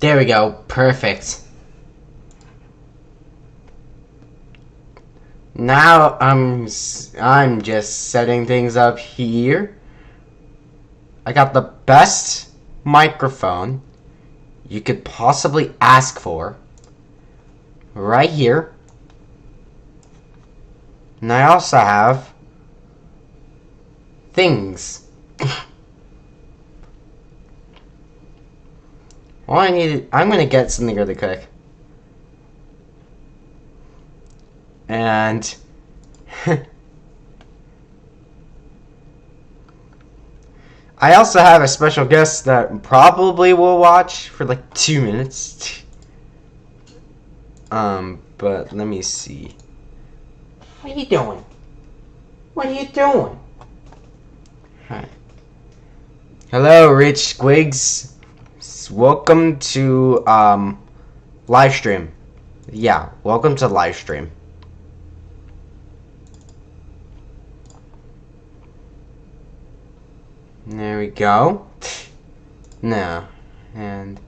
There we go. Perfect. Now I'm just setting things up here. I got the best microphone you could possibly ask for right here. And I also have things. All I need, I'm gonna get something really quick. And I also have a special guest that probably will watch for like 2 minutes. But let me see. What are you doing? What are you doing? Hi. Hello, Rich Squigs. Welcome to live stream. Yeah, welcome to live stream. There we go. No. And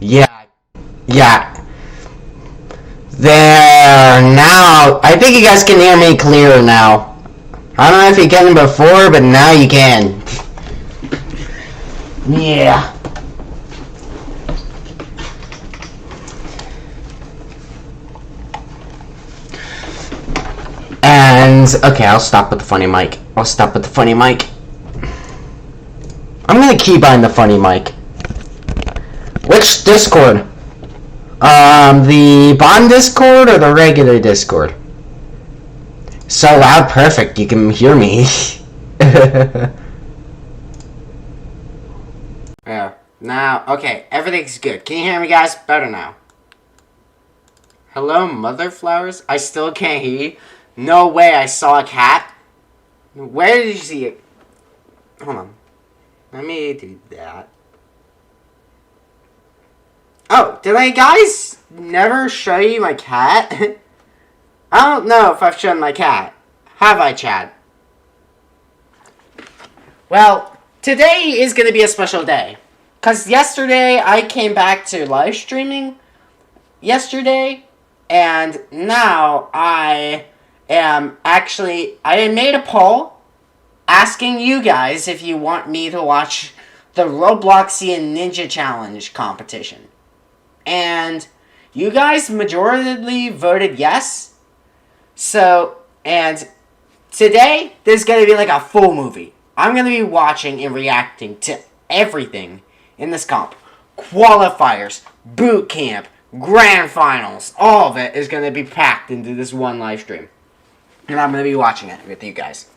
yeah. There. Now, I think you guys can hear me clearer now. I don't know if you can before, but now you can. Yeah. And, okay, I'll stop with the funny mic. I'm gonna keybind the funny mic. Which Discord? The Bond Discord or the regular Discord? So loud, perfect, you can hear me. Yeah, now, okay, everything's good. Can you hear me, guys? Better now. Hello, mother flowers? I still can't hear you. No way, I saw a cat. Where did you see it? Hold on. Let me do that. Oh, did I guys never show you my cat? I don't know if I've shown my cat. Have I, Chad? Well, today is going to be a special day. Because yesterday I came back to live streaming. Yesterday. And now I made a poll asking you guys if you want me to watch the Robloxian Ninja Challenge competition. And you guys majoritively voted yes. So, and today there's going to be like a full movie. I'm going to be watching and reacting to everything in this comp. Qualifiers, boot camp, grand finals, all of it is going to be packed into this one live stream. And I'm going to be watching it with you guys.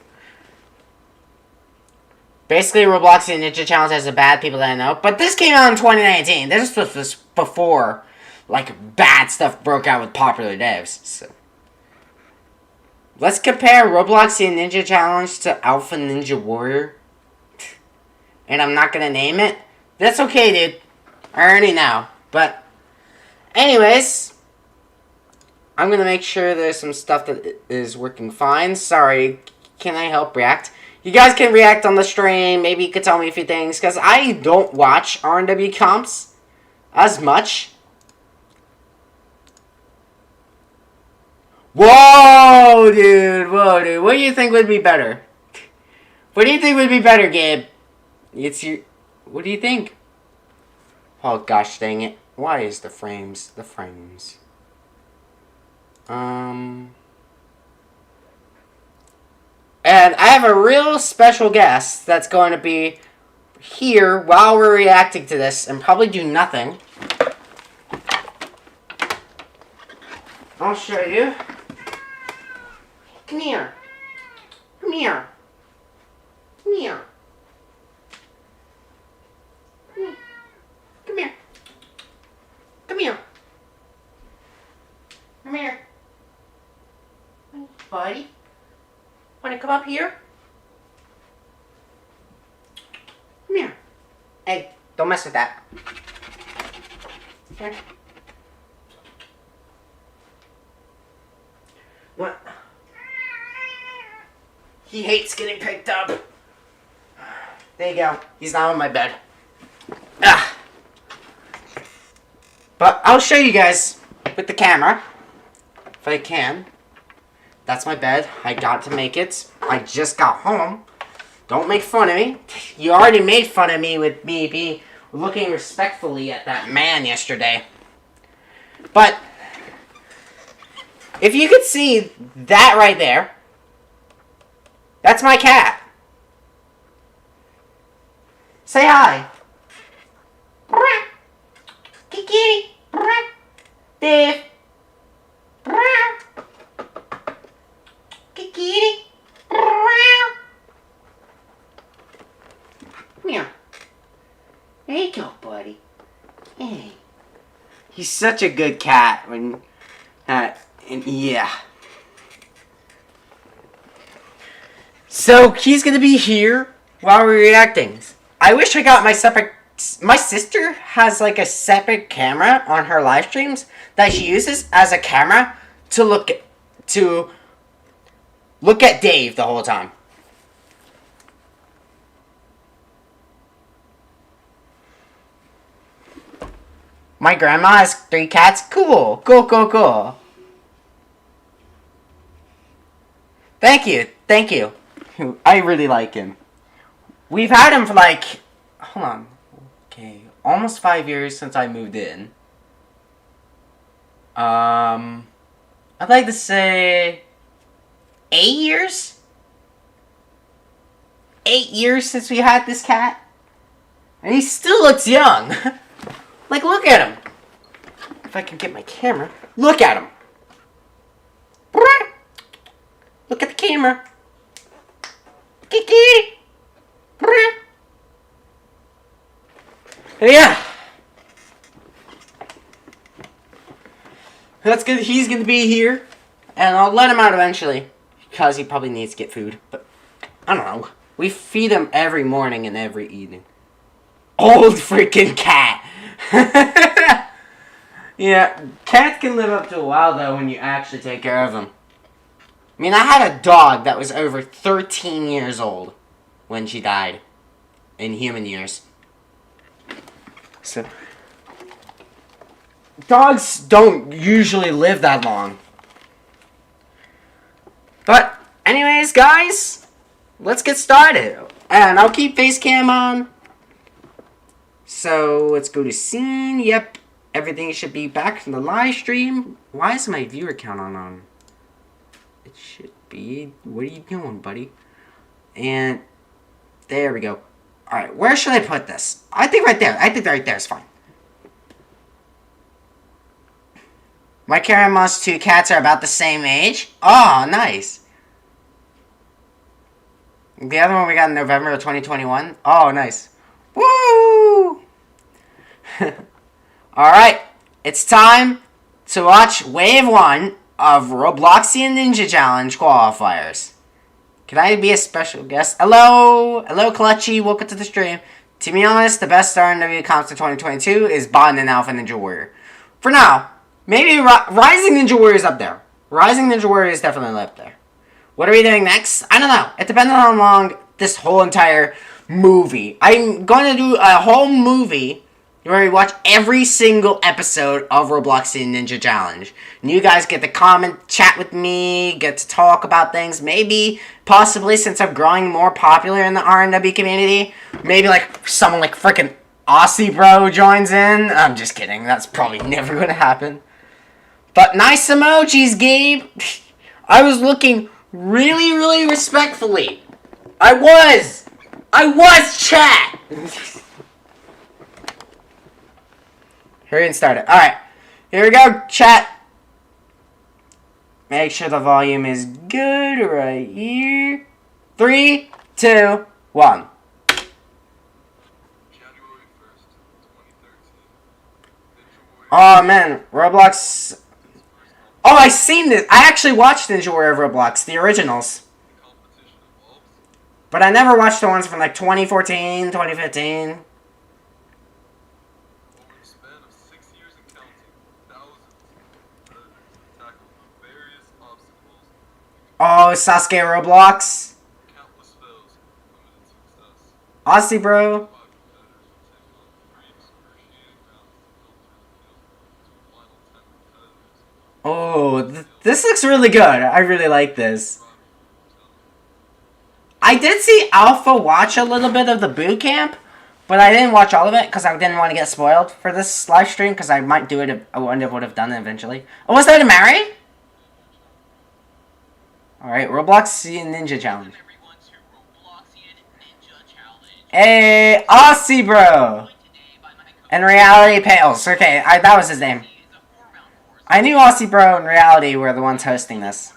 Basically, Robloxian Ninja Challenge has the bad people that I know. But this came out in 2019. This was before, like, bad stuff broke out with popular devs. So, let's compare Robloxian Ninja Challenge to Alpha Ninja Warrior. And I'm not going to name it. That's okay, dude. I already know. But, anyways, I'm going to make sure there's some stuff that is working fine. Sorry, can I help react? You guys can react on the stream. Maybe you could tell me a few things. Because I don't watch R&W comps as much. Whoa, dude. Whoa, dude. What do you think would be better? What do you think would be better, Gabe? It's your... What do you think? Oh, gosh dang it. Why is the frames... And I have a real special guest that's going to be here while we're reacting to this and probably do nothing. I'll show you. Come here. Come here. Come here. Come here. Come here. Come here. Buddy. Want to come up here? Come here. Hey, don't mess with that. Here. What? He hates getting picked up. There you go. He's not on my bed. Ah. But I'll show you guys with the camera, if I can. That's my bed. I got to make it. I just got home. Don't make fun of me. You already made fun of me with me being looking respectfully at that man yesterday. But if you could see that right there, that's my cat. Say hi. Kitty. Dave. Kitty. Meow. There you go, buddy. Hey. He's such a good cat when and yeah. So he's gonna be here while we're reacting. I wish I got my separate. My sister has like a separate camera on her live streams that she uses as a camera to look at Dave the whole time. My grandma has 3 cats. Cool. Cool. Thank you. I really like him. We've had him for like, hold on. Okay, almost 5 years since I moved in. I'd like to say 8 years? 8 years since we had this cat. And he still looks young. Like, look at him. If I can get my camera. Look at him. Look at the camera. Kiki. Yeah. That's good. He's going to be here. And I'll let him out eventually. Because he probably needs to get food. But, I don't know. We feed him every morning and every evening. Old freaking cat. Yeah, cats can live up to a while though when you actually take care of them. I mean, I had a dog that was over 13 years old when she died in human years. So, dogs don't usually live that long. But, anyways, guys, let's get started. And I'll keep face cam on. So, let's go to scene. Yep, everything should be back from the live stream. Why is my viewer count on? It should be. What are you doing, buddy? And there we go. Alright, where should I put this? I think right there. I think right there is fine. My grandma's 2 cats are about the same age. Oh, nice. The other one we got in November of 2021. Oh, nice. Woo! Alright, it's time to watch Wave 1 of Robloxian Ninja Challenge qualifiers. Can I be a special guest? Hello, Clutchy, welcome to the stream. To be honest, the best RNW comps of 2022 is Bond and Alpha Ninja Warrior. For now, maybe Rising Ninja Warrior is up there. Rising Ninja Warrior is definitely up there. What are we doing next? I don't know. It depends on how long this whole entire movie. I'm going to do a whole movie where we watch every single episode of Robloxian Ninja Challenge. And you guys get to comment, chat with me, get to talk about things. Maybe, possibly, since I'm growing more popular in the RNW community, maybe like someone like freaking Aussie Bro joins in. I'm just kidding. That's probably never going to happen. But nice emojis, Gabe. I was looking really, really respectfully. I was, chat. Hurry and start it. Alright. Here we go, chat. Make sure the volume is good right here. 3, 2, 1. Oh man, Roblox. Oh, I seen this. I actually watched Ninja Warrior Roblox, the originals. But I never watched the ones from like 2014, 2015. Oh, Sasuke Roblox. Aussie Bro. This looks really good. I really like this. I did see Alpha watch a little bit of the boot camp, but I didn't watch all of it because I didn't want to get spoiled for this live stream because I might do it if I would have done it eventually. Oh, was that a Mary? Alright, Robloxian Ninja Challenge. Hey, Aussie bro! And Reality Pales. Okay, that was his name. I knew Aussie bro and Reality were the ones hosting this.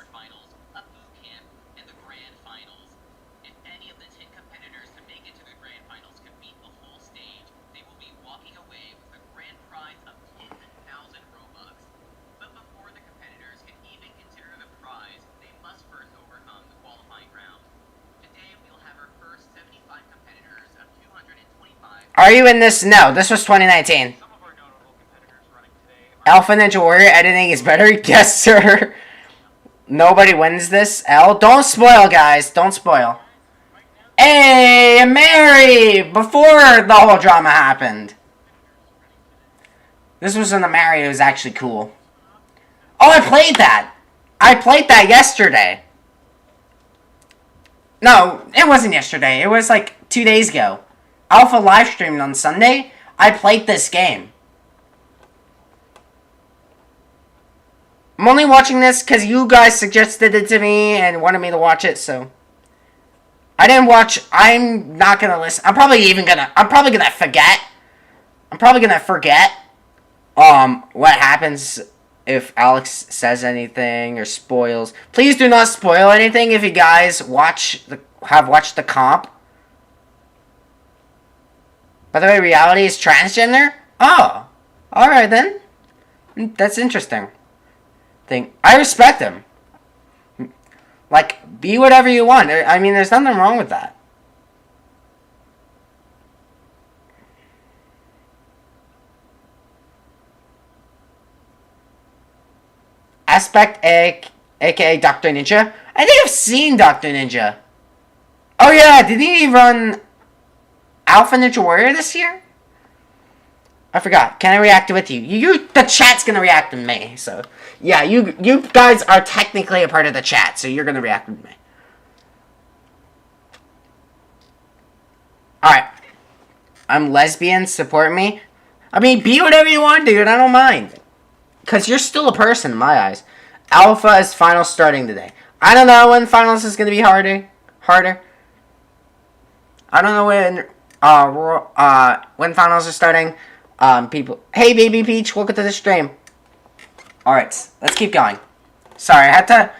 Are you in this? No, this was 2019. Alpha Ninja Warrior editing is better? Yes, sir. Nobody wins this. L. Don't spoil, guys. Don't spoil. Hey, Mary! Before the whole drama happened. This was when the Mary was actually cool. Oh, I played that! I played that yesterday. No, it wasn't yesterday. It was like 2 days ago. Alpha live streamed on Sunday. I played this game. I'm only watching this because you guys suggested it to me and wanted me to watch it, so. I didn't watch. I'm not gonna listen. I'm probably gonna forget. What happens if Alex says anything or spoils. Please do not spoil anything if you guys have watched the comp. By the way, Reality is transgender? Oh. Alright then. That's interesting. I respect him. Like, be whatever you want. I mean, there's nothing wrong with that. Aspect aka Dr. Ninja? I think I've seen Dr. Ninja. Oh yeah, did he run Alpha Ninja Warrior this year? I forgot. Can I react with you? The chat's gonna react with me. So yeah, you guys are technically a part of the chat, so you're gonna react with me. All right. I'm lesbian. Support me. I mean, be whatever you want, dude. I don't mind. Cause you're still a person in my eyes. Alpha is finals starting today. I don't know when finals is gonna be harder. I don't know when finals are starting. People. Hey, Baby Peach, welcome to the stream. All right, let's keep going. Sorry, I had to.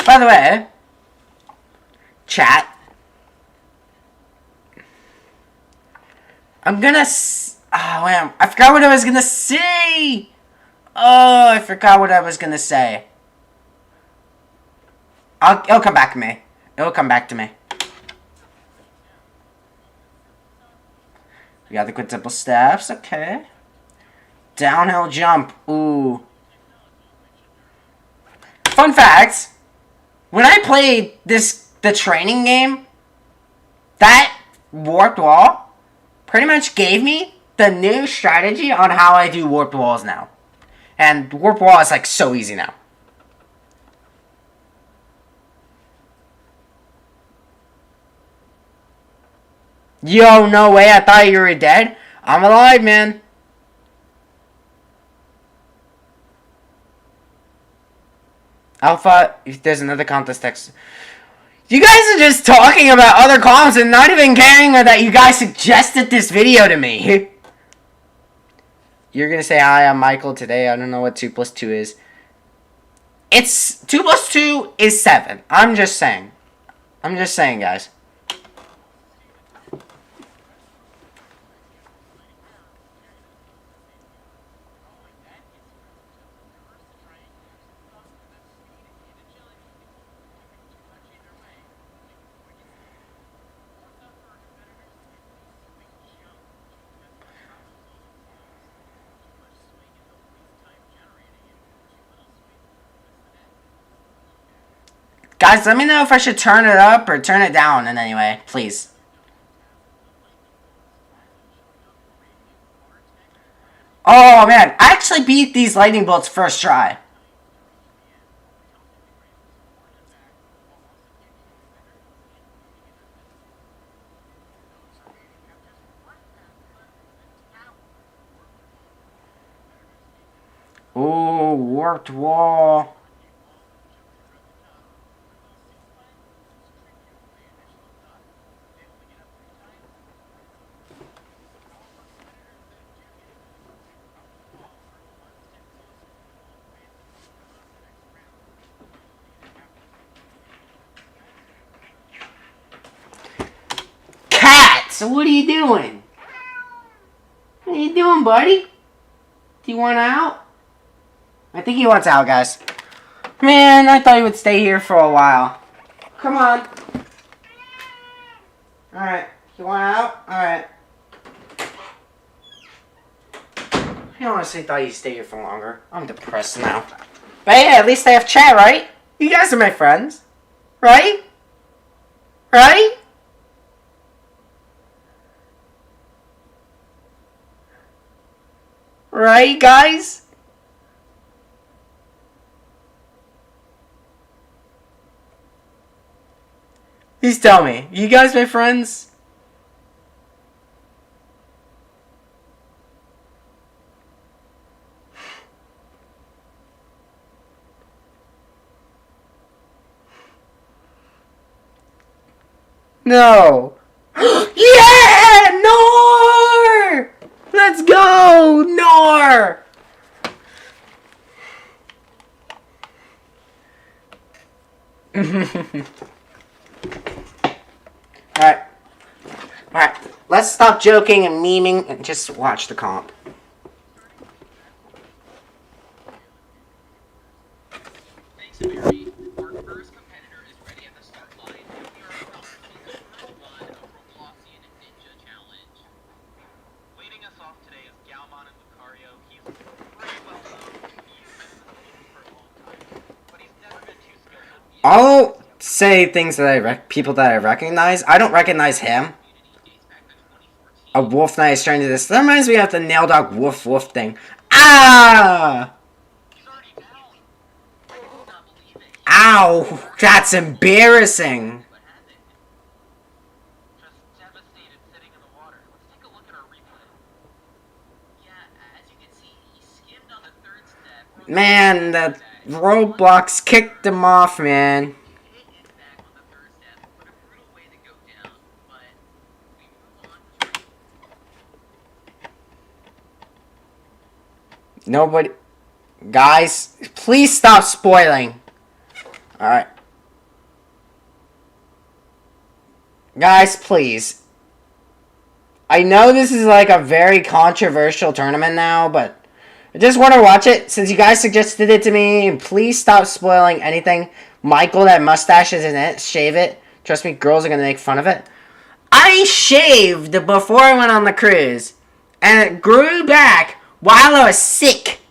By the way, chat. I'm gonna. Oh, man, I forgot what I was gonna say. Oh, I forgot what I was gonna say. It'll come back to me. It'll come back to me. We got the quintuple steps. Okay. Downhill jump. Ooh. Fun fact. When I played the training game, that warped wall pretty much gave me the new strategy on how I do warped walls now. And warp wall is like so easy now. Yo, no way. I thought you were dead. I'm alive, man. Alpha, if there's another contest text. You guys are just talking about other comps and not even caring that you guys suggested this video to me. You're gonna say hi, I'm Michael today. I don't know what 2 plus 2 is. It's 2 plus 2 is 7. I'm just saying. Guys. Guys, let me know if I should turn it up or turn it down in any way, please. Oh, man. I actually beat these lightning bolts first try. Ooh, warped wall. So what are you doing? What are you doing, buddy? Do you want out? I think he wants out, guys. Man, I thought he would stay here for a while. Come on. Alright. You want out? Alright. I honestly thought he'd stay here for longer. I'm depressed now. But hey, at least I have chat, right? You guys are my friends. Right? Right? Right, guys? Please tell me. You guys my friends? No. Yeah! Nor! Let's go! Nor! Alright. Alright. Let's stop joking and memeing and just watch the comp. Thanks, Mary. Our first competitor is ready at the start line, and we are about to run a Robloxian Ninja Challenge. Leading us off today is Galman and Lucario. He's pretty well known. He's been in the scene for a long time, but he's never been too skillful. I'll say things that people that I recognize. I don't recognize him. A wolf knight is trying to do this. That reminds me of the nail dog woof woof thing. Ah! Ow! That's embarrassing. Just devastated sitting in the water. Let's take a look at our replay. Yeah, as you can see, he skimmed on the third step. Man, the Roblox kicked him off, man. Hit his back on the third step, but a brutal way to go down. But we move on. Nobody... Guys, please stop spoiling. Alright. Guys, please. I know this is like a very controversial tournament now, but I just want to watch it since you guys suggested it to me. Please stop spoiling anything. Michael, that mustache is in it. Shave it. Trust me, girls are going to make fun of it. I shaved before I went on the cruise, and it grew back while I was sick.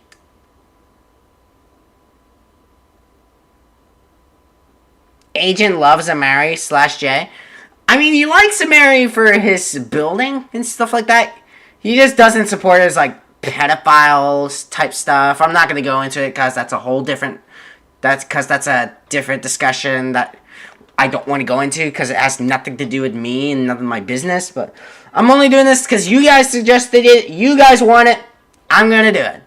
Agent loves Amari / J. I mean, he likes Amari for his building and stuff like that. He just doesn't support his, like, pedophiles type stuff. I'm not going to go into it because that's a whole different... That's a different discussion that I don't want to go into because it has nothing to do with me and nothing my business. But I'm only doing this because you guys suggested it. You guys want it. I'm going to do it.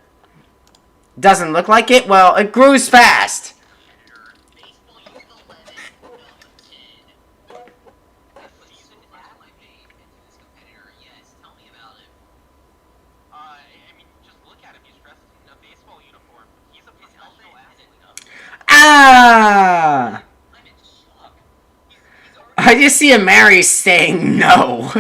Doesn't look like it? Well, it grows fast. Ah! I just see Amari saying no.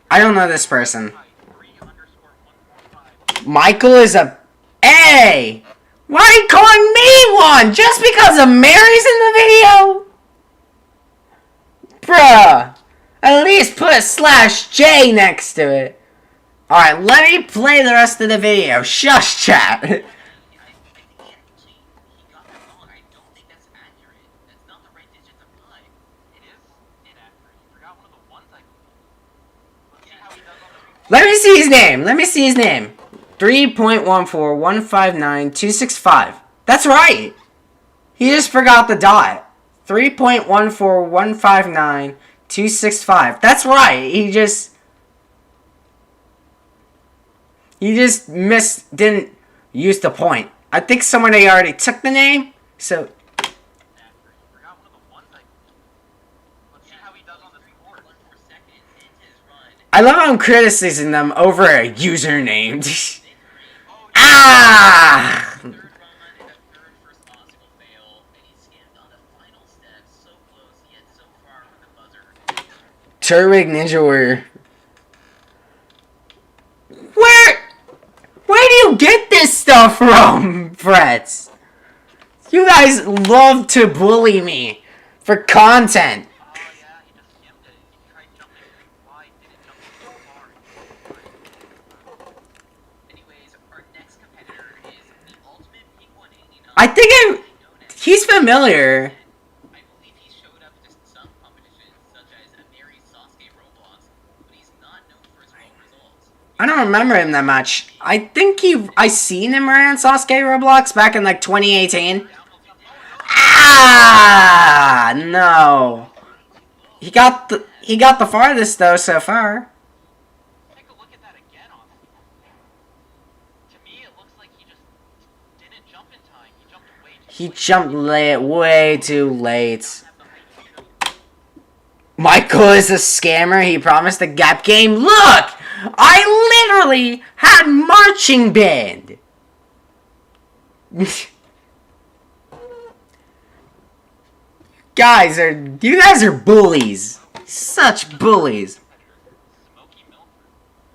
I don't know this person. Michael is a... Hey! Why are you calling me one? Just because Mary's in the video? Bruh! At least put a /J next to it. Alright, let me play the rest of the video. Shush, chat. I think he got that wrong. I don't think that's accurate. That's not the right digit to put. It is inaccurate. He forgot one of the ones I put. Let's see how he does on the Let me see his name. Let me see his name. 3.14159.265. That's right. He just forgot the dot. 3.14159.265. That's right. He just didn't use the point. I think somebody already took the name, so. I love how I'm criticizing them over a username. Ah! Turtwig Ninja Warrior. Where do you get this stuff from, Frets? You guys love to bully me for content. Oh yeah, he just skimmed it. He tried jumping wide, didn't jump so far. Anyways, our next competitor is the Ultimate Pink 189. I think he's familiar. I believe he showed up to some competitions, such as a Mary Sasuke Roblox, but he's not known for his well results. I don't remember him that much. I think I seen him around Sasuke Roblox back in like 2018. Ah, no. He got the farthest though so far. Take a look at that again. To me, it looks like he just didn't jump in time. He jumped way too late. He jumped way too late. Michael is a scammer. He promised a gap game. Look! I literally had marching band. You guys are bullies. Such bullies. Smoky Milford.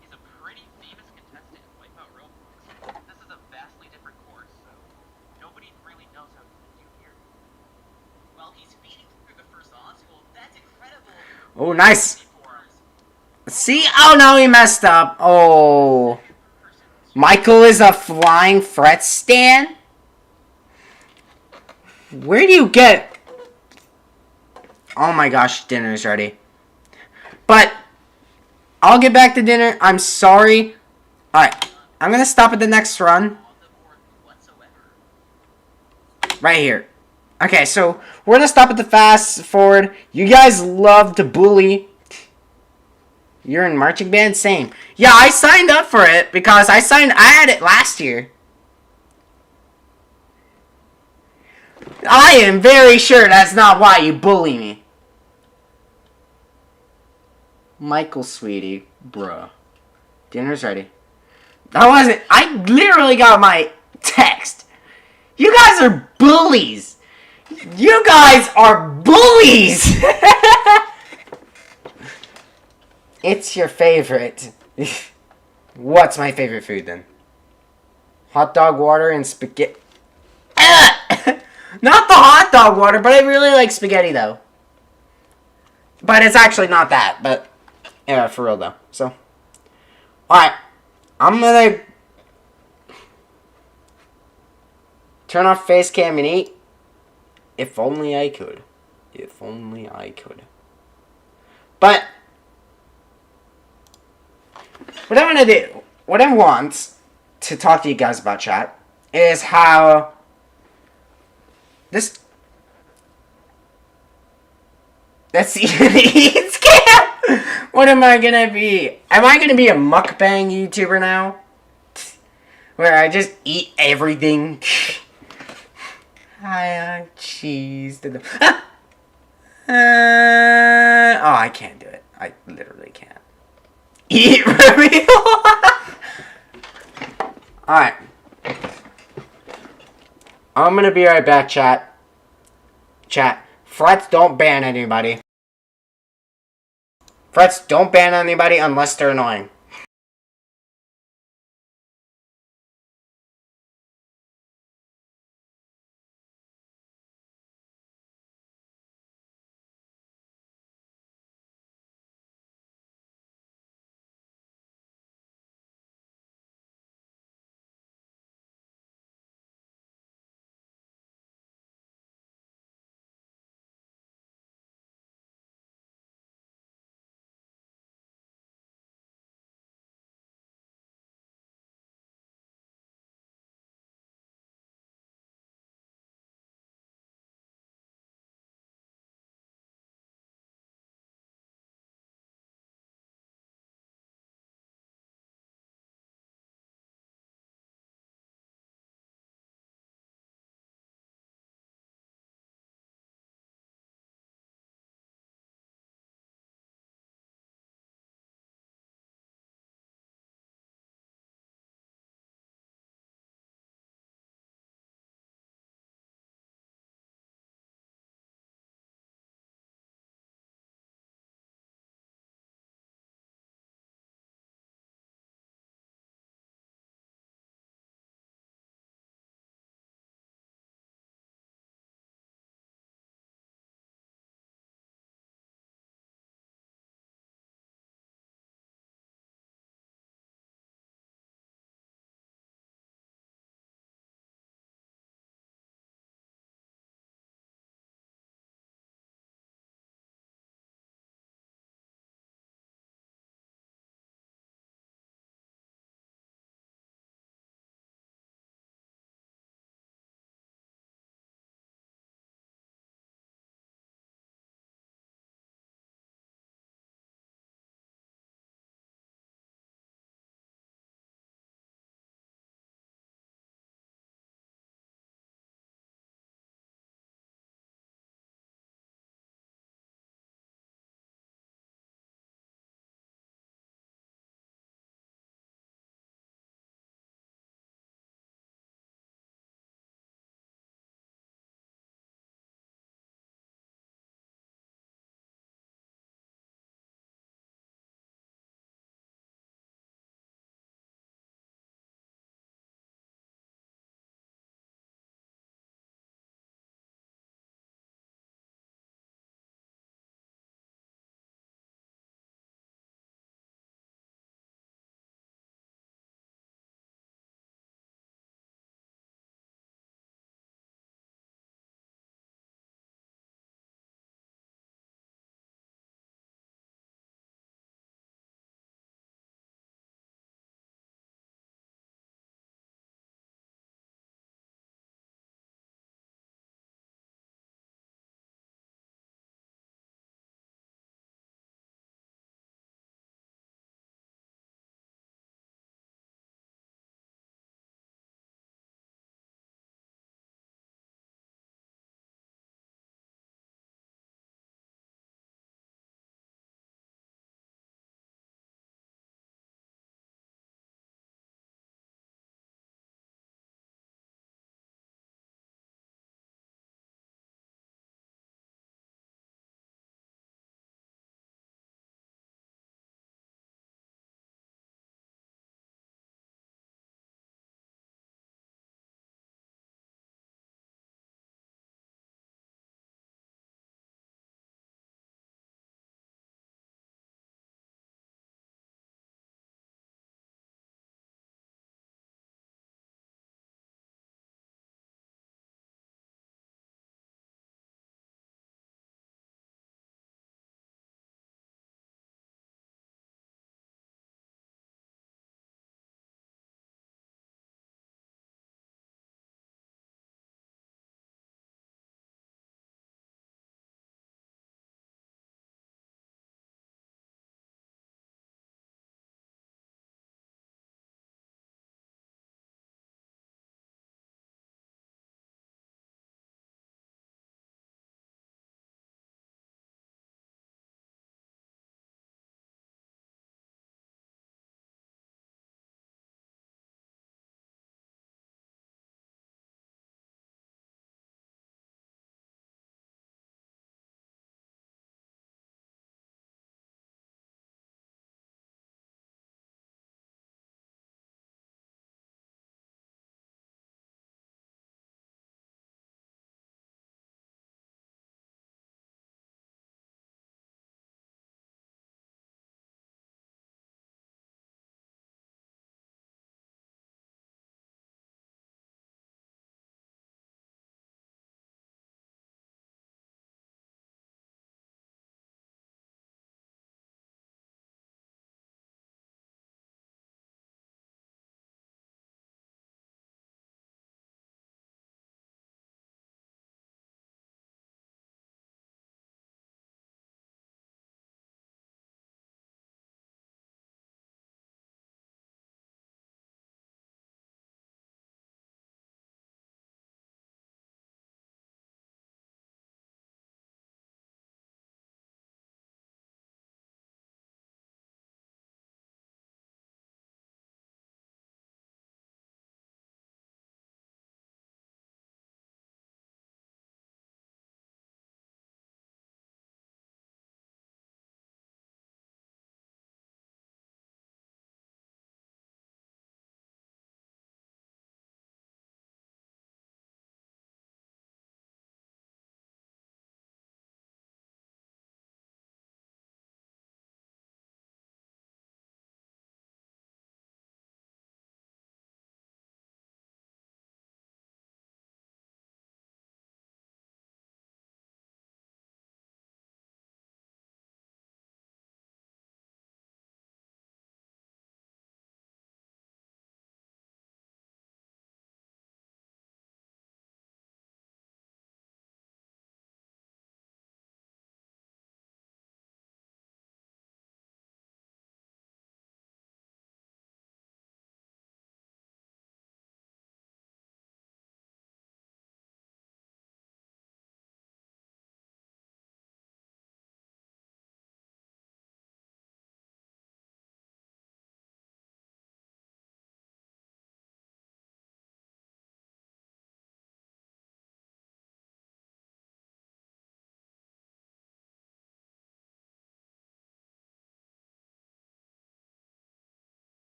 He's a pretty famous contestant in Wipeout Roblox. This is a vastly different course, so nobody really knows how he's gonna do here. Well, he's speeding through the first obstacle. That's incredible. Oh, nice. See? Oh, no, he messed up. Oh. Michael is a flying Fret stan? Where do you get... Oh my gosh, dinner's ready. But, I'll get back to dinner. I'm sorry. Alright, I'm gonna stop at the next run. Right here. Okay, so, we're gonna stop at the fast forward. You guys love to bully. You're in marching band? Same. Yeah, I signed up for it because I had it last year. I am very sure that's not why you bully me. Michael, sweetie. Bruh. Dinner's ready. I literally got my text. You guys are bullies. You guys are bullies. It's your favorite. What's my favorite food then? Hot dog water and spaghetti. Not the hot dog water, but I really like spaghetti though. But it's actually not that, but yeah, for real though. So, alright. I'm gonna turn off face cam and eat. If only I could. If only I could. But what I want to do, what I want to talk to you guys about, chat, is how this... That's the eat scam! What am I gonna be? Am I gonna be a mukbang YouTuber now? Where I just eat everything? I cheese to the... oh, I can't do it. I literally can't. Eat reveal. Alright. I'm gonna be right back, chat. Chat. Frets, don't ban anybody. Frets, don't ban anybody unless they're annoying.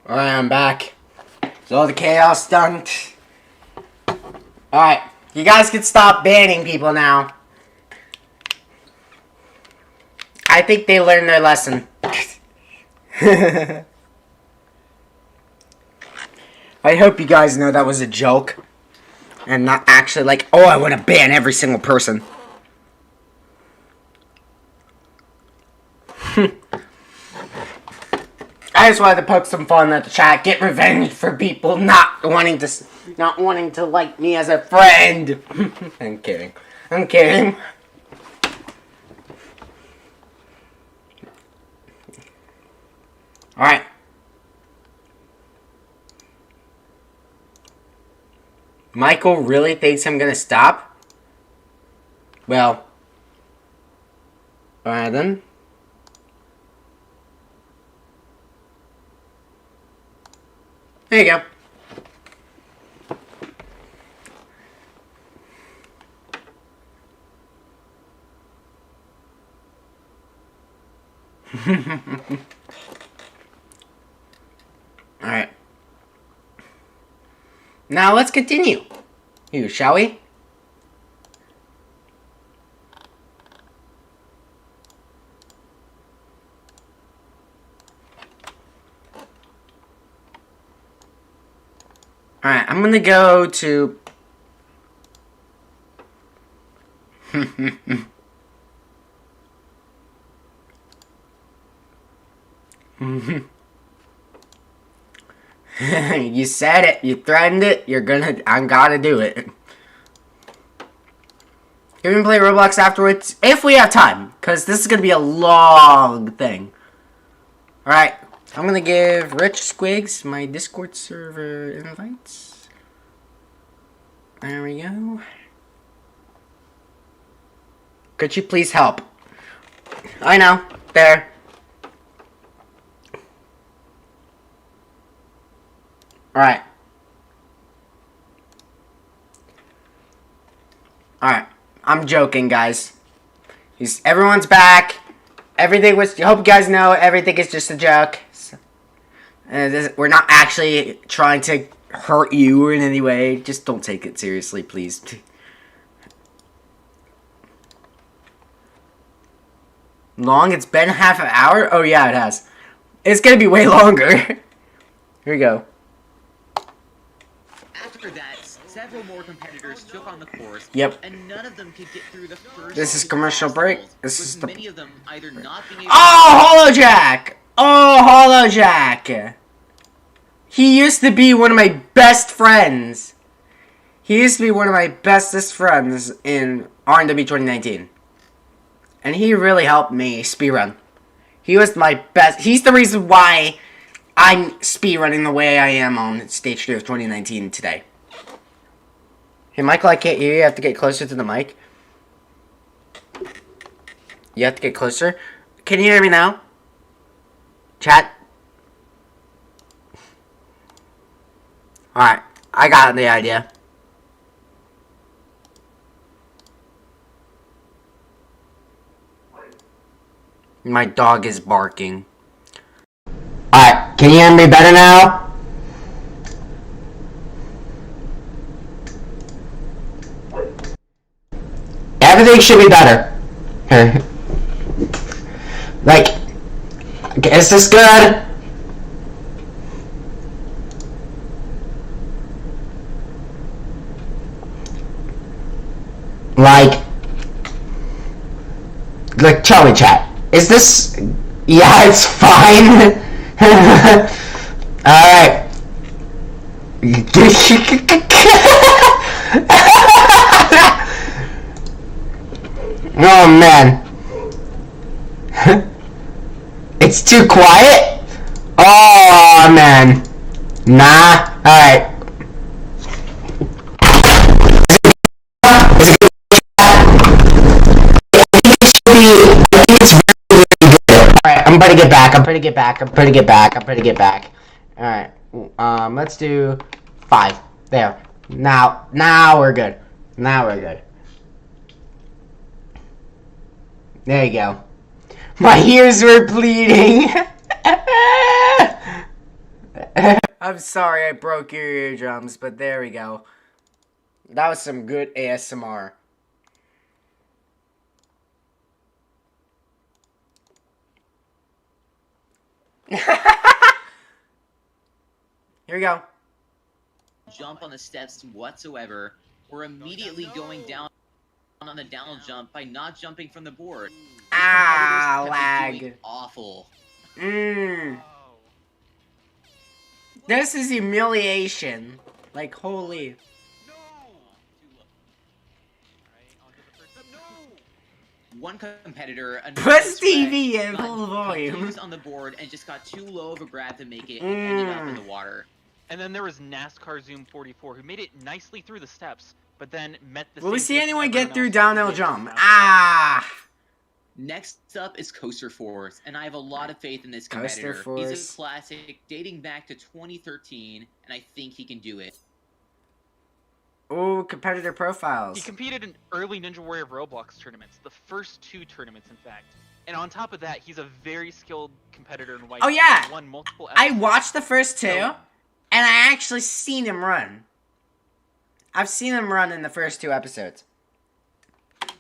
Alright, I'm back. Is all the chaos done? Alright, you guys can stop banning people now. I think they learned their lesson. I hope you guys know that was a joke. And not actually like, oh, I want to ban every single person. I just wanted to poke some fun at the chat, get revenge for people not wanting to like me as a friend. I'm kidding. I'm kidding. All right. Michael really thinks I'm gonna stop? Well, alright then. There you go. Alright. Now let's continue. Here, shall we? Alright, I'm gonna go to... You said it, you threatened it, I gotta do it. You're gonna play Roblox afterwards, if we have time, because this is gonna be a long thing. Alright, I'm gonna give Rich Squigs my Discord server invites. There we go. Could you please help? I know, there. Alright. Alright. I'm joking, guys. Everyone's back. Everything was... I hope you guys know everything is just a joke. We're not actually trying to hurt you in any way. Just don't take it seriously, please. Long? It's been half an hour? Oh, yeah, it has. It's gonna be way longer. Here we go. After that, several more competitors took on the course. Yep. And none of them could get through the first. This is commercial break. This is the... Many of them either not being able Oh, HoloJack! Oh, HoloJack! He used to be one of my best friends. He used to be one of my bestest friends in RNW 2019. And he really helped me speedrun. He was my best... He's the reason why I'm speedrunning the way I am on Stage 2 of 2019 today. Hey, Michael, I can't hear you. You have to get closer to the mic. You have to get closer. Can you hear me now? Chat? Alright, I got the idea. My dog is barking. Alright, can you hear me better now? Everything should be better. Like, is this good? Like, Charlie chat. Is this... Yeah, it's fine. Alright. Oh, man. It's too quiet? Oh, man. Nah. Alright. Alright, I'm gonna get back. Alright, let's do 5. There. Now we're good. There you go. My ears were bleeding. I'm sorry I broke your eardrums, but there we go. That was some good ASMR. Here we go. Jump on the steps whatsoever. We're immediately going down on the down jump by not jumping from the board. Ah, Competitors have been doing lag. awful. This is humiliation. Like, holy. One competitor Put TV in full volume. He was on the board and just got too low of a grab to make it and ended up in the water. And then there was NASCAR Zoom 44 who made it nicely through the steps, but then met the Will we same see fate anyone everyone get through else downhill did. jump? Ah! Next up is Coaster Force, and I have a lot of faith in this Coaster competitor. Force. He's a classic dating back to 2013, and I think he can do it. Oh, competitor profiles. He competed in early Ninja Warrior Roblox tournaments, the first 2 tournaments, in fact. And on top of that, he's a very skilled competitor in White. Oh, yeah. He won multiple I episodes. watched the first 2, So- and I actually seen him run. I've seen him run in the first 2 episodes.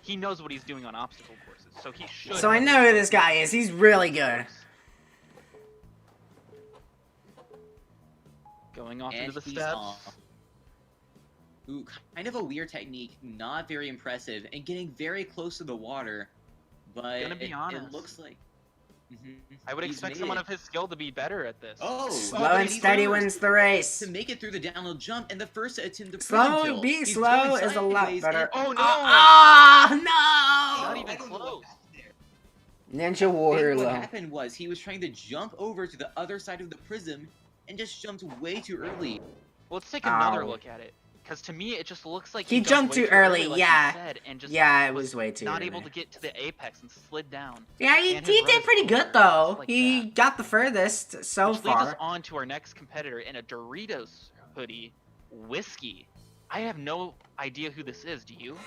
He knows what he's doing on obstacle courses, so he should. So I know who this guy is. He's really good. Going off And into the he's steps. off. Ooh, kind of a weird technique, not very impressive, and getting very close to the water. But Gonna be honest. it looks like... I would He's expect made someone it. of his skill to be better at this. Oh, Slow but and he's steady first wins the race. to make it through the downhill jump, and the first attempt to Slow, prism tilt. being He's slow going is a lot sideways better. and- Oh no! Oh, Not no! even close. Ninja And Warrior what low. happened was he was trying to jump over to the other side of the prism and just jumped way too early. Well, let's take another Ow. look at it. Because to me, it just looks like He jumped way too early, like yeah. you said, and just Yeah, it was way too not early. able to get to the apex and slid down. Yeah, he And his run did is pretty over, good though. just like He that. got the furthest so Which leads us far. on to our next competitor in a Doritos hoodie, Whiskey. I have no idea who this is. Do you?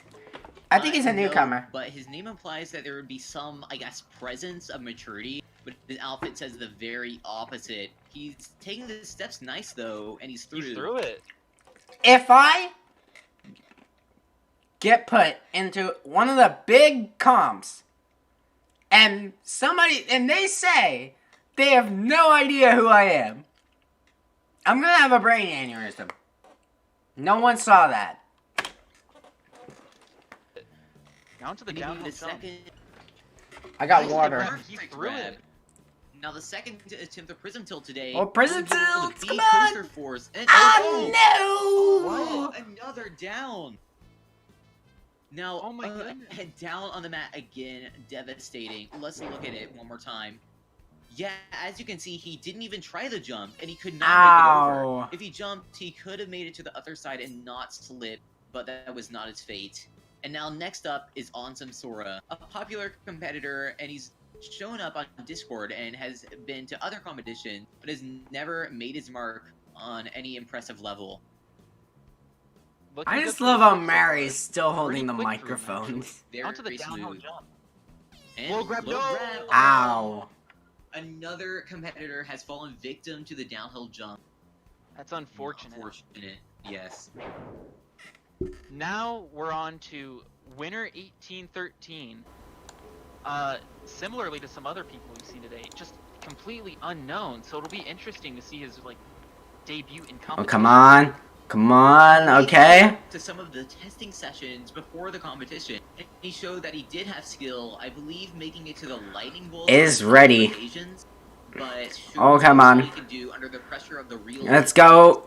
I think he's a No, newcomer. but his name implies that there would be some, I guess, presence of maturity. But his outfit says the very opposite. He's taking the steps nice though, and he's through. He's through it. If I get put into one of the big comps and they say they have no idea who I am, I'm gonna have a brain aneurysm. No one saw that. Down to the And even downhill the jump. second. I got Nice water. grab, He perfect threw grab. it. Now the second attempt of prism tilt today. Oh, prism was able to tilt, beat come on! Coaster Force, and Oh Oh, no! another down. Now, Oh my goodness. head down on the mat again, devastating. Let's look at it one more time. Yeah, as you can see, he didn't even try the jump, and he could not make it Ow. over. If he jumped, he could have made it to the other side and not slip, but that was not his fate. And now next up is Ansem Sora, a popular competitor, and he's shown up on Discord and has been to other competitions, but has never made his mark on any impressive level. Looking I good just for love the how first Mary's still Pretty holding the quick through, microphone. actually. Very Onto the downhill smooth. jump. And Low grab, no! grab. Ow. Another competitor has fallen victim to the downhill jump. That's unfortunate. Unfortunate, yes. Now we're on to winner 1813. Similarly to some other people we've seen today, just completely unknown. So it'll be interesting to see his like debut in competition. Oh, come on. Come on, okay? To some of the testing sessions before the competition, and he showed that he did have skill. I believe making it to the lightning bolt Is on ready. occasions, but Oh, come on. What he can do under the pressure of the real. Let's go.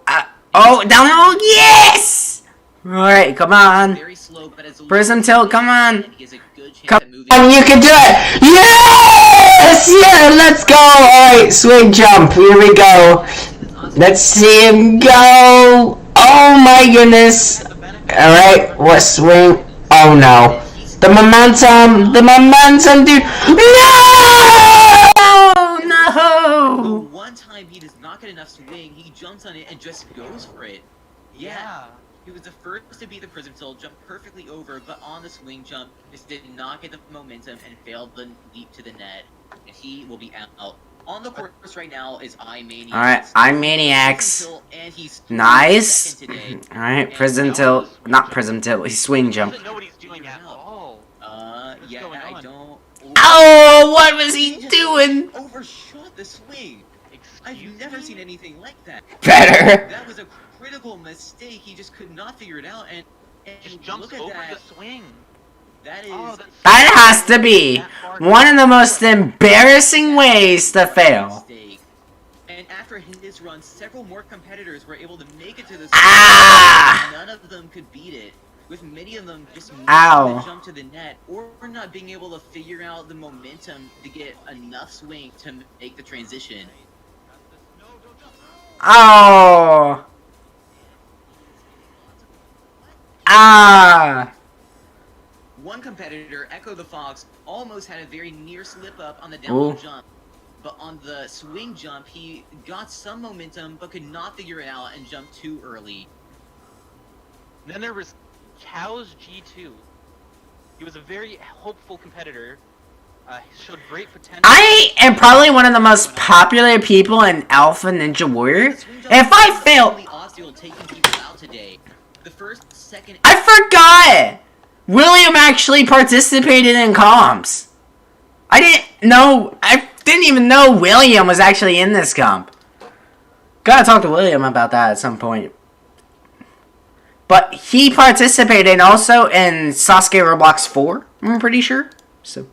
Oh, downhill. Yes! Alright, come on. Very slow, but as a Prism tilt, come on. he has a good chance Come at moving. on, you can do it! Yes! Yeah, let's go! Alright, swing jump. Here we go. Let's see him go. Oh my goodness. Alright, what swing? Oh no. The momentum, dude. No! Oh The no! one time he does not get enough swing, he jumps on it and just goes for it. Yeah. He was the first to beat the prism tilt, jumped perfectly over, but on the swing jump, just did not get the momentum and failed the leap to the net. And he will be out. On the course right now is iManiacs. Alright, iManiacs. And he's Nice. second today. Alright, And Prism now Tilt. he's swing Not jump. Prism Tilt, he's Swing He Jump. doesn't know what he's doing at all. What's Yeah, going I on? don't. Oh, what was he just doing? Overshot the swing. I've Excuse never me? seen anything like that. Better. That was a critical mistake. He just could not figure it out, and Just jumps look at over that. the swing. That is. Oh, that's That has to be one of the most embarrassing ways to fail. Mistake. And after his run, several more competitors were able to make it to the Ah! None of them could beat it, with many of them just missing Ow. the jump to the net, or not being able to figure out the momentum to get enough swing to make the transition. Oh. Ah. One competitor, Echo the Fox, almost had a very near slip up on the downhill Ooh. jump. But on the swing jump, he got some momentum, but could not figure it out and jumped too early. Then there was Cow's G2. He was a very hopeful competitor. Showed great potential. I am probably one of the most popular people in Alpha Ninja Warrior. The swing jump If I was the fail, only obstacle taking people out today. The first, second, I forgot. William actually participated in comps. I didn't even know William was actually in this comp. Gotta talk to William about that at some point. But he participated also in Sasuke Roblox 4, I'm pretty sure. So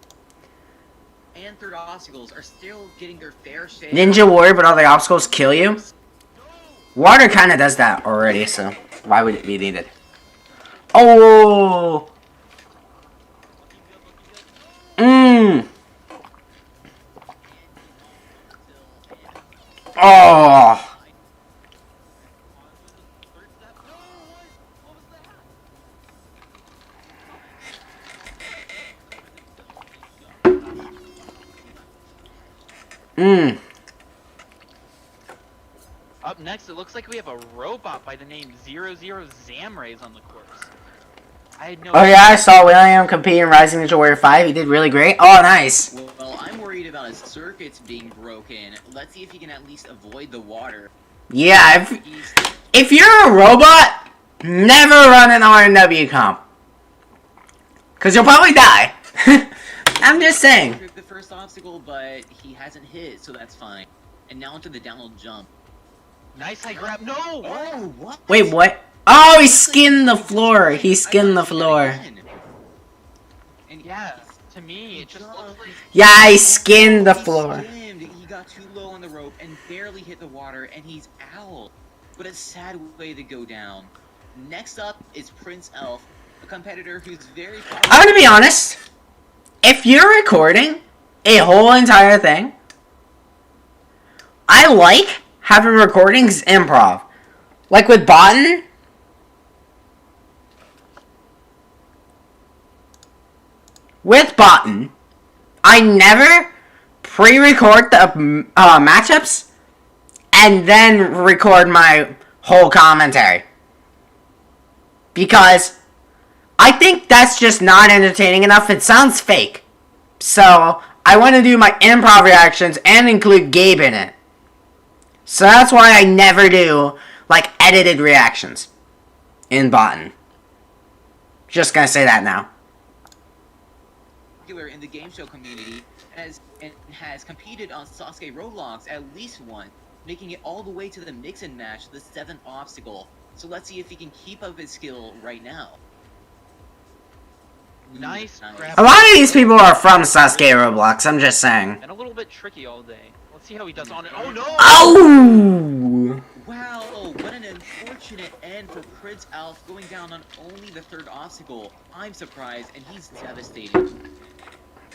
and third obstacles are still getting their fair share. Ninja Warrior, but all the obstacles kill you. Water kind of does that already, so why would it be needed? Oh! Mmm! Oh! Mmm. Up next, it looks like we have a robot by the name 00 Zamrays on the course. I had no Oh yeah, I saw William compete in Rising Ninja Warrior 5. He did really great. Oh, nice. Well, I'm worried about his circuits being broken. Let's see if he can at least avoid the water. Yeah, He's if you're a robot, never run an RNW comp. Because you'll probably die. I'm just saying. the first obstacle, but he hasn't hit, so that's fine. And now into the downhill jump. Nice high grab. No! Oh, what? Wait, what? Oh, he skinned the floor. He skinned the floor. And Yeah, to me, it just looks like... Yeah, he skinned the He floor. skimmed. He got too low on the rope and barely hit the water, and he's out. What a sad way to go down. Next up is Prince Elf, a competitor who's very popular. I'm gonna be honest. If you're recording a whole entire thing, I like having recordings improv. Like with Botan. With Botan, I never pre-record the matchups and then record my whole commentary. Because I think that's just not entertaining enough. It sounds fake. So I want to do my improv reactions and include Gabe in it. So that's why I never do like edited reactions in Botan. Just gonna say that now. In the game show community has competed on Sasuke Roblox at least once, making it all the way to the mix and match, the 7th obstacle. So let's see if he can keep up his skill right now. Nice grab. A lot of these people are from Sasuke Roblox, I'm just saying. And a little bit tricky all day. Let's see how he does on it. Oh no! Oh! Wow, what an unfortunate end for Prince Elf, going down on only the 3rd obstacle. I'm surprised, and he's devastated.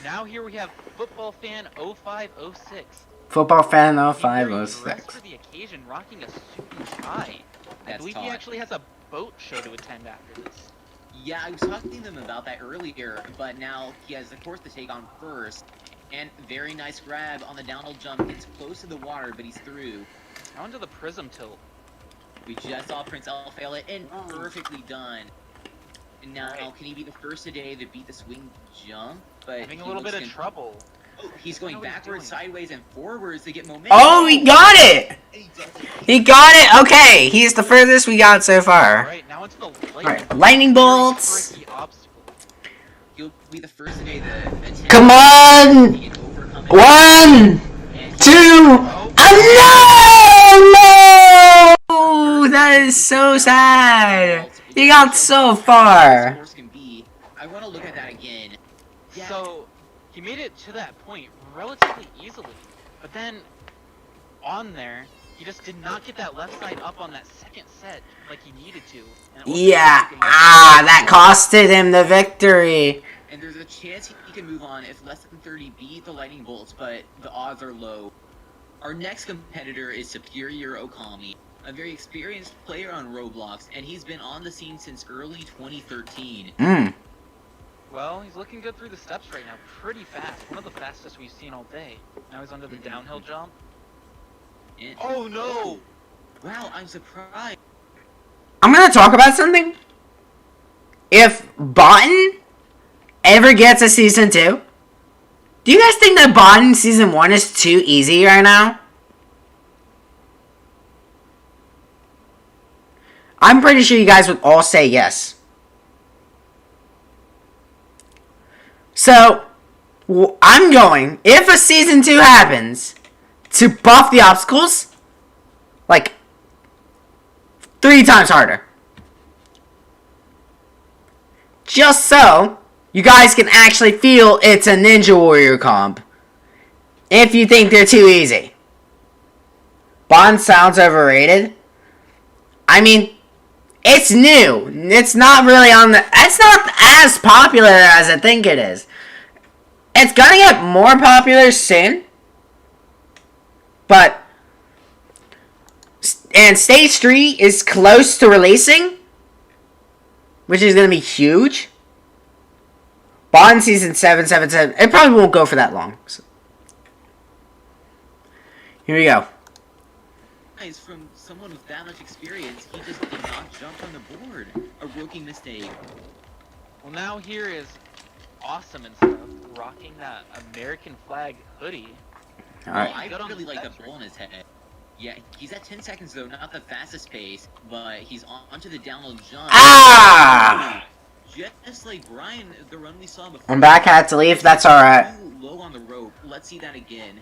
Now here we have football fan 0506. Football fan He's wearing 0506. dressed for the occasion, rocking a suit and tie. I That's believe he taut. actually has a boat show to attend after this. Yeah, I was talking to them about that earlier, but now he has the course to take on first. And very nice grab on the downhill jump. It's close to the water, but he's through. Now into the prism tilt. We just saw Prince Elf fail it, and perfectly done. And now, Right. can he be the first today to beat the swing jump? But Having a he little bit looks of trouble. Oh, he's I going know what he's backwards, doing. sideways, and forwards to get momentum. Oh, he got it! And he does it. He got it! Okay, he's the furthest we got so far. Alright, now into the lightning. Alright, lightning Very bolts! tricky obstacle. He'll be the first to make the attempt. Come on! He can overcome it. 1, 2, oh no! No! That is so sad! He got so far! Scores can be. I want to look at that again. Yeah. So, he made it to that point relatively easily. But then, on there, he just did not get that left side up on that second set like he needed to. And Yeah, that costed him the victory. And there's a chance he can move on if less than 30 beat the lightning bolts, but the odds are low. Our next competitor is Superior Okami, a very experienced player on Roblox, and he's been on the scene since early 2013. Well, he's looking good through the steps right now. Pretty fast. One of the fastest we've seen all day. Now he's under the downhill jump. And, Oh no! wow, I'm surprised. I'm gonna talk about something. If Botan ever gets a season 2, do you guys think that Botan season 1 is too easy right now? I'm pretty sure you guys would all say yes. So, I'm going, if a season 2 happens, to buff the obstacles, like, 3 times harder. Just so you guys can actually feel it's a Ninja Warrior comp. If you think they're too easy. Bond sounds overrated. I mean, it's new. It's not really on the... It's not as popular as I think it is. It's gonna get more popular soon. But... And Stage 3 is close to releasing. Which is gonna be huge. Bond Season 777. It probably won't go for that long. So. Here we go. From someone with that much experience, he just did not jump on the board. A rookie mistake. Well, now here is Awesome and stuff, rocking that American flag hoodie. Alright. I really like the ball in his head. Yeah, he's at 10 seconds though, not the fastest pace, but he's onto the downhill jump. Ah! Just like Brian, the run we saw before. I'm back, I had to leave, that's alright. Too low on the rope. Let's see that again.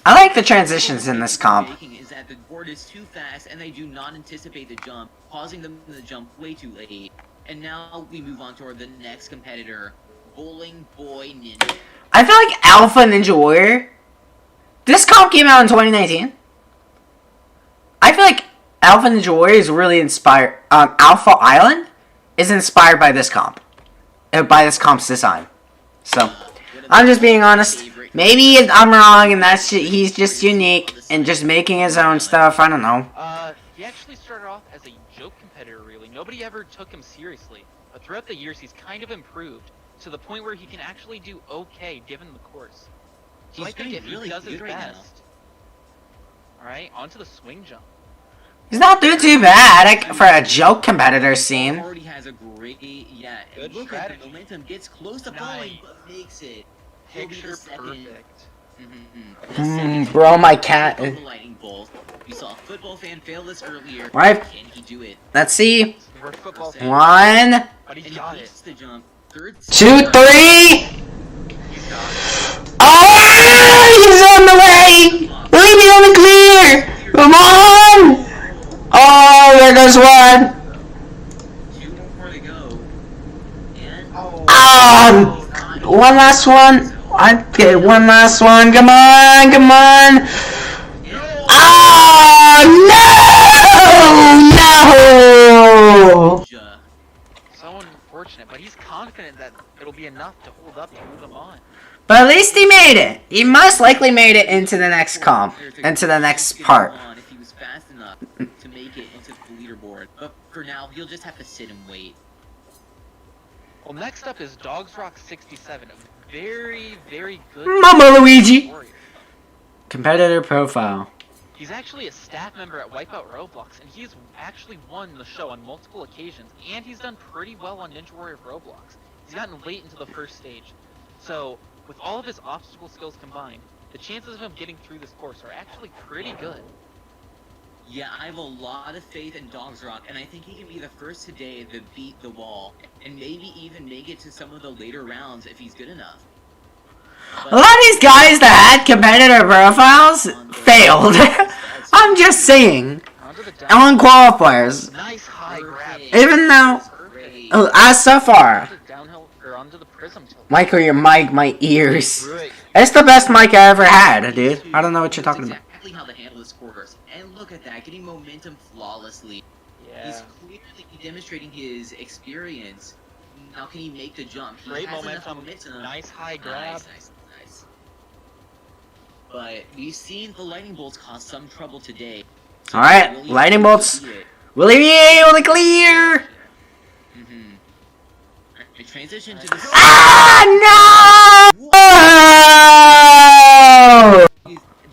I like the transitions in this comp. Is that the board is too fast and they do not anticipate the jump, causing them to jump way too late. And now we move on to the next competitor, Bowling Boy Ninja. I feel like Alpha Ninja Warrior. This comp came out in 2019. I feel like Alpha Ninja Warrior is really inspired. Alpha Island is inspired by this comp. By this comp's design. So, I'm just being honest. Maybe I'm wrong and he's just unique and just making his own stuff. I don't know. He actually started off as a joke competitor, really. Nobody ever took him seriously. But throughout the years, he's kind of improved to the point where he can actually do okay given the course. So I think if he does his best. Alright, onto the swing jump. He's not doing too bad for a joke competitor scene. Already has a great, yeah. Good look strategy. at the momentum, gets close to bowling, but makes it. Picture perfect. Bro, my cat. Lightning bolt. We saw a football fan fail this earlier. Right. Can he do it? Let's see. We're football 1, but And he he got it. beats the jump. Third 2, 3. He's got it. Oh, he's on the way. Leave me on the clear. Come on. Oh, there goes one. 2 more to go. And One last one. Okay, one last one. Come on, come on. Oh, no! No! So unfortunate, but he's confident that it'll be enough to hold up and move him on. But at least he made it. He most likely made it into the next comp. Into the next part. If he was fast enough to make it into the leaderboard. But for now, he'll just have to sit and wait. Well, next up is Dogs Rock 67. A very, very good Mama Luigi! warrior. Competitor profile. He's actually a staff member at Wipeout Roblox, and he's actually won the show on multiple occasions, and he's done pretty well on Ninja Warrior Roblox. He's gotten late into the first stage. So, with all of his obstacle skills combined, the chances of him getting through this course are actually pretty good. Yeah, I have a lot of faith in Dog's Rock, and I think he can be the first today to beat the wall, and maybe even make it to some of the later rounds if he's good enough. A lot of these guys that had competitor profiles failed. I'm just saying. Onto the On qualifiers. Nice high grab. Even though, Perfect. as so far. Onto downhill or onto the prism tilt. Michael, your mic, my ears. Right. It's the best mic I ever had, dude. I don't know what you're talking about. Exactly how to handle this course. And look at that, getting momentum flawlessly. Yeah. He's clearly demonstrating his experience. Now can he make the jump? He Great has enough momentum. Nice high grab. Nice. But we've seen the lightning bolts cause some trouble today. So Alright, really lightning need to bolts. beat it. Will he be able to clear? We transition to the Ah, no!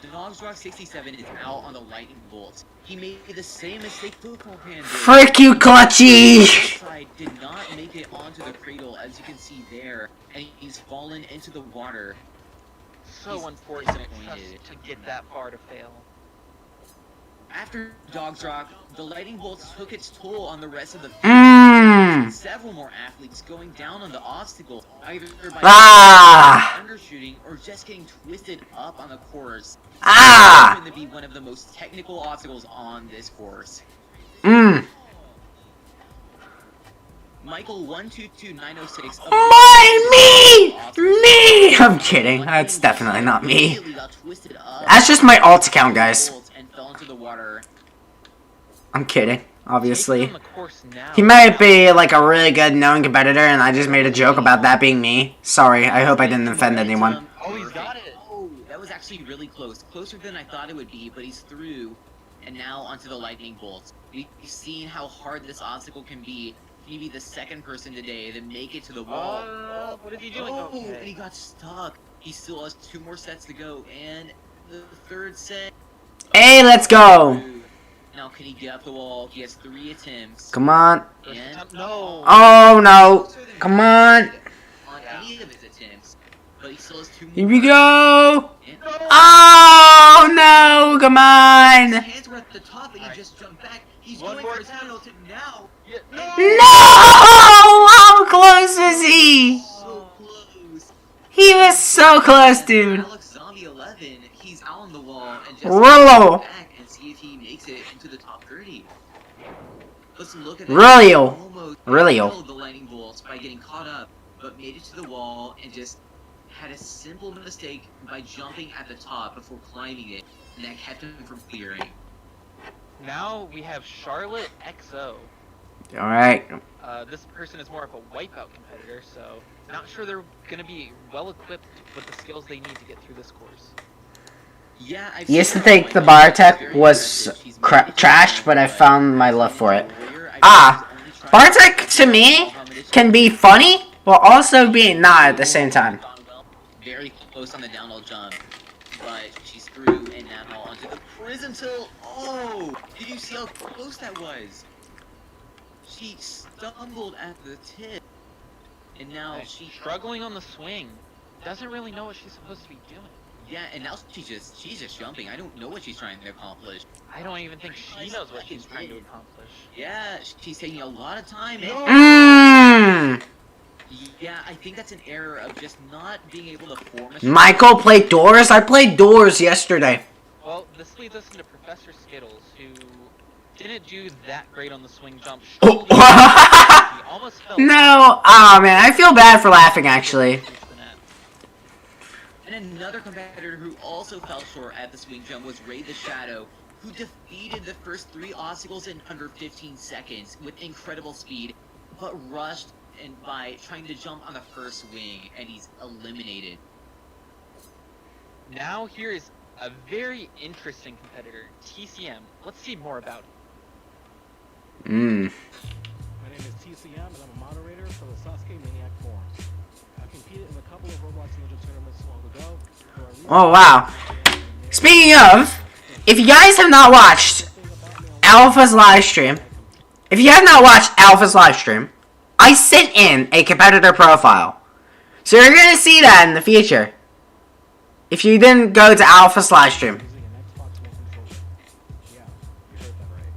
The Dog's Rock 67 is out on the lightning bolts. He made the same mistake football fan did. Frick you, Clutchy! Side did not make it onto the cradle, as you can see there, and he's fallen into the water. So He's unfortunate disappointed. just to get that far to fail. After Dog's Rock, the lightning bolts took its toll on the rest of the field. Mmm. Several more athletes going down on the obstacle, either by undershooting or just getting twisted up on the course. It's going to be one of the most technical obstacles on this course. Michael 122906. Me! I'm kidding. That's definitely not me. That's just my alt account, guys. And fell into the water. I'm kidding, obviously. Taking on the course now. He might be like a really good known competitor, and I just made a joke about that being me. Sorry, I hope I didn't offend anyone. Oh, he's got it. Oh, that was actually really close. Closer than I thought it would be, but he's through. And now onto the lightning bolts. We've seen how hard this obstacle can be. Can he be the second person today to make it to the wall? What is he doing? Oh, Okay. and he got stuck. He still has 2 more sets to go, and the third set. Hey, let's go! Now can he get up the wall? He has 3 attempts. Come on. And No. Oh, no. Come on. on any of his attempts, but he still has 2 more. Here we go. And Oh, no. Come on. his hands were at the top, and he just jumped back. He's One going more for his attempt. penalty now. Yeah, No! How close was he? So close. He was so close, dude. Alex Zombie 11, he's out on the wall and just Rollo. back and see if he makes it into the top 30. Let's look at that. Rollo. Almost Rollo. killed the lightning bolts by getting caught up, but made it to the wall and just had a simple mistake by jumping at the top before climbing it, and that kept him from clearing. Now we have Charlotte XO. Alright. This person is more of a wipeout competitor, so not sure they're gonna be well equipped with the skills they need to get through this course. Yeah, I've Used to seen think her the on bar She's tech very was aggressive. She's made it trash, to but I the found my love for it. warrior. I Ah, think she's only bar trying tech to me can be funny, while also being not at the same time. Very close on the downhill jump, but she's through and now onto the prism tilt. Oh, did you see how close that was? She stumbled at the tip, and now she's Struggling on the swing. Doesn't really know what she's supposed to be doing. Yeah, and now she's just jumping. I don't know what she's trying to accomplish. I don't even think she knows what she's trying to accomplish. Yeah, she's taking a lot of time. Mmm. Yeah, I think that's an error of just not being able to form a Michael played doors? I played doors yesterday. Well, this leads us into Professor Skittles, who didn't do that great on the swing jump. Oh. He almost fell. No. Oh, man. I feel bad for laughing, actually. And another competitor who also fell short at the swing jump was Ray the Shadow, who defeated the first 3 obstacles in under 15 seconds with incredible speed, but rushed and by trying to jump on the first swing, and he's eliminated. Now here is a very interesting competitor, TCM. Let's see more about him. Mmm. My name is TCM, and I'm a moderator for the Sasuke Maniac Forums. I competed in a couple of Roblox Ninja tournaments long ago. Oh, wow. Speaking of, if you guys have not watched Alpha's live stream, I sent in a competitor profile So you're gonna see that in the future. If you didn't go to Alpha/Stream. Using an Xbox One controller. Yeah, you heard that right.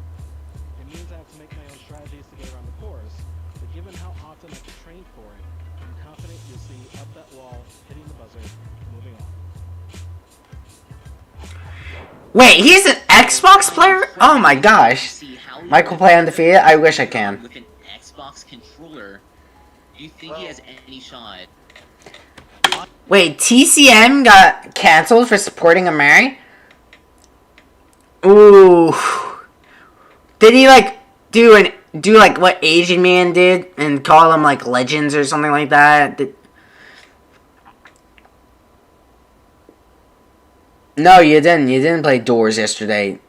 It means I have to make my own strategies to get around the course, but given how often I trained for it, I'm confident you'll see up that wall, hitting the buzzer, moving on. Wait, he's an Xbox player? Oh my gosh. See how he Michael play undefeated? I wish I can. with an Xbox controller. Do you think he has any shot? Wait, TCM got canceled for supporting a Mary? Ooh. Did he like do like what Asian Man did and call them like legends or something like that? No, you didn't. You didn't play Doors yesterday.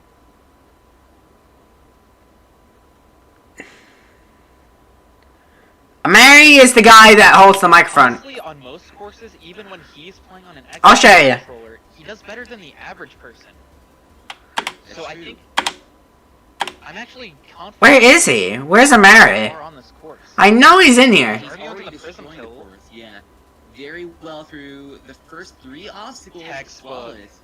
Mary is the guy that holds the microphone. Honestly, on most courses, even when he's playing on an Xbox I'll show you. controller, he does better than the average person. So I think I'm actually confident. Where is he? Where's Mary? More on this course. I know he's in here. He's Already on already the prism destroying the kill. course. Yeah, very well through the first 3 obstacles. Textbook. Flawless.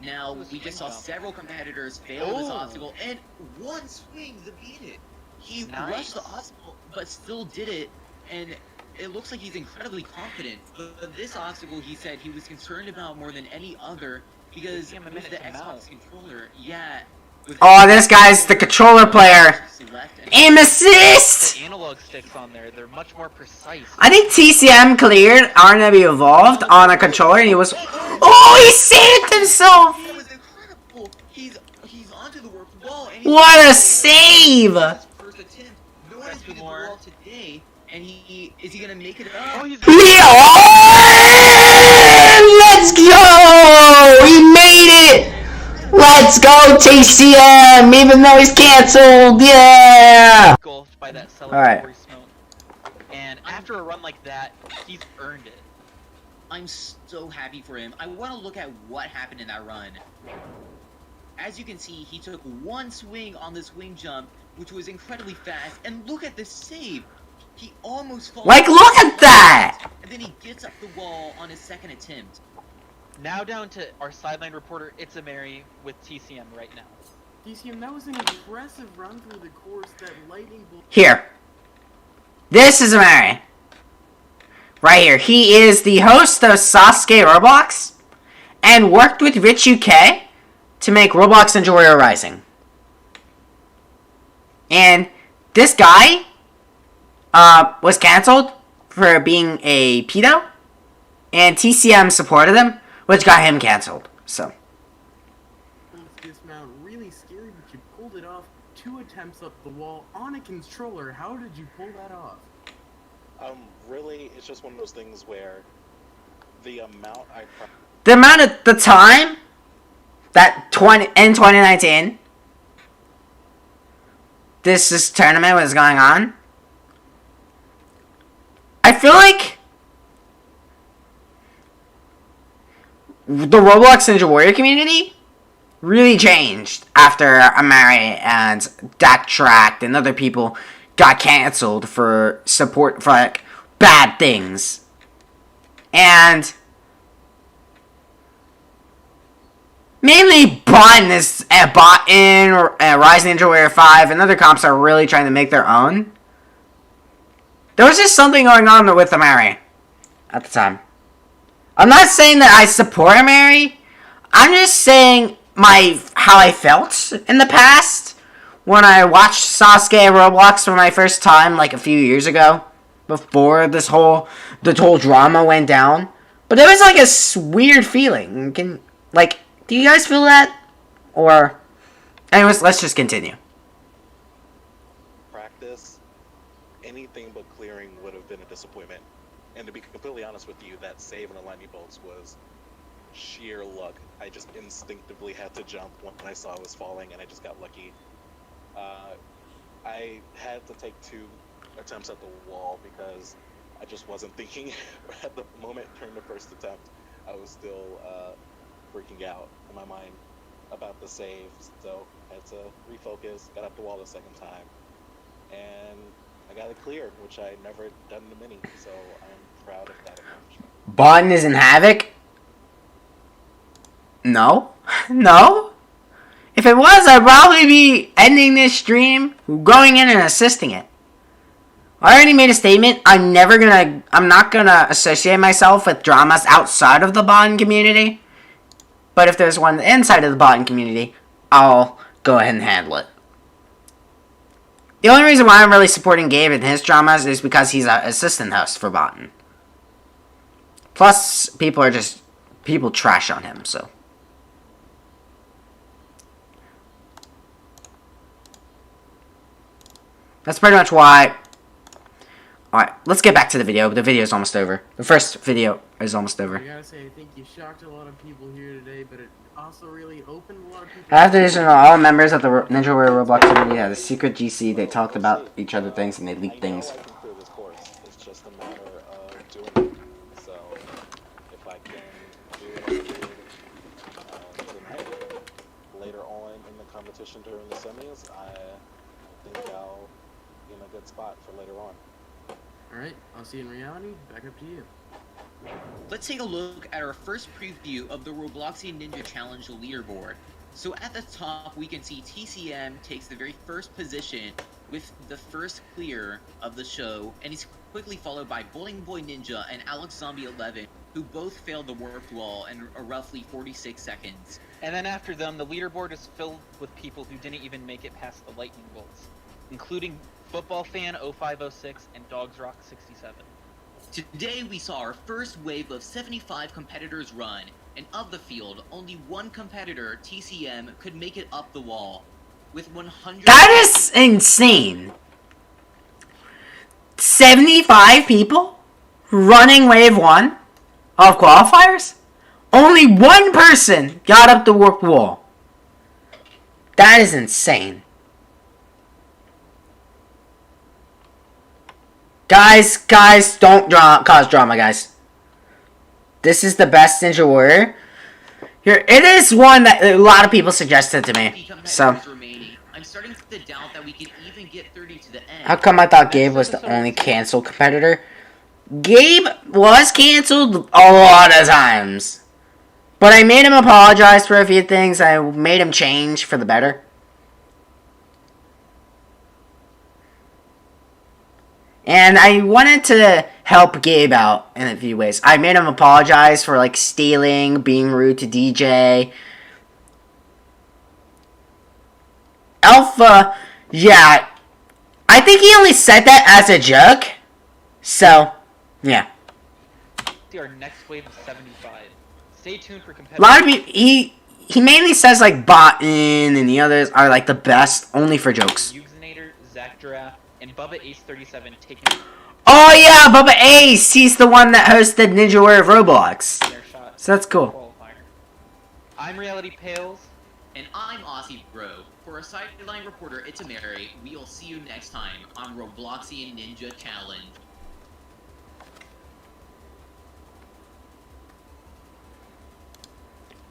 Now we just saw jump. several competitors fail this Oh. obstacle, and one swing to beat it. He Nice. rushed the obstacle, but still did it, and it looks like he's incredibly confident. But this obstacle, he said he was concerned about more than any other because Give him a with minute the to Xbox mount. controller, yeah. with Oh, this guy's the controller player. Left and Aim assist! The analog sticks on there, they're much more precise. I think TCM cleared RNW Evolved on a controller and he was... Oh, he saved himself! That was incredible. He's onto the warped wall, and he's What a save! His first attempt. No one has Two beaten the more. wall today, and is he gonna make it up? Oh, he's Let's go! He made it! Let's go TCM! Even though he's canceled! Yeah! engulfed by that celebratory Alright. smoke. And after a run like that, he's earned it. I'm so happy for him. I want to look at what happened in that run. As you can see, he took one swing on this wing jump, which was incredibly fast, and look at this save. He almost falls. Like, look at that! And then he gets up the wall on his second attempt. Now down to our sideline reporter, It's a Mary with TCM right now. DCM, that was an impressive run through the course. That lightning bolt. Here. This is Mary. Right here. He is the host of Sasuke Roblox and worked with Rich UK to make Roblox Ninja Warrior Rising. And this guy was canceled for being a pedo, and TCM supported him, which got him canceled. So Dismount really scary, but you pulled it off. 2 attempts up the wall on a controller. How did you pull that off? Really, it's just one of those things where the amount the amount of the time that in 2019 this tournament was going on, I feel like the Roblox Ninja Warrior community really changed after Amari and Backtracked and other people got canceled for support for like bad things. And mainly Bun is bought in Rising Ninja Warrior 5 and other comps are really trying to make their own. There was just something going on with Amari at the time. I'm not saying that I support Amari. I'm just saying how I felt in the past when I watched Sasuke Roblox for my first time like a few years ago, before the whole drama went down. But it was like a weird feeling. Do you guys feel that? Or, anyways, let's just continue. practice, anything but clearing would have been a disappointment. And to be completely honest with you, that save in the lightning bolts was sheer luck. I just instinctively had to jump when I saw I was falling, and I just got lucky. I had to take 2 attempts at the wall because I just wasn't thinking at the moment during the first attempt. I was still freaking out in my mind about the save, so I had to refocus, got up the wall the second time, and I got it cleared, which I never done in the mini, so I'm proud of that accomplishment. Button is in Havoc? No. No? If it was, I'd probably be ending this stream, going in and assisting it. I already made a statement. I'm not gonna associate myself with dramas outside of the Button community. But if there's one inside of the Button community, I'll go ahead and handle it. The only reason why I'm really supporting Gabe in his dramas is because he's an assistant host for Button. Plus, people trash on him, so. That's pretty much why. Alright, let's get back to the video. The video is almost over. The first video is almost over. I gotta say, I think you shocked a lot of people here today, but it also really opened a lot of people. After this, all members of the Ninja Warrior Roblox community had a secret GC. They talked about each other things and they leaked things. I know I can clear this course. It's just a matter of doing it. So, if I can do what I did, then hey, later on in the competition during the semis, I think I'll be in a good spot for later on. Alright, I'll see you in reality. Back up to you. Let's take a look at our first preview of the Robloxian Ninja Challenge leaderboard. So at the top, we can see TCM takes the very first position with the first clear of the show, and he's quickly followed by Bowling Boy Ninja and Alex Zombie 11, who both failed the warped wall in roughly 46 seconds. And then after them, the leaderboard is filled with people who didn't even make it past the lightning bolts, including Football Fan 0506 and Dogs Rock 67. Today we saw our first wave of 75 competitors run, and of the field, only one competitor, TCM, could make it up the wall. With 100... That is insane. 75 people running wave 1 of qualifiers? Only one person got up the warped wall. That is insane. Guys, don't cause drama, guys. This is the best Ninja Warrior. Here, it is one that a lot of people suggested to me. So, I'm starting to doubt that we can even get 30 to the end. how come I thought Gabe was the only canceled competitor? Gabe was canceled a lot of times. But I made him apologize for a few things. I made him change for the better. And I wanted to help Gabe out in a few ways. I made him apologize for, like, stealing, being rude to DJ. Alpha, yeah. I think he only said that as a joke. So, yeah. See our next wave of 75. Stay tuned for A competitors. lot of people, he mainly says, like, Botin and the others are, like, the best, only for jokes. Yuxinator, Zach Giraffe, and Bubba Ace 37 taking Oh, yeah, Bubba Ace! He's the one that hosted Ninja Warrior Roblox. their shot. So that's cool. Qualifier. I'm Reality Pales. And I'm Aussie Bro. For a sideline reporter, it's a Mary. We'll see you next time on Robloxian Ninja Challenge.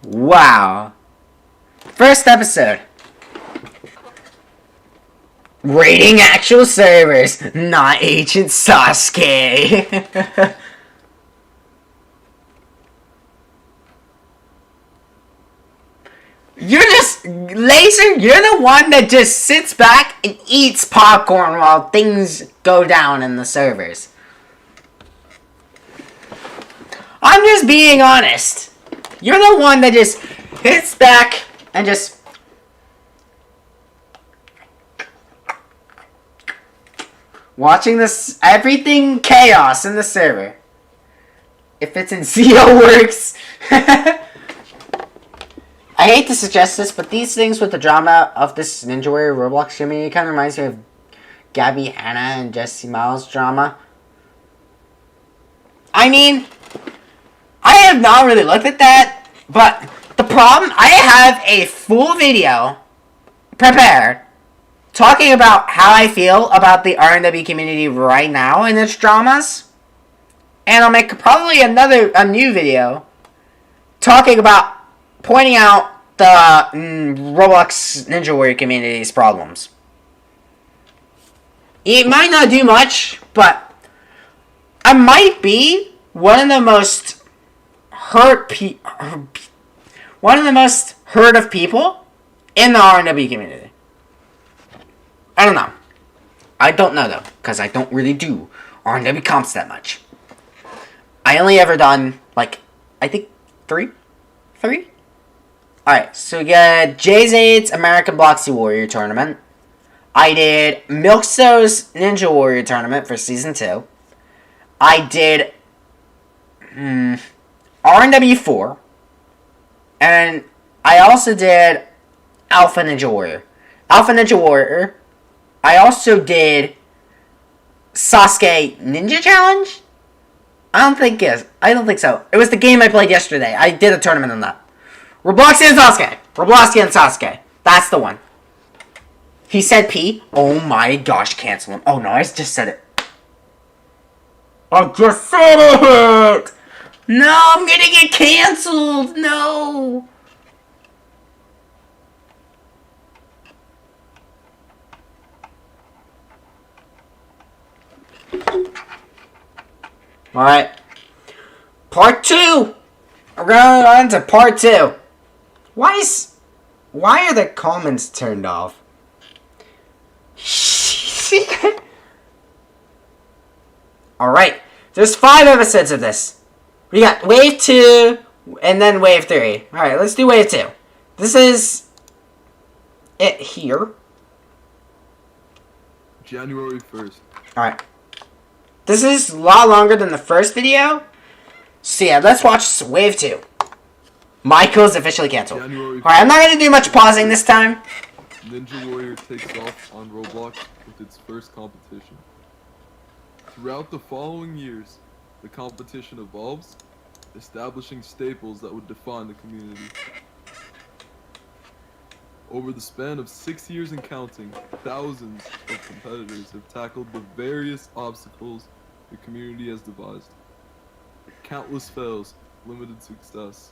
Wow. First episode. Rating actual servers, not Agent Sasuke. You're just, Laser, you're the one that just sits back and eats popcorn while things go down in the servers. I'm just being honest. You're the one that just sits back and just... watching this, everything chaos in the server. If it's in CO works. I hate to suggest this, but these things with the drama of this Ninja Warrior Roblox community kind of reminds me of Gabby Hanna and Jesse Miles drama. I mean, I have not really looked at that, but the problem, I have a full video prepared talking about how I feel about the R&W community right now and its dramas. And I'll make probably a new video talking about pointing out the Roblox Ninja Warrior community's problems. It might not do much, but I might be one of the most one of the most heard of people in the RNW community. I don't know. I don't know though, because I don't really do RNW comps that much. I only ever done like I think three. Alright, so we got Jay-Zade's American Bloxy Warrior Tournament. I did Milkso's Ninja Warrior Tournament for Season 2. I did RNW 4. And I also did Alpha Ninja Warrior. I also did Sasuke Ninja Challenge? I don't think so. It was the game I played yesterday. I did a tournament on that. Robloxian Sasuke. That's the one. He said P. Oh my gosh, cancel him. Oh no, I just said it. I just said it! No, I'm gonna get canceled! No! Alright. Part 2! We're going on to part 2. Why are the comments turned off? Alright. There's 5 episodes of this. We got Wave 2 and then Wave 3. Alright, let's do Wave 2. This is it here. January 1st. Alright. This is a lot longer than the first video. So yeah, let's watch Wave 2. Michael's officially canceled. Alright, I'm not going to do much pausing this time. Ninja Warrior takes off on Roblox with its first competition. Throughout the following years, the competition evolves, establishing staples that would define the community. Over the span of 6 years and counting, thousands of competitors have tackled the various obstacles the community has devised. Countless fails, limited success.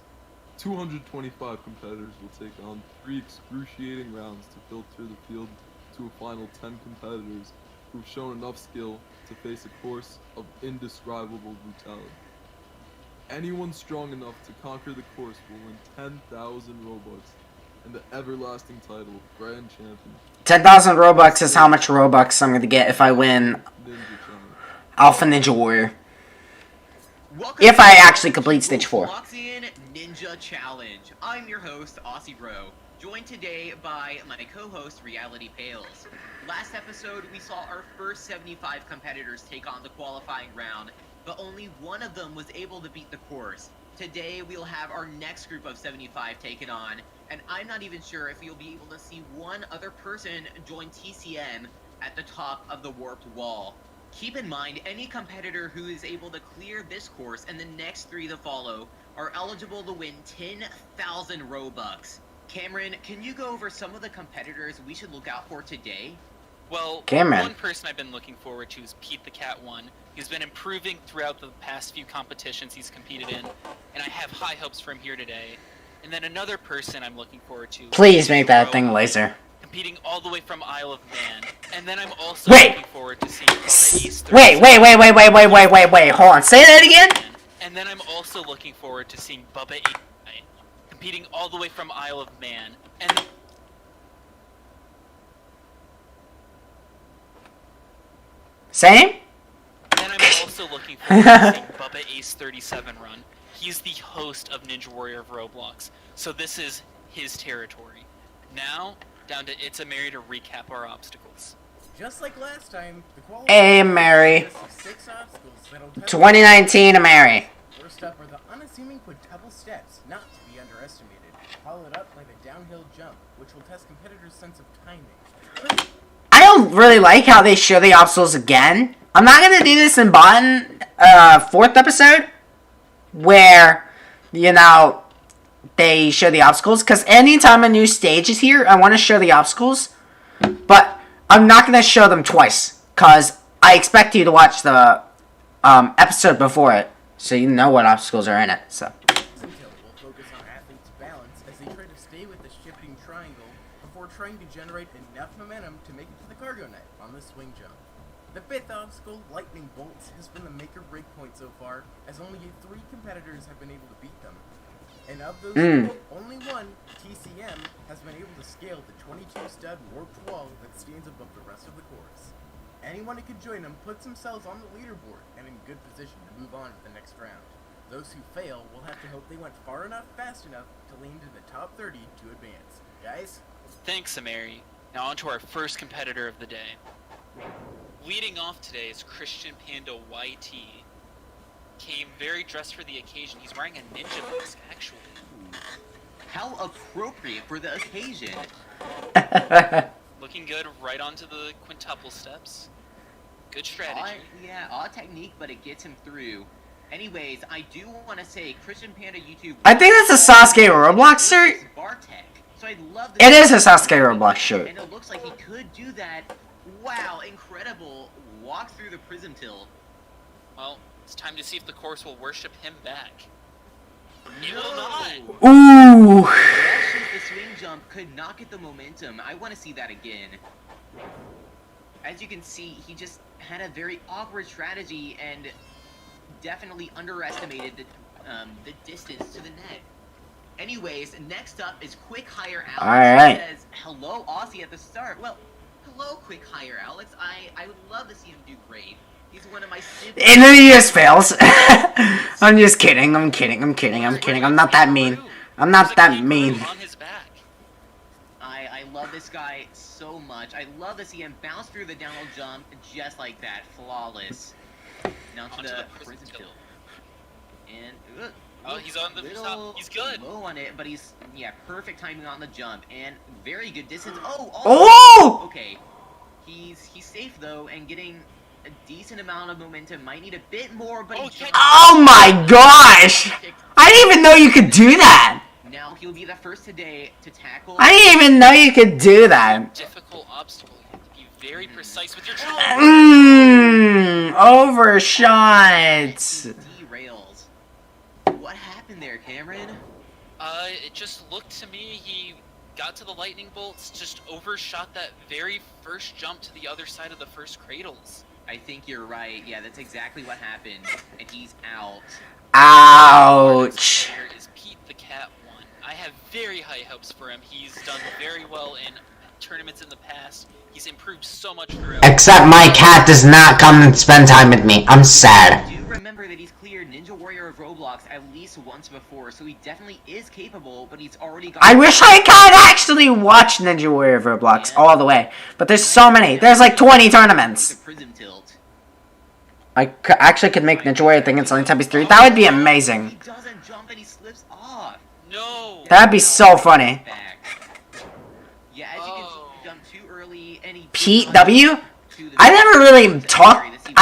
225 competitors will take on 3 excruciating rounds to filter the field to a final 10 competitors who've shown enough skill to face a course of indescribable brutality. Anyone strong enough to conquer the course will win 10,000 Robux and the everlasting title of Grand Champion. 10,000 Robux is how much Robux I'm going to get if I win Ninja Challenge. Alpha Ninja Warrior. Welcome If I to actually complete Stage 4. Robloxian Ninja Challenge. I'm your host, Aussie Bro, joined today by my co-host, Reality Pales. Last episode, we saw our first 75 competitors take on the qualifying round, but only one of them was able to beat the course. Today, we'll have our next group of 75 taken on, and I'm not even sure if you'll be able to see one other person join TCM at the top of the warped wall. Keep in mind, any competitor who is able to clear this course and the next 3 to follow are eligible to win 10,000 Robux. Cameron, can you go over some of the competitors we should look out for today? Well, Cameron. one person I've been looking forward to is Pete the Cat 1. He's been improving throughout the past few competitions he's competed in, and I have high hopes for him here today. And then another person I'm looking forward to. Please make that Rowan, thing laser. competing all the way from Isle of Man. And then I'm also Wait. looking forward to seeing Bubba East Wait, hold on. Say that again? And then I'm also looking forward to seeing Bubba East competing all the way from Isle of Man. And Same? then I'm also looking forward to seeing Bubba Ace 37 run. He's the host of Ninja Warrior of Roblox, so this is his territory. Now, down to It's a Mary to recap our obstacles. Just like last time, the quality Hey, Mary. consists of 6 obstacles that'll test 2019 Mary. First up are the unassuming quintuple steps, not to be underestimated, followed up by the downhill jump, which will test competitors' sense of timing. I don't really like how they show the obstacles again. I'm not gonna do this in Bottom 4th episode, where, you know, they show the obstacles, because anytime a new stage is here, I want to show the obstacles, but I'm not going to show them twice, because I expect you to watch the episode before it, so you know what obstacles are in it, so. Until will focus on athletes' balance as they try to stay with the shifting triangle before trying to generate enough momentum to make it to the cargo net on the swing jump. The fifth obstacle, Lightning Bolts, has been the make-or-break point so far, as only 3 competitors have been able to beat them. And of those 3, only one, TCM, has been able to scale the 22-stud warped wall that stands above the rest of the course. Anyone who can join them puts themselves on the leaderboard and in good position to move on to the next round. Those who fail will have to hope they went far enough, fast enough to lean to the top 30 to advance. Guys? Thanks, Ameri. Now on to our first competitor of the day. Leading off today is Christian Panda YT. Came very dressed for the occasion. He's wearing a ninja mask, actually. How appropriate for the occasion. Looking good right onto the quintuple steps. Good strategy. Odd technique, but it gets him through. Anyways, I do want to say Christian Panda YouTube. I think that's a Sasuke Roblox shirt. Bartek. So I love this. It is a Sasuke Roblox shirt. And it looks like he could do that. Wow, incredible. Walk through the prism tilt. Well, it's time to see if the course will worship him back. It will not. Ooh. Actually, the swing jump could not get the momentum. I want to see that again. As you can see, he just had a very awkward strategy and definitely underestimated the distance to the net. Anyways, next up is Quick Hire Alex. Alright. Who says, hello, Aussie at the start. Well, hello, Quick Hire Alex. I would love to see him do great. He's one of my siblings. And then he just fails. I'm just kidding. I'm kidding. I'm not that mean. I'm not that mean. On his back. I love this guy so much. I love to see him bounce through the downhill jump just like that. Flawless. Now to the prison tilt. And oh, he's on the top. He's good. Low on it, but he's perfect timing on the jump and very good distance. Oh! Okay. He's safe though and getting a decent amount of momentum. Might need a bit more, but oh my gosh! I didn't even know you could do that. Now he'll be the first today to tackle. I didn't even know you could do that. Difficult obstacle. You have to be very precise with your Overshot. Derails. What happened there, Cameron? It just looked to me he got to the lightning bolts, just overshot that very first jump to the other side of the first cradles. I think you're right. Yeah, that's exactly what happened. And he's out. Ouch. Here is Pete the Cat 1. I have very high hopes for him. He's done very well in tournaments in the past. He's improved so much throughout. Except my cat does not come and spend time with me. I'm sad. I do remember that he's cleared Ninja Warrior of Roblox at least once before, so he definitely is capable, but he's already got... I wish I could actually watch Ninja Warrior of Roblox all the way. But there's so many. There's like 20 tournaments. The prism tilt. I actually could make Ninja Warrior think it's only Teletubbies 3. That would be amazing. He doesn't jump and he slips off. No! That'd be so funny. Back. Yeah, as you can see, he jumped too early and he... Pete W? I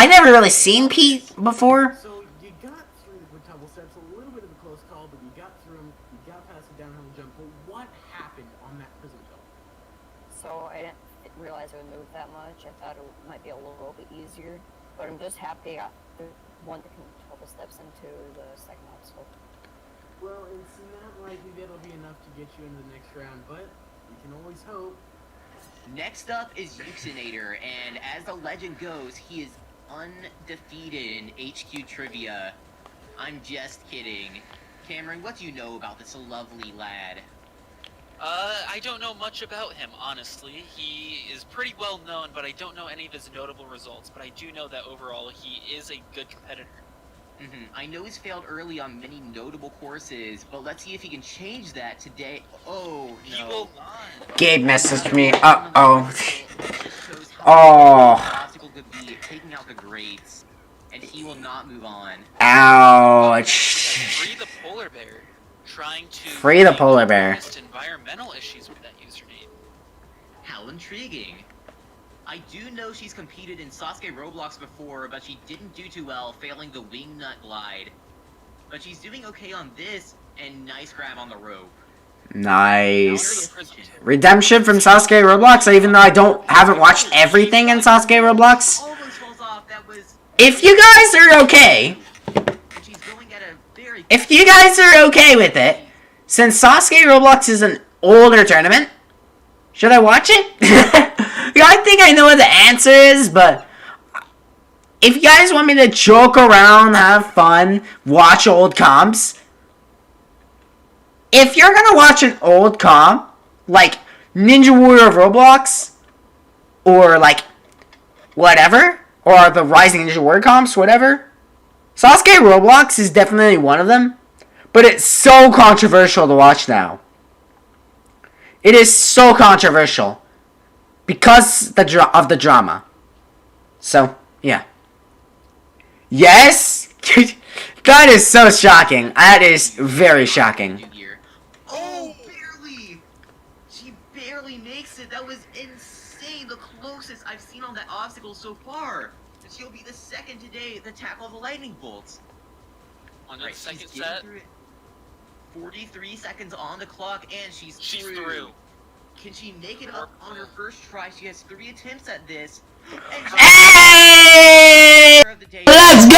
never really seen Pete before. So you got through the quintuple steps, a little bit of a close call, but you got through them, you got past the downhill jump, but what happened on that prism tilt? So I didn't realize it would move that much. I thought it might be a little bit easier. But I'm just happy I got one that can couple steps into the second obstacle. Well, it's not likely that'll be enough to get you into the next round, but you can always hope. Next up is Yuxinator, and as the legend goes, he is undefeated in HQ Trivia. I'm just kidding. Cameron, what do you know about this lovely lad? I don't know much about him, honestly. He is pretty well known, but I don't know any of his notable results. But I do know that overall, he is a good competitor. I know he's failed early on many notable courses, but let's see if he can change that today. Oh, no. He will not. Gabe messaged me. Uh-oh. Oh. Obstacle could be taking out the grades, and he will not move on. Ouch. Free the polar bear. Trying to Free the polar bear. Environmental issues with that username. How intriguing. I do know she's competed in Sasuke Roblox before, but she didn't do too well, failing the wingnut glide. But she's doing okay on this, and nice grab on the rope. Nice. Redemption from Sasuke Roblox, even though I haven't watched everything in Sasuke Roblox. Almost falls off. That was... If you guys are okay, She's going at a very... if you guys are okay with it, since Sasuke Roblox is an older tournament, should I watch it? I think I know what the answer is, but if you guys want me to joke around, have fun, watch old comps, if you're gonna watch an old comp, like Ninja Warrior of Roblox, or like whatever, or the Rising Ninja Warrior comps, whatever, Sasuke Roblox is definitely one of them, but it's so controversial to watch now. It is so controversial because of the drama. So, yeah. Yes? That is so shocking. That is very shocking. Oh, barely! She barely makes it. That was insane. The closest I've seen on that obstacle so far. And she'll be the second today to tackle the lightning bolts. On the Right, second she's getting set, through it. 43 seconds on the clock, and she's through. Can she make it up on her first try? She has 3 attempts at this. And Hey! of the day. Let's go!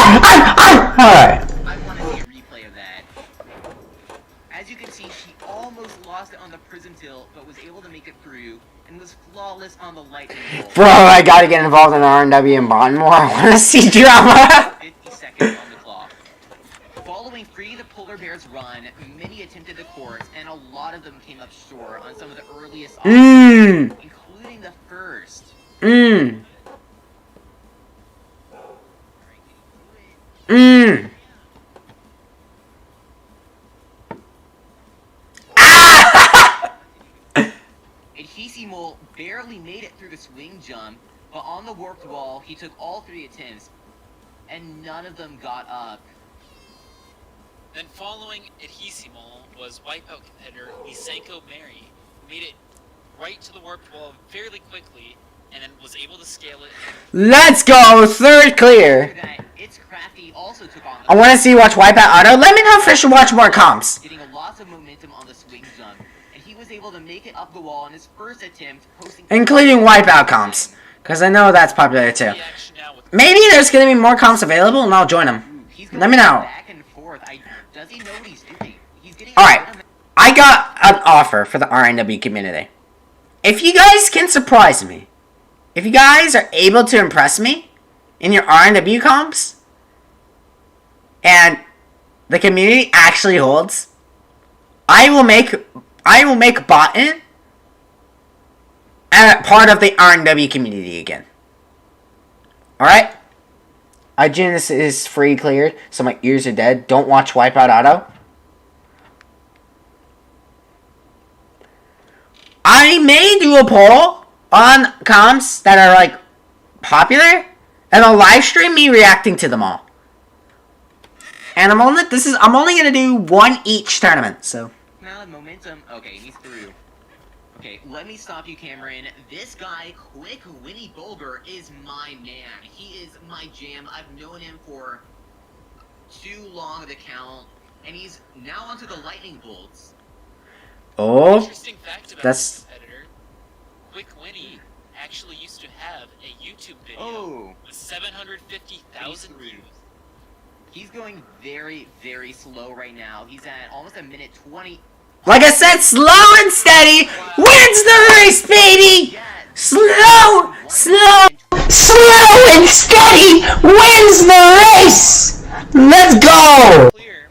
Alright. I want to see a replay of that. As you can see, she almost lost it on the prison tilt, but was able to make it through, and was flawless on the lightning bolt. Bro, I gotta get involved in R&W and Bond more. I wanna see drama. 50 seconds on the clock. Following Free the Polar Bear's run, many attempted the course, and a lot of them came up short on some of the earliest options, including the first. Adhesimol barely made it through the swing jump, but on the warped wall, he took all 3 attempts, and none of them got up. Then following Adhesimol was Wipeout competitor Isenko Mary, who made it right to the warped wall fairly quickly, and then was able to scale it. Let's go! Third clear. After that, It's Crafty also took on the I wanna see you watch Wipeout Auto. Let me know if I should watch more comps. getting a lot of momentum on the swing jump, and he was able to make it up the wall in his first attempt, posting Including Wipeout comps. Because I know that's popular too. The action now with Maybe there's gonna be more comps available and I'll join them. He's Let me know. back and forth. Does he know what he's doing? He's getting Alright. I got an offer for the RNW community. If you guys can surprise me, if you guys are able to impress me in your RNW comps, and the community actually holds, I will make Botton a part of the RNW community again. Alright? This is free cleared, so my ears are dead. Don't watch Wipeout Auto. I may do a poll on comps that are like popular, and I'll live stream me reacting to them all. And I'm only gonna do one each tournament, so. Now the momentum. Okay, he's through. Okay, let me stop you, Cameron. This guy, Quick Winnie Bulger, is my man. He is my jam. I've known him for too long to count, and he's now onto the lightning bolts. Oh, interesting fact about that's- this competitor, Quick Winnie actually used to have a YouTube video Oh, with 750,000 views. he's going very, very slow right now. He's at almost a minute 20. like I said, slow and steady wins the race, baby. Yes. Slow and steady wins the race. Let's go. Clear.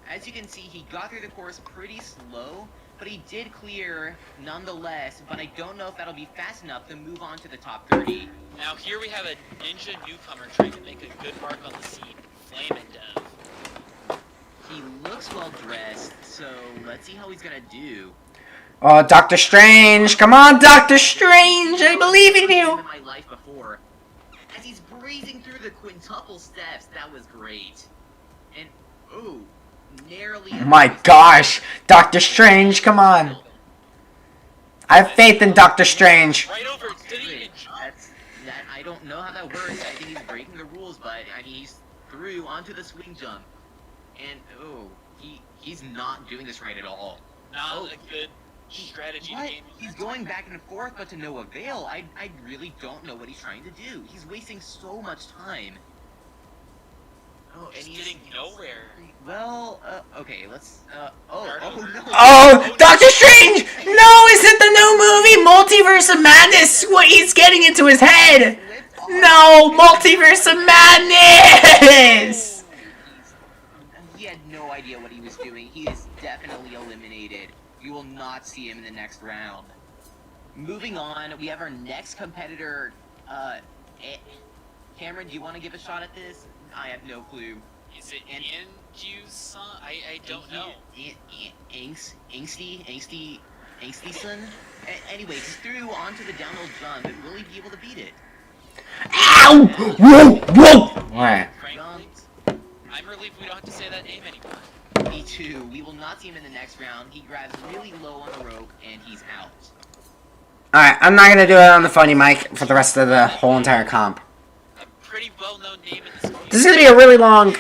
As you can see, he got through the course pretty slow, but he did clear nonetheless, but I don't know if that'll be fast enough to move on to the top 30. Now here we have a ninja newcomer trying to make a good mark on the scene, Flame and Dev. He looks well dressed, so let's see how he's gonna do. Oh, Doctor Strange, come on, Doctor Strange, I believe in you. In my life before. As he's breezing through the quintuple steps, that was great. And, ooh, narrowly... My gosh, Doctor Strange, come on. I have faith in Doctor Strange. Right over stage. I don't know how that works. I think he's breaking the rules, but I mean, he's through onto the swing jump. And, oh, he's not doing this right at all. Not a good strategy What? game. He's going back and forth, but to no avail. I really don't know what he's trying to do. He's wasting so much time. Oh, and He's getting nowhere. Well, okay, let's, oh no. Oh, Doctor Strange! No, is it the new movie Multiverse of Madness. What he's getting into his head. Flipped off. No, Multiverse of Madness. He had no idea what he was doing. He is definitely eliminated. You will not see him in the next round. Moving on, we have our next competitor. Cameron, do you want to give a shot at this? I have no clue. Is it Anju-san? I don't know. Angsty son? Anyway, he's through onto the downhill jump, and will he be able to beat it? Ow! Whoa! Whoa! Alright. Frankly, I'm relieved we don't have to say that name anymore. Me too. We will not see him in the next round. He grabs really low on the rope, and he's out. Alright, I'm not gonna do it on the funny mic for the rest of the whole entire comp. A pretty well-known name in this community. This is gonna be a really long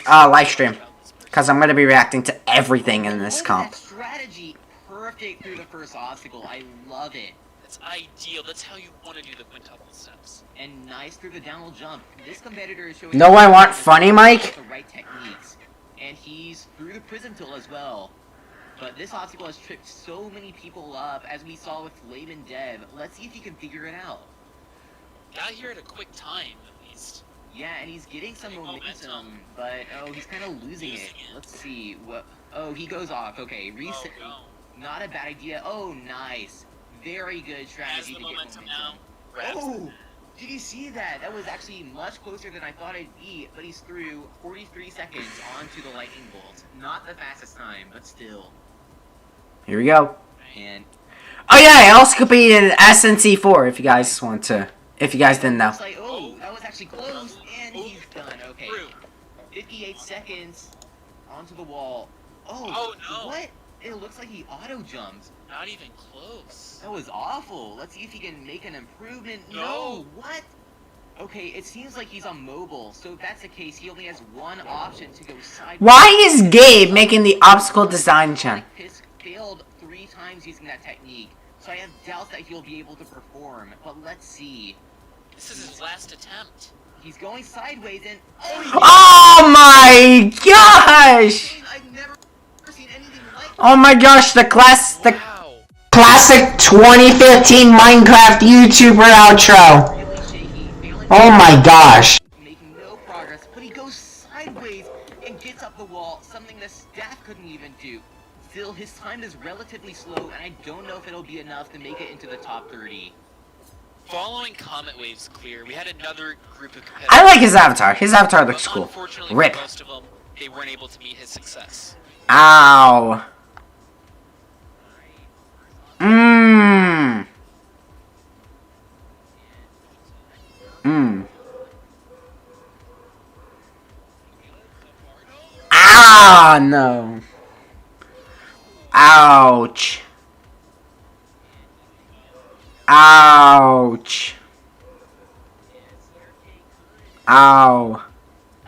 live stream, because I'm gonna be reacting to everything in this comp. That strategy, perfect through the first obstacle. I love it. That's ideal. That's how you want to do the quintuple steps. And nice through the downhill jump. This competitor is showing. No, I want funny Mike. The right techniques, and he's through the prism tilt as well. But this obstacle has tripped so many people up, as we saw with Flame and Dev. Let's see if he can figure it out. Got here at a quick time, at least. Yeah, and he's getting some momentum, but oh, he's kind of losing it. Let's see what. Oh, he goes off. Okay, reset. Oh, Not a bad idea. Oh, nice. Very good Has strategy the to get momentum momentum. now. Grabs Oh, did you see that? That was actually much closer than I thought it'd be, but he's through 43 seconds onto the lightning bolt. Not the fastest time, but still. Here we go. And Oh yeah, I also competed in SNC4 if you guys want to. If you guys didn't know. it's like, oh, that was actually close, and he's done. Okay, Through. 58 seconds onto the wall. Oh, Oh, no. What? It looks like he auto jumped. Not even close. That was awful. Let's see if he can make an improvement. No. What? Okay, it seems like he's on mobile, so if that's the case, he only has one option to go sideways. Why is Gabe making the obstacle design challenge? Piss failed 3 times using that technique, so I have doubts that he'll be able to perform, but let's see. This is his last attempt. He's going sideways and... Oh my gosh! I've never seen anything like Oh my gosh, the classic Wow. 2015 Minecraft YouTuber outro. really shaky, failing Oh my gosh. making no progress, but he goes sideways and gets up the wall, something the staff couldn't even do. Still, his time is relatively slow, and I don't know if it'll be enough to make it into the top 30. Following Comet Waves clear, we had another group of competitors. I like his avatar. His avatar looks But cool. unfortunately, Rip. for most of them, they weren't able to meet his success. Ow. Mmm. Mmm. Ah, no. Ouch. Ouch. Ow.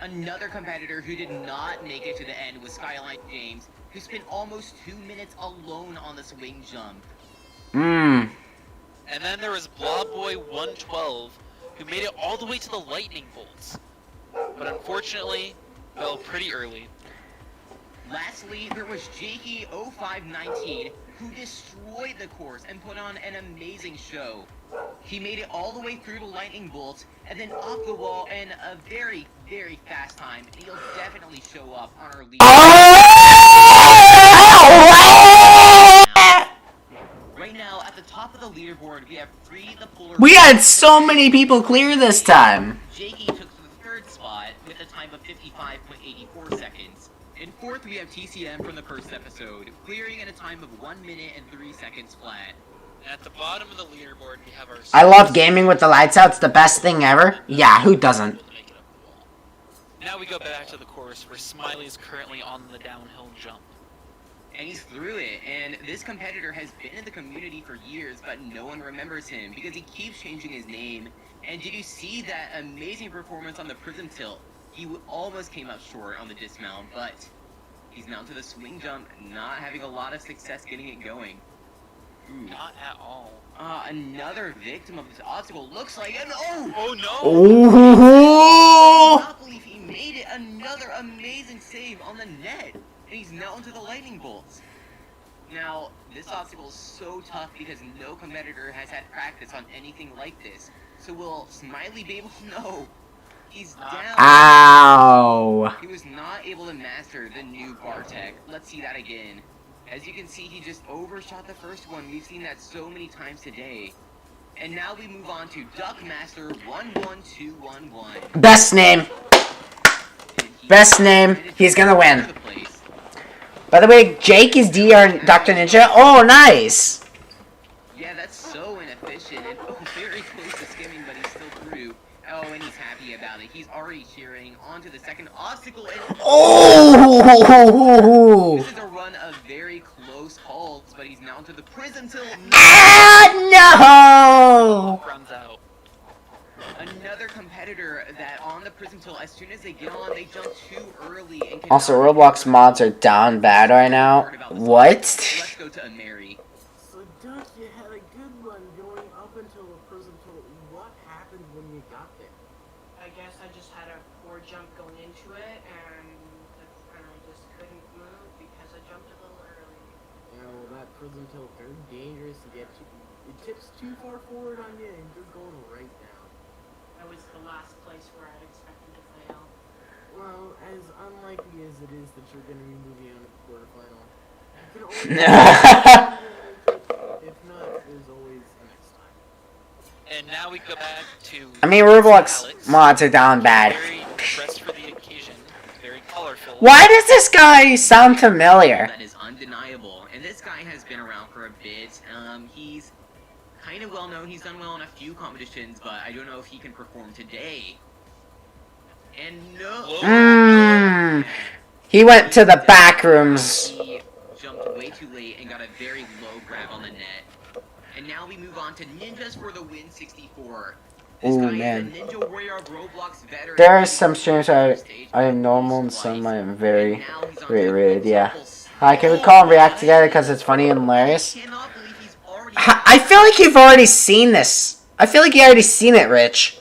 Another competitor who did not make it to the end was Skyline James, who spent almost 2 minutes alone on the swing jump. Mmm. And then there was Blob Boy 112, who made it all the way to the lightning bolts. But unfortunately, fell pretty early. Lastly, there was Jakey0519, who destroyed the course and put on an amazing show. He made it all the way through the lightning bolts, and then off the wall in a very, very fast time. And he'll definitely show up on our lead. Right now, at the top of the leaderboard, we have 3 the polar. We had so many people clear this time. Jakey took the 3rd spot with a time of 55.84 seconds. In 4th, we have TCM from the first episode, clearing in a time of 1 minute and 3 seconds flat. And at the bottom of the leaderboard, we have our... I love gaming with the lights out. It's the best thing ever. Yeah, who doesn't? able to make it up the wall. Now we go back to the course, where Smiley is currently on the downhill jump. And he's through it, and this competitor has been in the community for years, but no one remembers him because he keeps changing his name. And did you see that amazing performance on the prism tilt? He almost came up short on the dismount, but he's now to the swing jump, not having a lot of success getting it going. Ooh. Not at all. Another victim of this obstacle looks like an oh! Oh no! Oh! I cannot believe he made it. Another amazing save on the net, and he's now into the lightning bolts. Now, this obstacle is so tough because no competitor has had practice on anything like this. So will Smiley be able to know? He's down. Ow! He was not able to master the new bar tech. Let's see that again. As you can see, he just overshot the first one. We've seen that so many times today. And now we move on to Duckmaster 11211. Best name. Best name. He's gonna win. By the way, Jake is DR Dr. Ninja. Oh, nice. Yeah, that's so inefficient and very close to skimming, but he's still through. Oh, and he's happy about it. He's already cheering on to the second obstacle. And Oh! this is a run of very close calls, but he's now to the prism till No! Runs out. another competitor that on the prism till as soon as they get on, they jump too early. And Also, Roblox mods are down bad right now. What? Let's go to Ameri. So, Duck, you had a good run going up until the prison total. What happened when you got there? I guess I just had a poor jump going into it, and I just couldn't move because I jumped a little early. You know, that prison tilt very dangerous to get to. It tips too far forward on you, and you're going right down. That was the last place where I'd expected to fail. Well, as unlikely as it is that you're going to be moving on to the quarterfinal, you can always. If not, there's always the next time. And now we go back to. I mean, Roblox Alex. mods are down bad. Very dressed for the occasion. Very colorful. Why does this guy sound familiar? That is undeniable. And this guy has been around for a bit. He's kind of well known. He's done well in a few competitions, but I don't know if he can perform today. And no. He went to the back rooms. He jumped way too late and got a very low grab on the net. And now we move on to Ninjas for the win 64. This Ooh, guy man. is a Ninja Warrior Roblox veteran. There are some streams I am normal and some I am very rated, yeah. Can we call and react together because it's funny and hilarious? I feel like you've already seen this. I feel like you already seen it, Rich.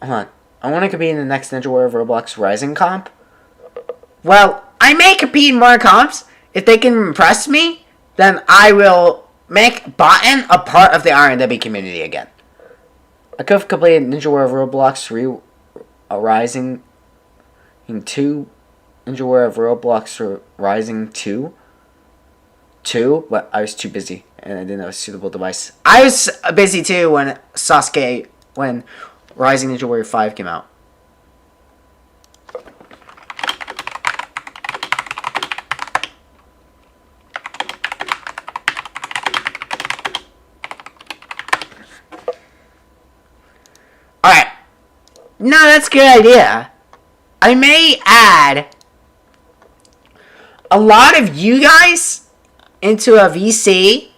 Hold on. I want to compete in the next Ninja Warrior Roblox Rising comp. Well, I may compete in more comps. If they can impress me, then I will make Botton a part of the R&W community again. I could have completed Ninja Warrior Roblox Rising in 2. Ninja Warrior Roblox Rising 2. 2? But I was too busy and I didn't have a suitable device. I was busy too when when Rising Ninja Warrior 5 came out. Alright. No, that's a good idea. I may add a lot of you guys into a VC.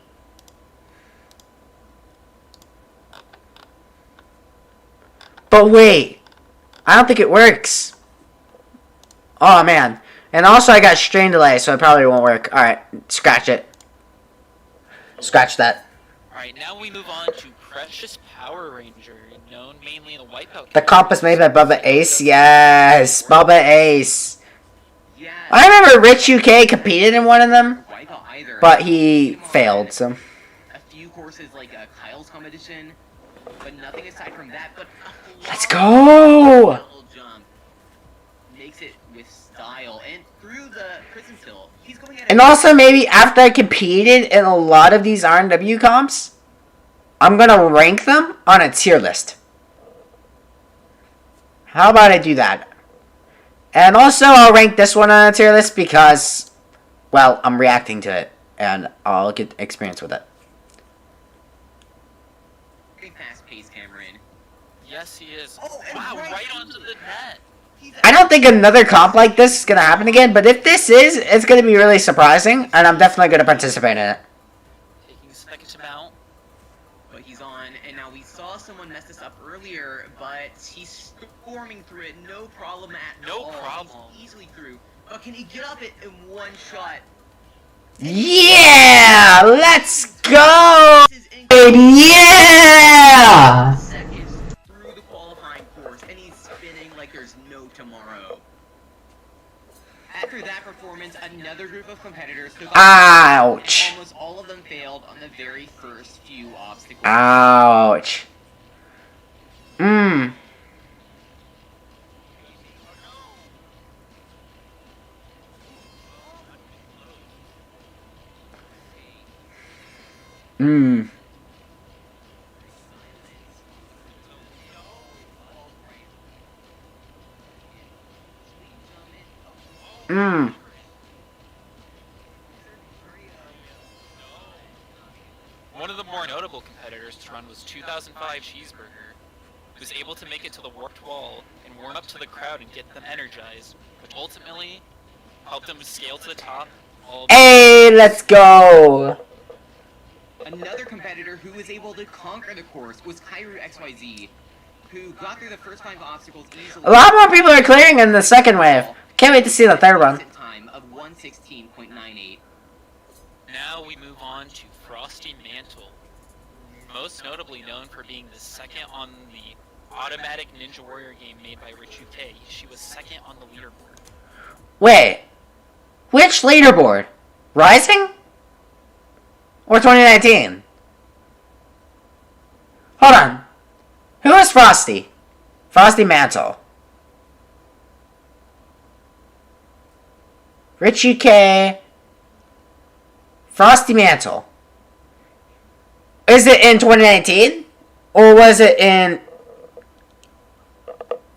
But wait. I don't think it works. Oh, man. And also I got strain delay, so it probably won't work. Alright, scratch it. Scratch that. Alright, now we move on to Precious Power Ranger, known mainly in the Wipeout. The comp is made by Bubba Ace. Yes, Bubba Ace. Yeah. I remember Rich UK competed in one of them, Wipeout either. but he failed, so. A few courses like Kyle's competition, but nothing aside from that. But Let's go! Jump makes it with style and through the prison tilt. He's going at And also maybe after I competed in a lot of these R&W comps, I'm gonna rank them on a tier list. How about I do that? And also I'll rank this one on a tier list because, well, I'm reacting to it and I'll get experience with it. very fast pace, Cameron. Yes, he is. Oh, and wow, right right onto the net. I don't think another comp like this is gonna happen again, but if this is, it's gonna be really surprising, and I'm definitely gonna participate in it. Taking a second to mount. But he's on, and now we saw someone mess this up earlier, but he's storming through it, no problem at No all. problem. He's easily through. But can he get up it in one shot? Yeah! Let's go! This is incredible. Yeah! Seconds through the qualifying course, and he's spinning like there's no tomorrow. After that performance, another group of competitors took Ouch. and almost all of them failed on the very first few obstacles. Ouch. Mmm. Mmm. Mmm. One of the more notable competitors to run was 2005 Cheeseburger, who was able to make it to the warped wall and warm up to the crowd and get them energized, which ultimately helped them scale to the top. Hey, let's go! Another competitor who was able to conquer the course was Kairu XYZ, who got through the first 5 obstacles easily. A lot more people are clearing in the second wave. Can't wait to see the third one. Time of 1:16.98. Now we move on to Frosty Mantle, most notably known for being the second on the automatic Ninja Warrior game made by Rich UK. She was second on the leaderboard. Wait, which leaderboard? Rising? Or 2019? Hold on. Who is Frosty? Frosty Mantle. Rich UK. Frosty Mantle. Is it in 2019? Or was it in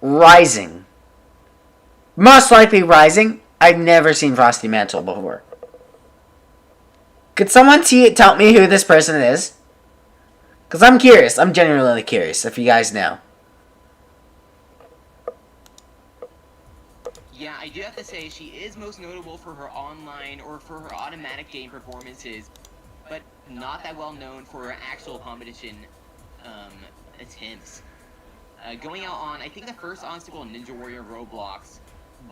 Rising? Most likely Rising. I've never seen Frosty Mantle before. Could someone tell me who this person is? Because I'm curious. I'm genuinely curious if you guys know. Yeah, I do have to say she is most notable for her online or for her automatic game performances, but not that well known for her actual competition attempts. Going out on, I think, the first obstacle in Ninja Warrior Roblox,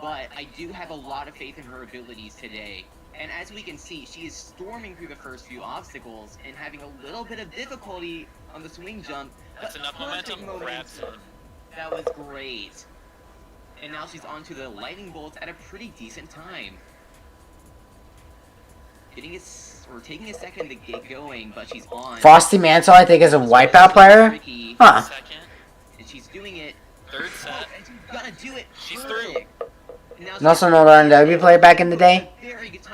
but I do have a lot of faith in her abilities today. And as we can see, she is storming through the first few obstacles and having a little bit of difficulty on the swing jump. That's enough momentum. Grabs it. That was great. And now she's on to the lightning bolts at a pretty decent time. Taking a second to get going, but she's on. Frosty Mantle, I think, is a Wipeout player. Huh. Second. And she's doing it. Third set. And she's gonna do it. She's through. And also an old RNW player back in the day.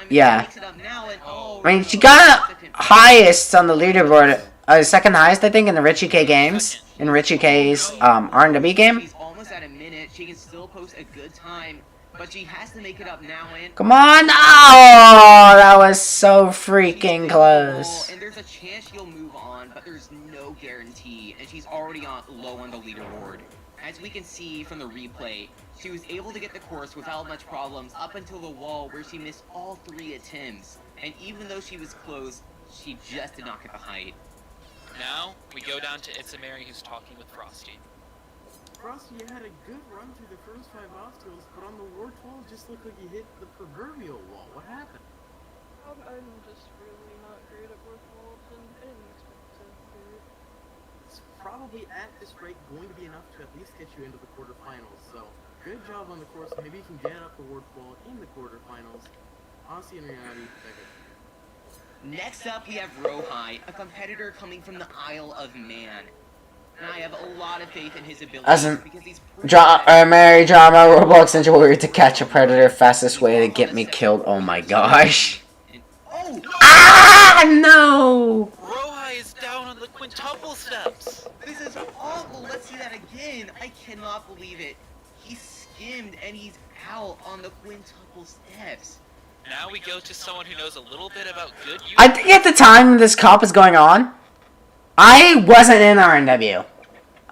Yeah. I mean, she got highest on the leaderboard. Second highest, I think, in the Rich UK games. In Rich UK's RNW game. She's almost at a minute. She can still post a good time, but she has to make it up now. And Come on! Oh, that was so freaking close. And there's a chance she'll move on, but there's no guarantee. And she's already low on the leaderboard. As we can see from the replay, she was able to get the course without much problems up until the wall where she missed all 3 attempts. And even though she was close, she just did not get the height. Now, we go down to Itzamari, who's talking with Frosty. Frosty, you had a good run through the first 5 obstacles, but on the warped wall, it just looked like you hit the proverbial wall. What happened? I'm just really not great at warped walls, and I didn't expect to do it. It's probably at this rate going to be enough to at least get you into the quarterfinals, so good job on the course. Maybe you can get up the warped wall in the quarterfinals. Aussie and reality, second. Next up, we have Rohai, a competitor coming from the Isle of Man. And I have a lot of faith in his abilities because he's Mary Drama Roblox Ninja Warrior to catch a predator, fastest way to get me killed. Oh my gosh. Oh! Ah, no! Rohai is down on the quintuple steps. This is awful. Let's see that again. I cannot believe it. He skimmed and he's out on the quintuple steps. Now we go to someone who knows a little bit about good use. I think at the time this comp was going on, I wasn't in RNW.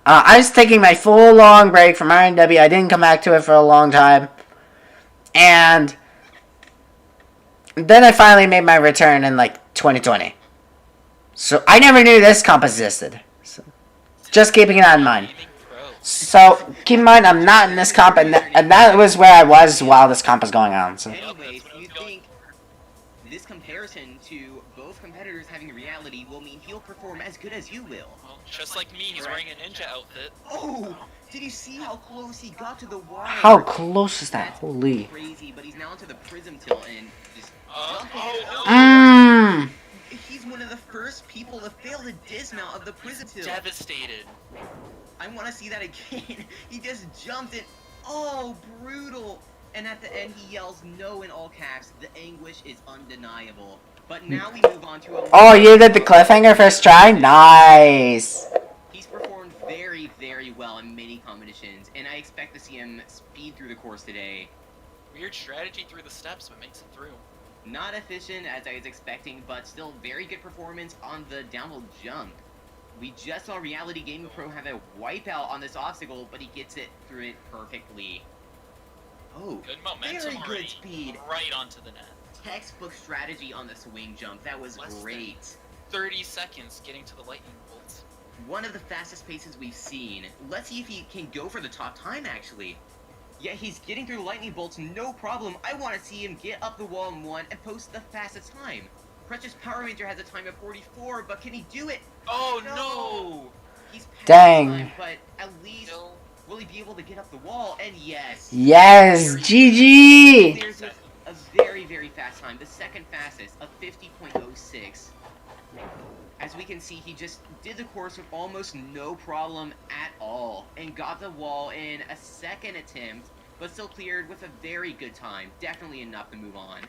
I was taking my full long break from RNW. I didn't come back to it for a long time. And then I finally made my return in like 2020. So I never knew this comp existed. So, just keeping that in mind. So keep in mind I'm not in this comp, and that was where I was while this comp was going on. So. Anyways, you think this comparison to both competitors having reality will mean he'll perform as good as you will? Well, just like me, he's wearing a ninja outfit. Oh! Did you see how close he got to the water? How close is that? That's Holy. crazy, but he's now into the prism tilt and just jumping Oh, it. no. Mmm. He's one of the first people to fail the dismount of the prism tilt. Devastated. I want to see that again. He just jumped it. Oh, brutal. And at the end, he yells no in all caps. The anguish is undeniable. But now we move on to a... Oh, you did the cliffhanger first try? Nice. He's performed very, very well in many competitions, and I expect to see him speed through the course today. Weird strategy through the steps, but makes it through. Not efficient as I was expecting, but still very good performance on the downhill jump. We just saw Reality Gaming Pro have a wipeout on this obstacle, but he gets it through it perfectly. Oh, Good momentum very already. good speed. Right onto the net. Textbook strategy on the swing jump. That was Less than great. 30 seconds getting to the lightning bolts. One of the fastest paces we've seen. Let's see if he can go for the top time, actually. Yeah, he's getting through lightning bolts, no problem. I want to see him get up the wall in one and post the fastest time. Precious Power Ranger has a time of 44, but can he do it? Oh, no! He's past Dang. time, but at least Still will he be able to get up the wall? And yes. Yes, Very GG. good. Clears with a very, very fast time. The second fastest, a 50.06. As we can see, he just did the course with almost no problem at all, and got the wall in a second attempt, but still cleared with a very good time. Definitely enough to move on.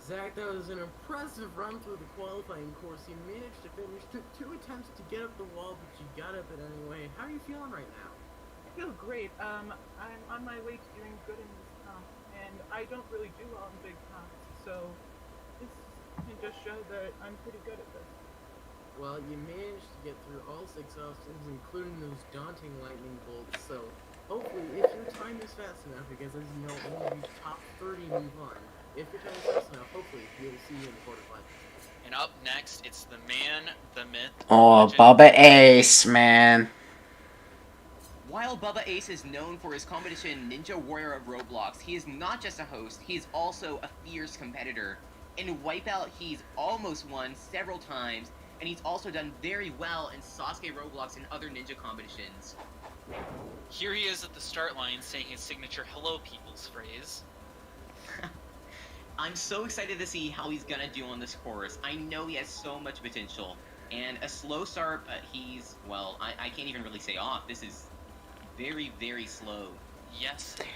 Zach, that was an impressive run through the qualifying course. You managed to finish. Took 2 attempts to get up the wall, but you got up it anyway. How are you feeling right now? I feel great. I'm on my way to doing good in this comp, and I don't really do well in big comps, so this can just show that I'm pretty good at this. Well, you managed to get through all 6 obstacles, including those daunting lightning bolts, so hopefully, if your time is fast enough, because as you know, only the top 30 move on, if your time is fast enough, hopefully, we'll see you in the quarterfinals. And up next, it's the man, the myth, Oh, legend. Bubba Ace, man. While Bubba Ace is known for his competition Ninja Warrior of Roblox, he is not just a host, he is also a fierce competitor. In Wipeout, he's almost won several times, and he's also done very well in Sasuke Roblox and other ninja competitions. Here he is at the start line saying his signature hello people's phrase. I'm so excited to see how he's gonna do on this course. I know he has so much potential. And a slow start, but he's, well, I can't even really say off. This is very, very slow. Yes, it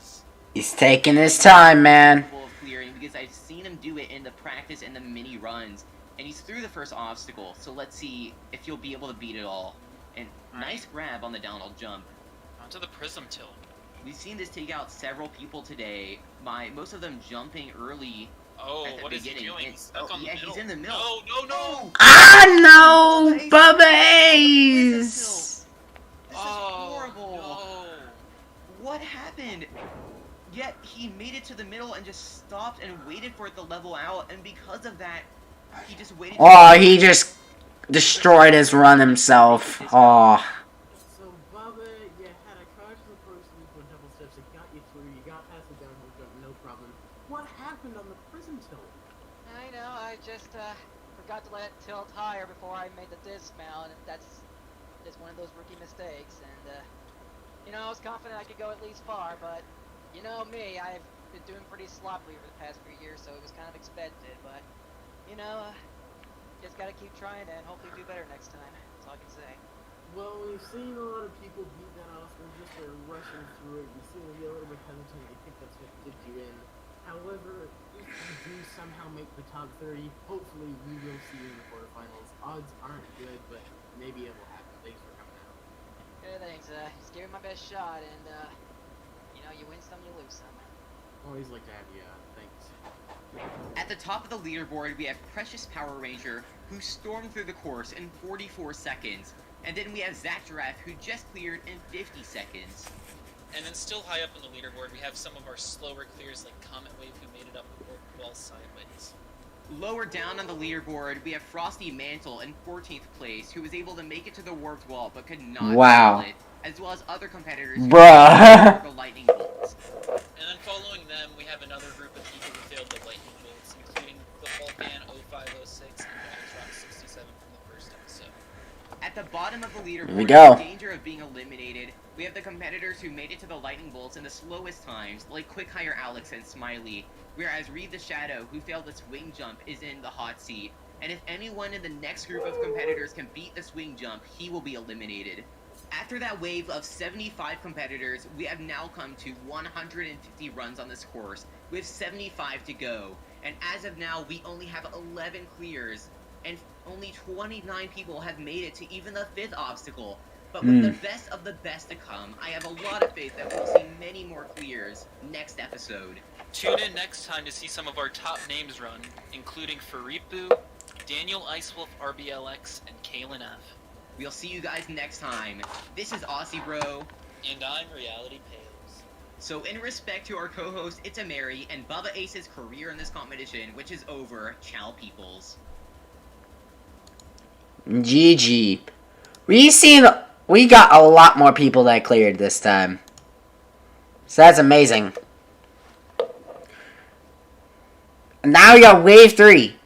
is. He's taking his time, man. Full of clearing, because I've seen him do it in the practice and the mini runs. And he's through the first obstacle, so let's see if he'll be able to beat it all. And nice grab on the downhill jump. Onto the prism tilt. We've seen this take out several people today, by most of them jumping early Oh, at the what is he beginning. doing? And- He's stuck on the yeah, middle. he's in the middle. No, no, no! Ah, no! Bubba Ace! This Oh, is horrible. no. What happened? Yet he made it to the middle and just stopped and waited for it to level out, and because of that, he just waited. Oh, he just destroyed his run himself. Oh. So, Bubba, you had a crash in the first loop on double steps. It got you through. You got past the downhill jump, no problem. What happened on the prism tilt? I know, I just forgot to let it tilt higher before I made the dismount, and that's just one of those rookie mistakes. And you know, I was confident I could go at least far, but you know me, I've been doing pretty sloppily over the past few years, so it was kind of expected. But you know, just gotta keep trying and hopefully do better next time. That's all I can say. Well, we've seen a lot of people beat that Oscar just by rushing through it. You seem to be a little bit hesitant. I think that's what did you in. However, if you do somehow make the top 30, hopefully we will see you in the quarterfinals. Odds aren't good, but maybe it will happen. Thanks for coming out. Yeah, thanks. Just gave it my best shot, and you know, you win some, you lose some. Always like to have you. Thanks. At the top of the leaderboard, we have Precious Power Ranger, who stormed through the course in 44 seconds. And then we have Zach Giraffe, who just cleared in 50 seconds. And then still high up on the leaderboard, we have some of our slower clears like Comet Wave, who made it up the wall sideways. Lower down on the leaderboard, we have Frosty Mantle in 14th place, who was able to make it to the warped wall, but could not Wow. handle it, as well as other competitors who Bruh. the lightning bolts. And then following them, we have another group of people who failed the lightning bolts, including Football Fan 0506 and Rock 67 from the first episode. At the bottom of the leaderboard, we go. in danger of being eliminated, we have have the competitors who made it to the lightning bolts in the slowest times, like Quick Hire Alex and Smiley, whereas Reed the Shadow, who failed the swing jump, is in the hot seat. And if anyone in the next group of competitors can beat the swing jump, he will be eliminated. After that wave of 75 competitors, we have now come to 150 runs on this course, with 75 to go. And as of now, we only have 11 clears, and only 29 people have made it to even the 5th obstacle. But with the best of the best to come, I have a lot of faith that we'll see many more clears next episode. Tune in next time to see some of our top names run, including Faripu, Daniel Icewolf RBLX, and Kalen F. We'll see you guys next time. This is Aussie Bro. And I'm Reality Pales. So in respect to our co-host Itamari and Bubba Ace's career in this competition, which is over, ciao peoples. GG. We got a lot more people that cleared this time. So that's amazing. Now we got wave 3.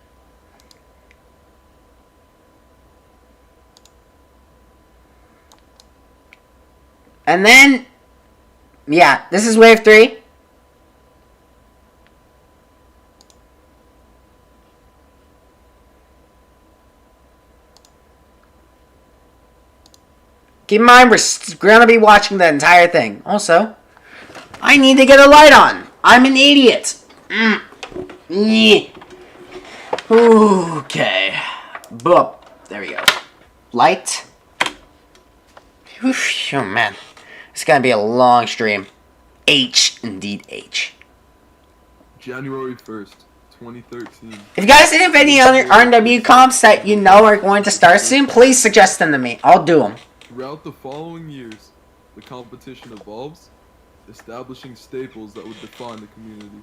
And then, yeah, this is wave 3. Keep in mind, we're going to be watching the entire thing. Also, I need to get a light on. I'm an idiot. Yeah. Okay. Boop. There we go. Light. Oof, oh, man. It's going to be a long stream. H, indeed H. January 1st, 2013. If you guys have any other RNW comps that you know are going to start soon, please suggest them to me. I'll do them. Throughout the following years, the competition evolves, establishing staples that would define the community.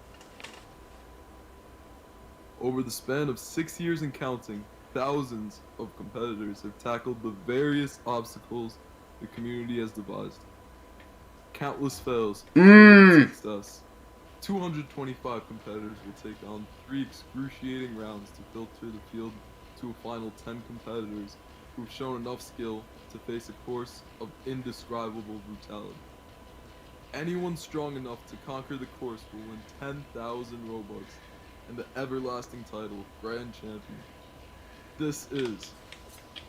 Over the span of 6 years and counting, thousands of competitors have tackled the various obstacles the community has devised. Countless fails and success. 225 competitors will take on 3 excruciating rounds to filter the field to a final 10 competitors who've shown enough skill to face a course of indescribable brutality. Anyone strong enough to conquer the course will win 10,000 Robux and the everlasting title of Grand Champion. This is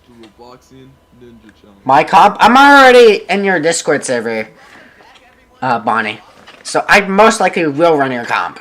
the Robloxian Ninja Challenge. My comp? I'm already in your Discord server, Bonnie. So I most likely will run your comp.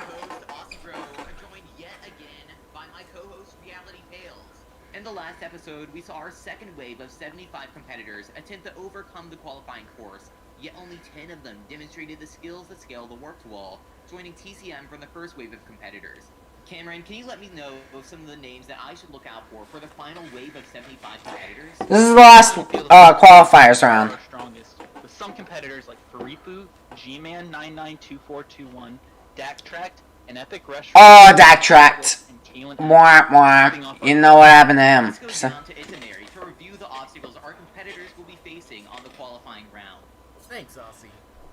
In the last episode, we saw our second wave of 75 competitors attempt to overcome the qualifying course, yet only 10 of them demonstrated the skills that scale the warped wall, joining TCM from the first wave of competitors. Cameron, can you let me know of some of the names that I should look out for the final wave of 75 competitors? This is the last qualifiers round. Strongest, with some competitors like Faripu, G-Man 992421, Daktract, and Epic Rush. Oh, Daktract. Mwah, mwah. You know what happened to him. Let's go down to Itamari to review the obstacles our competitors will be facing on the qualifying round. Thanks, Aussie.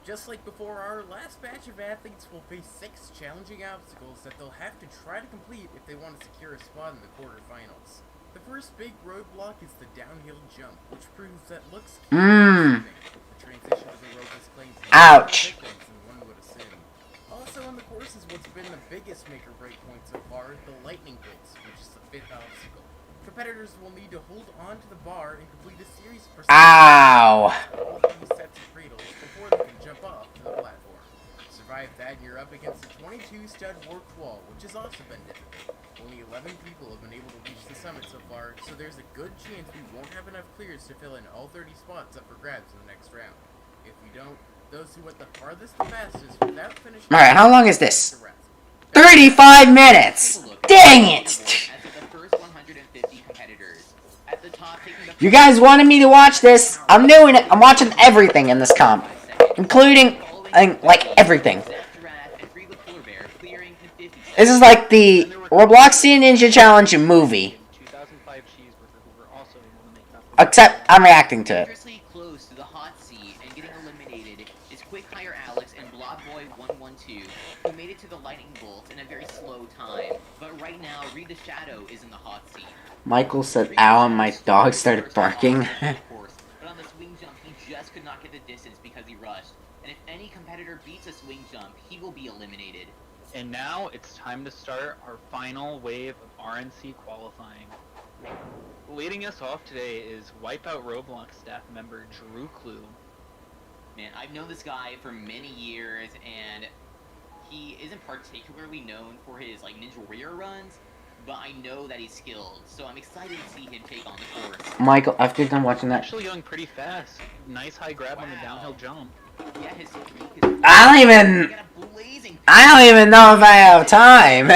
Just like before, our last batch of athletes will face 6 challenging obstacles that they'll have to try to complete if they want to secure a spot in the quarterfinals. The first big roadblock is the downhill jump, which proves that looks the transition to the rope is claimed Ouch. than one would assume. Also on the course is what's been the biggest make-or-break point so far, the lightning bolts, which is the 5th obstacle. Competitors will need to hold on to the bar and complete a series of Ow. sets of cradles before they can jump off to the platform. Survive that and you're up against a 22-stud warped wall, which has also been difficult. Only 11 people have been able to reach the summit so far, so there's a good chance we won't have enough clears to fill in all 30 spots up for grabs in the next round. If we don't, those who went the farthest and fastest without finishing... Alright, how long is this? 35 minutes! Dang it! You guys wanted me to watch this. I'm doing it. I'm watching everything in this comp. Including, like, everything. This is like the Robloxian Ninja Challenge movie. Except, I'm reacting to it. Close to the hot seat and getting eliminated is Quick Hire Alex and Blobboy112, who made it to the lightning bolt in a very slow time. But right now, Reed the Shadow is in the hot seat. Michael said, ow, and my dog started barking. But on the swing jump, he just could not get the distance because he rushed. And if any competitor beats a swing jump, he will be eliminated. And now it's time to start our final wave of RNC qualifying. Leading us off today is Wipeout Roblox staff member Drew Clue. Man, I've known this guy for many years, and he isn't particularly known for his like Ninja Warrior runs, but I know that he's skilled, so I'm excited to see him take on the course. Michael, after you're done watching that, Actually going pretty fast. Nice high grab on the downhill jump. Yeah, his streak I don't even know if I have time.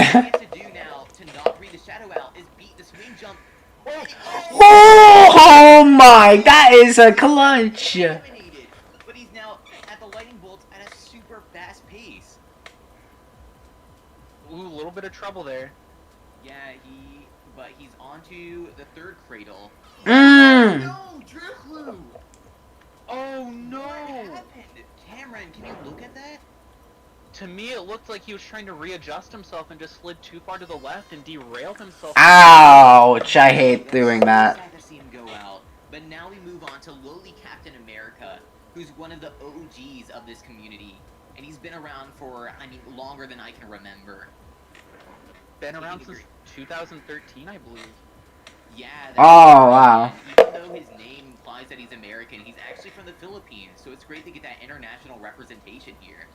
Oh my, that is a clutch. But he's now at the lightning bolts at a super fast pace. Ooh, a little bit of trouble there. Yeah, but he's onto the third cradle. Mm. Oh no! What happened? Cameron, can you look at that? To me, it looked like he was trying to readjust himself and just slid too far to the left and derailed himself. Ouch, I hate doing that. Sad to see him go out. But now we move on to lowly Captain America, who's one of the OGs of this community. And he's been around for, I mean, longer than I can remember. Been around since 2013, I believe. Yeah. Oh, wow. Even though his name implies that he's American, he's actually from the Philippines, so it's great to get that international representation here.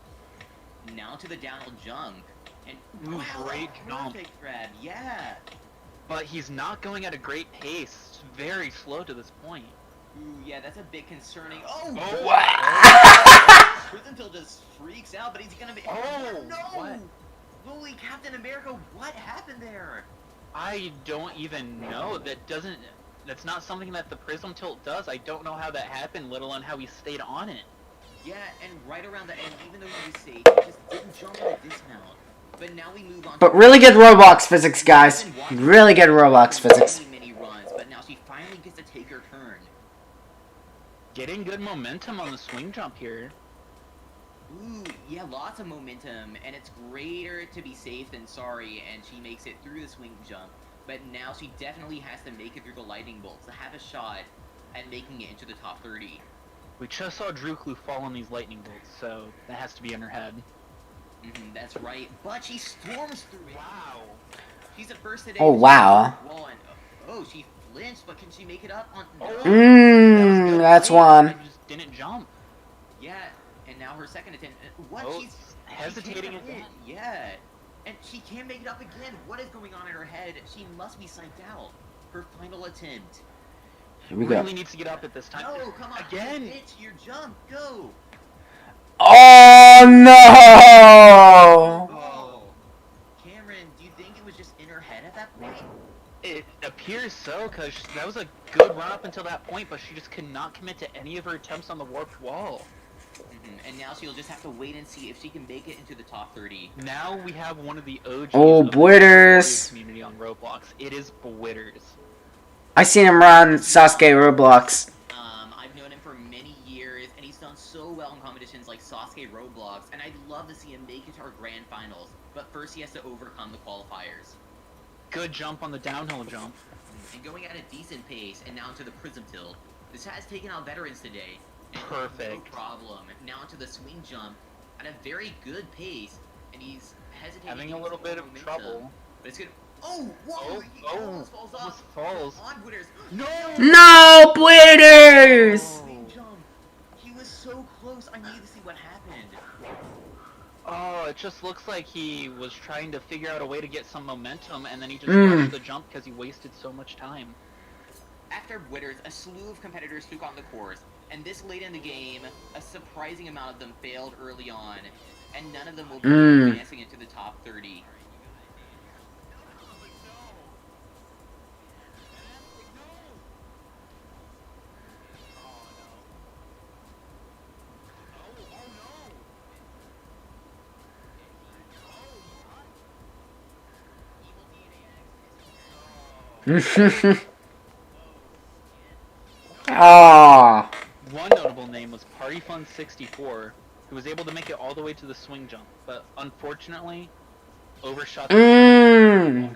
Now to the downhill jump. And Ooh, wow, great jump. perfect grab, yeah. But he's not going at a great pace. It's very slow to this point. Ooh, yeah, that's a bit concerning. Wow. Prisonville just freaks out, but he's gonna be. Oh, no! what? Lowly Captain America, what happened there? I don't even know. That's not something that the Prism Tilt does. I don't know how that happened, let alone how he stayed on it. Yeah, and right around the end, even though he was safe, he just didn't jump in a dismount. But now we move on. But really good Roblox physics, guys. Really good Roblox physics. Many runs, but now she finally gets to take her turn. Getting good momentum on the swing jump here. Ooh, yeah, lots of momentum, and it's greater to be safe than sorry, and she makes it through the swing jump. But now she definitely has to make it through the lightning bolts to have a shot at making it into the top 30. We just saw Drew Clue fall on these lightning bolts, so that has to be in her head. That's right, but she storms through it. Wow. She's the first today. Oh, wow. Oh, she flinched, but can she make it up on? That's one. She just didn't jump. Yeah, and now her second attempt. What? Oh, she's hesitating again. Yeah, and she can't make it up again. What is going on in her head? She must be psyched out. Her final attempt. Here we go. Really needs to get up at this time. No, come on. Again. It's your jump. Go. Oh no! Oh. Cameron, do you think it was just in her head at that point? It appears so, because that was a good run up until that point, but she just could not commit to any of her attempts on the warped wall. And now she'll just have to wait and see if she can make it into the top 30. Now we have one of the OGs Oh, of the Blitters. community on Roblox. It is Blitters. I seen him run Sasuke Roblox. I've known him for many years, and he's done so well in competitions like Sasuke Roblox, and I'd love to see him make it to our grand finals. But first he has to overcome the qualifiers. Good jump on the downhill jump. And going at a decent pace, and now into the prism tilt. This has taken out veterans today. And Perfect. no problem. Now into the swing jump at a very good pace, and he's hesitating. Having a little bit of trouble. But it's good. Oh, whoa! He almost falls off. Falls. On Blitters. No, Blitters! Swing jump. He was so close. I need to see what happened. Oh, it just looks like he was trying to figure out a way to get some momentum, and then he just rushed the jump because he wasted so much time. After Blitters, a slew of competitors took on the course, and this late in the game, a surprising amount of them failed early on, and none of them will be advancing into the top 30. Ah. One notable name was PartyFun64, who was able to make it all the way to the swing jump, but unfortunately, overshot the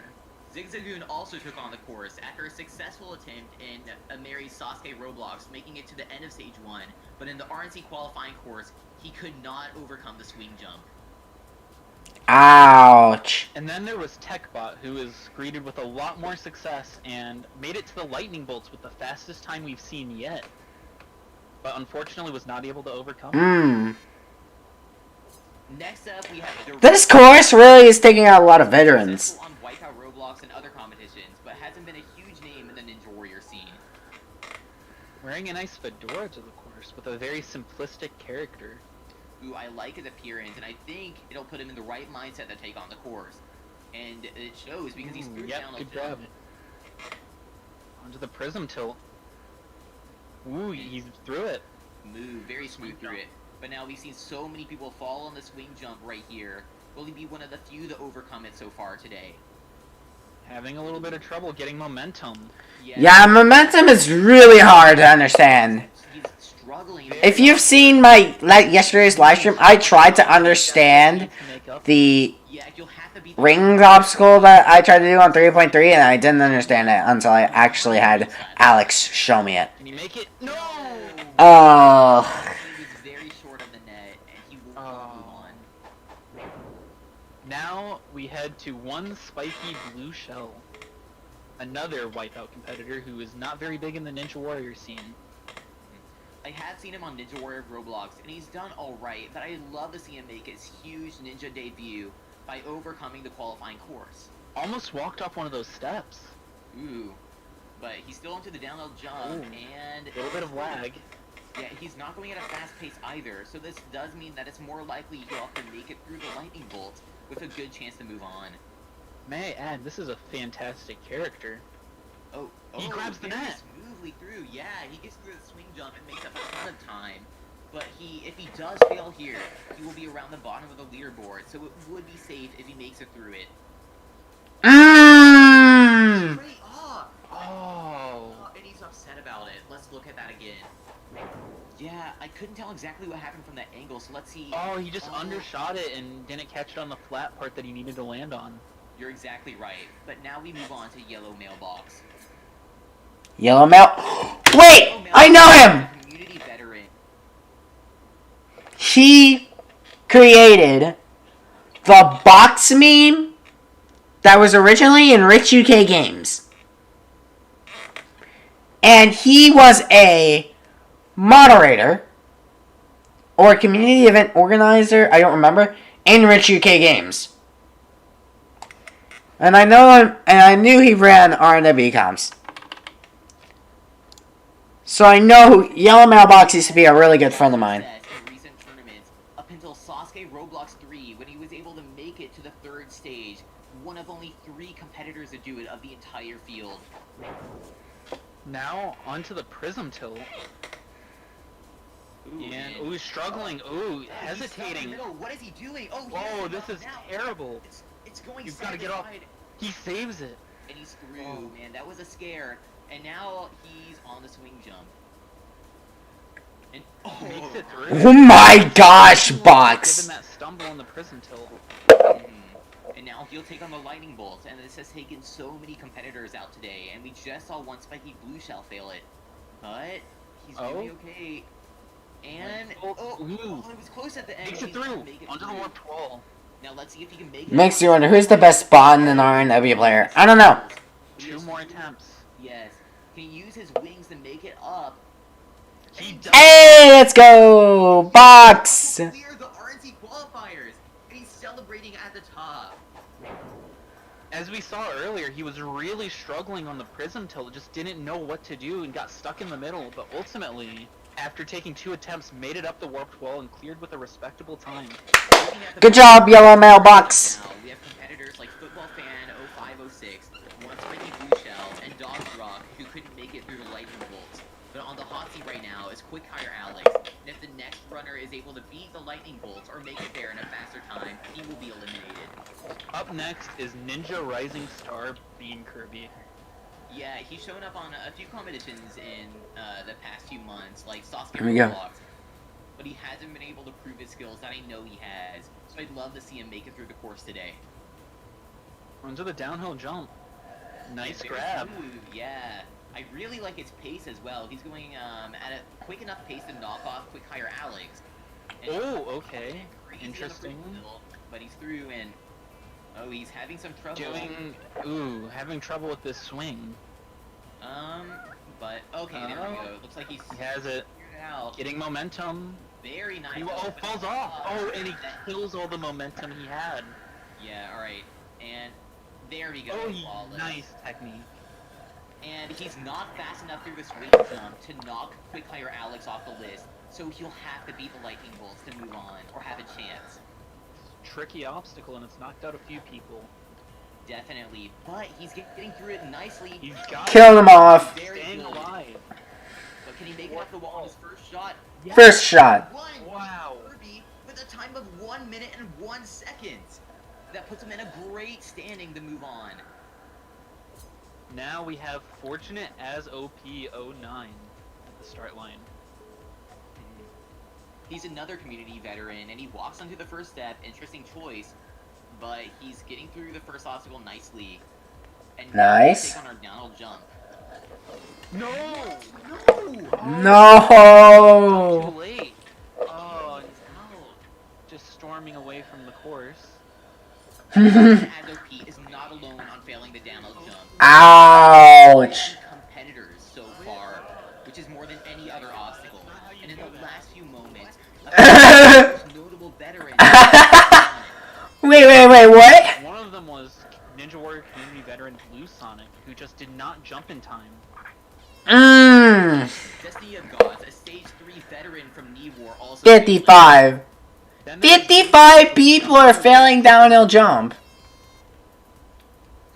Zigzagoon also took on the course after a successful attempt in Mary Sasuke Roblox, making it to the end of Stage 1, but in the RNC qualifying course, he could not overcome the swing jump. Ouch. And then there was TechBot, who was greeted with a lot more success and made it to the lightning bolts with the fastest time we've seen yet. But unfortunately was not able to overcome it. Next up, we have This course really is taking out a lot of veterans. on Wipeout Roblox and other competitions, but hasn't been a huge name in the Ninja Warrior scene. Wearing a nice fedora to the course with a very simplistic character. Ooh, I like his appearance, and I think it'll put him in the right mindset to take on the course. And it shows because he's through down good grab. Onto the prism tilt. Ooh, he's through it. Move, very smooth through it. But now we've seen so many people fall on the swing jump right here. Will he be one of the few to overcome it so far today? Having a little bit of trouble getting momentum. Yeah, momentum is really hard to understand. He's struggling. If you've seen my yesterday's live stream, I tried to understand the rings obstacle that I tried to do on 3.3, and I didn't understand it until I actually had Alex show me it. Can you make it? No! Oh. He was very short of the net, and he will move on. Now we head to one spiky blue shell. Another Wipeout competitor who is not very big in the Ninja Warrior scene. I have seen him on Ninja Warrior Roblox, and he's done alright, but I'd love to see him make his huge ninja debut by overcoming the qualifying course. Almost walked off one of those steps. Ooh. But he's still into the downhill jump, and... A little bit of lag. Yeah, he's not going at a fast pace either, so this does mean that it's more likely he'll have to make it through the lightning bolt with a good chance to move on. May I add, this is a fantastic character. He grabs the very net. Smoothly through, yeah, he gets through the swing jump and makes up a ton of time. But if he does fail here, he will be around the bottom of the leaderboard, so it would be safe if he makes it through it. Straight up! Oh. And he's upset about it. Let's look at that again. Yeah, I couldn't tell exactly what happened from that angle, so let's see. Oh, he just undershot it and didn't catch it on the flat part that he needed to land on. You're exactly right. But now we move on to Yellow Mailbox. Yellow Mail. Wait! I know him! Community veteran. He created the box meme that was originally in Rich UK Games. And he was a moderator or community event organizer, I don't remember, in Rich UK Games. And I know him, and I knew he ran R&W comms. So I know Yellow Mailbox used to be a really good friend of mine. In recent tournaments, up until Sasuke Roblox 3, when he was able to make it to the third stage, one of only 3 competitors to do it of the entire field. Now, onto the prism tilt. And, struggling. Hesitating. What is he doing? Whoa, this is terrible. It's going You've got to get off. He saves it. And he's through, man. That was a scare. And now he's on the swing jump. And makes it through. Oh my gosh, Box! Given that stumble on the prism tilt. And now he'll take on the lightning bolt, and this has taken so many competitors out today, and we just saw one spiky blue shell fail it. But he's doing okay. And it was close at the end. Makes it through onto the warped wall. Now let's see if he can make it. Makes you wonder who's the best spot in an R&W player. I don't know. 2 more attempts. Yes. Can he use his wings to make it up? He does. Hey, let's go, Box! Clear the RNC qualifiers, and he's celebrating at the top. As we saw earlier, he was really struggling on the prism tilt, just didn't know what to do and got stuck in the middle, but ultimately, after taking 2 attempts, made it up the warped wall and cleared with a respectable time. Good job, Yellow Mailbox! Now, we have competitors like Football Fan 0506, One Spiky Blue Shell, and Dogs Rock, who couldn't make it through the lightning bolts. But on the hot seat right now is Quick Hire Alex, and if the next runner is able to beat the lightning bolts or make it there in a faster time, he will be eliminated. Up next is Ninja Rising Star Bean Kirby. Yeah, he's shown up on a few competitions in the past few months, like Sasuke Here we go. Roblox, but he hasn't been able to prove his skills that I know he has, so I'd love to see him make it through the course today. Onto the downhill jump. Nice Very grab. smooth, yeah. I really like his pace as well. He's going at a quick enough pace to knock off quick hire Alex. And Oh, okay. crazy on the Interesting. first middle, but he's through and he's having some trouble. Having trouble with this swing. But okay, there we go. Looks like he's He has it. figured it out. Getting momentum. Very nice. He falls off. Oh, and he kills all the momentum he had. Yeah, alright. And there we go. Oh, flawless. nice technique. And he's not fast enough through the swing jump to knock quick hire Alex off the list, so he'll have to beat the lightning bolts to move on or have a chance. Tricky obstacle, and it's knocked out a few people. Definitely, but he's getting through it nicely. He's got Kill him off. Very staying good. alive. But can he make it off the wall on his first shot? Yes. First shot. Wow. Kirby with a time of 1 minute and 1 second. That puts him in a great standing to move on. Now we have Fortunate as OP09 at the start line. He's another community veteran, and he walks onto the first step. Interesting choice, but he's getting through the first obstacle nicely. And now Nice. we take on our downhill jump. No! No. Too late. Oh, and just storming away from the course. As OP is not alone on failing the downhill jump. Ouch. Competitors so far, which is more than any other obstacle. And in the last few moments, a notable veteran. Wait, what? One of them was Ninja Warrior community veteran Blue Sonic, who just did not jump in time. Destiny of Gods, a stage 3 veteran from War, also 55. 55 people are failing downhill jump.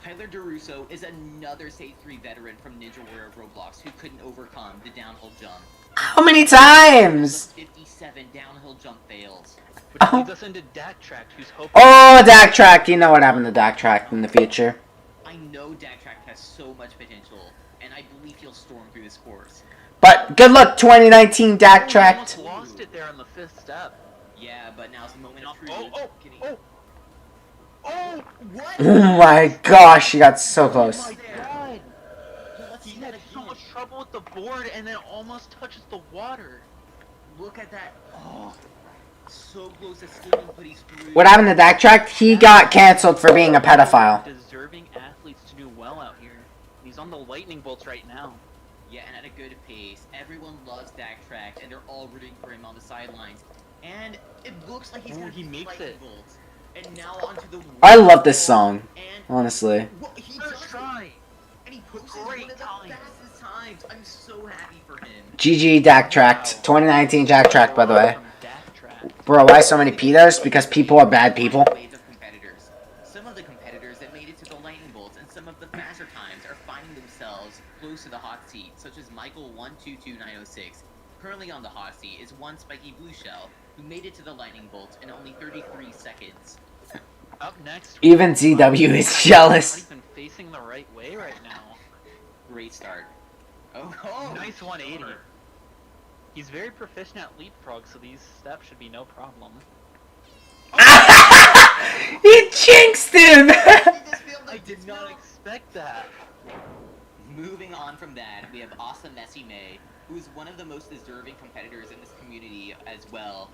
Tyler DeRusso is another stage 3 veteran from Ninja Warrior Roblox who couldn't overcome the downhill jump. How many times? 57 downhill jump fails. Which leads us into Dak Track, who's hoping... Oh, Dak Track. You know what happened to Dak Track in the future. I know Dak Track has so much potential, and I believe he'll storm through this course. But good luck, 2019 Dak Track. Almost lost it there on the 5th step. Yeah, but now's the moment of truth. What? Oh my gosh, she got so close. Oh my god! He had so much trouble with the board and then almost touches the water. Look at that. Oh, so close to skimming, but he's through. What happened to Dak Track? He got canceled for being a pedophile. Deserving athletes to do well out here. He's on the lightning bolts right now. Yeah, and at a good pace. Everyone loves Dak Track, and they're all rooting for him on the sidelines. And it looks like he's gonna he makes lightning it. bolts. And now onto the I love this song, honestly. He does try. And he posted one of the fastest times. I'm so happy for him. GG Dak Tracked. 2019 Dak Track, by the way. Bro, why so many pedos? Because people are bad people. Wave of competitors. Some of the competitors that made it to the lightning bolts and some of the faster times are finding themselves close to the hot seat, such as Michael 122906. Currently on the hot seat is one Spiky Blue Shell, who made it to the lightning bolt in only 33 seconds. Up next, Even ZW is jealous. Not even facing the right way right now. Great start. Oh, Nice 180. He's very proficient at leapfrog, so these steps should be no problem. He jinxed him! I did not expect that. Moving on from that, we have Awesome Messy May, who is one of the most deserving competitors in this community as well.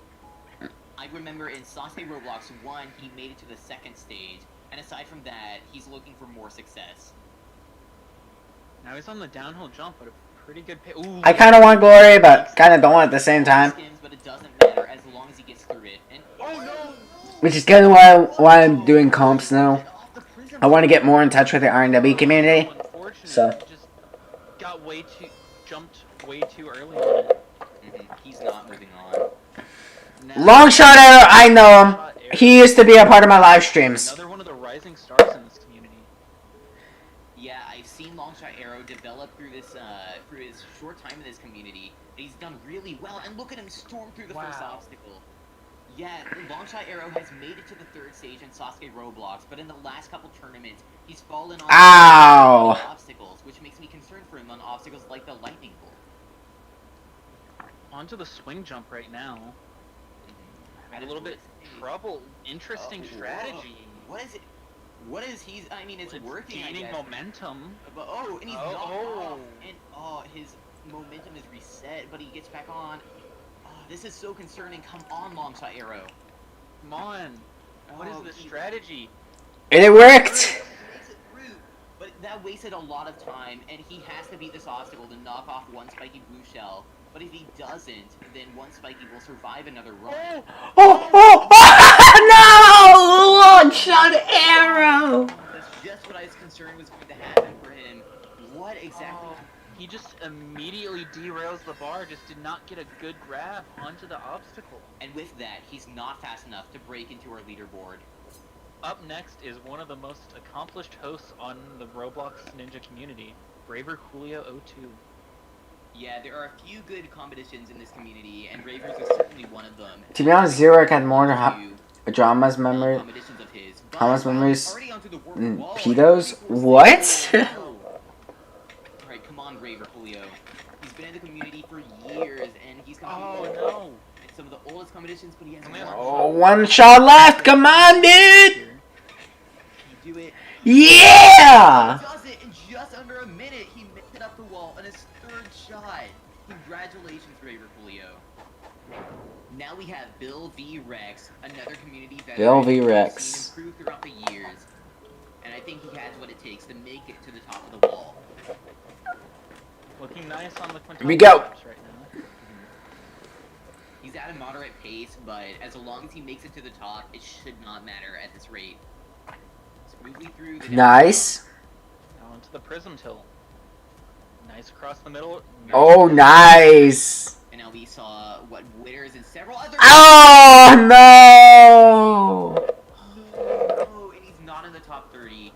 I remember in Sasuke Roblox 1, he made it to the 2nd stage, and aside from that, he's looking for more success. Now he's on the downhill jump, but a pretty good pace. I kind of want glory, but kind of don't at the same time. Skims, but it doesn't matter as long as he gets through it. And Which is kind of why I'm doing comps now. I want to get more in touch with the R&W community. So. Just got jumped way too early on it. He's not moving on. Long shot arrow, I know him. He used to be a part of my live streams. Another one of the rising stars in this community. Yeah, I've seen Longshot Arrow develop through this through his short time in this community. He's done really well, and look at him storm through the first obstacle. Yeah, Longshot Arrow has made it to the 3rd stage in Sasuke Roblox, but in the last couple tournaments, he's fallen on obstacles, which makes me concerned for him on obstacles like the lightning bolt. Onto the swing jump right now. Had a little bit trouble. Interesting strategy. What is it? What is he's? I mean, it's working. Gaining I guess. momentum. But and he's Oh, knocked oh. off, and his momentum is reset, but he gets back on. This is so concerning. Come on, long shot arrow. Come on. What is the strategy? And it worked! He makes it through, but that wasted a lot of time, and he has to beat this obstacle to knock off one spiky blue shell. But if he doesn't, then one spiky will survive another run. No! Long shot arrow! That's just what I was concerned was going to happen for him. What exactly? He just immediately derails the bar, just did not get a good grab onto the obstacle. And with that, he's not fast enough to break into our leaderboard. Up next is one of the most accomplished hosts on the Roblox Ninja community, Braver Julio 02. Yeah, there are a few good competitions in this community, and Ravers is certainly one of them. To be honest, Zero had more dramas memory. Dramas memories. Pedos? What? Alright, come on, Braver Julio. He's been in the community for years, and he's competed in some of the oldest competitions, but he has Oh, one shot left! Come on, dude! You do it. Yeah! He does it in just under a minute. He made it up the wall on his third shot. Congratulations, Braver Julio. Now we have Bill v. Rex, another community veteran Bill v. we've Rex. seen improve throughout the years. And I think he has what it takes to make it to the top of the wall. Looking nice on the quintuple Here we go. right now. He's at a moderate pace, but as long as he makes it to the top, it should not matter at this rate. Smoothly through the Nice. Now into the prism tilt. Nice across the middle. Oh, nice. And now we saw what winners and several other. Oh, no! No, and he's not in the top 30.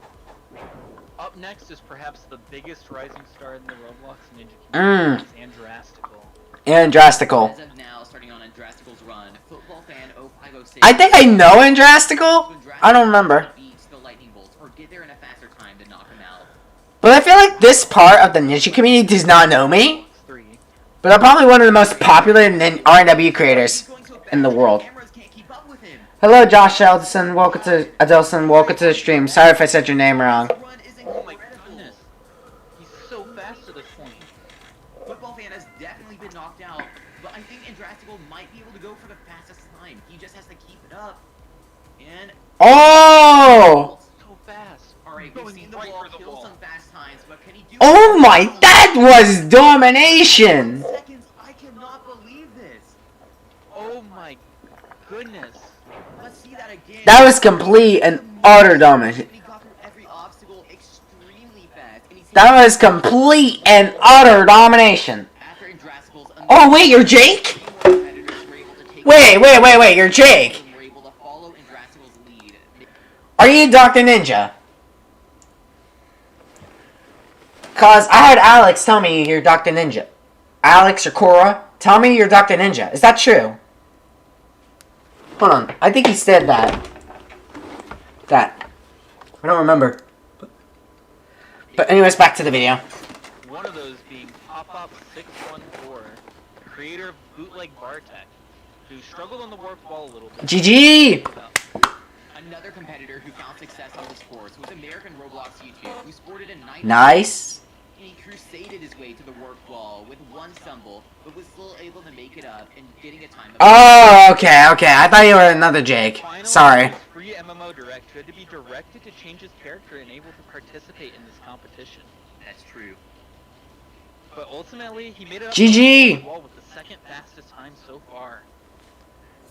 Up next is perhaps the biggest rising star in the Roblox Ninja community. It's Andrastical. Andrastical. As of now, starting on Andrastical's run, football fan 0506. I think I know Andrastical. I don't remember. Beats the lightning bolts or get there in a faster time to knock him out. But I feel like this part of the Ninja community does not know me. But I'm probably one of the most popular RNW creators in the world. Hello, Josh Edelson. Welcome to the stream. Sorry if I said your name wrong. Oh my goodness. He's so fast to this point. Football fan has definitely been knocked out, but I think Andrastical might be able to go for the fastest time. He just has to keep it up. And Oh! So fast. Alright, we've seen the wall kill some fast times, but can he do Oh my, that was domination! seconds? I cannot believe this. Oh my goodness. Let's see that again. That was complete and utter domination. He got through every obstacle extremely fast, and he's That was complete and utter domination. after Andrastical's Oh wait, you're Jake? Wait, you're Jake. were able to follow Andrastical's lead. Are you Dr. Ninja? Cause I heard Alex tell me you're Dr. Ninja. Alex or Cora, tell me you're Dr. Ninja. Is that true? Hold on, I think he said that. I don't remember. But anyways, back to the video. One of those being Pop-Up614, creator of Bootleg Bartek, who struggled on the warped wall a little bit. GG! Another competitor who found success on this course was American Roblox YouTube, who sported a nice. Nice. And he crusaded his way to the warped wall with one stumble, but was still able to make it up and getting a time of. Oh, okay. I thought you were another Jake. Finally, Sorry. his free MMO Direct who had to be directed to change his character and able to participate in this competition. That's true. But ultimately, he made it up GG. the wall with the second fastest time so far.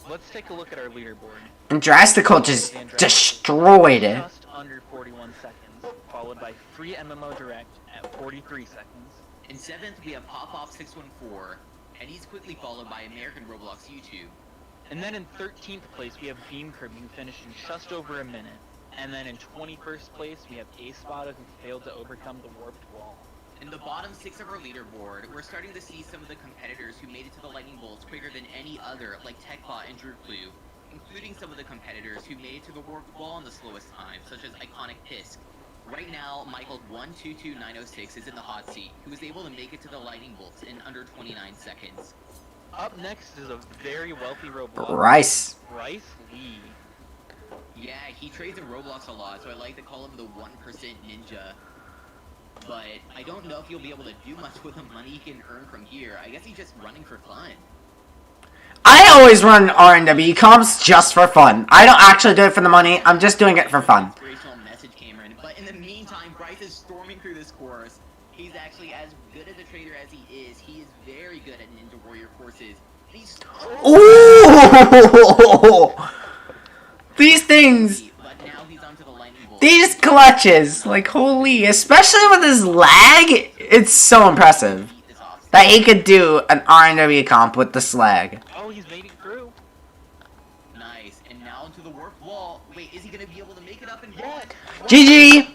Let's take a look at our leaderboard. And Drastical just destroyed it. Just under 41 seconds, followed by free MMO Direct at 43 seconds. In 7th, we have Pop-Off614, and he's quickly followed by American Roblox YouTube. And then in 13th place, we have Beam Crib, who finished in just over a minute. And then in 21st place, we have A-Spot, who failed to overcome the warped wall. In the bottom 6 of our leaderboard, we're starting to see some of the competitors who made it to the lightning bolts quicker than any other, like TechBot and DrewClue, including some of the competitors who made it to the warped wall in the slowest time, such as Iconic Pisk. Right now, Michael 122906 is in the hot seat, who was able to make it to the lightning bolts in under 29 seconds. Up next is a very wealthy Roblox. Bryce Bryce Lee. Yeah, he trades in Roblox a lot, so I like to call him the 1% ninja. But I don't know if he'll be able to do much with the money he can earn from here. I guess he's just running for fun. I always run R&W comps just for fun. I don't actually do it for the money. I'm just doing it for fun. Inspirational message, Cameron. But in the meantime, Bryce is storming through this course. He's actually as good as a trader as he is. He is very good at Ninja Warrior courses. He's Ooh! These things. But now he's onto the lightning bolt. These clutches. Like, holy. Especially with his lag. It's so impressive. That he could do an R&W comp with the slag. Oh, he's made it through. Nice. And now onto the warped wall. Wait, is he going to be able to make it up in one? GG!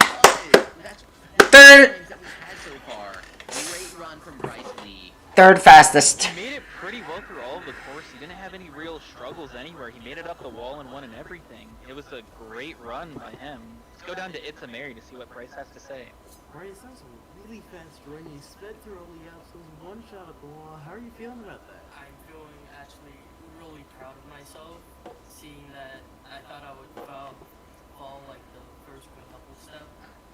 That's Third. that we've had so far. Great run from Bryce Lee. Third fastest. He made it pretty well through all of the course. He didn't have any real struggles anywhere. He made it up the wall and won in everything. It was a great run by him. Let's go down to It's a Mary to see what Bryce has to say. Bryce, that was a really fast run. You sped through all the obstacles, one shot at the wall. How are you feeling about that? I'm feeling actually really proud of myself, seeing that I thought I would fall like the first couple step.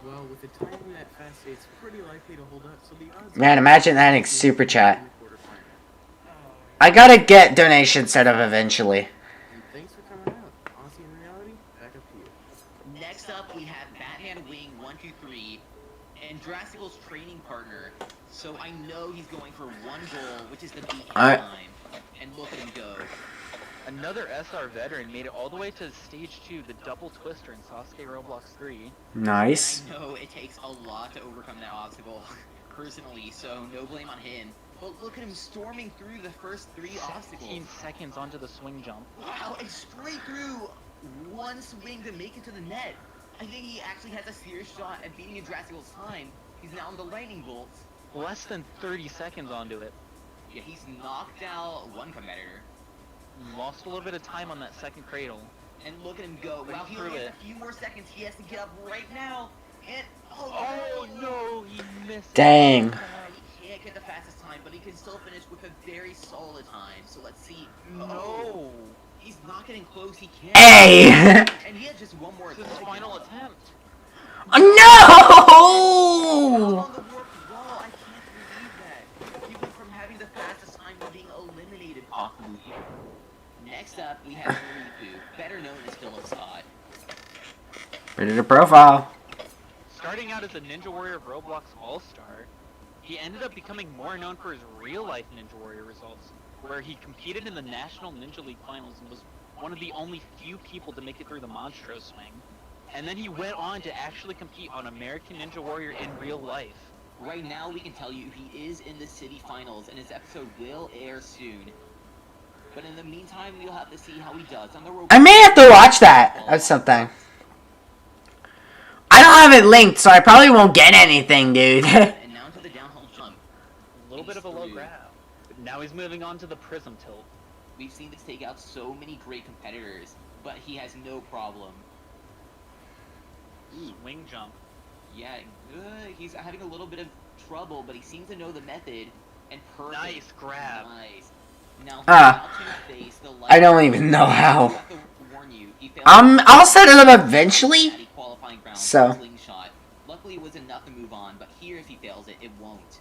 Well, with the timing that fast, it's pretty likely to hold up. So the odds. Man, imagine adding super chat. I gotta get donation set up eventually. And thanks for coming out. Aussie in reality, back up to you. Next up, we have Batman Wing 123 and Drastical's training partner. So I know he's going for one goal, which is to beat his time. And look at him go. Another SR veteran made it all the way to stage 2, the double twister in Sasuke Roblox 3. Nice. I know it takes a lot to overcome that obstacle, personally, so no blame on him. But look at him storming through the first 3 obstacles. 15 seconds onto the swing jump. Wow, and straight through one swing to make it to the net. I think he actually has a serious shot at beating Drastical's time. He's now in the lightning bolts. Less than 30 seconds onto it. Yeah, he's knocked out one competitor. Lost a little bit of time on that second cradle. And look at him go. Wow, he only has a few more seconds. He has to get up right now. And oh no, he missed. Dang. He can't get the fastest time, but he can still finish with a very solid time. So let's see. No. He's not getting close. He can't. Hey! And he had just one more. This is his final attempt. No! On the warped wall. I can't believe that. He went from having the fastest time to being eliminated. Next up, we have Riku, better known as Philip Scott. Ready to profile. Starting out as a Ninja Warrior of Roblox All-Star, he ended up becoming more known for his real-life Ninja Warrior results, where he competed in the National Ninja League Finals and was one of the only few people to make it through the Monstro swing. And then he went on to actually compete on American Ninja Warrior in real life. Right now, we can tell you he is in the city finals, and his episode will air soon. But in the meantime, we'll have to see how he does on the Roblox. I may have to watch that. That's something. I don't have it linked, so I probably won't get anything, dude. And now to the downhill jump. A little bit of a low grab. But now he's moving on to the prism tilt. We've seen this take out so many great competitors, but he has no problem. Swing jump. Yeah, he's having a little bit of trouble, but he seems to know the method. And perfect. Nice grab. Nice. Now, face, the I don't even know how. Warn you, he failed I'll set it up eventually. qualifying round So. slingshot. Luckily, it was enough to move on, but here, if he fails it, it won't.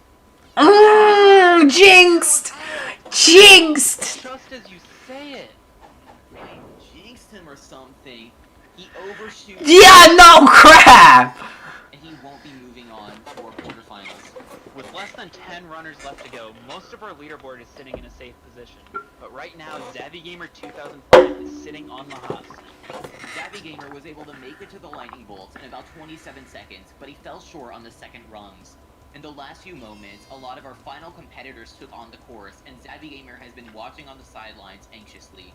Jinxed! Jinxed! Just as you say it. I jinxed him or something. He overshoots. Yeah, no crap! And he won't be moving on to our quarterfinals. With less than 10 runners left to go, most of our leaderboard is sitting in a safe position. But right now, Gamer 2005 is sitting on the hot seat. Gamer was able to make it to the lightning bolts in about 27 seconds, but he fell short on the second rungs. In the last few moments, a lot of our final competitors took on the course, and Gamer has been watching on the sidelines anxiously.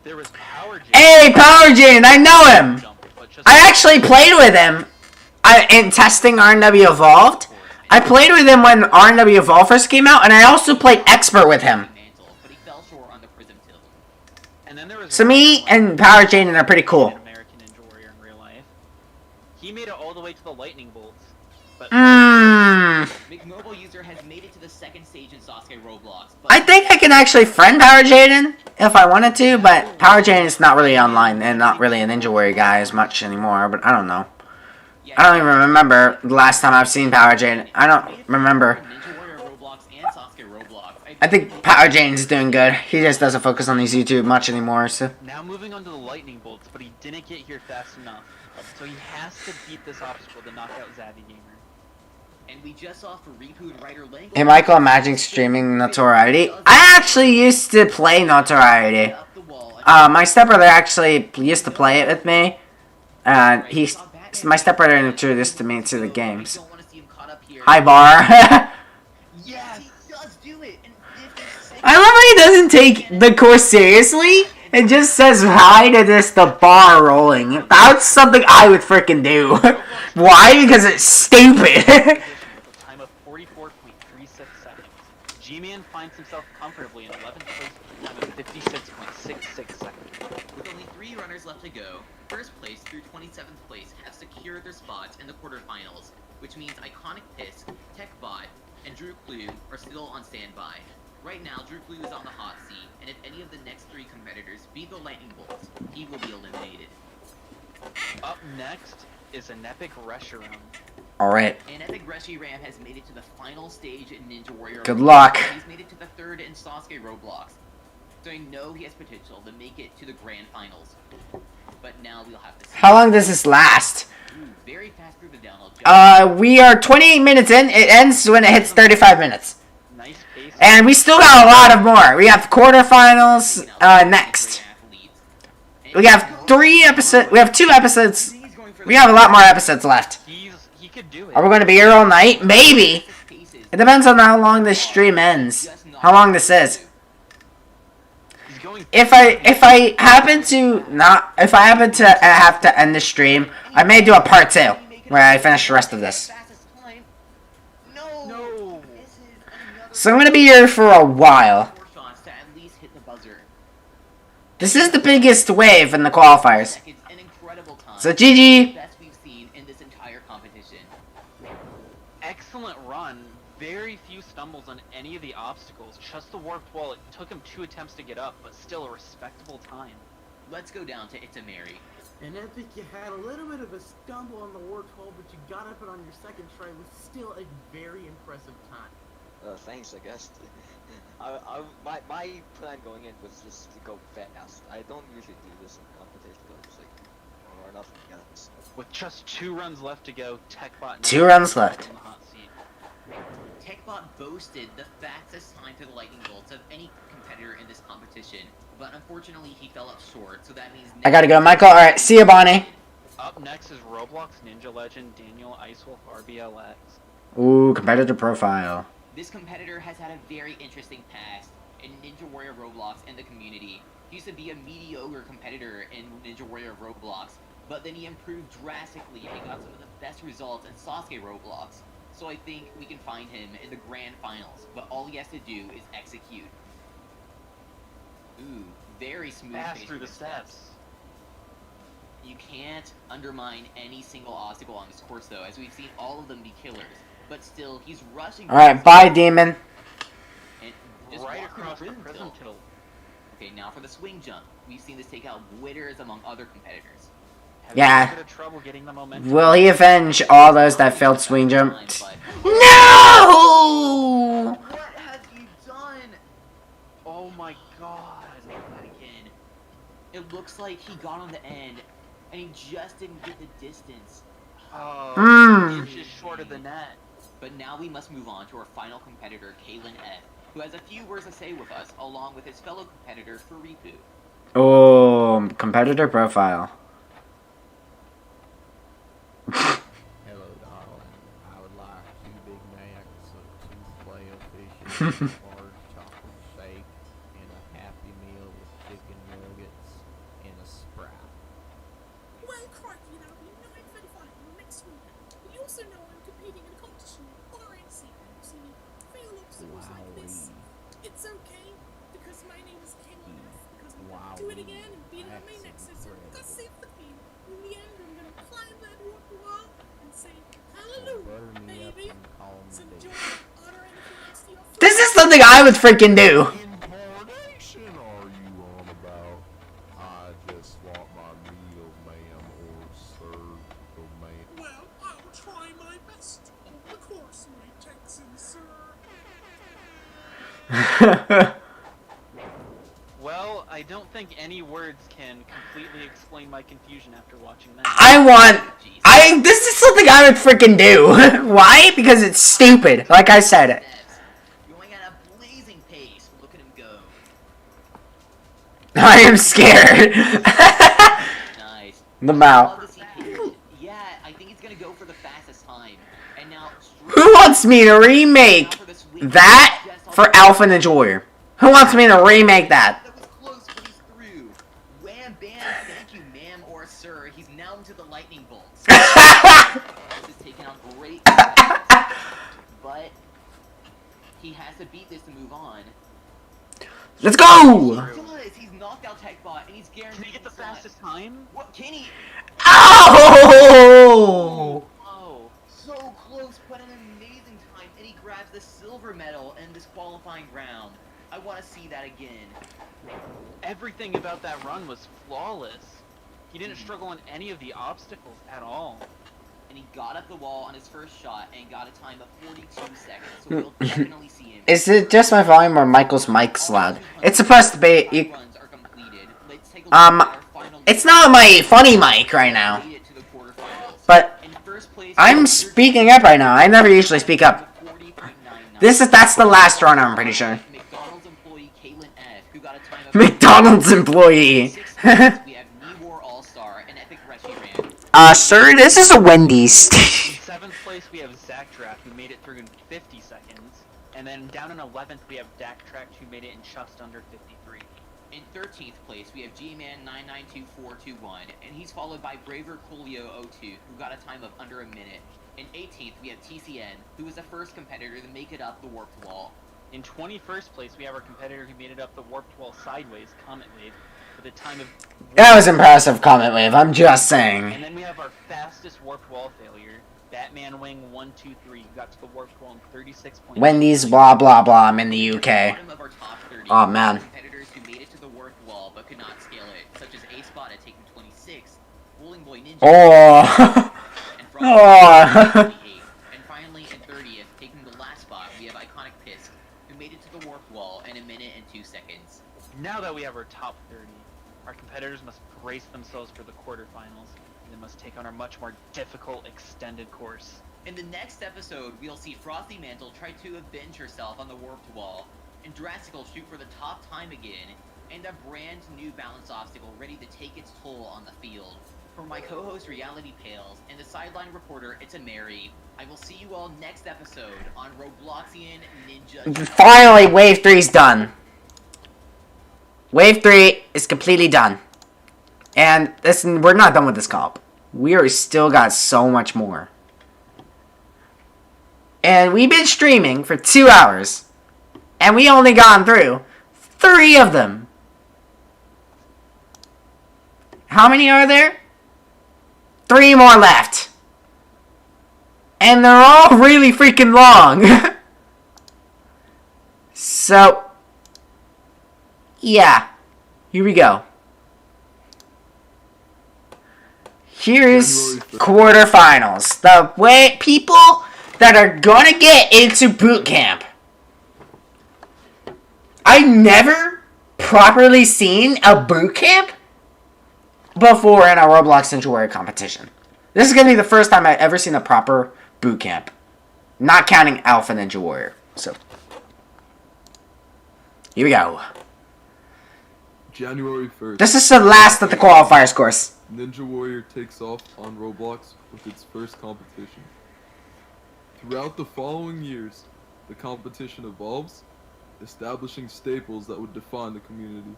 There was Power Jane. Hey, Power Jane, I know him! I actually played with him in testing R&W Evolved. I played with him when R&W Evolved first came out, and I also played Expert with him. But he fell short on the prism tilt. And then there was So me and Power Jane are pretty cool. American Ninja Warrior in real life. He made it all the way to the lightning bolts. But McMobile user has made it to the second stage in Sasuke Roblox. But I think I can actually friend Power Jaden if I wanted to, but Power Jane is not really online and not really a Ninja Warrior guy as much anymore, but I don't know. I don't even remember the last time I've seen Power Jane. I don't remember. I think Power Jane's doing good. He just doesn't focus on these YouTube much anymore, so. Now moving on to the lightning bolts, but he didn't get here fast enough. So he has to beat this obstacle to knock out Zaddy Gamer. And we just saw for Riku and Ryder Langle. Hey Michael, imagine streaming Notoriety. I actually used to play Notoriety. My stepbrother actually used to play it with me. My stepbrother introduced me to the games. Hi, Bar. Yes, he does do it. And I love how he doesn't take the course seriously. It just says hi to this the bar rolling. That's something I would freaking do. Why? Because it's stupid. Time of 44.36 seconds. G-Man finds himself comfortably in 11th place with a time of 56.66 seconds. With only 3 runners left to go, first place through 27th place have secured their spots in the quarterfinals, which means Iconic Piss, TechBot, and Drew Clue are still on standby. Right now, Drew Clue is on the hot seat, and if any of the next 3 competitors beat the Lightning Bolts, he will be eliminated. Up next is an epic rush round. Alright. An epic Reshi Ram has made it to the final stage in Ninja Warrior. Good luck. He's made it to the 3rd in Sasuke Roblox, so I know he has potential to make it to the grand finals. But now we'll have to see. How long does this last? Ooh, very fast through the downhill jump. We are 28 minutes in. It ends when it hits 35 minutes. Nice pace. And we still got a lot of more. We have quarterfinals next. We have 3 episodes. We have 2 episodes. We have a lot more episodes left. He could do it. Are we going to be here all night? Maybe. It depends on how long this stream ends. How long this is. If I happen to have to end the stream, I may do a part 2 where I finish the rest of this. No. So I'm going to be here for a while. This is the biggest wave in the qualifiers. So GG. Excellent run. Very few stumbles on any of the obstacles. Just the warped wall. It took him 2 attempts to get up, but still a respectable time. Let's go down to Itamari. And Epic, you had a little bit of a stumble on the warped wall, but you got up it on your 2nd try with still a very impressive time. Thanks, I guess. My plan going in was just to go fast. I don't usually do this in competition, it's like, or nothing else. With just 2 runs left to go, TechBot... 2 runs left. ...on the hot seat. TechBot boasted the fastest time to the Lightning Bolts of any competitor in this competition, but unfortunately he fell up short, so that means... I gotta go, Michael. Alright, see you, Bonnie. Up next is Roblox Ninja Legend Daniel Icewolf RBLX. Ooh, competitor profile. This competitor has had a very interesting past in Ninja Warrior Roblox and the community. He used to be a mediocre competitor in Ninja Warrior Roblox, but then he improved drastically and got some of the best results in Sasuke Roblox. So I think we can find him in the grand finals, but all he has to do is execute. Ooh, very smooth Fast pace through the steps. You can't undermine any single obstacle on this course though, as we've seen all of them be killers. But still, he's rushing. Alright, bye, Demon. And just Right walk through across the prism prism tilt. Okay, now for the swing jump. We've seen this take out Witters among other competitors. Yeah. A bit of trouble getting the momentum. Will he avenge all those that failed swing jump? No! What have you done? Oh my god. That again. It looks like he got on the end, and he just didn't get the distance. Oh, inches short of the net. But now we must move on to our final competitor, Kaylin F., who has a few words to say with us, along with his fellow competitor, Furipu. Oh, competitor profile. Hello, darling. I would like 2 Big Macs, 2 Flail Fishes, large chocolate shake, and a Happy Meal with chicken nuggets and a Sprite. Well, crikey, that'll be 9:35 next week. But you also know I'm competing in a competition with RNC. So fail obstacles like this. It's okay, because my name is Kaylin F. Because I'm gonna do it again and beat it on my next sister. That's it for me. In the end, I'm gonna climb that rock wall and say, hallelujah, baby. So enjoy honor anything else to your This is something I would freaking do. Incarnation, are you Sorry, Jackson, sir. Well, I don't think any words can completely explain my confusion after watching that. This is something I would freaking do. Why? Because it's stupid. Like I said. Going at a blazing pace. Look at him go. I am scared. Nice. The mouth. Yeah, I think he's gonna go for the fastest time. And now. Who wants me to remake that for Alpha Ninja Warrior? Who wants me to remake that? That was close, but he's through. Wham bam, thank you, ma'am or sir. He's now into the lightning bolts. This is taking out great, but he has to beat this to move on. Let's go! He does. He's knocked out TechBot, and he's guaranteed. Can he get the fastest time? What can he? Oh! Oh, so close, but an amazing time, and he grabs the silver medal in this qualifying round. I want to see that again. Everything about that run was flawless. He didn't struggle on any of the obstacles at all. And he got up the wall on his first shot and got a time of 42 seconds, so we'll definitely see him. Is it just my volume or Michael's mic's loud? It's supposed to be. It's not my funny mic right now. But I'm speaking up right now. I never usually speak up. That's the last run, I'm pretty sure. McDonald's employee. Sir, this is a Wendy's. In 7th place, we have Zach Draft, who made it through in 50 seconds. And then down in 11th, we have Dak Track, who made it in just under 53. In 13th place, we have G-Man 992421, and he's followed by Braver Coolio 02, who got a time of under a minute. In 18th, we have TCN, who was the first competitor to make it up the warped wall. In 21st place, we have our competitor who made it up the warped wall sideways, Comet Wave, with a time of... That was impressive, Comet Wave. I'm just saying. And then we have our fastest warped wall failure, Batman Wing 123, who got to the warped wall in 36 points. Wendy's blah blah blah. I'm in the UK. Oh man. Competitors who made it to the warped wall but could not scale it, such as A-Spot at taking 26, Bowling Boy Ninja... Oh. Oh. And finally, in 30th, taking the last spot, we have Iconic Pisk, who made it to the warped wall in a minute and 2 seconds. Now that we have our top 30, our competitors must brace themselves for the quarterfinals, and they must take on our much more difficult extended course. In the next episode, we'll see Frosty Mantle try to avenge herself on the warped wall, and Drastical shoot for the top time again, and a brand new balance obstacle ready to take its toll on the field. For my co-host Reality Pales and the sideline reporter It's a Mary, I will see you all next episode on Robloxian Ninja. Finally, Wave 3's done. Wave 3 is completely done. And listen, we're not done with this comp. We are still got so much more. And we've been streaming for 2 hours. And we only gone through 3 of them. How many are there? 3 more left. And they're all really freaking long. So, yeah. Here we go. Here's quarterfinals. The way people that are gonna get into boot camp. I never properly seen a boot camp before in a Roblox Ninja Warrior competition. This is gonna be the first time I've ever seen a proper boot camp. Not counting Alpha Ninja Warrior. So, here we go. January 1st. This is the last of the qualifiers course. Ninja Warrior takes off on Roblox with its first competition. Throughout the following years, the competition evolves, establishing staples that would define the community.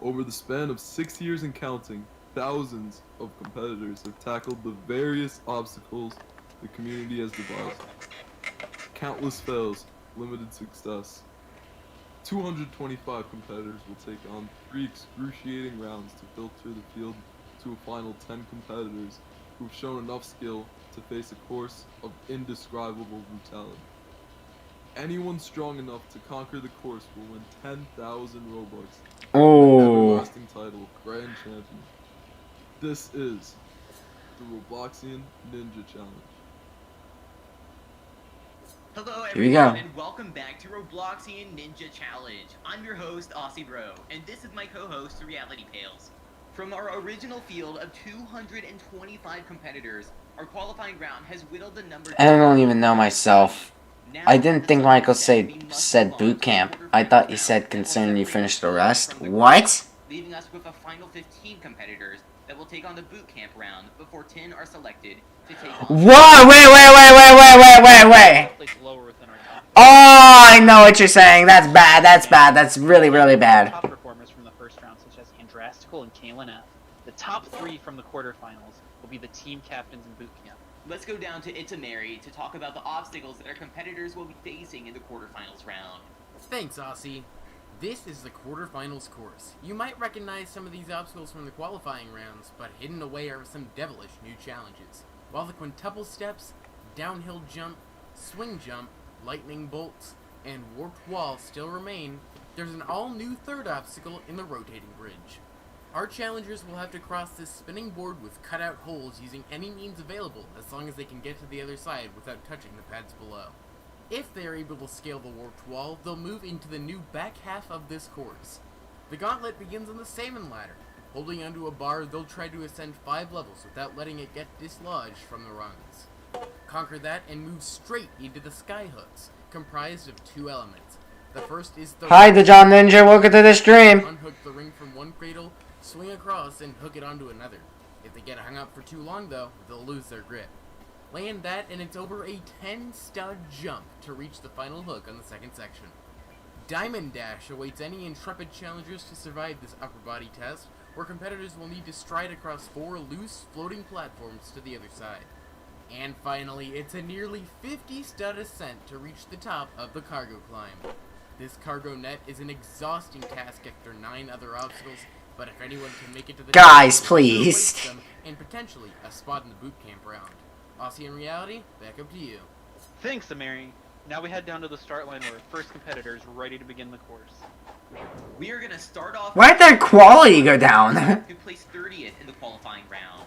Over the span of 6 years and counting, thousands of competitors have tackled the various obstacles the community has devised. Countless fails, limited success. 225 competitors will take on 3 excruciating rounds to filter the field to a final 10 competitors who've shown enough skill to face a course of indescribable brutality. Anyone strong enough to conquer the course will win 10,000 Robux. Oh. The everlasting title of Grand Champion. This is the Robloxian Ninja Challenge. Hello Here we everyone go. and welcome back to Robloxian Ninja Challenge. I'm your host, Aussie Bro, and this is my co-host, Reality Pales. From our original field of 225 competitors, our qualifying round has whittled the number I don't even know myself. I didn't think Michael said boot camp. I thought you said concern you finished the rest. What? leaving us with a final 15 competitors that will take on the boot camp round before 10 are selected to take on... Whoa! Wait! Oh, I know what you're saying. That's bad. That's bad. That's really, really bad. Top performers from the first round, such as Andrastical and Kalen F. The top 3 from the quarterfinals will be the team captains in boot camp. Let's go down to Itamari to talk about the obstacles that our competitors will be facing in the quarterfinals round. Thanks, Aussie. This is the quarterfinals course. You might recognize some of these obstacles from the qualifying rounds, but hidden away are some devilish new challenges. While the quintuple steps, downhill jump, swing jump, lightning bolts, and warped wall still remain, there's an all-new third obstacle in the rotating bridge. Our challengers will have to cross this spinning board with cutout holes using any means available as long as they can get to the other side without touching the pads below. If they are able to scale the warped wall, they'll move into the new back half of this course. The gauntlet begins on the salmon ladder. Holding onto a bar, they'll try to ascend 5 levels without letting it get dislodged from the rungs. Conquer that and move straight into the sky hooks, comprised of 2 elements. The first is the... Hi, the John Ninja. Welcome to the stream. Unhook the ring from one cradle, swing across, and hook it onto another. If they get hung up for too long, though, they'll lose their grip. Land that, and it's over a 10-stud jump to reach the final hook on the second section. Diamond Dash awaits any intrepid challengers to survive this upper body test, where competitors will need to stride across 4 loose, floating platforms to the other side. And finally, it's a nearly 50-stud ascent to reach the top of the cargo climb. This cargo net is an exhausting task after 9 other obstacles, but if anyone can make it to the Guys, top, please. them, and potentially a spot in the boot camp round. Aussie and Reality, back up to you. Thanks, Amiri. Now we head down to the start line where our first competitor is ready to begin the course. We are gonna start off... Why'd that quality go down? who placed 30th in the qualifying round.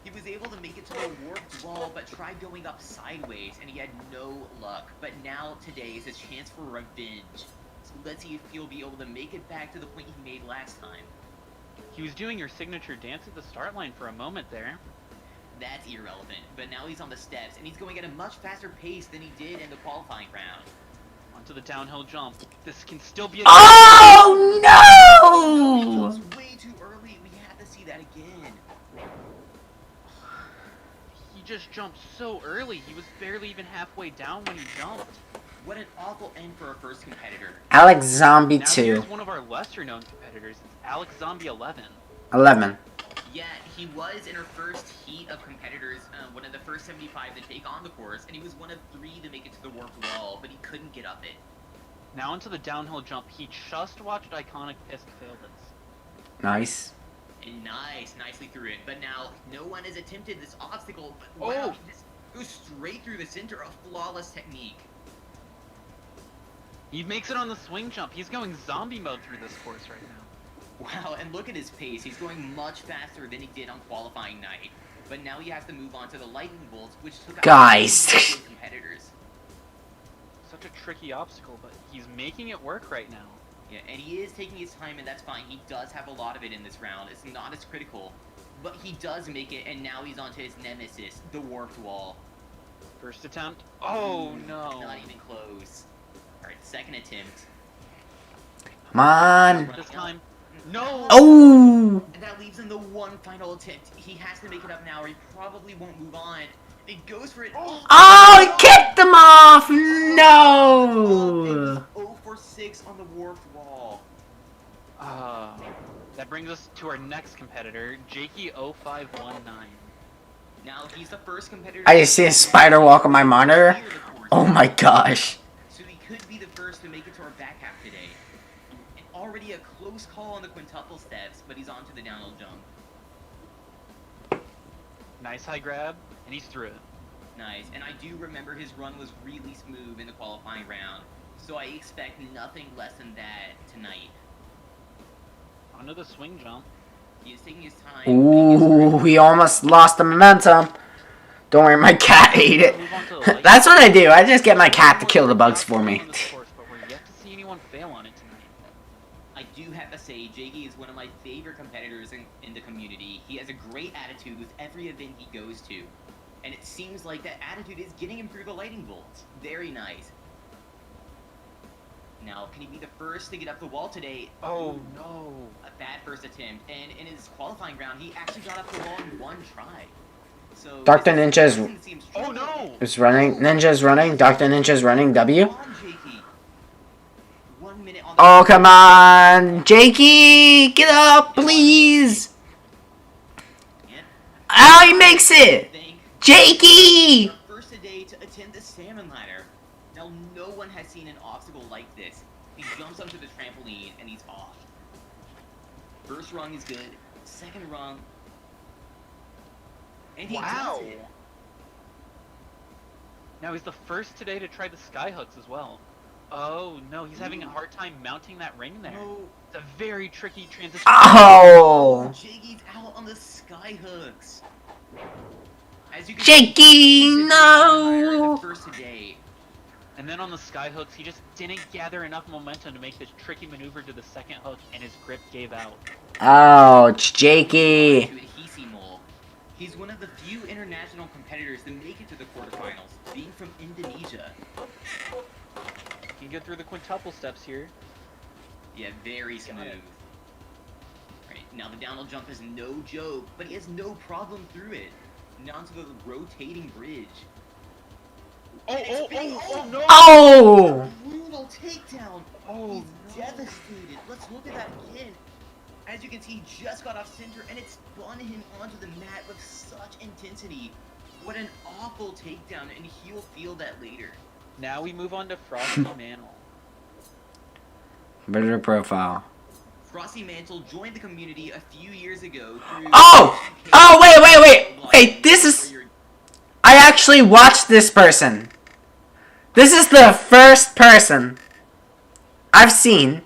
He was able to make it to the warped wall, but tried going up sideways, and he had no luck. But now, today, is his chance for revenge. So let's see if he'll be able to make it back to the point he made last time. He was doing your signature dance at the start line for a moment there. That's irrelevant, but now he's on the steps, and he's going at a much faster pace than he did in the qualifying round. Onto the downhill jump. This can still be a... Oh, no! It was way too early. We have to see that again. He just jumped so early. He was barely even halfway down when he jumped. What an awful end for our first competitor. Alex Zombie now 2. Here's one of our lesser-known competitors. It's Alex Zombie 11. 11. Yeah, he was in our first heat of competitors, one of the first 75 to take on the course, and he was one of 3 to make it to the warped wall, but he couldn't get up it. Now into the downhill jump. He just watched Iconic Pisk fail this. Nice. And nicely through it. But now, no one has attempted this obstacle, but wow, he just goes straight through the center, a flawless technique. He makes it on the swing jump. He's going zombie mode through this course right now. Wow, and look at his pace. He's going much faster than he did on qualifying night. But now he has to move on to the lightning bolts, which took out Guys. competitors. Such a tricky obstacle, but he's making it work right now. Yeah, and he is taking his time, and that's fine. He does have a lot of it in this round. It's not as critical. But he does make it, and now he's onto his nemesis, the warped wall. First attempt. Oh, no. Not even close. Alright, second attempt. Come on. This time. No! Oh! And that leaves him the one final attempt. He has to make it up now, or he probably won't move on. He goes for it. Oh, he kicked him off! No! 0 for 6 on the warped wall. That brings us to our next competitor, Jakey0519. Now, he's the first competitor... I just see a spider walk on my monitor. Oh my gosh. So he could be the first to make it to our back half today. And already a close call on the quintuple steps, but he's on to the downhill jump. Nice high grab, and he's through it. Nice, and I do remember his run was really smooth in the qualifying round, so I expect nothing less than that tonight. Onto the swing jump. He is taking his time. Ooh, he almost lost the momentum. Don't worry, my cat ate it. That's what I do. I just get my cat to kill the bugs for me. But we're yet to see anyone fail on it tonight. I do have to say, Jakey is one of my favorite competitors in the community. He has a great attitude with every event he goes to. And it seems like that attitude is getting him through the lightning bolts. Very nice. Now, can he be the first to get up the wall today? Oh no. A bad first attempt. And in his qualifying round, he actually got up the wall in one try. So Dr. Ninja is running. Ninja is running. Dr. Ninja is running. W. Oh, come on. Jakey, get up, please. Oh, he makes it. Jakey. First today to attempt the salmon ladder. Now, no one has seen an obstacle like this. He jumps onto the trampoline and he's off. First rung is good. Second rung. And he does it. Now he's the first today to try the skyhooks as well. Oh no, he's having a hard time mounting that ring there. It's a very tricky transition. Oh! Jakey's out on the skyhooks. As you can Jakey, see, no! The first today. And then on the skyhooks, he just didn't gather enough momentum to make this tricky maneuver to the second hook, and his grip gave out. Ouch, Jakey. He's one of the few international competitors to make it to the quarterfinals, being from Indonesia. He can get through the quintuple steps here. Yeah, very smooth. Right, now the downhill jump is no joke, but he has no problem through it. Now onto the rotating bridge. Oh no! Oh! Brutal takedown! Oh, he's devastated. Let's look at that again. As you can see, he just got off center and it spun him onto the mat with such intensity. What an awful takedown, and he'll feel that later. Now we move on to Frosty Mantle. Better profile. Frosty Mantle joined the community a few years ago through... Oh! Oh, wait, this is... I actually watched this person. This is the first person I've seen.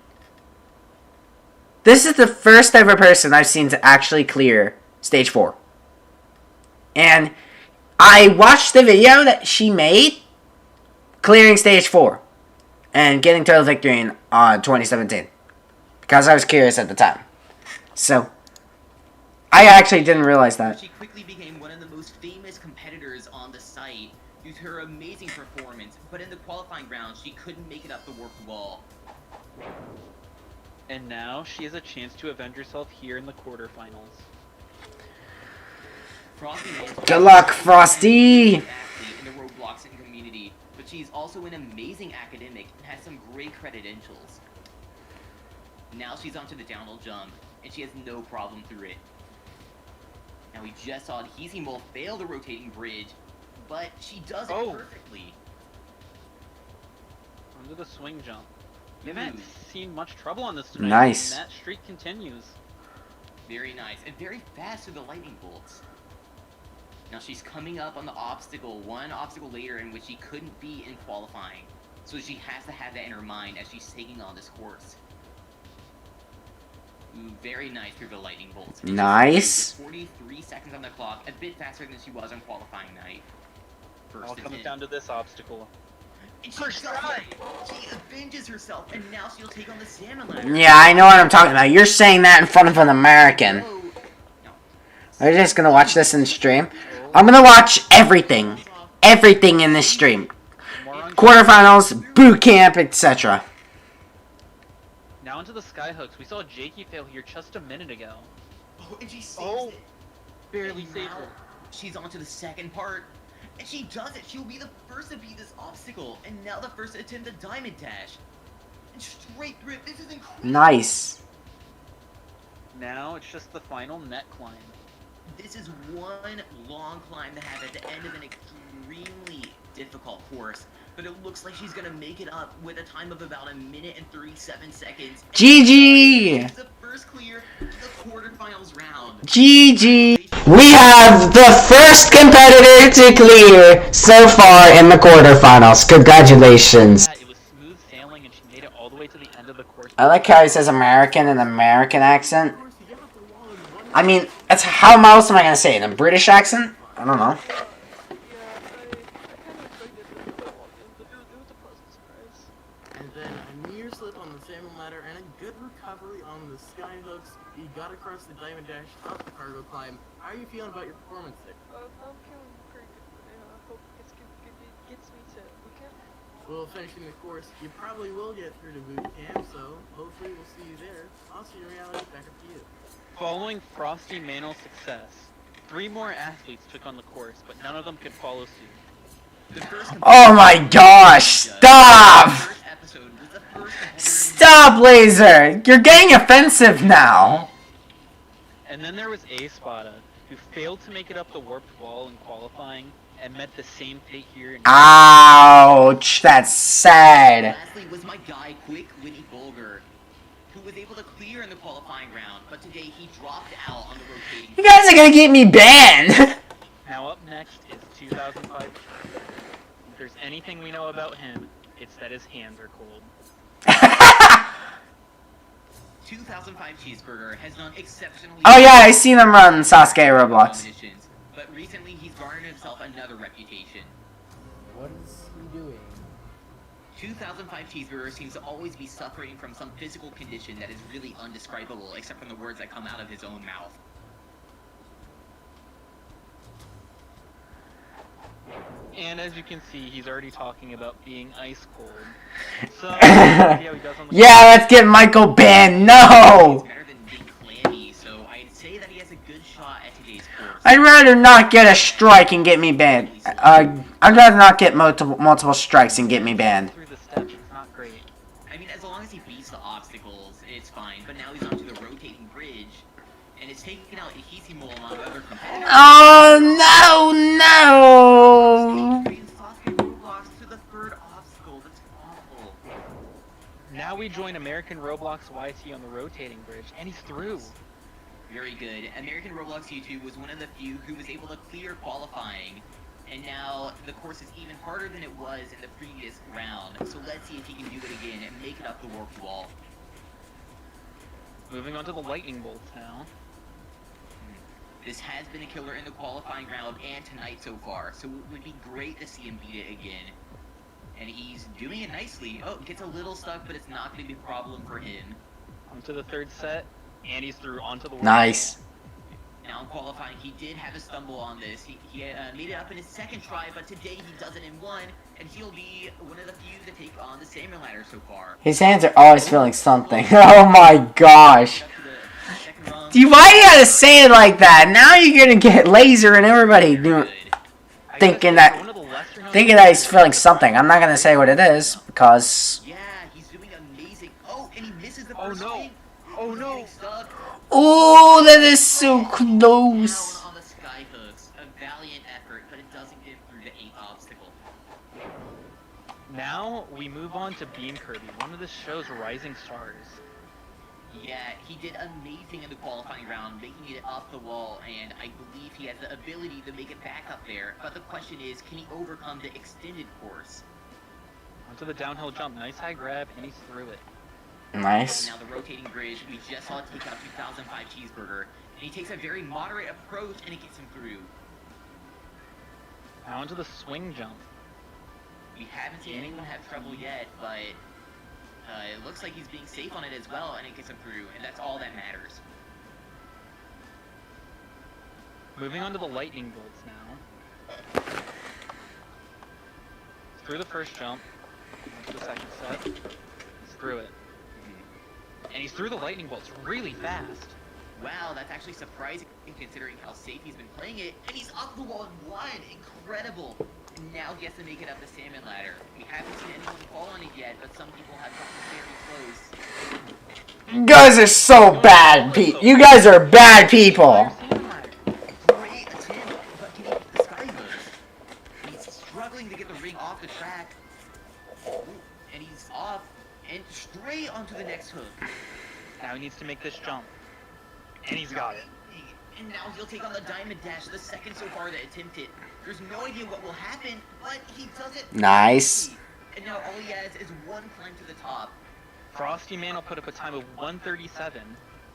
This is the first ever person I've seen to actually clear stage 4. And I watched the video that she made clearing stage 4 and getting total victory in 2017. Because I was curious at the time. So, I actually didn't realize that. She quickly became one of the most famous competitors on the site due to her amazing performance, but in the qualifying round, she couldn't make it up the warped wall. And now she has a chance to avenge herself here in the quarterfinals. Good luck, Frosty! In the Robloxian community, but she's also an amazing academic and has some great credentials. Now she's onto the downhill jump, and she has no problem through it. Now we just saw Hizimol fail the rotating bridge, but she does it perfectly. Onto the swing jump. We haven't seen much trouble on this tonight. Nice. And that streak continues. Very nice, and very fast with the lightning bolts. Now she's coming up on the obstacle, one obstacle later in which she couldn't be in qualifying. So she has to have that in her mind as she's taking on this course. Ooh, very nice through the lightning bolts. Nice. 43 seconds on the clock, a bit faster than she was on qualifying night. All comes down to this obstacle. And she does it! She avenges herself, and now she'll take on the salmon ladder. Yeah, I know what I'm talking about. You're saying that in front of an American. Are you just gonna watch this in stream? I'm gonna watch everything. Everything in this stream. Quarterfinals, boot camp, etc. Now into the skyhooks. We saw Jakey fail here just a minute ago. Oh, and she saves it. Barely And saved now her. She's on to the second part. And she does it! She'll be the first to beat this obstacle! And now the first to attempt a diamond dash! And straight through it! This is incredible! Nice. Now it's just the final net climb. This is one long climb to have at the end of an extremely difficult course. But it looks like she's gonna make it up with a time of about 1 minute and 37 seconds. GG! It's the first clear to the quarterfinals round. GG! We have the first competitor to clear so far in the quarterfinals. Congratulations. It was smooth sailing and she made it all the way to the end of the course. I like how he says American in an American accent. I mean, that's how else am I gonna say it? In a British accent? I don't know. You got across the Diamond Dash, off the cargo climb. How are you feeling about your performance there? I'm feeling pretty good. I hope it gets me to boot camp. Well, finishing the course, you probably will get through to boot camp, so hopefully we'll see you there. I'll see your reality back up to you. Following Frosty Manel's success, 3 more athletes took on the course, but none of them could follow suit. Oh my gosh! Stop! Stop, Laser! You're getting offensive now. And then there was A-Spada, who failed to make it up the warped wall in qualifying and met the same fate here in Ouch! That's sad. Lastly was my guy, Quick Winnie Bulger, who was able to clear in the qualifying round, but today he dropped out on the rotating. You guys are gonna get me banned. Now up next is 2005. If there's anything we know about him, it's that his hands are cold. 2005 Cheeseburger has done exceptionally Oh yeah, I seen him run Sasuke Roblox. competitions, but recently he's garnered himself another reputation. What is he doing? 2005 Cheeseburger seems to always be suffering from some physical condition that is really undescribable, except from the words that come out of his own mouth. And as you can see, he's already talking about being ice cold. So, see how he does on the Yeah, let's get Michael banned. No! Better than being clammy, so I'd say that he has a good shot at today's course. I'd rather not get a strike and get me banned. I'd rather not get multiple strikes and get me banned. through the steps, it's not great. I mean, as long as he beats the obstacles, it's fine. But now he's onto the rotating bridge, and it's taking out Ihisimo among other competitors. Oh no, no! To the third obstacle, that's awful. Now we join American Roblox YT on the rotating bridge, and he's through. Very good. American Roblox YouTube was one of the few who was able to clear qualifying, and now the course is even harder than it was in the previous round. So let's see if he can do it again and make it up the warped wall. Moving on to the lightning bolts now. This has been a killer in the qualifying round and tonight so far, so it would be great to see him beat it again. And he's doing it nicely. Oh, gets a little stuck, but it's not going to be a problem for him. Onto the third set, and he's through onto the Nice. Now in qualifying, he did have a stumble on this. He made it up in his second try, but today he does it in one, and he'll be one of the few to take on the salmon ladder so far. His hands are always feeling something. Oh my gosh. Why do you gotta say it like that? Now you're gonna get Laser and everybody thinking that he's feeling something. I'm not gonna say what it is because. Yeah, he's doing amazing. Oh, and he misses the Oh first no! swing. Oh no! Oh, that is so close. On the sky hooks, a valiant effort, but it doesn't get through the 8th obstacle. Now we move on to Beam Kirby, one of the show's rising stars. Yeah, he did amazing in the qualifying round, making it off the wall, and I believe he has the ability to make it back up there. But the question is, can he overcome the extended course? Onto the downhill jump, nice high grab, and he's through it. Nice. Now the rotating bridge, we just saw it take out 2005 Cheeseburger, and he takes a very moderate approach, and it gets him through. Now onto the swing jump. We haven't seen anyone have trouble yet, but it looks like he's being safe on it as well, and it gets him through, and that's all that matters. Moving on to the lightning bolts now. Through the first jump, onto the second set, he's through it. And he's through the lightning bolts really fast. Wow, that's actually surprising considering how safe he's been playing it, and he's up the wall in one! Incredible! And now gets to make it up the salmon ladder. We haven't seen anyone fall on it yet, but some people have gotten very close. You guys are so bad, you guys are bad people. Great attempt, but can he hit the sky hook? He's struggling to get the ring off the track. Ooh, and he's off, and straight onto the next hook. Now he needs to make this jump. And he's got it. And now he'll take on the Diamond Dash, the second so far to attempt it. There's no idea what will happen, but he does it. Nice. And now all he has is one climb to the top. Frosty Man will put up a time of 1:37,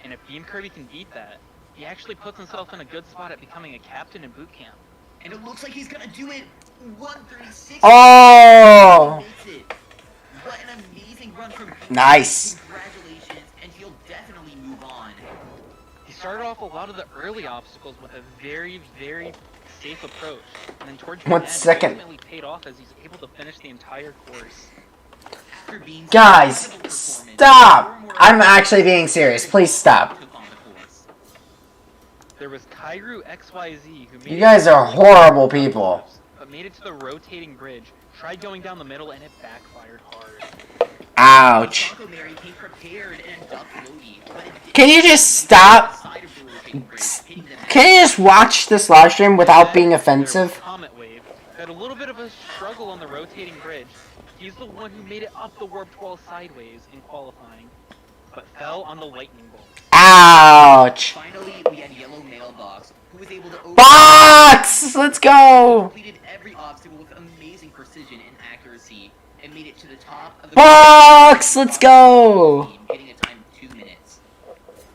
and if Beam Kirby can beat that, he actually puts himself in a good spot at becoming a captain in boot camp. And it looks like he's gonna do it. 1:36. Oh! He makes it. What an amazing run from Beam. Nice. Congratulations, and he'll definitely move on. started off a lot of the early obstacles with a very, very safe approach, and then towards the 1 end, second. ultimately paid off as he's able to finish the entire course. Guys, stop! I'm actually being serious. Please stop. There was Kairu XYZ who made You guys are horrible people. but made it to the rotating bridge, tried going down the middle, and it backfired hard. Ouch. Can you just stop? Can you just watch this live stream without being offensive? Comet Wave had a little bit of a struggle on the rotating bridge. He's the one who made it up the warped wall sideways in qualifying, but fell on the lightning bolt. Ouch. Finally, we had Yellow Mailbox, who was able to Box! Let's go! completed every obstacle with amazing precision and accuracy, and made it to the top of the Box! Let's go! getting a time of 2 minutes.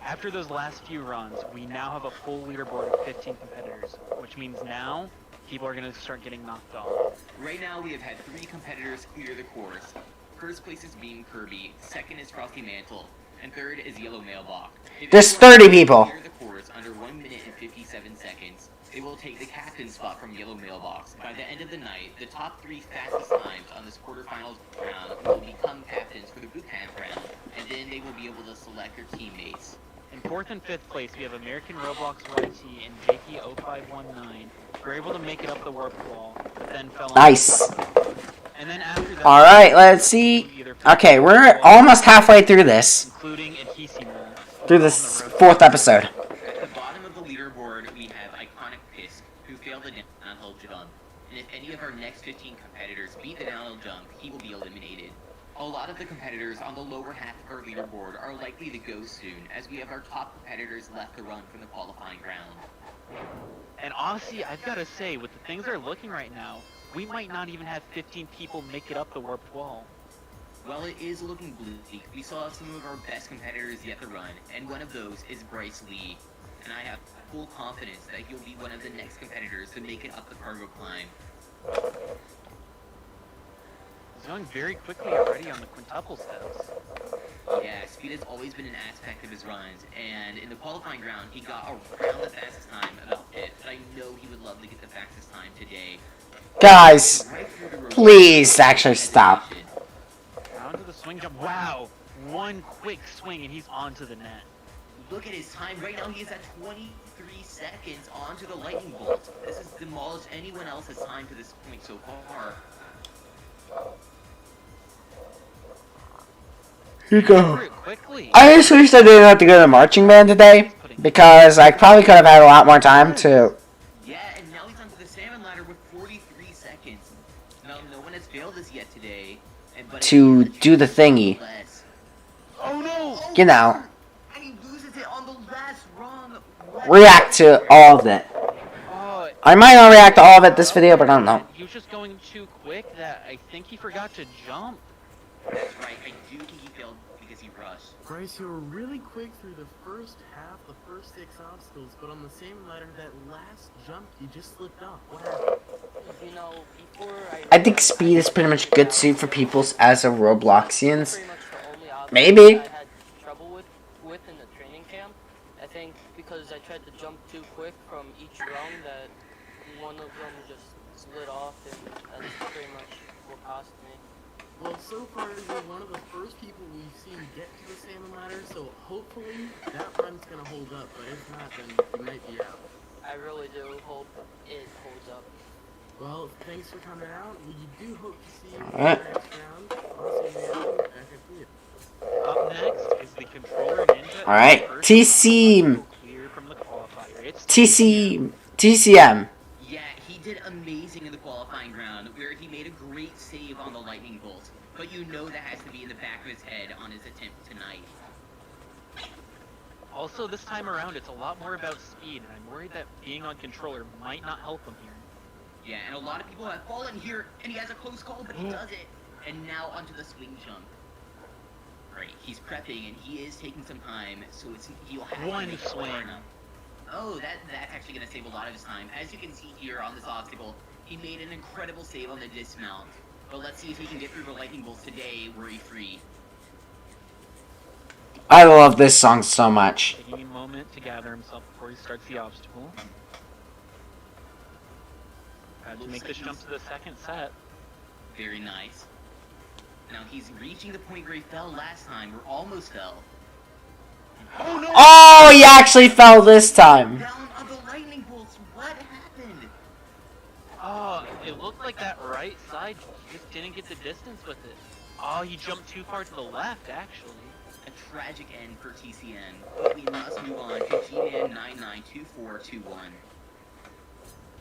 After those last few runs, we now have a full leaderboard of 15 competitors, which means now people are going to start getting knocked off. Right now, we have had 3 competitors clear the course. First place is Beam Kirby, second is Frosty Mantle, and third is Yellow Mailbox. If There's anyone 30 people. Clear the course under 1 minute and 57 seconds. They will take the captain spot from Yellow Mailbox. By the end of the night, the top 3 fastest times on this quarterfinals round will become captains for the boot camp round, and then they will be able to select their teammates. In 4th and 5th place, we have American Roblox YT and JP0519, who were able to make it up the warped wall, but then fell on. Nice. And then after that, Alright, let's see. Okay, we're almost halfway through this. including Adhesimo. Through this 4th episode. At the bottom of the leaderboard, we have Iconic Pisk, who failed the downhill jump. And if any of our next 15 competitors beat the downhill jump, he will be eliminated. A lot of the competitors on the lower half of our leaderboard are likely to go soon, as we have our top competitors left to run from the qualifying round. And honestly, I've got to say, with the things they're looking right now, we might not even have 15 people make it up the warped wall. Well, it is looking bleak. We still have some of our best competitors yet to run, and one of those is Bryce Lee. And I have full confidence that he'll be one of the next competitors to make it up the cargo climb. He's going very quickly already on the quintuple steps. Yeah, speed has always been an aspect of his runs, and in the qualifying round, he got around the fastest time, about 5th, but I know he would love to get the fastest time today. Guys, please actually stop. Onto the swing jump. Wow! One quick swing and he's onto the net. Look at his time. Right now he is at 23 seconds onto the lightning bolt. This has demolished anyone else's time to this point so far. Here you go. I just wish I didn't have to go to the marching band today, because I probably could have had a lot more time to... Yeah, and now he's onto the salmon ladder with 43 seconds. Now, no one has failed this yet today. But to do the thingy. Oh no! You know. And he loses it on the last rung. React to all of it. I might not react to all of it this video, but I don't know. He was just going too quick that I think he forgot to jump. That's right, I do think he failed because he rushed. Bryce, you were really quick through the first half, the first 6 obstacles, but on the same ladder, that last jump, you just slipped off. What happened? You know, before I think speed is pretty much good suit for people as a Robloxians. pretty much the only obstacle Maybe. I had trouble with in the training camp. I think because I tried to jump too quick from each round that one of them just split off, and that's pretty much what cost me. Well, so far, you're one of the first people we've seen get to the salmon ladder, so hopefully that run's gonna hold up, but if not, then you might be out. I really do hope it holds up. Well, thanks for coming out. We do hope to see you in the Alright. next round. Also, back at you. Up next is the controller ninja. Alright, TC. Clear from the qualifier. It's TCM. Yeah, he did amazing in the qualifying round, where he made a great save on the lightning bolt. But you know that has to be in the back of his head on his attempt tonight. Also, this time around, it's a lot more about speed, and I'm worried that being on controller might not help him here. Yeah, and a lot of people have fallen here, and he has a close call, but he does it. And now onto the swing jump. Right, he's prepping, and he is taking some time, so he'll have One to make swing. Oh, that's actually going to save a lot of his time. As you can see here on this obstacle, he made an incredible save on the dismount. But let's see if he can get through the lightning bolts today, worry-free. I love this song so much. Taking in moment to gather himself before he starts the obstacle. Had to make this jump to the second set. Very nice. Now he's reaching the point where he fell last time, or almost fell. Oh no! Oh, he actually fell this time. Down on the lightning bolts. What happened? Oh, it looked like that right side just didn't get the distance with it. Oh, he jumped too far to the left, actually. A tragic end for TCN. But we must move on to G-Man992421.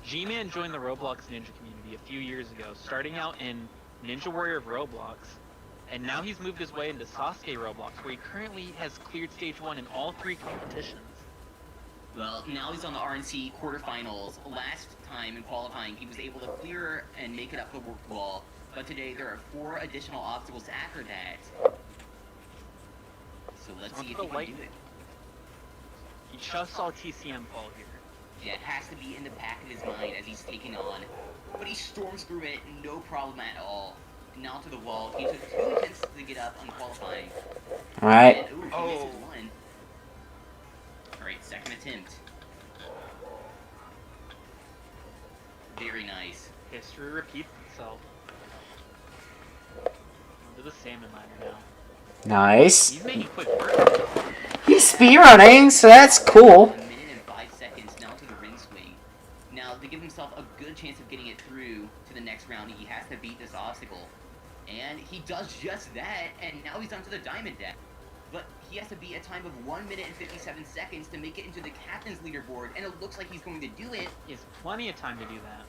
G-Man joined the Roblox Ninja community a few years ago, starting out in Ninja Warrior of Roblox, and now he's moved his way into Sasuke Roblox, where he currently has cleared stage 1 in all 3 competitions. Well, now he's on the RNC quarterfinals. Last time in qualifying, he was able to clear and make it up the warp wall, but today there are 4 additional obstacles after that. So let's see if he can do it. He just saw TCM fall here. Yeah, it has to be in the back of his mind as he's taking on. But he storms through it, no problem at all. Now to the wall. He took 2 attempts to get up on qualifying. Alright. And, he misses 1. Alright, second attempt. Very nice. History repeats itself. Onto the salmon ladder now. Nice. He's making quick work. He's speedrunning, so that's cool. 1 minute and 5 seconds now to the ring swing. Now, to give himself a good chance of getting it through to the next round, he has to beat this obstacle. And he does just that, and now he's onto the diamond deck. But he has to beat a time of 1 minute and 57 seconds to make it into the captain's leaderboard, and it looks like he's going to do it. He has plenty of time to do that.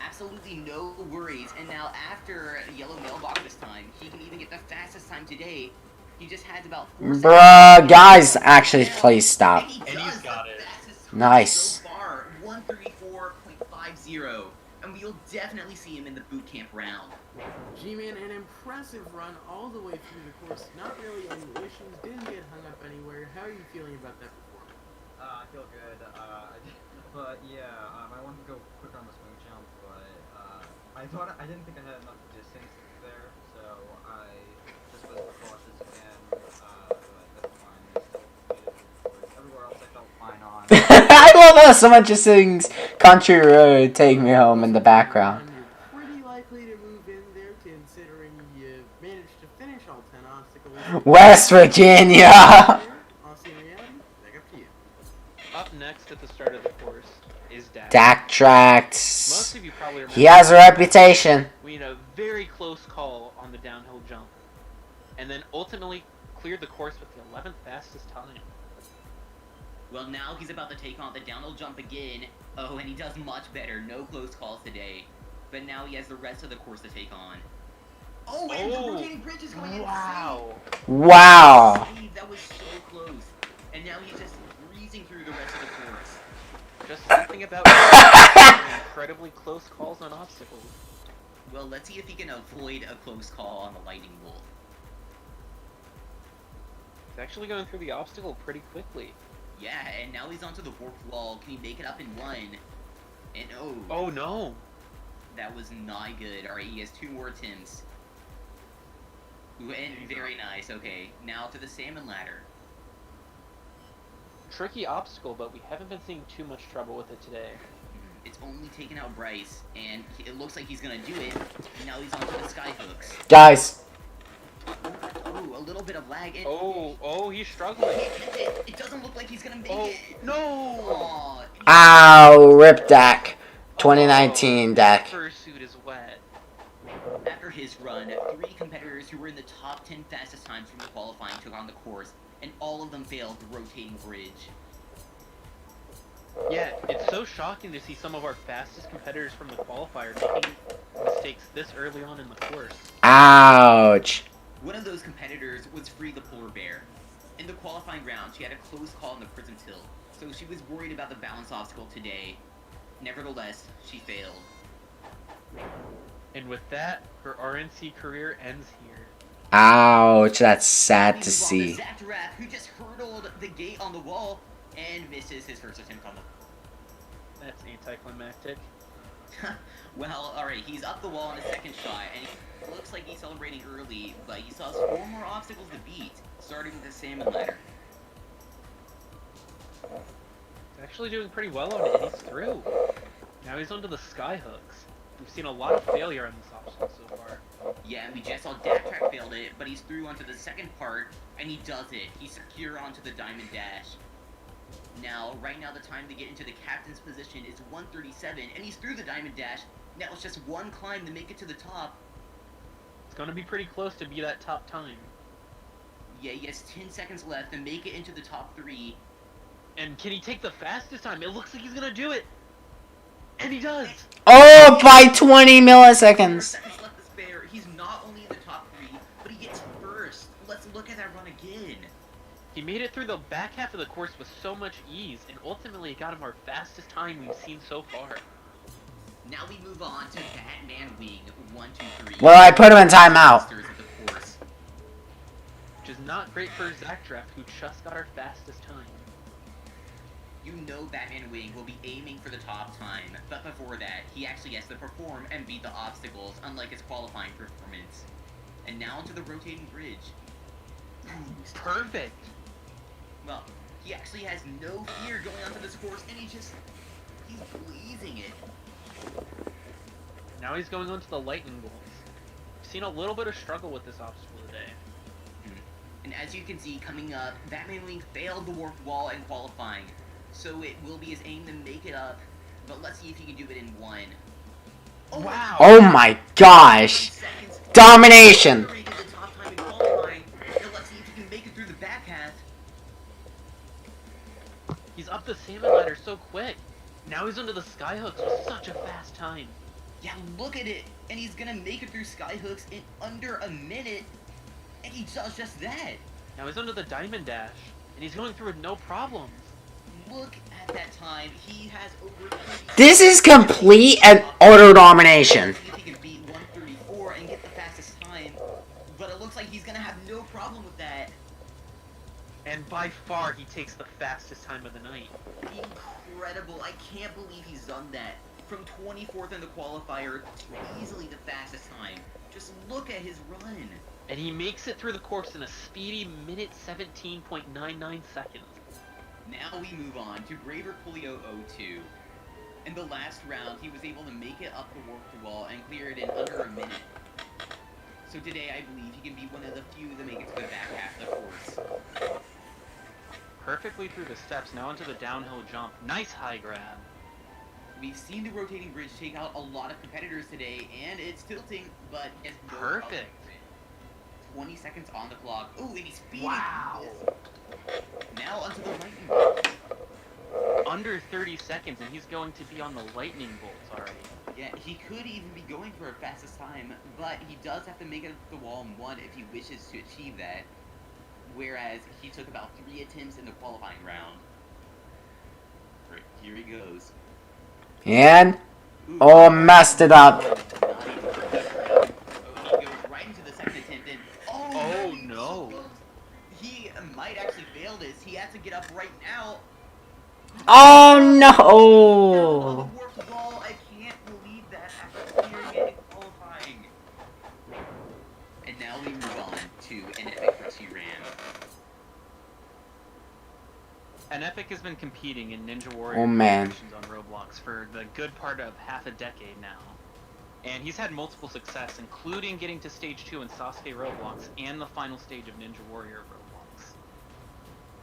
Absolutely no worries. And now after Yellow Mailbox this time, he can even get the fastest time today. He just has about 4 seconds. Bruh, guys, actually, please stop. And he's got it. Nice. So far, 134.50. And we'll definitely see him in the boot camp round. G-Man, an impressive run all the way through the course. Not really any issues, didn't get hung up anywhere. How are you feeling about that performance? I feel good. But yeah, I wanted to go quicker on the swing jump, but I didn't think I had enough distance there, so I just was cautious and but that's fine. I still made it through the course. Everywhere else I felt fine on. I love how someone just sings Country Road, Take Me Home in the background. You're pretty likely to move in there considering you managed to finish all 10 obstacles. West Virginia! Austin reality, back up to you. Up next at the start of the course is Dak. Dak tracked. Most of you probably remember. He has a reputation. We had a very close call on the downhill jump, and then ultimately cleared the course with the 11th fastest time. Well, now he's about to take on the downhill jump again. Oh, and he does much better. No close calls today. But now he has the rest of the course to take on. Oh, and the rotating bridge is going in. Wow. Wow. That was so close. And now he's just breezing through the rest of the course. Just something about incredibly close calls on obstacles. Well, let's see if he can avoid a close call on the lightning bolt. He's actually going through the obstacle pretty quickly. Yeah, and now he's onto the warped wall. Can he make it up in 1? And oh. Oh no. That was not good. Alright, he has 2 more attempts. Ooh, and very nice. Okay, now to the salmon ladder. Tricky obstacle, but we haven't been seeing too much trouble with it today. It's only taken out Bryce, and it looks like he's gonna do it. And now he's onto the sky hooks. Guys. Ooh, a little bit of lag. Oh, he's struggling. It doesn't look like he's gonna make it. No! Ow, rip Dak. 2019 Dak. Fursuit is wet. After his run, 3 competitors who were in the top 10 fastest times from the qualifying took on the course, and all of them failed the rotating bridge. Yeah, it's so shocking to see some of our fastest competitors from the qualifier making mistakes this early on in the course. Ouch. One of those competitors was Free the Polar Bear. In the qualifying round, she had a close call in the prism tilt, so she was worried about the balance obstacle today. Nevertheless, she failed. And with that, her RNC career ends here. Ouch, that's sad to see. Zaptorap, who just hurdled the gate on the wall and misses his first attempt on the... That's anticlimactic. Well, alright, he's up the wall on his second shot, and he looks like he's celebrating early, but he still has 4 more obstacles to beat, starting with the salmon ladder. He's actually doing pretty well on it. He's through. Now he's onto the sky hooks. We've seen a lot of failure on this obstacle so far. Yeah, we just saw Dacktrack failed it, but he's through onto the second part, and he does it. He's secure onto the Diamond Dash. Now, right now, the time to get into the captain's position is 1:37, and he's through the Diamond Dash. Now it's just one climb to make it to the top. It's gonna be pretty close to be that top time. Yeah, he has 10 seconds left to make it into the top 3. And can he take the fastest time? It looks like he's gonna do it! And he does! Oh, by 20 milliseconds. Seconds left to spare. He's not only in the top 3, but he gets first. Let's look at that run again. He made it through the back half of the course with so much ease, and ultimately got him our fastest time we've seen so far. Now we move on to Batman Wing 1, 2, 3. Well, I put him in timeout. Which is not great for Zach Draft, who just got our fastest time. You know Batman Wing will be aiming for the top time, but before that, he actually has to perform and beat the obstacles, unlike his qualifying performance. And now onto the rotating bridge. Perfect! Well, he actually has no fear going onto this course, and he's blazing it. Now he's going on to the lightning bolts. We've seen a little bit of struggle with this obstacle today. And as you can see, coming up, Batman Wing failed the warped wall in qualifying, so it will be his aim to make it up, but let's see if he can do it in 1. Oh, wow! Oh my gosh. Domination. Now let's see if he can make it through the back half. He's up the salmon ladder so quick. Now he's onto the skyhooks with such a fast time. Yeah, look at it! And he's gonna make it through skyhooks in under a minute, and he does just that! Now he's onto the diamond dash, and he's going through with no problems. Look at that time. He has over 30 This is complete and utter domination. if he can beat 1:34 and get the fastest time, but it looks like he's gonna have no problem with that. And by far, he takes the fastest time of the night. Incredible. I can't believe he's done that. From 24th in the qualifier to easily the fastest time. Just look at his run. And he makes it through the course in a speedy minute 17.99 seconds. Now we move on to Braver Coolio 02. In the last round, he was able to make it up the warped wall and clear it in under a minute. So today, I believe he can be one of the few that make it to the back half of the course. Perfectly through the steps, now into the downhill jump. Nice high grab. We've seen the rotating bridge take out a lot of competitors today, and it's tilting, but it's perfect. 20 seconds on the clock. Ooh, and he's speeding. Wow. Now onto the lightning bolt. Under 30 seconds, and he's going to be on the lightning bolts already. Yeah, he could even be going for a fastest time, but he does have to make it up the wall in 1 if he wishes to achieve that. Whereas he took about 3 attempts in the qualifying round. Right, here he goes. And oh, messed it up. Oh, he goes right into the second attempt, and oh no! He might actually fail this. He has to get up right now. Oh no! Warped wall. I can't believe that after clearing it in qualifying. And now we move on to an epic Rusty Ram. And Epic has been competing in Ninja Warrior Oh, man. competitions on Roblox for the good part of half a decade now. And he's had multiple success, including getting to stage 2 in Sasuke Roblox and the final stage of Ninja Warrior Roblox.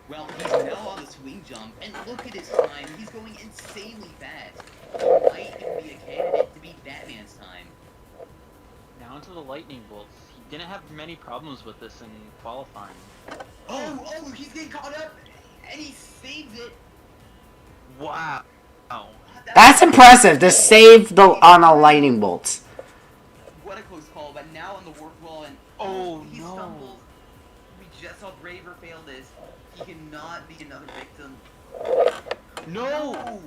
Well, he's now on the swing jump, and look at his time. He's going insanely fast. He might even be a candidate to beat Batman's time. Now into the lightning bolts. He didn't have many problems with this in qualifying. Oh, he's getting caught up, and he saves it. Wow. That's impressive to save the on a lightning bolt. What a close call, but now on the warp wall, and he stumbles. We just saw Braver fail this. He cannot be another victim. No!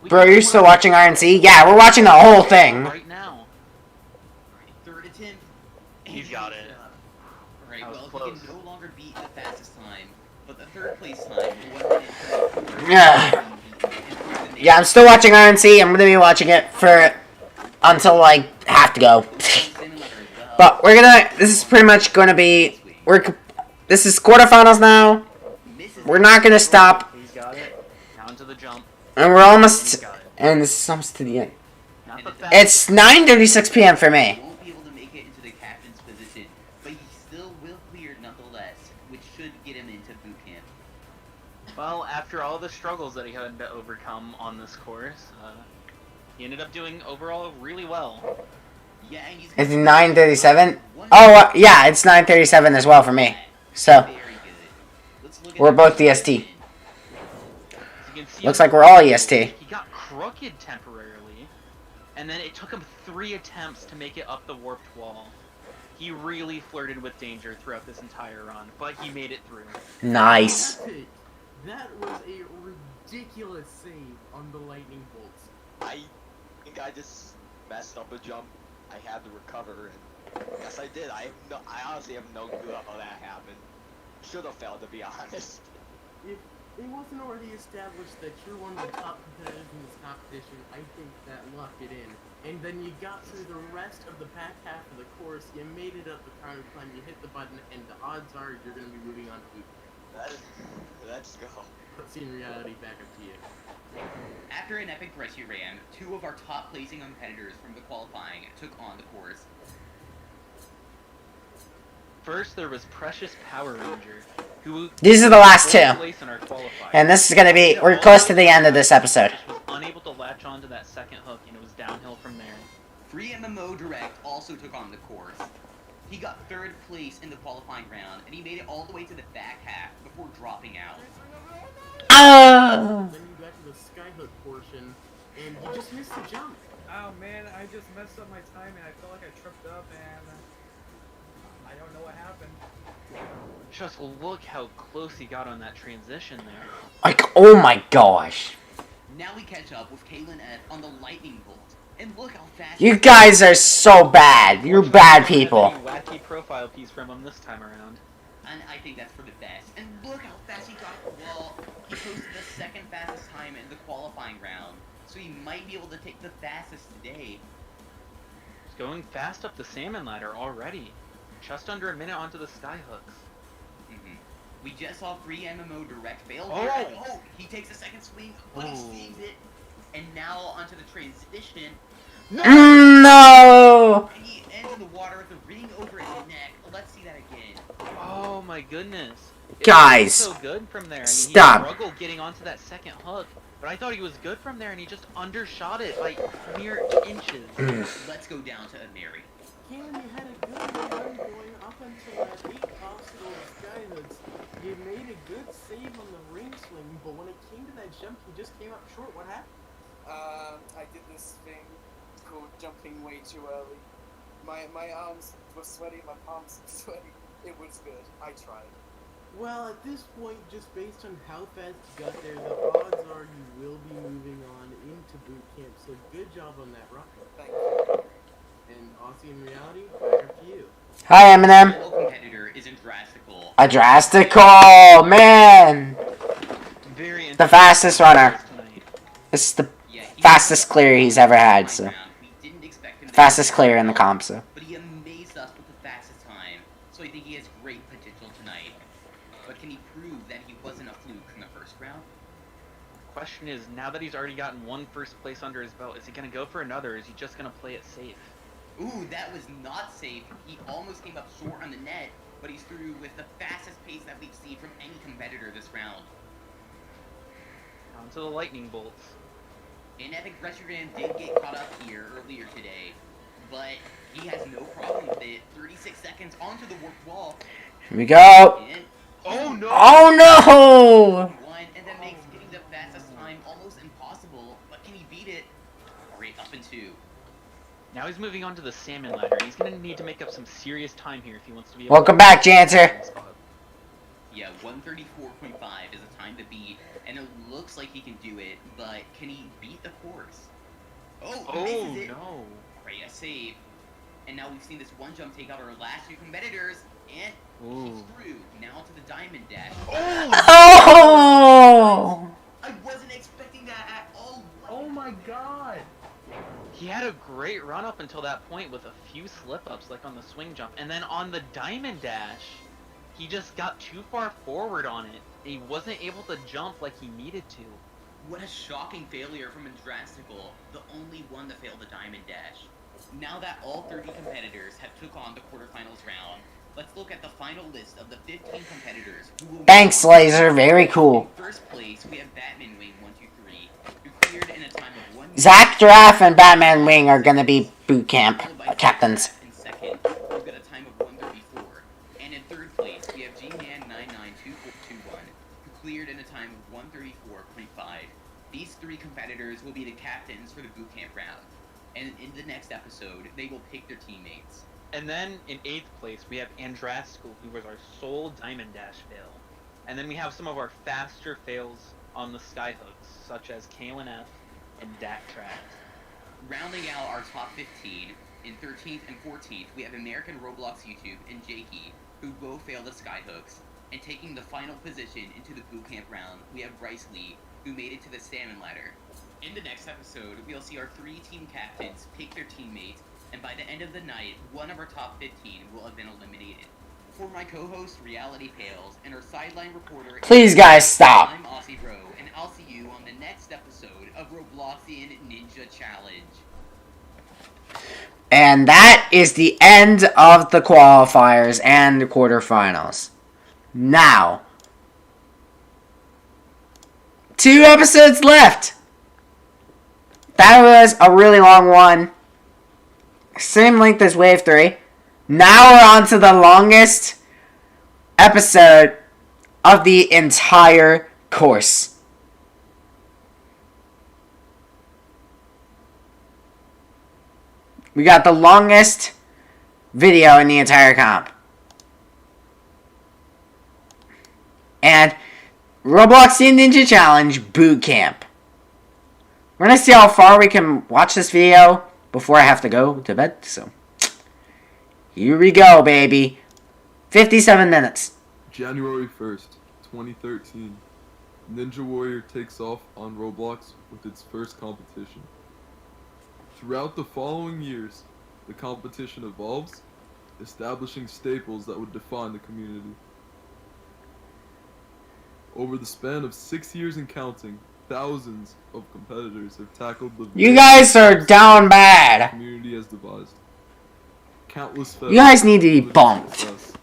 Bro, you're still watching RNC? Yeah, we're watching the whole thing. Right now. Third attempt. He's got it. Right, That was well, close. he can no longer beat the fastest time, but the third place time, 1 minute. Yeah. Yeah, I'm still watching RNC. I'm gonna be watching it for until I have to go. But we're gonna. This is pretty much gonna be. This is quarterfinals now. We're not gonna stop. And we're almost, and this is almost to the end. It's 9:36 p.m. for me. Won't be able to make it into the captain's position, but he still will clear nonetheless, which should get him into boot camp. Well, after all the struggles that he had to overcome on this course, he ended up doing overall really well. Yeah, and he's It's 9:37. Oh yeah, it's 9:37 as well for me. So we're both EST. Looks like we're all EST. He got crooked temporarily, and then it took him 3 attempts to make it up the warped wall. He really flirted with danger throughout this entire run, but he made it through. Nice. That was a ridiculous save on the lightning bolts. I think I just messed up a jump. I had to recover, and yes, I did. I honestly have no clue how that happened. Should have failed, to be honest. If it wasn't already established that you're one of the top competitors in this competition, I think that locked it in. And then you got through the rest of the back half of the course, you made it up the counter climb, you hit the button, and the odds are you're going to be moving on to boot camp. Let's go. Let's see in reality, back up to you. After an epic rescue ran, 2 of our top placing competitors from the qualifying took on the course. First, there was Precious Power Ranger, who These are the last 2. place in our qualifying. And this is gonna be, we're close to the end of this episode. Was unable to latch onto that second hook, and it was downhill from there. Free MMO Direct also took on the course. He got 3rd place in the qualifying round, and he made it all the way to the back half before dropping out. Then you got to the skyhook portion, and you just missed the jump. Oh man, I just messed up my timing. I felt like I tripped up and I don't know what happened. Just look how close he got on that transition there. Like, oh my gosh. Now we catch up with Kaylin F on the lightning bolt, and look how fast. You guys are so bad. You're bad people. Wacky profile piece from him this time around. And I think that's for the best. And look how fast he got up the wall. He posted the 2nd fastest time in the qualifying round, so he might be able to take the fastest today. He's going fast up the salmon ladder already. Just under a minute onto the skyhooks. We just saw free MMO Direct fail Oh! here. And, he takes a 2nd swing, but he sees it. And now onto the transition. No! And he ends in the water with the ring over his neck. Let's see that again. Oh my goodness. Guys, so good from there. I mean, stop. He struggled getting onto that second hook, but I thought he was good from there, and he just undershot it by mere inches. Let's go down to Amiri. Kaylin, you had a good run going up until that 8 obstacle of skyhooks. You made a good save on the ring swing, but when it came to that jump, you just came up short. What happened? I did this thing called jumping way too early. My arms were sweaty, my palms were sweaty. It was good. I tried. Well, at this point, just based on how fast you got there, the odds are you will be moving on into boot camp. So good job on that run. Thank you. And Aussie, in reality, back up to you. Hi, Eminem. The competitor is in Drastical. A Drastical, man. The fastest runner. This is the fastest clear he's ever had, so. Fastest clear in the comp, so. But he amazed us with the fastest time, so I think he has great potential tonight. But can he prove that he wasn't a fluke in the first round? Question is, now that he's already gotten 1 first place under his belt, is he going to go for another, or is he just going to play it safe? Ooh, that was not safe. He almost came up short on the net, but he's through with the fastest pace that we've seen from any competitor this round. On to the lightning bolts. And Epic Restogram did get caught up here earlier today, but he has no problem with it. 36 seconds onto the warped wall. Here we go. And oh no! Oh no! One, and that makes getting the fastest time almost impossible, but can he beat it? Alright, up in 2. Now he's moving on to the salmon ladder. He's going to need to make up some serious time here if he wants to be able Welcome to back, Janter. Yeah, 134.5 is a time to beat, and it looks like he can do it, but can he beat the course? Oh, misses it. No. Great, a save. And now we've seen this one jump take out our last 2 competitors, and he's through. Now to the diamond dash. Oh! I wasn't expecting that at all. Oh my god! He had a great run up until that point with a few slip-ups, like on the swing jump. And then on the diamond dash, he just got too far forward on it. He wasn't able to jump like he needed to. What a shocking failure from Andrastical, the only one to fail the Diamond Dash. Now that all 30 competitors have took on the quarterfinals round, let's look at the final list of the 15 competitors who will Thanks, Laser. Very cool. In first place, we have Batman Wing 123, who cleared in a time of 1 minute. Zach Giraffe and Batman Wing are gonna be boot camp captains. In second, we've got a time of 134. And in third place, we have G-Man 992421, who cleared in a time of 134.5. These 3 competitors will be the captains for the boot camp round. And in the next episode, they will pick their teammates. And then in 8th place, we have Andrastical, who was our sole Diamond Dash fail. And then we have some of our faster fails on the skyhooks, such as Kalen F. and Dak Track. Rounding out our top 15, in 13th and 14th, we have American Roblox YouTube and Jakey, who both failed the skyhooks. And taking the final position into the boot camp round, we have Bryce Lee, who made it to the salmon ladder. In the next episode, we'll see our 3 team captains pick their teammates, and by the end of the night, one of our top 15 will have been eliminated. For my co-host, Reality Pales, and our sideline reporter... Please, guys, stop. I'm Aussie Bro, and I'll see you on the next episode of Robloxian Ninja Challenge. And that is the end of the qualifiers and the quarterfinals. Now, 2 episodes left. That was a really long one. Same length as Wave 3. Now we're on to the longest episode of the entire course. We got the longest video in the entire comp. And Robloxian Ninja Challenge Boot Camp. We're going to see how far we can watch this video before I have to go to bed. So, here we go, baby. 57 minutes. January 1st, 2013. Ninja Warrior takes off on Roblox with its first competition. Throughout the following years, the competition evolves, establishing staples that would define the community. Over the span of 6 years and counting, thousands of competitors have tackled the... You guys are down bad. The community has devised. Countless You guys need to be bonked.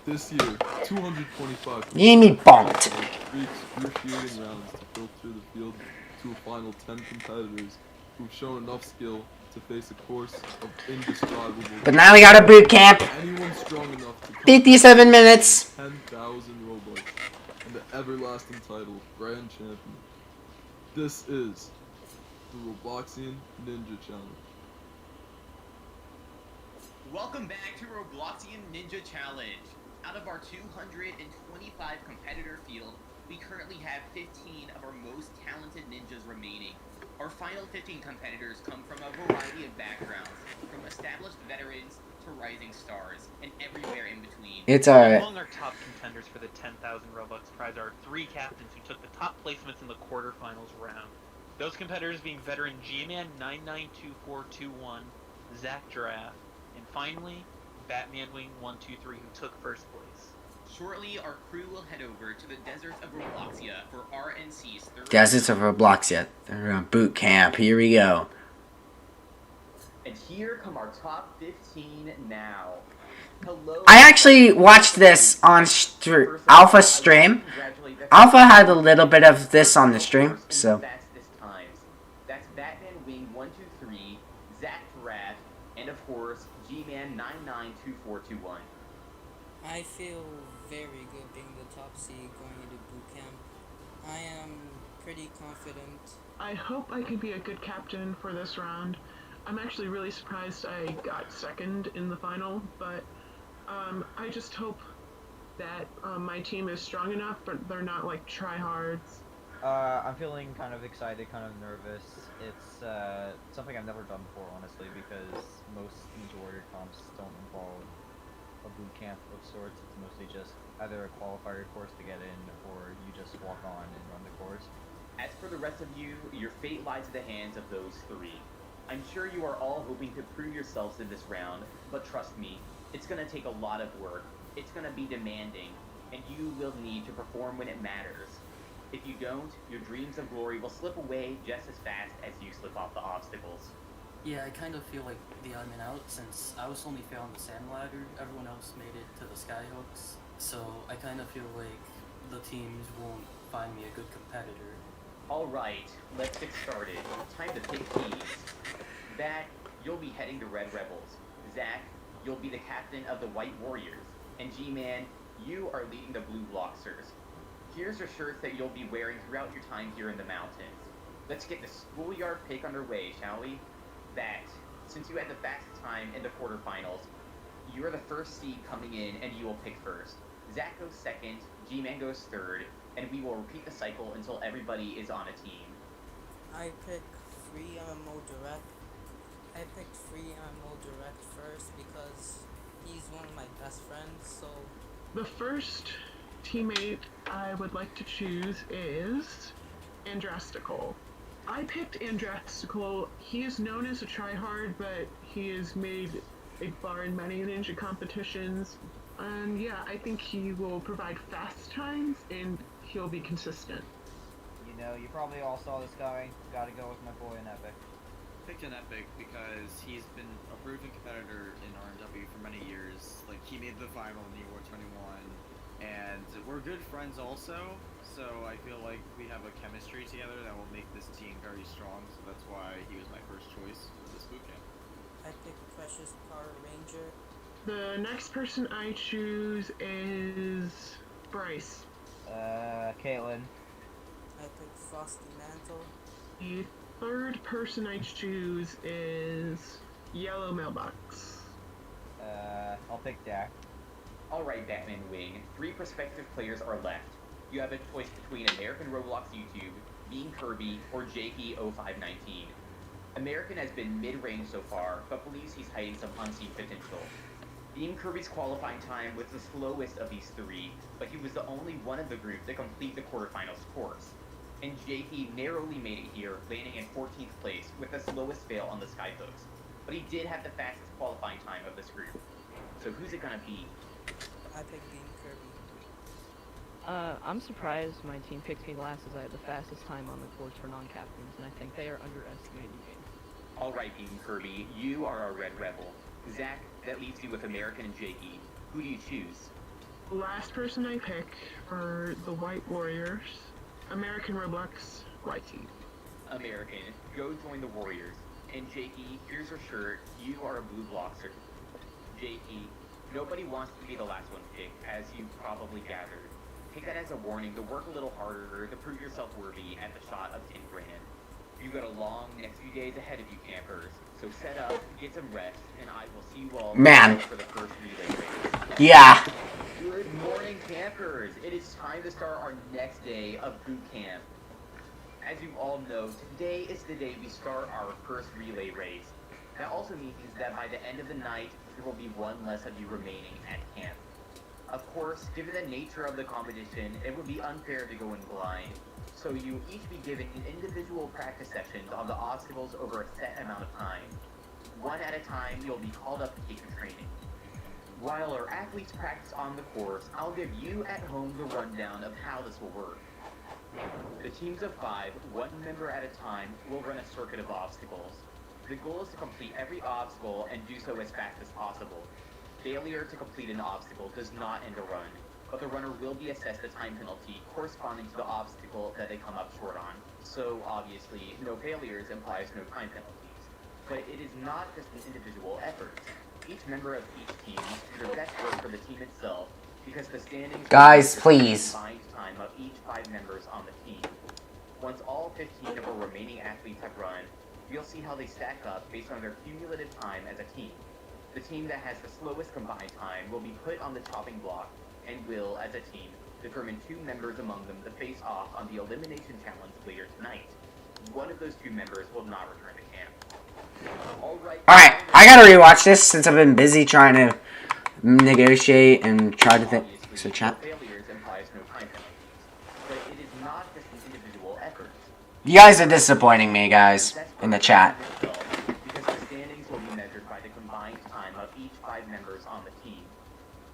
This year, 225... You need to be bonked. 3 excruciating rounds to filter the field to a final 10 competitors who've shown enough skill to face a course of indescribable... But now we got a boot camp. Anyone strong enough to 57 minutes. 10,000 Robux and the everlasting title Grand Champion. This is the Robloxian Ninja Challenge. Welcome back to Robloxian Ninja Challenge. Out of our 225 competitor field, we currently have 15 of our most talented ninjas remaining. Our final 15 competitors come from a variety of backgrounds, from established veterans to rising stars, and everywhere in between. It's alright. Among our top contenders for the 10,000 Robux prize are 3 captains who took the top placements in the quarterfinals round. Those competitors being veteran G-Man 992421, Zach Giraffe, and finally, Batman Wing 123 who took first place. Shortly, our crew will head over to the deserts of Robloxia for RNC's third... Deserts of Robloxia. They're on boot camp. Here we go. And here come our top 15 now. Hello. I actually watched this on Alpha's stream. Alpha had a little bit of this on the stream, so... That's Batman Wing 123, Zach Giraffe, and of course, G-Man 992421. I feel very good being the top seed going into boot camp. I am pretty confident. I hope I can be a good captain for this round. I'm actually really surprised I got second in the final, but I just hope that my team is strong enough, but they're not like tryhards. I'm feeling kind of excited, kind of nervous. It's something I've never done before, honestly, because most Ninja Warrior comps don't involve a boot camp of sorts. It's mostly just either a qualifier course to get in, or you just walk on and run the course. As for the rest of you, your fate lies in the hands of those 3. I'm sure you are all hoping to prove yourselves in this round, but trust me, it's going to take a lot of work, it's going to be demanding, and you will need to perform when it matters. If you don't, your dreams of glory will slip away just as fast as you slip off the obstacles. Yeah, I kind of feel like the odd man out since I was only fair on the sand ladder. Everyone else made it to the skyhooks. So I kind of feel like the teams won't find me a good competitor. Alright, let's get started. Time to pick teams. Bat, you'll be heading to Red Rebels. Zach, you'll be the captain of the White Warriors. And G-Man, you are leading the Blue Bloxers. Here's your shirts that you'll be wearing throughout your time here in the mountains. Let's get the schoolyard pick underway, shall we? Bat, since you had the fastest time in the quarterfinals, you're the first seed coming in and you will pick first. Zach goes second, G-Man goes third, and we will repeat the cycle until everybody is on a team. I picked free MMO Direct. I picked free MMO Direct first because he's one of my best friends, so... The first teammate I would like to choose is Andrastical. I picked Andrastical. He is known as a tryhard, but he has made a bar in many ninja competitions. And yeah, I think he will provide fast times and he'll be consistent. You know, you probably all saw this coming. Gotta go with my boy in Epic. Picked an Epic because he's been a proven competitor in RNW for many years. Like, he made the final in the Award 21, and we're good friends also, so I feel like we have a chemistry together that will make this team very strong, so that's why he was my first choice for this bootcamp. I picked Precious Power Ranger. The next person I choose is Bryce. Caitlin. I picked Frosty Mantle. The third person I choose is Yellow Mailbox. I'll pick Dak. Alright, Batman Wing, 3 prospective players are left. You have a choice between American Roblox YouTube, Bean Kirby, or Jakey0519. American has been mid-range so far, but believes he's hiding some unseen potential. Bean Kirby's qualifying time was the slowest of these 3, but he was the only one of the group to complete the quarterfinals course. And Jakey narrowly made it here, landing in 14th place with the slowest fail on the skyhooks. But he did have the fastest qualifying time of this group. So who's it gonna be? I picked Bean Kirby. I'm surprised my team picked me last as I had the fastest time on the course for non-captains, and I think they are underestimating me. Alright, Bean Kirby, you are our Red Rebel. Zach, that leaves you with American and Jakey. Who do you choose? The last person I pick are the White Warriors. American Roblox, White Team. American, go join the Warriors. And Jakey, here's your shirt. You are a Blue Bloxer. Jakey, nobody wants to be the last one picked, as you've probably gathered. Take that as a warning to work a little harder to prove yourself worthy at the shot of 10 grand. You've got a long next few days ahead of you, campers. So set up, get some rest, and I will see you all for the first relay race. Yeah. Good morning, campers. It is time to start our next day of boot camp. As you all know, today is the day we start our first relay race. That also means that by the end of the night, there will be one less of you remaining at camp. Of course, given the nature of the competition, it would be unfair to go in blind. So you each be given individual practice sessions on the obstacles over a set amount of time. One at a time, you'll be called up to take your training. While our athletes practice on the course, I'll give you at home the rundown of how this will work. The teams of 5, one member at a time, will run a circuit of obstacles. The goal is to complete every obstacle and do so as fast as possible. Failure to complete an obstacle does not end a run, but the runner will be assessed a time penalty corresponding to the obstacle that they come up short on. So obviously, no failures implies no time penalties. But it is not just an individual effort. Each member of each team must do their best work for the team itself, because the standings Guys, please. combined time of each 5 members on the team. Once all 15 of our remaining athletes have run, you'll see how they stack up based on their cumulative time as a team. The team that has the slowest combined time will be put on the chopping block and will, as a team, determine 2 members among them to face off on the elimination challenge later tonight. One of those 2 members will not return to camp. Alright, I gotta rewatch this since I've been busy trying to negotiate and try to think. So chat. Failures implies no time penalties, but it is not just an individual effort. You guys are disappointing me, guys, in the chat. Because the standings will be measured by the combined time of each 5 members on the team.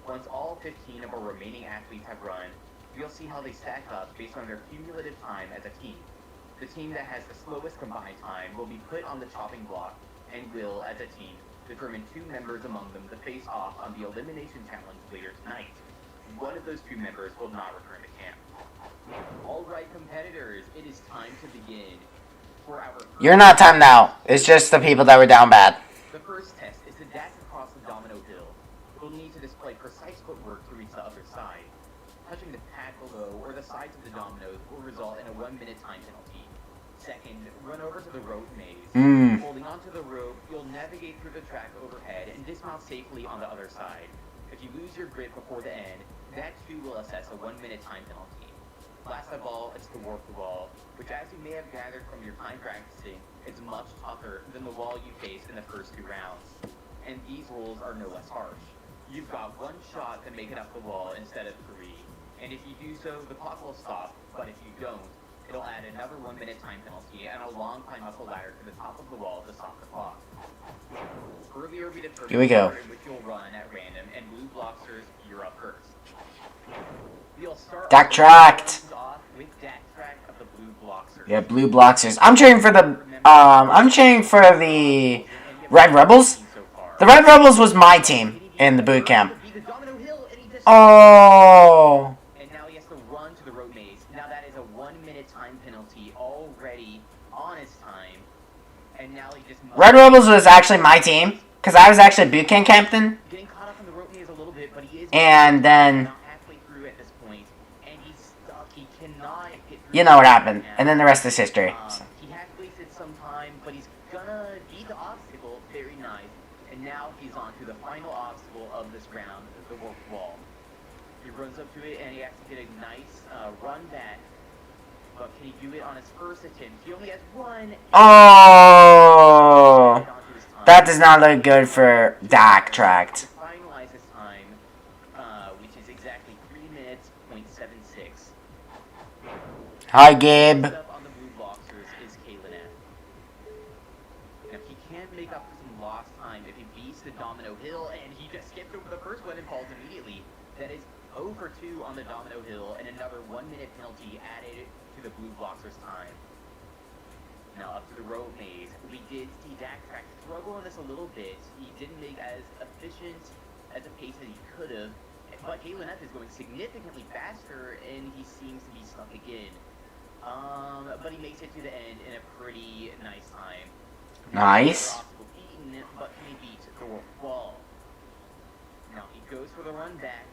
Once all 15 of our remaining athletes have run, you'll see see how they stack up based on their cumulative time as a team. The team that has the slowest combined time will be put on the chopping block and will, as a team, determine 2 members among them to face off on the elimination challenge later tonight. One of those 2 members will not return to camp. Alright competitors, it is time to begin. For our You're not timed out. It's just the people that were down bad. The first test is to dash across the domino hill. We'll need to display precise footwork to reach the other side. Touching the pad below or the sides of the dominoes will result in a 1-minute time penalty. Second, run over to the rope maze. Holding onto the rope, you'll navigate through the track overhead and dismount safely on the other side. If you lose your grip before the end, that too will assess a 1-minute time penalty. Last of all, it's the warp wall, which as you may have gathered from your time practicing, is much tougher than the wall you faced in the first 2 rounds. And these rules are no less harsh. You've got 1 shot to make it up the wall instead of 3. And if you do so, the clock will stop, but if you don't, it'll add another 1-minute time penalty and a long climb up the ladder to the top of the wall to stop the clock. Earlier we determined Here we go. in which you'll run at random, and blue Blocksters, you're up first. You'll start Backtracked. off with Backtrack of the blue Blocksters. Yeah, blue Bloxers. I'm cheering for the Red Rebels. The Red Rebels was my team in the boot camp. Oh. And now he has to run to the road maze. Now that is a 1-minute time penalty already on his time. And now he just Red Rebels was actually my team because I was actually boot camp captain. getting caught up in the road maze a little bit, but he is And then about halfway through at this point, and he's stuck. He cannot get through. you know what happened, and then the rest is history. So. He has wasted some time, but he's gonna beat the obstacle. Very nice. And now he's on to the final obstacle of this round, the warp wall. He runs up to it, and he has to get a nice run back. But can he do it on his first attempt? He only has 1. Oh, that does not look good for Backtracked. Finalize his time, which is exactly 3 minutes, .76. Hi, Gabe. Up on the blue Boxers is Kalen F. Now he can make up for some lost time if he beats the Domino Hill, and he just skipped over the first one and falls immediately. That is 0 for 2 on the Domino Hill, and another 1-minute penalty added to the blue Boxers' time. Now up to the road maze. We did see Backtrack struggle on this a little bit. He didn't make as efficient as a pace as he could have, but Kalen F is going significantly faster, and he seems to be stuck again. But he makes it to the end in a pretty nice time. Nice. Beaten, but can he beat the warp wall? Now he goes for the run back,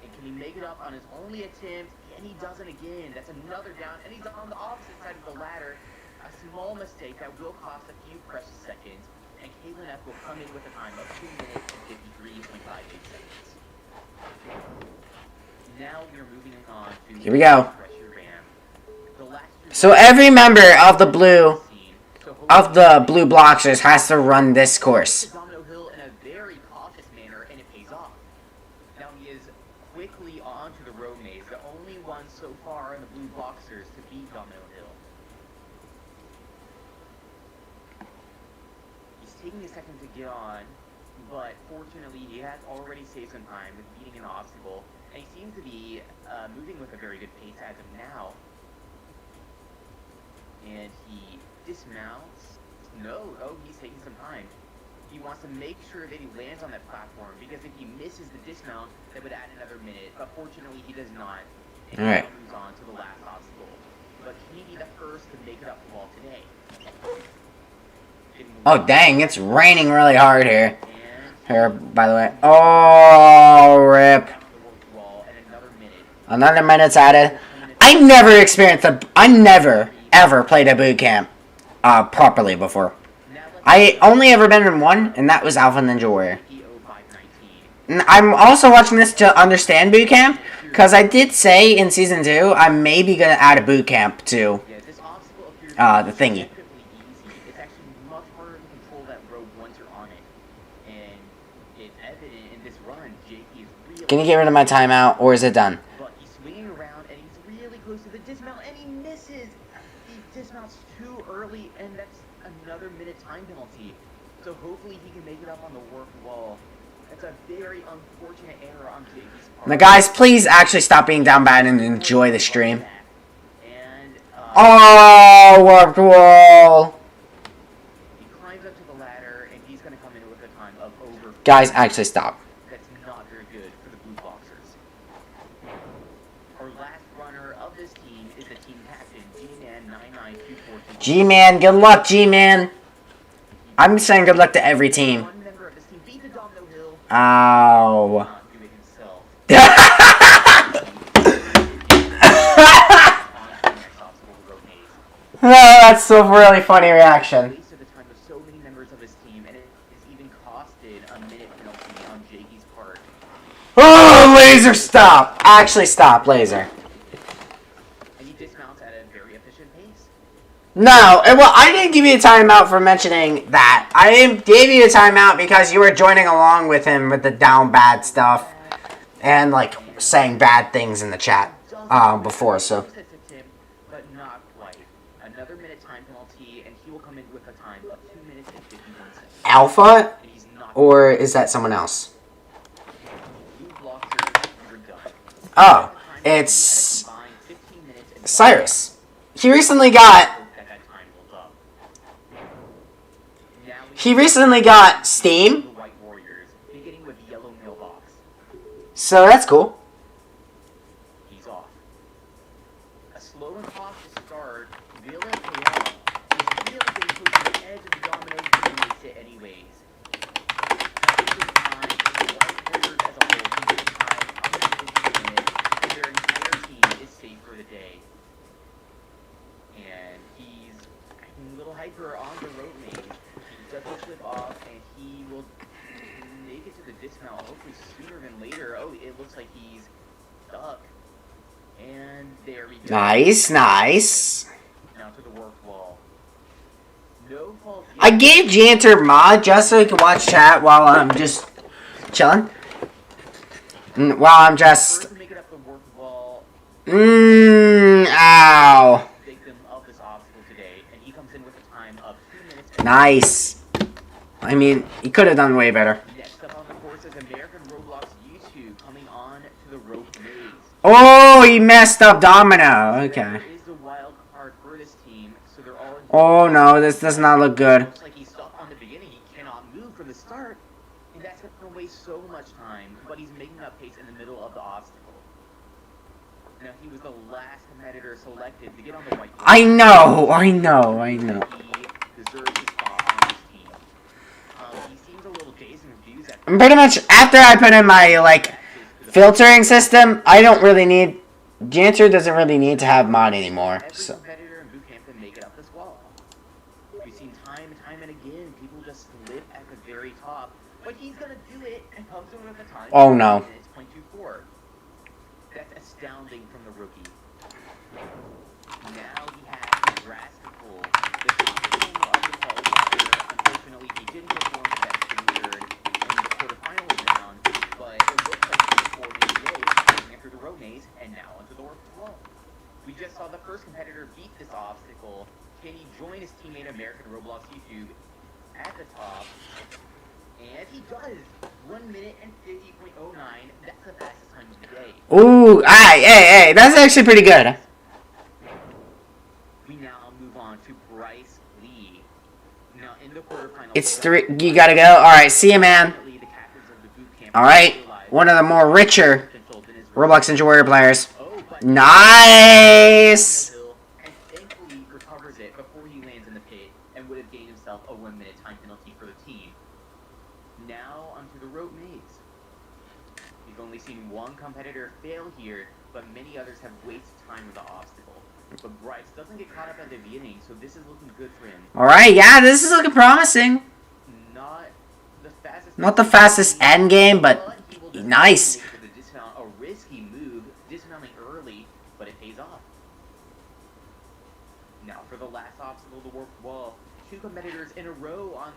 and can he make it up on his only attempt? And he doesn't again. That's another down, and he's on the opposite side of the ladder. A small mistake that will cost a few precious seconds, and Kalen F will come in with a time of 2 minutes and 53.58 seconds. Now we're moving on to Here we go. pressure ram. The last 2 So every member of the blue Bloxers has to run this course. Domino Hill in a very cautious manner, and it pays off. Now he is quickly onto the road maze, the only one so far in the blue Boxers to beat Domino Hill. He's taking a second to get on, but fortunately he has already saved some time with beating an obstacle, and he seems to be moving with a very good pace as of now. And he dismounts. No, he's taking some time. He wants to make sure that he lands on that platform, because if he misses the dismount, that would add another minute. But fortunately, he does not. And he Alright. now moves on to the last obstacle. But can he be the first to make it up the wall today? Oh dang, it's raining really hard here. Here, by the way. Oh, rip. Another minute's added. I never ever played a boot camp properly before. I only ever been in one, and that was Alpha Ninja Warrior. And I'm also watching this to understand boot camp, because I did say in season 2 I'm maybe gonna add a boot camp to the thingy. It's actually much harder to control that rope once you're on it. And it's evident in this run, JP is really... Can you get rid of my timeout, or is it done? But he's swinging around, and he's really close to the dismount, and he misses! He dismounts too early, and that's another minute time penalty. So hopefully he can make it up on the warp wall. That's a very unfortunate error on Jakey's part. Now, guys, please actually stop being down bad and enjoy the stream. And, Oh, warped wall. he climbs up to the ladder, and he's going to come in with a time of over... Guys, actually stop. That's not very good for the Blue Boxers. Our last runner of this team is the team captain, G-Man 99242. G-Man, good luck, G-Man. I'm saying good luck to every team. One member of this team beat the Domino Hill. Ow. Not do it himself. Oh, that's a really funny reaction. Wasted the time of so many members of his team, and it has even costed a minute penalty on Jakey's part. Oh, Laser, stop. Actually, stop, Laser. And he dismounts at a very efficient pace. No, well, I didn't give you a timeout for mentioning that. I gave you a timeout because you were joining along with him with the down bad stuff and, like, saying bad things in the chat before, so. But not quite. Another minute time penalty, and he will come in with a time of 2 minutes and 51 seconds. Alpha? Or is that someone else? Oh, it's Cyrus. He recently got Steam. So that's cool. He's off. A slow and cautious start will pay off. He's really getting close to the edge of the dominoes, but he makes it anyways. This time, the White Warriors as a whole can get time on the 50 minutes, and their entire team is safe for the day. And he's acting a little hyper on the road maze. He does the slip off, and he will make it to the dismount hopefully sooner than later. Oh, it looks like he's stuck. And there we go. Nice, nice. Now to the warp wall. No fault. I gave Janter mod just so he could watch chat while I'm just chilling. While I'm just... ow. Victim of this obstacle today, and he comes in with a time of 2 minutes. Nice. I mean, he could have done way better. Next up on the course is American Roblox YouTube coming on to the rope maze. Oh, he messed up Domino. Okay. Is the wild card for this team, so they're all in. Oh no, this does not look good. Looks like he's stuck on the beginning. He cannot move from the start, and that's going to waste so much time. But he's making up pace in the middle of the obstacle. Now he was the last competitor selected to get on the white. I know. He deserves his spot on this team. He seems a little dazed and confused at Pretty much after I put in my, like, filtering system, I don't really need... Janter doesn't really need to have mod anymore, so... competitor in boot camp can make it up this wall. We've seen time and time and again people just slip at the very top, but he's gonna do it and comes in with a time. Oh, no. It's 0.24. That's astounding from the rookie. Now he has the grass to pull. The system of the qualifier, unfortunately, he didn't perform the best in third in the quarterfinals round, but it looks like he performed in today, going after the road maze, and now onto the warp wall. We just saw the first competitor beat this obstacle. Can he join his teammate American Roblox YouTube at the top? And he does. 1 minute and 50.09. That's the fastest time of the day. Ooh, hey, that's actually pretty good. We now move on to Bryce Lee. Now in the quarterfinals. It's 3, you gotta go? Alright, see you, man. Alright, one of the more richer Roblox Ninja Warrior players. Nice! And thankfully recovers it before he lands in the pit and would have gained himself a 1 minute time penalty for the team. Now onto the rope maze. We've only seen one competitor fail here, but many others have wasted time with the obstacle. But Bryce doesn't get caught up at the beginning, so this is looking good for him. Alright, yeah, this is looking promising. Not the fastest end game, but nice. A risky move, dismounting early, but it pays off. Now for the last obstacle, the warp wall. 2 competitors in a row on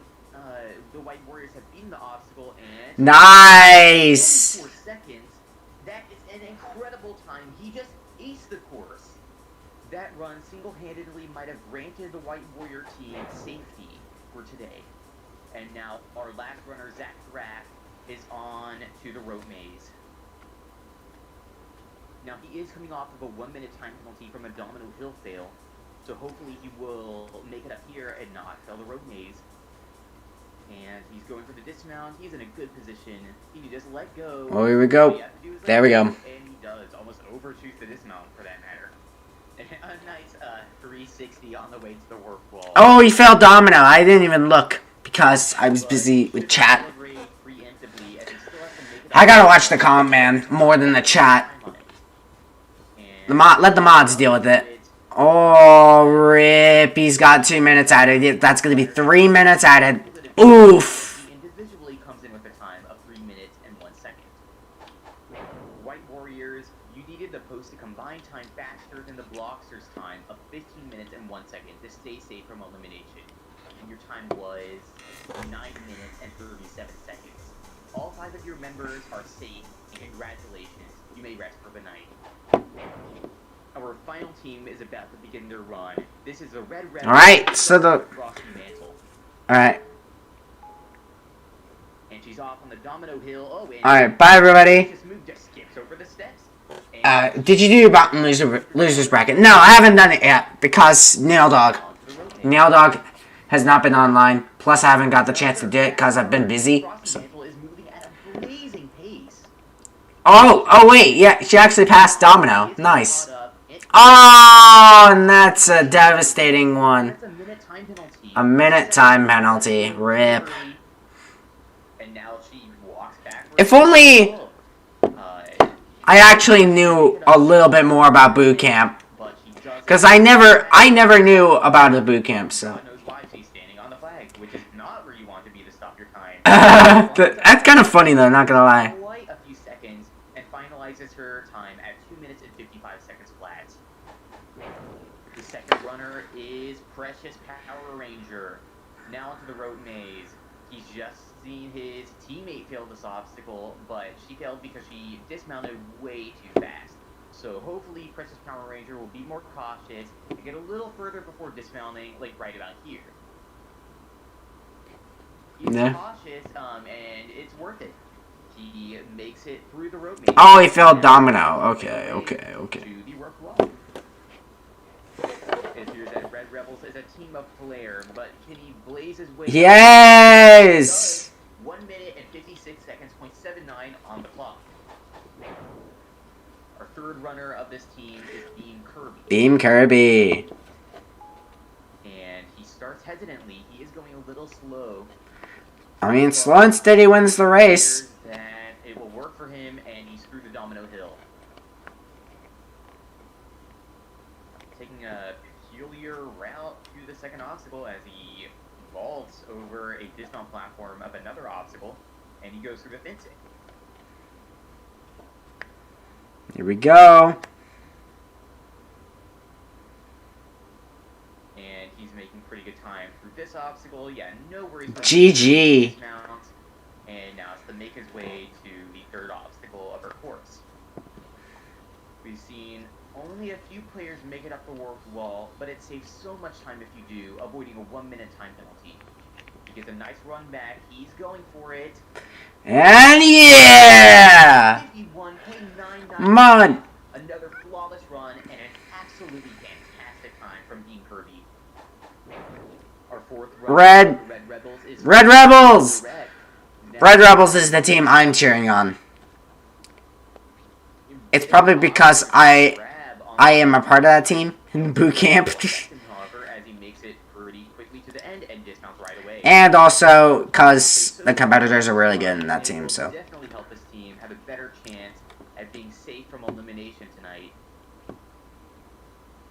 the White Warriors have beaten the obstacle, and nice. 4 seconds. That is an incredible time. He just aced the course. That run single-handedly might have granted the White Warrior team safety for today. And now our last runner, Zach Rack, is on to the rope maze. Now he is coming off of a 1-minute time penalty from a Domino Hill fail, so hopefully he will make it up here and not fail the rope maze. And he's going for the dismount. He's in a good position. He can just let go. Oh, here we go. There we go. And he does almost overshoots the dismount for that matter. A nice 360 on the way to the warp wall. Oh, he fell domino. I didn't even look because I was busy with chat. I gotta watch the comment, man, more than the chat. Let the mods deal with it. Oh, rip. He's got 2 minutes added. That's gonna be 3 minutes added. Oof. He individually comes in with a time of 3 minutes and 1 second. White Warriors, you needed the post to combine time faster than the Blocksters' time of 15 minutes and 1 second to stay safe from elimination. And your time was 9 minutes and 37 seconds. All 5 of your members are safe, and congratulations, you may rest for the night. Our final team is about to begin their run. This is a Red Rebel. Alright, so the... Alright. And she's off on the Domino Hill. Oh, and alright, bye everybody. Just skips over the steps. Did you do your bottom losers bracket? No, I haven't done it yet because Nail Dog has not been online. Plus, I haven't got the chance to do it because I've been busy. So. Oh, wait, yeah, she actually passed Domino. Nice. Oh, and that's a devastating one. A minute time penalty. Rip. If only I actually knew a little bit more about boot camp, because I never knew about the boot camp. So that's kind of funny though. Not gonna lie. Quite a few seconds and finalizes her time at 2 minutes and 55 seconds flat. The second runner is Precious Power Ranger. Now into the road maze. He's just seen his teammate fail this obstacle, but she failed because she dismounted way too fast. So hopefully Precious Power Ranger will be more cautious and get a little further before dismounting, like right about here. He's cautious, and it's worth it. He makes it through the road maze. Oh, he failed Domino. Okay. To the rope wall. It appears that Red Rebels is a team of flair, but can he blaze his way? Yes! 1 minute and 56 seconds, 0.79 on the clock. Our third runner of this team is Beam Kirby. Beam Kirby. And he starts hesitantly. He is going a little slow. I mean, slow and steady wins the race. That it will work for him, and he's through the Domino Hill. Taking a peculiar route to the second obstacle as he vaults over a dismount platform of another obstacle, and he goes through the fencing. Here we go. And he's making pretty good time through this obstacle. Yeah, no worries. GG. And now it's to make his way to the third obstacle of our course. We've seen only a few players make it up the warped wall, but it saves so much time if you do, avoiding a 1 minute time penalty. He gets a nice run back. He's going for it. And yeah! 51.99. Come on. Another flawless run and an absolutely fantastic time from Dean Kirby. Our fourth Red Rebels is Red Rebels. Red Rebels is the team I'm cheering on. It's probably because I am a part of that team in boot camp. And also because the competitors are really good in that team, so. Definitely help this team have a better chance at being safe from elimination tonight.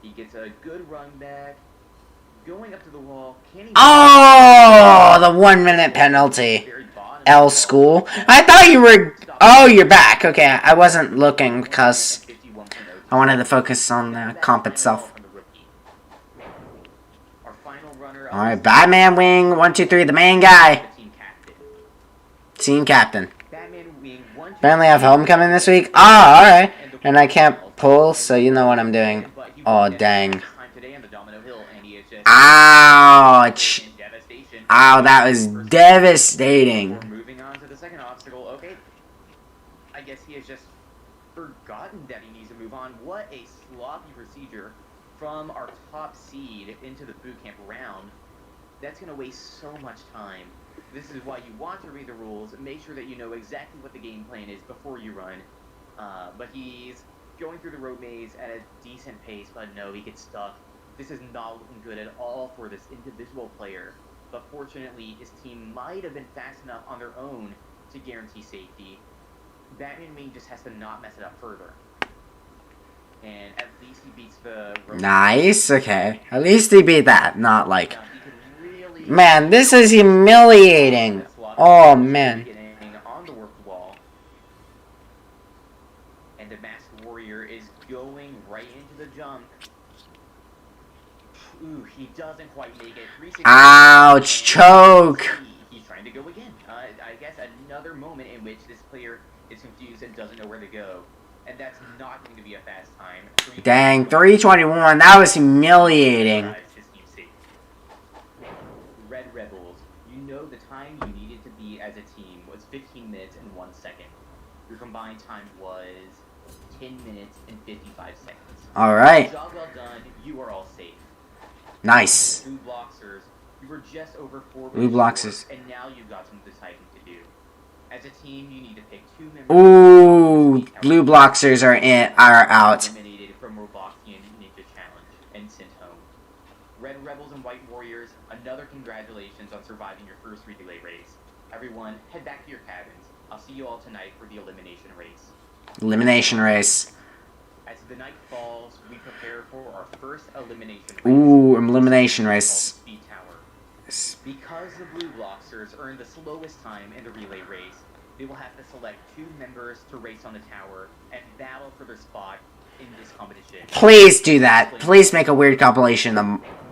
He gets a good run back. Going up to the wall. Can he Oh, the 1 minute penalty. L school. I thought you were. Oh, you're back. Okay, I wasn't looking because I wanted to focus on the comp itself. Alright, Batman Wing 1, 2, 3, the main guy. Team captain. Apparently I have homecoming this week. Oh, alright. And I can't pull, so you know what I'm doing. Oh, dang. Ouch. Ow, that was devastating. Moving on to the second obstacle. become our top seed into the boot camp round, that's going to waste so much time. This is why you want to read the rules, make sure that you know exactly what the game plan is before you run. But he's going through the road maze at a decent pace, but no, he gets stuck. This is not looking good at all for this individual player. But fortunately, his team might have been fast enough on their own to guarantee safety. Batman Wing just has to not mess it up further. And at least he beats the road. Nice, okay. At least he beat that, not like... Man, this is humiliating. Oh, man. On the warped wall. And the Masked Warrior is going right into the jump. Ooh, he doesn't quite make it. 360. Ouch, choke. He's trying to go again. I guess another moment in which this player is confused and doesn't know where to go. And that's not going to be a fast time. Dang, 321. That was humiliating. Red Rebels, you know the time you needed to be as a team was 15 minutes and 1 second. Your combined time was 10 minutes and 55 seconds. Alright. Job well done, you are all safe. Nice. Blue Bloxers, you were just over 4 Blue Bloxers. and now you've got some deciding to do. As a team, you need to pick 2 members. Ooh, Blue Bloxers are out. Eliminated from Robloxian Ninja Challenge and sent home. Red Rebels and White Warriors, another congratulations on surviving your first relay race. Everyone, head back to your cabins. I'll see you all tonight for the elimination race. Elimination race. As the night falls, we prepare for our first elimination race. Ooh, elimination race. Speed Tower. Because the Blue Bloxers earned the slowest time in the relay race, they will have to select 2 members to race on the tower and battle for their spot in this competition. Please do that. Please make a weird compilation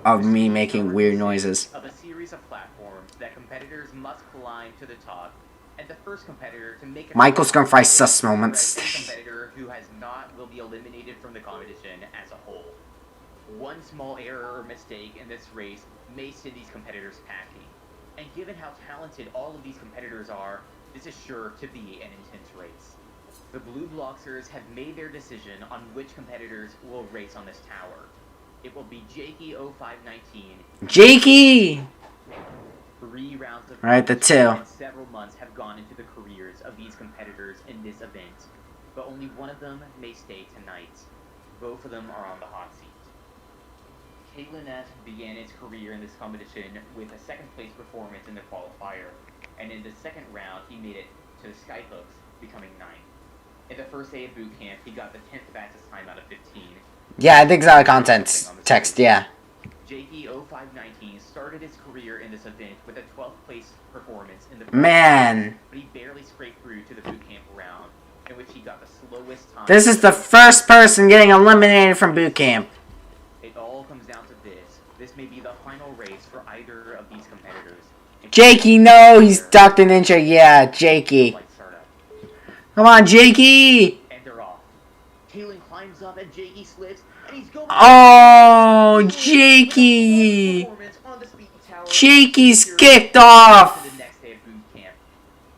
of me making weird noises. Of a series of platforms that competitors must climb to the top, and the first competitor to make it. Michael's gonna fry sus moments. The competitor who has not will be eliminated from the competition as a whole. One small error or mistake in this race may send these competitors packing. And given how talented all of these competitors are, this is sure to be an intense race. The Blue Bloxers have made their decision on which competitors will race on this tower. It will be Jakey0519. Jakey! 3 rounds of Right, the 2. and several months have gone into the careers of these competitors in this event, but only one of them may stay tonight. Both of them are on the hot seat. Caitlin F. began its career in this competition with a 2nd place performance in the qualifier, and in the 2nd round he made it to the Skyhooks, becoming 9th. In the first day of boot camp, he got the 10th fastest time out of 15. Yeah, I think it's out of content text, yeah. Jakey0519 started his career in this event with a 12th place performance in the Man. but he barely scraped through to the boot camp round, in which he got the slowest time. This is the first person getting eliminated from boot camp. It all comes down to this. This may be the final race for either of these competitors. Jakey, no, he's Dr. Ninja. Yeah, Jakey. Come on, Jakey! And they're off. Caitlin climbs up and Jakey slips, and he's going. Oh, Jakey! Jakey's kicked off! To the next day of boot camp.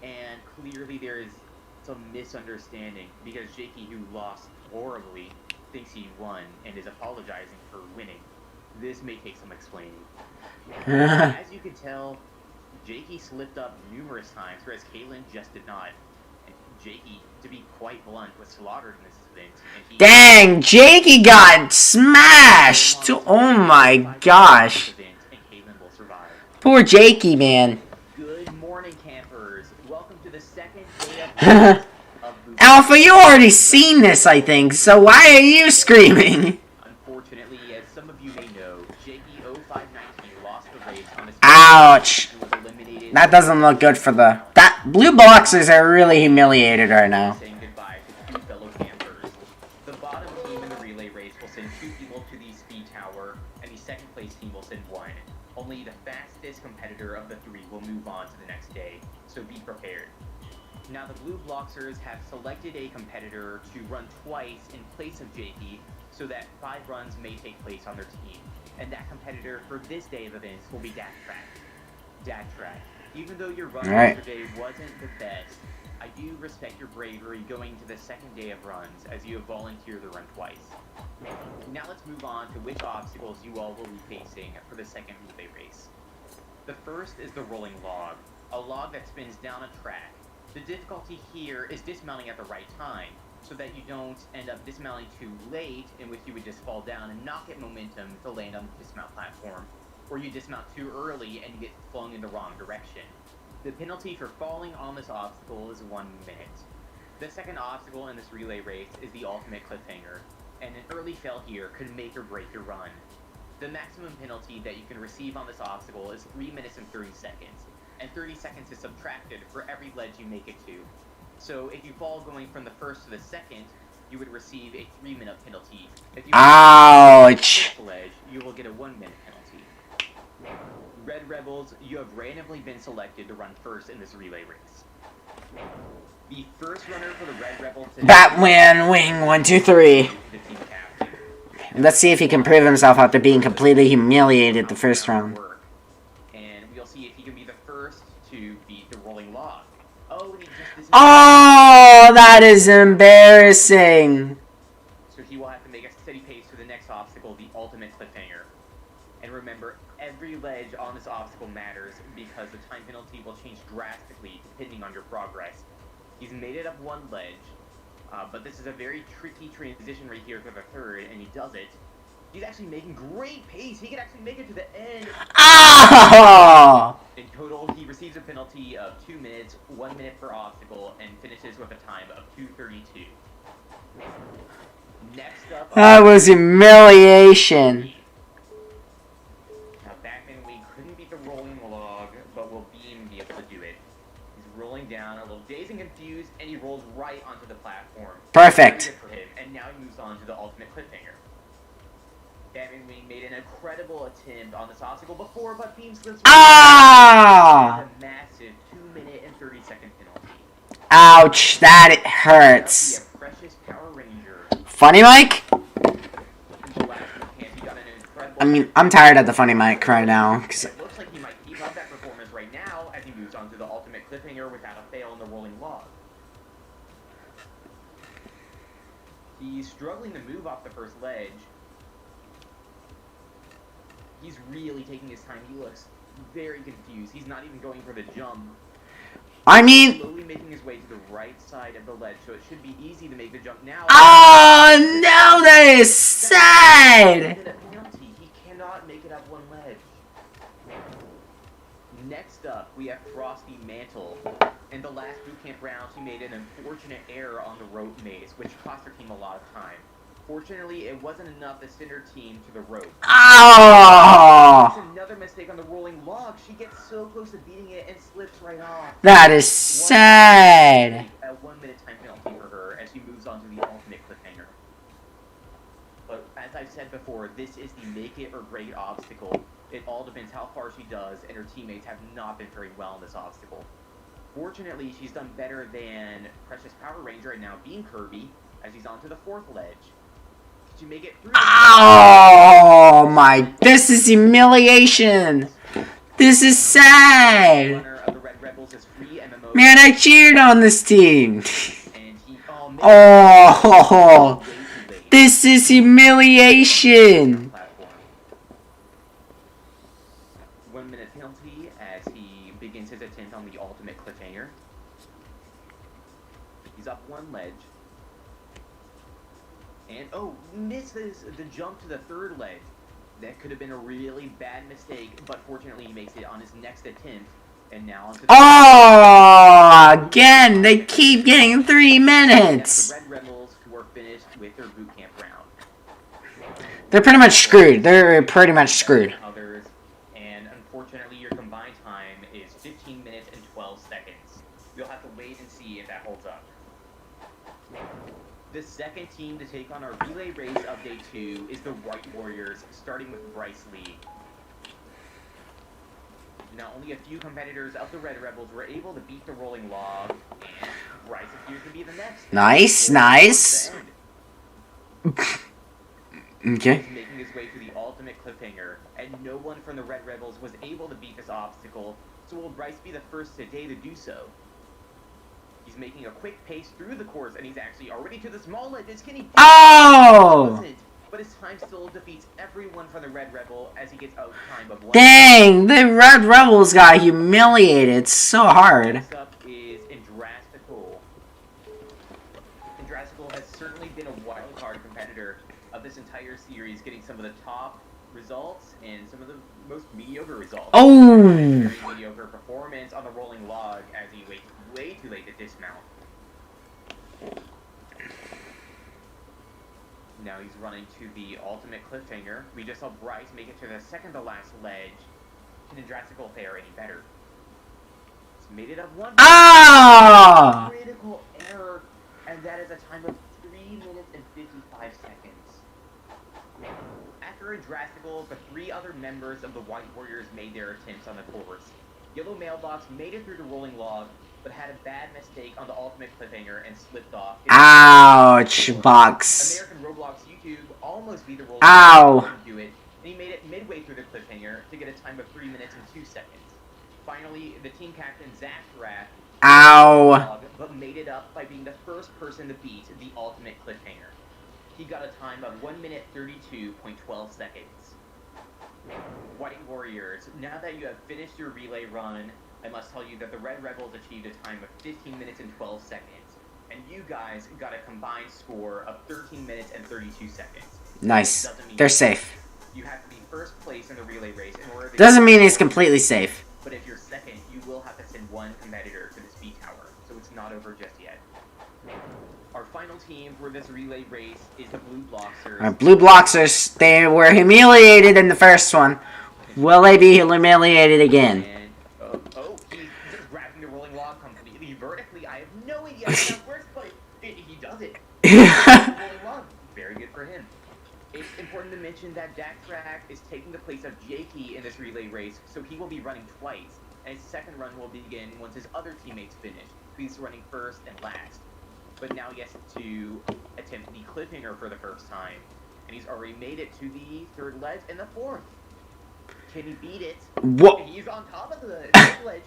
And clearly there is some misunderstanding because Jakey, who lost horribly, thinks he won and is apologizing for winning. This may take some explaining. As you can tell, Jakey slipped up numerous times, whereas Caitlin just did not. And Jakey, to be quite blunt, was slaughtered in this event. And he Dang, Jakey got smashed! Oh my gosh. Poor Jakey, man. Good morning, campers. Welcome to the 2nd day of Alpha, you already seen this, I think, so why are you screaming? Unfortunately, as some of you may know, Jakey0519 lost the race on his Ouch. That doesn't look good for the... Blue Bloxers are really humiliated right now. saying goodbye to 2 fellow campers. The bottom team in the relay race will send 2 people to the speed tower, and the 2nd place team will send 1. Only the fastest competitor of the 3 will move on to the next day, so be prepared. Now the Blue Bloxers have selected a competitor to run twice in place of Jakey, so that 5 runs may take place on their team. And that competitor for this day of events will be Dash Track. that track. Even though your run Alright. yesterday wasn't the best, I do respect your bravery going to the second day of runs, as you have volunteered to run twice. Now let's move on to which obstacles you all will be facing for the second relay race. The first is the rolling log, a log that spins down a track. The difficulty here is dismounting at the right time, so that you don't end up dismounting too late, in which you would just fall down and not get momentum to land on the dismount platform, or you dismount too early and you get flung in the wrong direction. The penalty for falling on this obstacle is 1 minute. The second obstacle in this relay race is the ultimate cliffhanger, and an early fail here could make or break your run. The maximum penalty that you can receive on this obstacle is 3 minutes and 30 seconds, and 30 seconds is subtracted for every ledge you make it to. So if you fall going from the first to the second, you would receive a 3-minute penalty. If you Ouch! fall ledge, you will get a 1-minute penalty. Red Rebels, you have randomly been selected to run first in this relay race. The first runner for the Red Rebels is Batman Wing 1, 2, 3. Let's see if he can prove himself after being completely humiliated the first round. And we'll see if he can be the first to beat the rolling log. Oh, and he just Oh, that is embarrassing. So he will have to make a steady pace to the next obstacle, the ultimate cliffhanger. And remember, every ledge on this obstacle matters because the time penalty will change drastically depending on your progress. He's made it up one ledge, but this is a very tricky transition right here for the third, and he does it. He's actually making great pace. He can actually make it to the end. Oh! In total, he receives a penalty of 2 minutes, 1 minute per obstacle, and finishes with a time of 2:32. Next up, That was humiliation. Now, Batman Wing couldn't beat the rolling log, but will Beam be able to do it? He's rolling down, a little dazed and confused, and he rolls right onto the platform. Perfect. Very good for him, and now he moves on to the ultimate cliffhanger. Batman Wing made an incredible attempt on this obstacle before, but Beam slips. Ah! A massive 2-minute and 30-second penalty. Ouch, that it hurts. The precious Power Ranger. Funny Mike? I mean, I'm tired of the funny mic right now. It looks like he might keep up that performance right now as he moves on to the ultimate cliffhanger without a fail in the rolling log. He's struggling to move off the first ledge. He's really taking his time. He looks very confused. He's not even going for the jump. I mean... Slowly making his way to the right side of the ledge, so it should be easy to make the jump now. Oh, no, that is sad! He cannot make it up one ledge. Next up, we have Frosty Mantle. In the last boot camp round, she made an unfortunate error on the rope maze, which cost her team a lot of time. Fortunately, it wasn't enough to send her team to the rope. Oh! That's another mistake on the rolling log. She gets so close to beating it and slips right off. That is sad. A 1-minute time penalty for her as she moves on to the ultimate cliffhanger. But as I've said before, this is the make it or break obstacle. It all depends how far she does, and her teammates have not been very well in this obstacle. Fortunately, she's done better than Precious Power Ranger and now Beam Kirby, as she's on to the fourth ledge. Did you make it through? Oh my, this is humiliation. This is sad. Man, I cheered on this team. Oh, this is humiliation. 1-minute penalty as he begins his attempt on the ultimate cliffhanger. He's up one ledge. And, misses the jump to the third ledge. That could have been a really bad mistake, but fortunately he makes it on his next attempt. And now onto the again, they keep getting 3 minutes. The Red Rebels, who are finished with their boot camp round. They're pretty much screwed. They're pretty much screwed. Others, and unfortunately your combined time is 15 minutes and 12 seconds. You'll have to wait and see if that holds up. The second team to take on our relay race update 2 is the White Warriors, starting with Bryce Lee. Now, only a few competitors of the Red Rebels were able to beat the rolling log, and Bryce appears to be the next. Nice, nice. Okay. He's making his way to the ultimate cliffhanger, and no one from the Red Rebels was able to beat this obstacle, So will Bryce be the first today to do so? He's making a quick pace through the course, and he's actually already to the small ledges. Can he? Oh! But his time still defeats everyone from the Red Rebel as he gets a time of 1. Dang! The Red Rebels got humiliated so hard. Next up is Indrastical. Indrastical has certainly been a wild card competitor of this entire series, getting some of the top results and some of the most mediocre results. Oh! Very mediocre performance on the rolling log as he waits way too late to dismount. Now he's running to the ultimate cliffhanger. We just saw Bryce make it to the second to last ledge. Can Indrastical fare any better? He's made it up one. Ah! Critical error, and that is a time of 3 minutes and 55 seconds. After Indrastical, the 3 other members of the White Warriors made their attempts on the course. Yellow Mailbox made it through the rolling log, but had a bad mistake on the ultimate cliffhanger and slipped off. Ouch, Box. American Roblox YouTube almost beat the rolling Ow. log, couldn't do it, and he made it midway through the cliffhanger to get a time of 3 minutes and 2 seconds. Finally, the team captain Zach Rath Ow. but made it up by being the first person to beat the ultimate cliffhanger. He got a time of 1 minute 32.12 seconds. White Warriors, now that you have finished your relay run, I must tell you that the Red Rebels achieved a time of 15 minutes and 12 seconds, and you guys got a combined score of 13 minutes and 32 seconds. Nice. They're safe. You have to be first place in the relay race in order to... Doesn't mean he's completely safe. But if you're second, you will have to send one competitor to the speed tower, so it's not over just yet. Our final team for this relay race is the Blue Bloxers. Our Blue Bloxers, they were humiliated in the first one. Will they be humiliated again? And, he's just grabbing the rolling log completely vertically. I have no idea how that works, but he does it. Rolling log. Very good for him. It's important to mention that Dak Track is taking the place of Jakey in this relay race, so he will be running twice, and his second run will begin once his other teammates finish. He's running first and last. But now he has to attempt the cliffhanger for the first time, and he's already made it to the third ledge and the fourth. Can he beat it? What? He's on top of the ledge.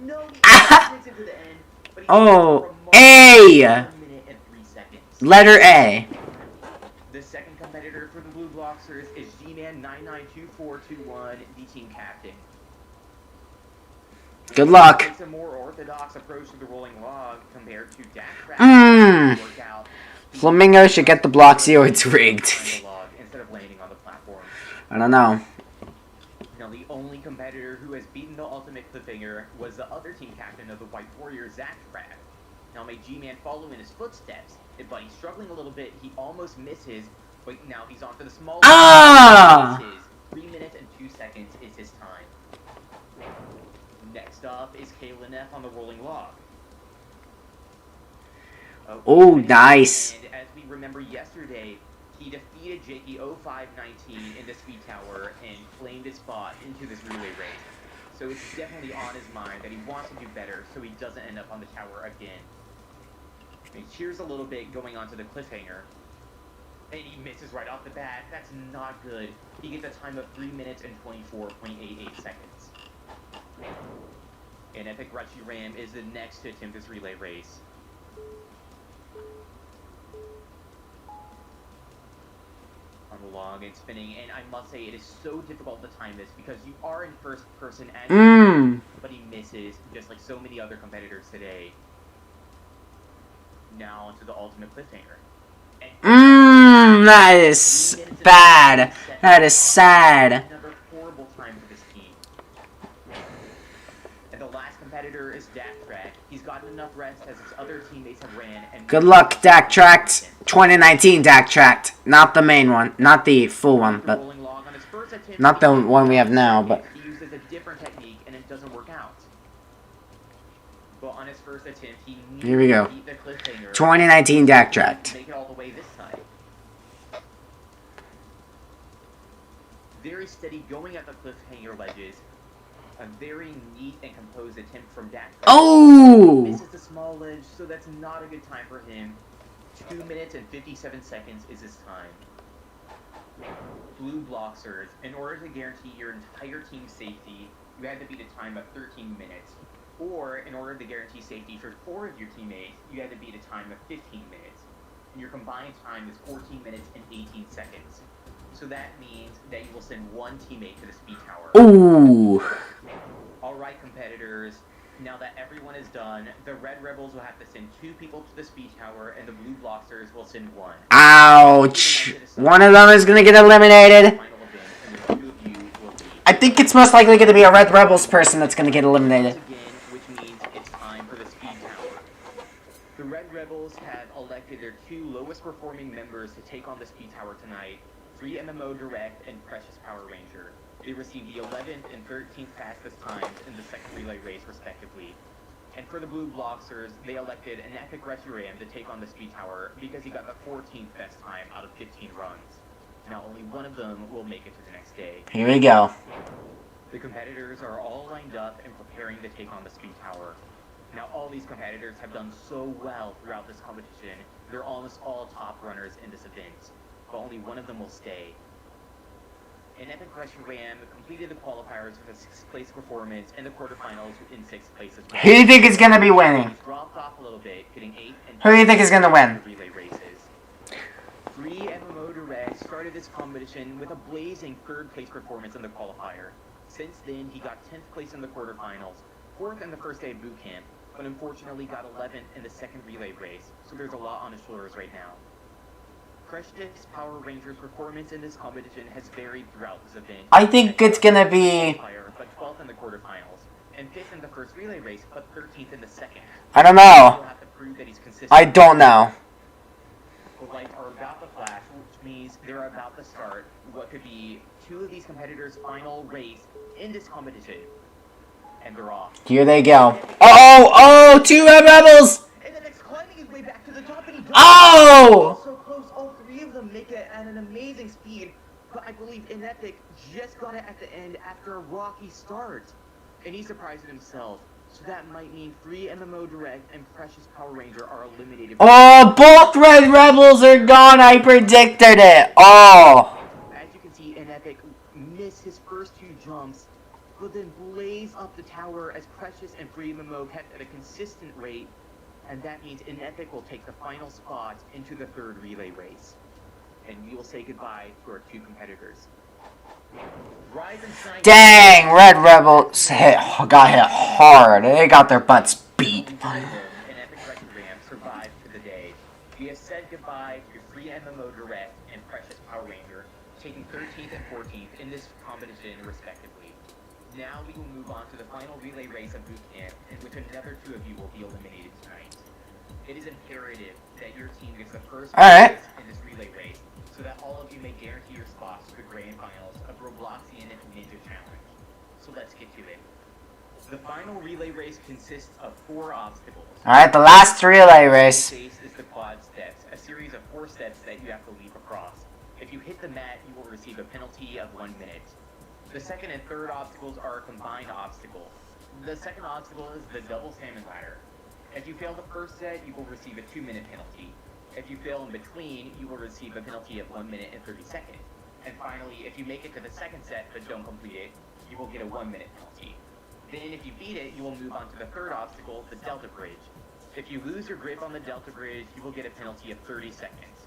No, he takes it to the end. But he's A! 1 minute and 3 seconds. Letter A. The second competitor for the Blue Bloxers is G-Man 992421, the team captain. Good luck. It's a more orthodox approach to the rolling log compared to dash workout. Flamingo should get the Bloxy or it's rigged. Instead of landing on the platform. I don't know. Now the only competitor who has beaten the ultimate cliffhanger was the other team captain of the White Warriors, Zach Crab. Now may G-Man follow in his footsteps, but he's struggling a little bit. He almost misses, but now he's on to the small. 3 minutes and 2 seconds is his time. Next up is Kaylin F on the rolling log. Oh, nice. And as we remember yesterday, he defeated Jakey 0519 in the speed tower and claimed his spot into this relay race. So it's definitely on his mind that he wants to do better so he doesn't end up on the tower again. And here's a little bit going on to the cliffhanger. And he misses right off the bat. That's not good. He gets a time of 3 minutes and 24.88 seconds. And Epic Ruchy Ram is the next to attempt this relay race. On the log and spinning, and I must say it is so difficult to time this because you are in first person as but he misses just like so many other competitors today. Now onto the ultimate cliffhanger. That is bad. That is sad. Another horrible time for this team. And the last competitor is Dak Track. He's gotten enough rest as his other teammates have ran. And Good luck, Dak Tracked. 2019 Dak Tracked. Not the main one. Not the full one, but... Not the one we have now, but... He uses a different technique and it doesn't work out. But on his first attempt, he Here we go. beat the cliffhanger. 2019 Dak Tracked. Make it all the way this time. Very steady going at the cliffhanger ledges. A very neat and composed attempt from Dak. Oh! Misses the small ledge, so that's not a good time for him. 2 minutes and 57 seconds is his time. Blue Bloxers, in order to guarantee your entire team's safety, you had to beat a time of 13 minutes. Or, in order to guarantee safety for 4 of your teammates, you had to beat a time of 15 minutes. And your combined time is 14 minutes and 18 seconds. So that means that you will send one teammate to the speed tower. Ooh. Alright, competitors. Now that everyone is done, the Red Rebels will have to send 2 people to the speed tower, and the Blue Blocksters will send 1. Ouch. One of them is going to get eliminated. I think it's most likely going to be a Red Rebels person that's going to get eliminated. Which means it's time for the speed tower. The Red Rebels have elected their 2 lowest performing members to take on the speed tower tonight, Free MMO Direct and Precious Power Ranger. They received the 11th and 13th fastest times in the second relay race, respectively. And for the Blue Blocksters, they elected an Epic Reshiram to take on the speed tower because he got the 14th best time out of 15 runs. Now, only one of them will make it to the next day. Here we go. The competitors are all lined up and preparing to take on the speed tower. Now, all these competitors have done so well throughout this competition, they're almost all top runners in this event, but only one of them will stay. An Epic Reshiram completed the qualifiers with a 6th place performance and the quarterfinals in 6th place as well. Who do you think is going to be winning? He's dropped off a little bit, getting 8th and Who do you think is going to win? relay races. Free MMO Direct started this competition with a blazing 3rd place performance in the qualifier. Since then, he got 10th place in the quarterfinals, 4th in the first day of boot camp, but unfortunately got 11th in the second relay race, so there's a lot on his shoulders right now. Precious Power Ranger's performance in this competition has varied throughout this event. I think it's going to be... But 12th in the quarterfinals, and 5th in the first relay race, but 13th in the second. I don't know. He'll have to prove that he's consistent. I don't know. The lights are about to flash, which means they're about to start what could be 2 of these competitors' final race in this competition. And they're off. Here they go. Oh, 2 Red Rebels! And then it's climbing his way back to the top, and he does. Oh! So close, all 3 of them make it at an amazing speed. But I believe Inepic just got it at the end after a rocky start. And he surprised himself. So that might mean Free MMO Direct and Precious Power Ranger are eliminated. Oh, both Red Rebels are gone. I predicted it. Oh. As you can see, Inepic missed his first 2 jumps, but then blaze up the tower as Precious and Free MMO kept at a consistent rate. And that means Inepic will take the final spot into the 3rd relay race. And we will say goodbye to our 2 competitors. Dang, Red Rebels got hit hard. They got their butts beat. An Epic Reshiram survived to the day. We have said goodbye to Free MMO Direct and Precious Power Ranger, taking 13th and 14th in this competition respectively. Now we will move on to the final relay race of boot camp, in which another 2 of you will be eliminated tonight. It is imperative that your team gets the first place in this relay race, so that all of you may guarantee your spots to the grand finals of Robloxian Ninja Challenge. So let's get to it. The final relay race consists of 4 obstacles. Alright, the last relay race. The base is the quad steps, a series of 4 steps that you have to leap across. If you hit the mat, you will receive a penalty of 1 minute. The second and third obstacles are a combined obstacle. The second obstacle is the double salmon ladder. If you fail the first set, you will receive a 2-minute penalty. If you fail in between, you will receive a penalty of 1 minute and 30 seconds. And finally, if you make it to the second set but don't complete it, you will get a 1-minute penalty. Then if you beat it, you will move on to the third obstacle, the Delta Bridge. If you lose your grip on the Delta Bridge, you will get a penalty of 30 seconds.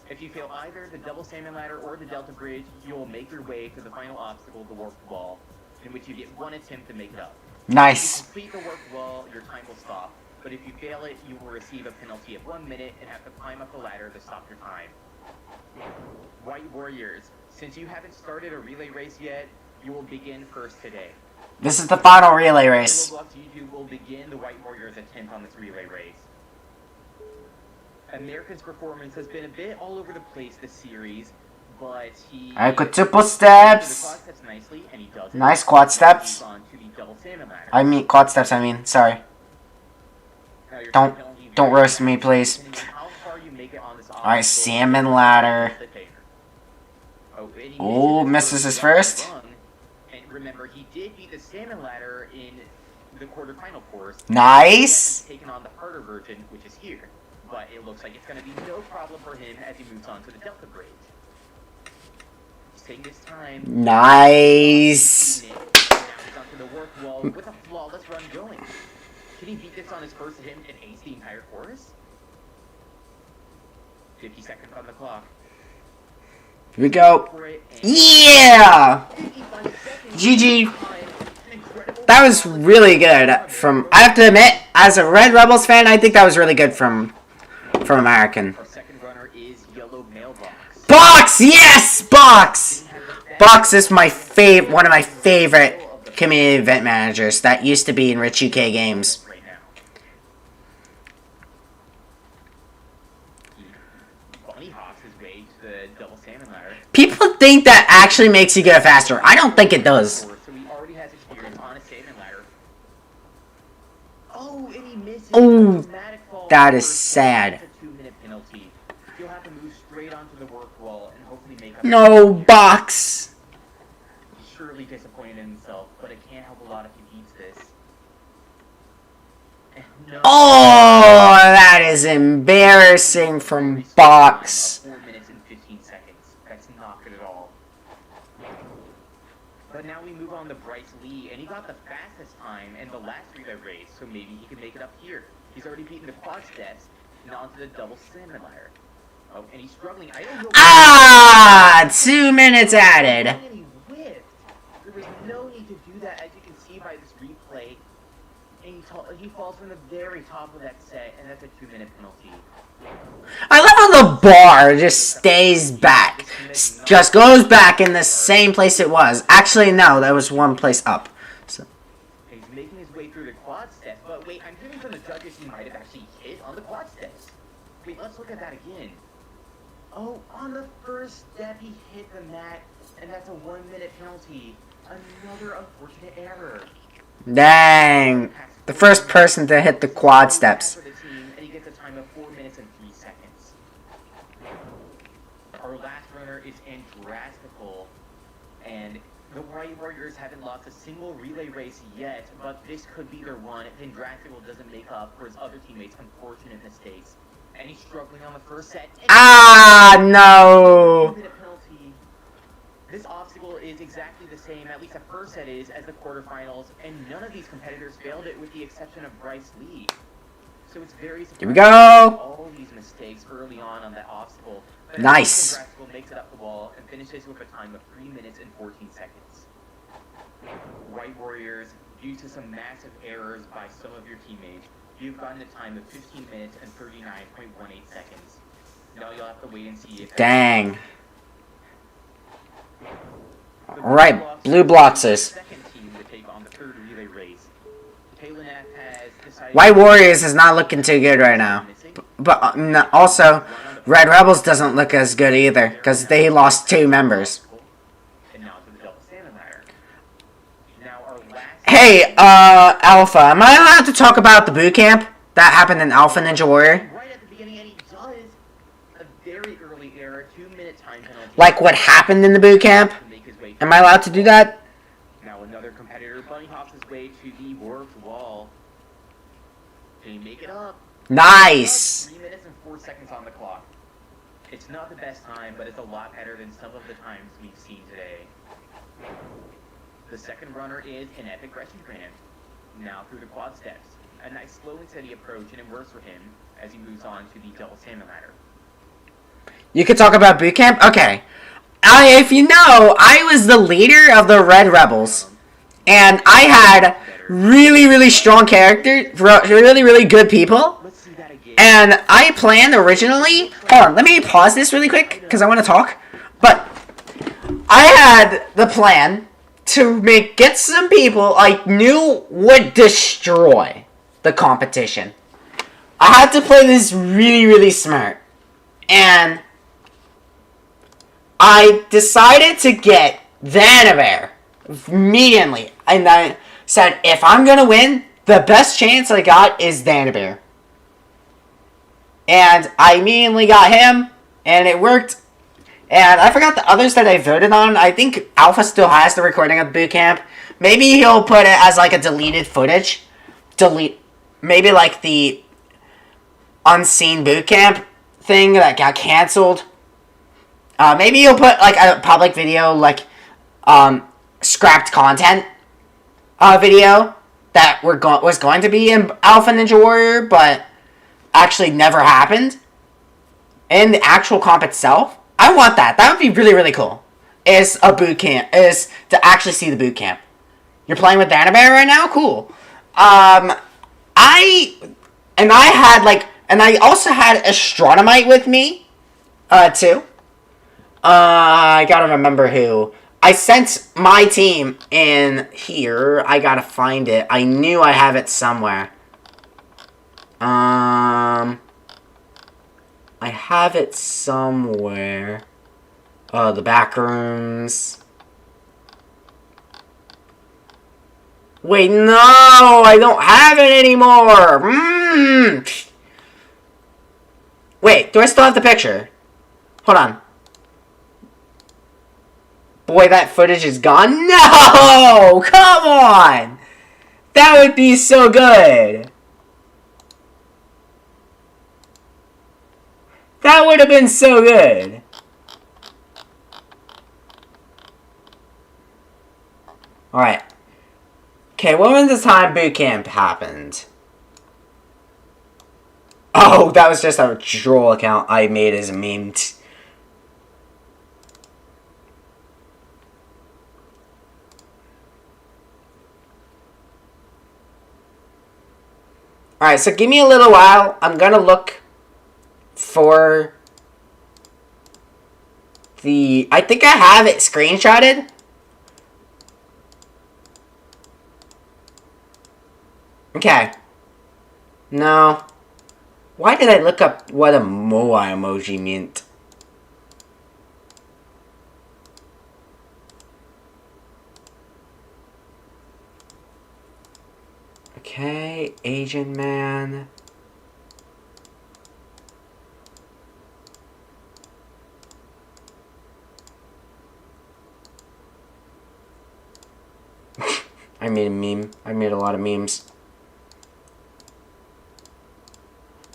If you fail either the double salmon ladder or the Delta Bridge, you will make your way to the final obstacle, the warped wall, in which you get 1 attempt to make it up. Nice. If you complete the warped wall, your time will stop. But if you fail it, you will receive a penalty of 1 minute and have to climb up the ladder to stop your time. White Warriors, since you haven't started a relay race yet, you will begin first today. This is the final relay race. Roblox YouTube will begin the White Warriors attempt on this relay race. American's performance has been a bit all over the place this series, but he... Alright, quadruple steps. Nicely, and he does Nice quad steps. I mean, quad steps, I mean. Sorry. Don't roast me, please. Alright, salmon ladder. Oh, misses his first. And remember, he did beat the salmon ladder in the quarterfinal course. Nice. Taken on the harder version, which is here. But it looks like it's going to be no problem for him as he moves on to the Delta Bridge. He's taking his time. Nice. onto the work wall with a flawless run going. Can he beat this on his first attempt and ace the entire chorus? 50 seconds on the clock. Here we go. Yeah! GG. That was really good from, I have to admit, as a Red Rebels fan, I think that was really good from American. Our second runner is Yellow Mailbox. Box! Yes! Box! Box is my one of my favorite community event managers that used to be in Rich UK Games. People think that actually makes you go faster. I don't think it does. So he already has experience on a salmon ladder. Oh, and he misses. Oh, that is sad. 2-minute penalty. He'll have to move straight onto the work wall and hopefully make up. No, Box. He's surely disappointed in himself, but it can't help a lot if he beats this. No. Oh, that is embarrassing from Box. 4 minutes and 15 seconds. That's not good at all. But now we move on to Bryce Lee, and he got the fastest time in the last relay race, so maybe he can make it up here. He's already beaten the quad steps and onto the double salmon ladder. Oh, and he's struggling. I don't know. Ah, 2 minutes added. And he whiffed. There was no need to do that, as you can see by this replay. And he falls from the very top of that set, and that's a 2-minute penalty. I love how the bar just stays back. Just goes back in the same place it was. Actually, no, that was one place up. So. He's making his way through the quad steps, but wait, I'm hearing from the judges he might have actually hit on the quad steps. Wait, let's look at that again. Oh, on the first step he hit the mat, and that's a 1-minute penalty. Another unfortunate error. Dang. The first person to hit the quad steps. And he gets a time of 4 minutes and 3 seconds. Our last runner is Andrastical, and the White Warriors haven't lost a single relay race yet, but this could be their one if Andrastical doesn't make up for his other teammates' unfortunate mistakes. And he's struggling on the first set. Ah, no. Penalty. This obstacle is exactly the same, at least the first set is, as the quarterfinals, and none of these competitors failed it with the exception of Bryce Lee. So it's very surprising. Here we go. All these mistakes early on that obstacle. But nice. Andrastical makes it up the wall and finishes with a time of 3 minutes and 14 seconds. White Warriors, due to some massive errors by some of your teammates, you've gotten a time of 15 minutes and 39.18 seconds. Now you'll have to wait and see if... Dang. Alright, Blue Bloxers. White Warriors is not looking too good right now. But also, Red Rebels doesn't look as good either, because they lost 2 members. Hey, Alpha, am I allowed to talk about the boot camp that happened in Alpha Ninja Warrior? Right at the beginning, and he does a very early error, 2-minute time penalty. Like what happened in the boot camp? Am I allowed to do that? Now another competitor bunny hops his way to the warped wall. Can he make it up? Nice! 3 minutes and 4 seconds on the clock. It's not the best time, but it's a lot better than some of the times we've seen today. The second runner is an epic Russian Grand. Now through the quad steps. A nice slow and steady approach, and it works for him as he moves on to the double salmon ladder. You could talk about boot camp? Okay. If you know, I was the leader of the Red Rebels. And I had really, really strong characters, really, really good people. And I planned originally... Hold on, let me pause this really quick, because I want to talk. But I had the plan to get some people I knew would destroy the competition. I had to play this really, really smart. And I decided to get Vaniver immediately. And I said, if I'm going to win, the best chance I got is Vaniver. And I immediately got him, and it worked. And I forgot the others that I voted on. I think Alpha still has the recording of the boot camp. Maybe he'll put it as like a deleted footage. Maybe like the unseen boot camp thing that got canceled. Maybe he'll put like a public video, like scrapped content. video that was going to be in Alpha Ninja Warrior, but actually never happened. In the actual comp itself, I want that. That would be really, really cool. Is a boot camp. Is to actually see the boot camp. You're playing with Danabear right now? Cool. I also had Astronomite with me, too. I gotta remember who. I sent my team in here. I gotta find it. I knew I have it somewhere. I have it somewhere. The back rooms. Wait, no! I don't have it anymore! Wait, do I still have the picture? Hold on. Boy, that footage is gone. No! Come on! That would be so good! That would have been so good! Alright. Okay, when was the time boot camp happened? Oh, that was just a troll account I made as a meme. Alright, so give me a little while. I'm gonna look for the... I think I have it screenshotted. Okay. No. Why did I look up what a Moai emoji meant? Okay, Asian man. I made a meme. I made a lot of memes.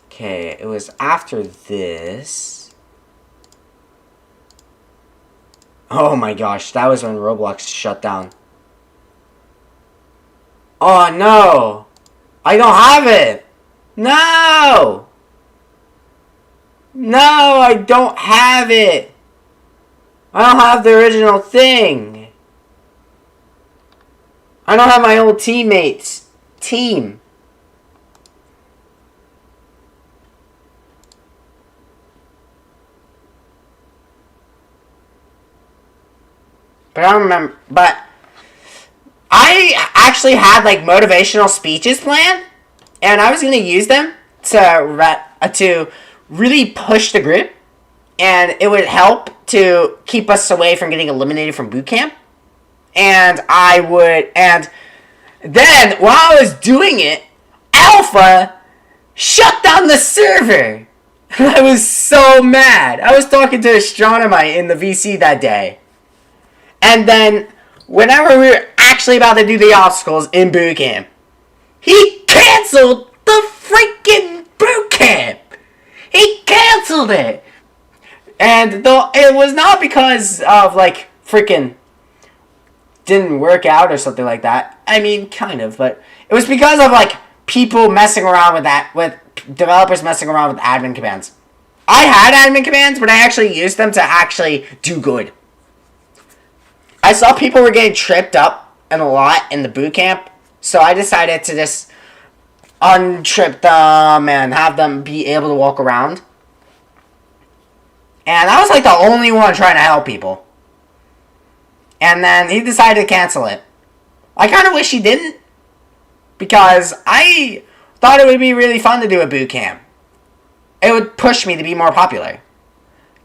Okay, it was after this. Oh my gosh, that was when Roblox shut down. Oh no! I don't have it! No! No, I don't have it! I don't have the original thing! I don't have my old teammates' team. But I don't remember. But I actually had like motivational speeches planned, and I was gonna use them to really push the group, and it would help to keep us away from getting eliminated from boot camp. And then while I was doing it, Alpha shut down the server. I was so mad. I was talking to Astronomite in the VC that day. And then, whenever we were actually about to do the obstacles in boot camp, he canceled the freaking boot camp! He canceled it! And though it was not because of, like, freaking didn't work out or something like that. I mean, kind of, but it was because of, like, people messing around with that, with developers messing around with admin commands. I had admin commands, but I actually used them to actually do good. I saw people were getting tripped up and a lot in the boot camp, so I decided to just untrip them and have them be able to walk around. And I was like the only one trying to help people. And then he decided to cancel it. I kind of wish he didn't, because I thought it would be really fun to do a boot camp. It would push me to be more popular.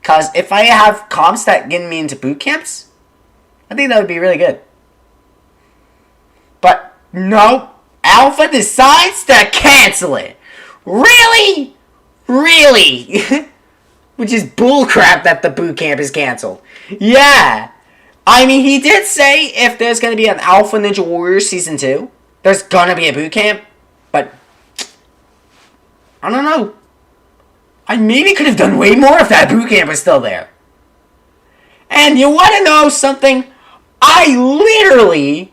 Because if I have comps that get me into boot camps, I think that would be really good. But, no. Alpha decides to cancel it. Really? Really? Which is bullcrap that the boot camp is canceled. Yeah. I mean, he did say if there's going to be an Alpha Ninja Warrior Season 2, there's going to be a boot camp. But, I don't know. I maybe could have done way more if that boot camp was still there. And you want to know something? I literally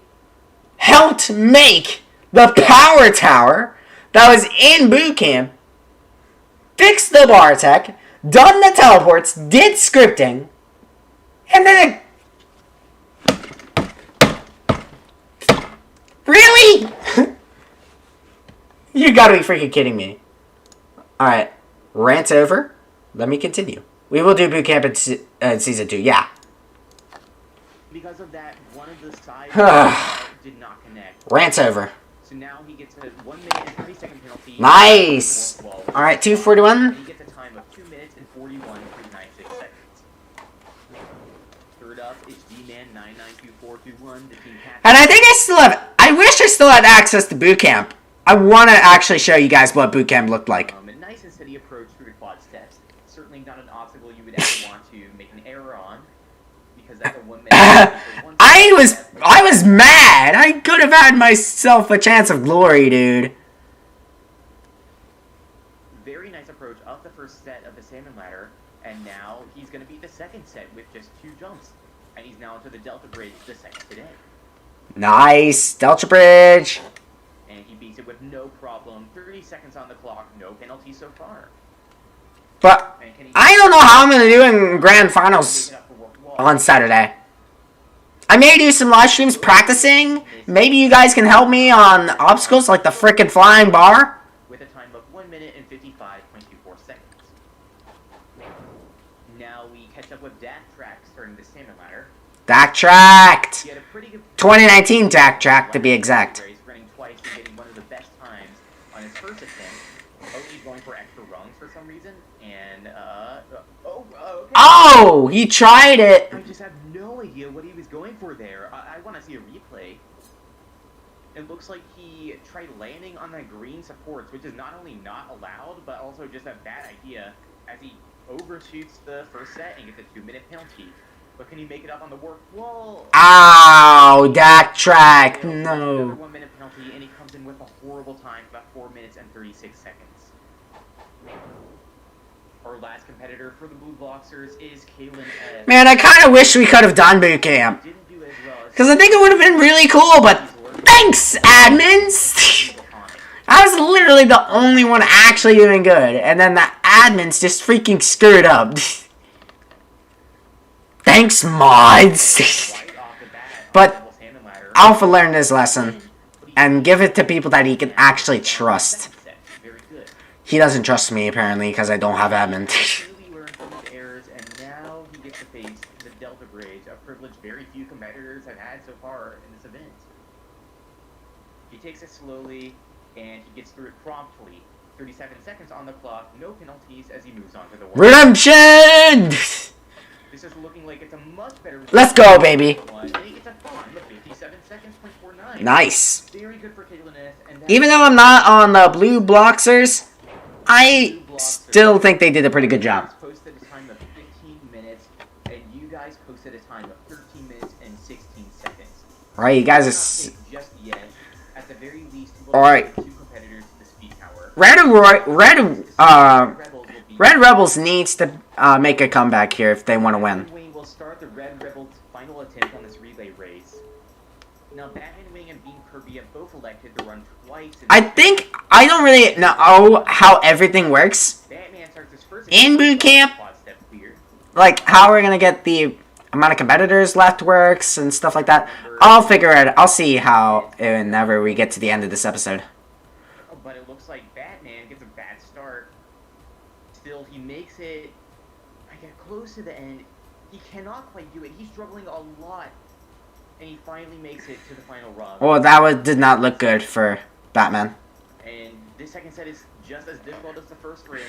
helped make the power tower that was in boot camp, fixed the bar tech, done the teleports, did scripting, and then really? You gotta be freaking kidding me. Alright, rant's over. Let me continue. We will do boot camp in season 2, yeah. Because of that, one of the sides did not connect. Rant's over. So now he gets a 1 minute and 30 second penalty. Nice! Alright, 241. He gets a time of 2 minutes and 41.96 seconds. Third up is D-Man 992421, the team captain. And I think I wish I still had access to boot camp. I want to actually show you guys what boot camp looked like. A nice and steady approach through the quad steps. Certainly not an obstacle you would ever want to make an error on, because that's a 1 minute. I was mad. I could have had myself a chance of glory, dude. Very nice approach of the first set of the salmon ladder, and now he's going to beat the second set with just 2 jumps, and he's now into the Delta Bridge, the second today. Nice, Delta Bridge. And he beats it with no problem. 30 seconds on the clock, no penalty so far. But I don't know how I'm gonna do in grand finals on Saturday. I may do some live streams practicing. Maybe you guys can help me on obstacles like the frickin' flying bar. With a time of 1 minute and 55.24 seconds. Now we catch up with Dak Track starting the salmon ladder. Dak Tracked. 2019 Dak Track to be exact. Running twice and getting one of the best times on his first attempt. Oh, he's going for extra rungs for some reason, and okay. Oh, he tried it. I just have no idea what he was going for there. I want to see a replay. It looks like he tried landing on the green supports, which is not only not allowed, but also just a bad idea, as he overshoots the first set and gets a 2-minute penalty. But can he make it up on the warp wall? Ow, Dak Track, no. Another 1 minute penalty, and he comes in with a horrible time, about 4 minutes and 36 seconds. Our last competitor for the Blue Boxers is Kaylin S. Man, I kind of wish we could have done boot camp. Because I think it would have been really cool, but thanks, admins! I was literally the only one actually doing good, and then the admins just freaking screwed up. Thanks, mods! But Alpha learned his lesson, and give it to people that he can actually trust. He doesn't trust me, apparently, because I don't have admin. Errors, and now he gets to face the Delta Bridge, a privilege very few competitors have had so far in this event. He takes it slowly, and he gets through it promptly. 37 seconds on the clock, no penalties as he moves on to the Redemption! This is looking like it's a much better. Let's go, baby. Nice. Very good for Caitlin S. Even though I'm not on the Blue Boxers, I still think they did a pretty good job. Posted a time of 15 minutes, and you guys posted a time of 13 minutes and 16 seconds. Right, you guys are. Just yet, at the very least, all right. 2 competitors to the speed tower. Red Rebels needs to make a comeback here if they want to win. Wing will start the Red Rebels' final attempt on this relay race. Now, Batman Wing and Bean Kirby have both elected to run twice. I don't really know how everything works in boot camp. Like how we're gonna get the amount of competitors left works and stuff like that. I'll figure it. I'll see how whenever we get to the end of this episode. But it looks like Batman gets a bad start. Still, he makes it. I get close to the end. He cannot quite do it. He's struggling a lot. And he finally makes it to the final run. Well, that did not look good for Batman. And this second set is just as difficult as the first ring.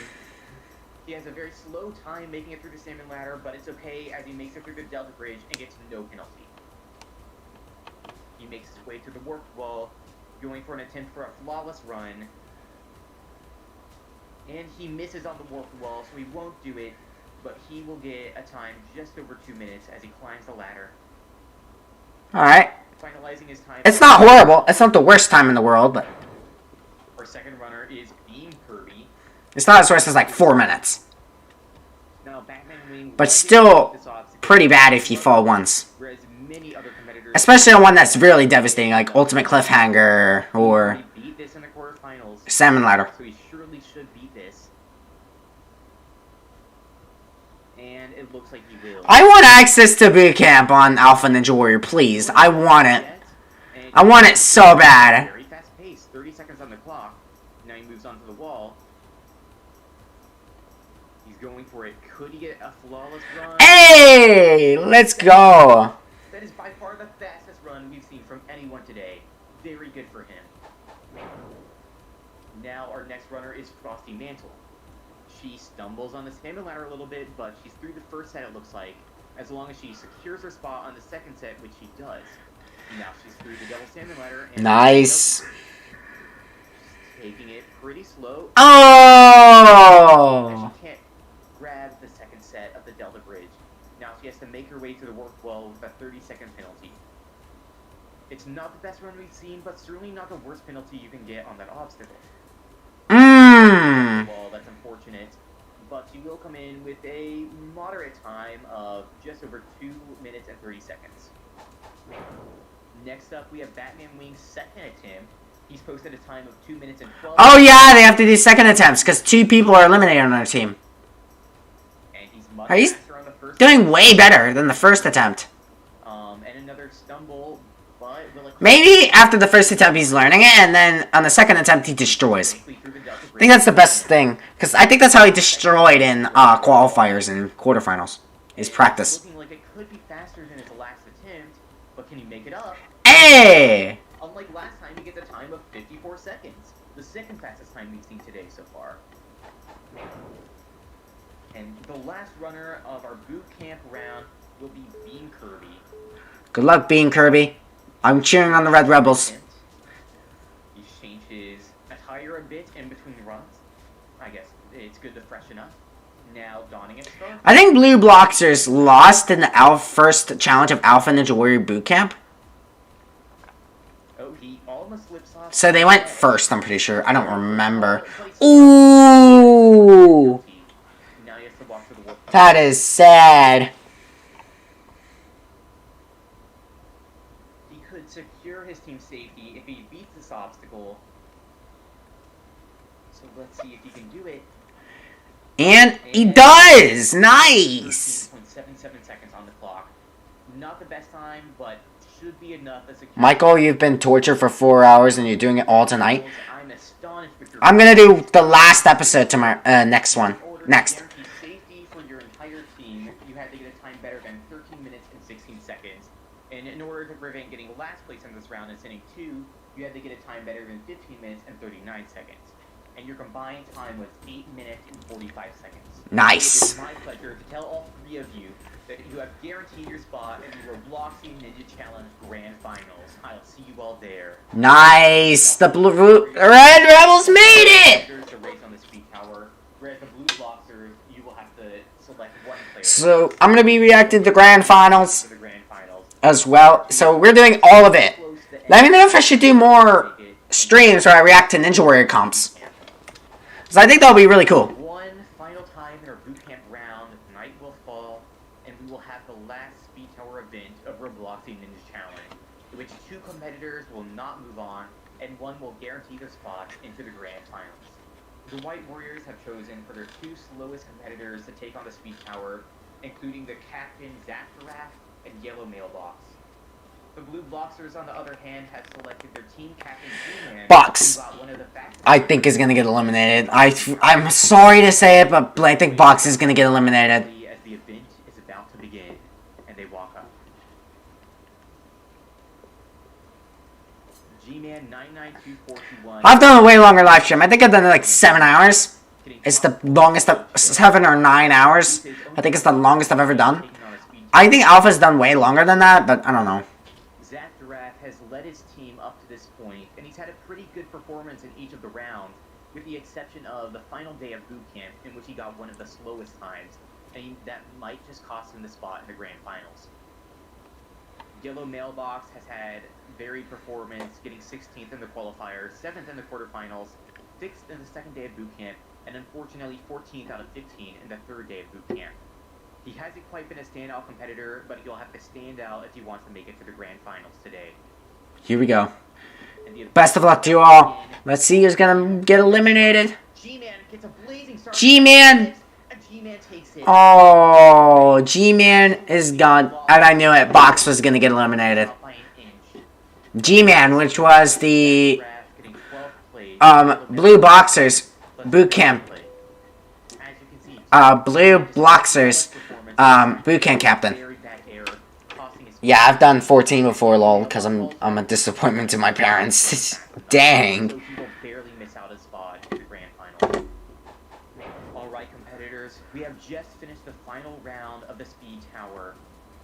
He has a very slow time making it through the salmon ladder, but it's okay as he makes it through the Delta Bridge and gets no penalty. He makes his way to the warp wall, going for an attempt for a flawless run. And he misses on the warp wall, so he won't do it, but he will get a time just over 2 minutes as he climbs the ladder. Alright. Finalizing his time. It's not horrible. It's not the worst time in the world, but our second runner is Beam Kirby. It's not as worst as like 4 minutes. Now, Batman Wing, but still pretty bad if you fall once. Whereas many other competitors Especially on one that's really devastating, like Ultimate Cliffhanger or He beat this in the quarterfinals. Salmon Ladder. So he surely should beat this. And it looks like he will. I want access to boot camp on Alpha Ninja Warrior, please. I want it. I want it so bad. Very fast pace, 30 seconds on the clock. Now he moves onto the wall. He's going for it. Could he get a flawless run? Hey, let's go. That is by far the fastest run we've seen from anyone today. Very good for him. Now our next runner is Frosty Mantle. She stumbles on the salmon ladder a little bit, but she's through the first set, it looks like. As long as she secures her spot on the second set, which she does. Now she's through the double salmon ladder. And Nice. she's taking it pretty slow. Oh! And she can't grab the second set of the Delta Bridge. Now she has to make her way to the warp well with a 30-second penalty. It's not the best run we've seen, but certainly not the worst penalty you can get on that obstacle. Well, that's unfortunate, but she will come in with a moderate time of just over 2 minutes and 30 seconds. Next up, we have Batman Wing's second attempt. He's posted a time of 2 minutes and 12 Oh yeah, they have to do second attempts because 2 people are eliminated on their team. And he's much He's faster on the first doing way better than the first attempt. and another stumble, but will it Maybe after the first attempt he's learning it, and then on the second attempt he destroys. I think that's the best thing, because I think that's how he destroyed in qualifiers and quarterfinals. His practice. looking like it could be faster than his last attempt, but can he make it up? Hey! Unlike last time, he gets a time of 54 seconds, the second fastest time we've seen today so far. And the last runner of our boot camp round will be Bean Kirby. Good luck, Bean Kirby. I'm cheering on the Red Rebels. He's changed his attire a bit in between runs. I guess it's good to freshen up. Now donning it star. I think Blue Bloxers lost in the first challenge of Alpha Ninja Warrior Boot Camp. Oh, he almost slips off. So they went first, I'm pretty sure. I don't remember. Ooh! Now he has to walk to the warp. That is sad. He could secure his team's safety if he beats this obstacle. So let's see if he can do it. And he does! Nice! 13.77 seconds on the clock. Not the best time, but should be enough as a Michael, you've been tortured for 4 hours and you're doing it all tonight. I'm astonished with your I'm gonna do the last episode to my next one. Next. guarantee safety for your entire team. You had to get a time better than 13 minutes and 16 seconds. And in order to prevent getting last place in this round and sitting 2, you had to get a time better than 15 minutes and 39 seconds. And your combined time was 8 minutes and 45 seconds. Nice. It is my pleasure to tell all 3 of you that you have guaranteed your spot in the Robloxian Ninja Challenge Grand Finals. I'll see you all there. Nice! The Red Rebels made it! To race on the speed tower, whereas the Blue Bloxers, you will have to select one player. So, I'm gonna be reacting to Grand Finals For the Grand Finals. as well. So, we're doing all of it. Let me know if I should do more streams where I react to Ninja Warrior comps. Because I think that'll be really cool. One final time in our boot camp round, night will fall, and we will have the last speed tower event of Robloxian Ninja Challenge, in which 2 competitors will not move on, and 1 will guarantee their spot into the Grand Finals. The White Warriors have chosen for their 2 slowest competitors to take on the speed tower, including the Captain Zapharaf and Yellow Mailbox. The Blue Bloxers, on the other hand, have selected their team captain G-Man, Box. who got one of the fastest I think is gonna get eliminated. I'm sorry to say it, but I think Box is gonna get eliminated. as the event is about to begin, and they walk up. G-Man 992421. I've done a way longer live stream. I think I've done it like 7 hours. It's the longest of 7 or 9 hours. I think it's the longest I've ever done. I think Alpha's done way longer than that, but I don't know. Zapharaf has led his team up to this point, and he's had a pretty good performance in each of the rounds, with the exception of the final day of boot camp, in which he got one of the slowest times, and that might just cost him the spot in the Grand Finals. Yellow Mailbox has had varied performance, getting 16th in the qualifier, 7th in the quarterfinals, 6th in the second day of boot camp, and unfortunately 14th out of 15 in the third day of boot camp. He hasn't quite been a standout competitor, but he'll have to stand out if he wants to make it to the grand finals today. Here we go. Best of luck to you all. Let's see who's gonna get eliminated. G-Man gets a blazing start. G-Man. And G-Man takes it. Oh, G-Man is gone. And I knew it. Box was gonna get eliminated. G-Man, which was the Blue Boxers boot camp. Blue Boxers boot camp captain. Yeah, I've done 14 before, lol, because I'm a disappointment to my parents. Dang. So he will barely miss out his spot in the grand final. Alright, competitors, we have just finished the final round of the Speed Tower,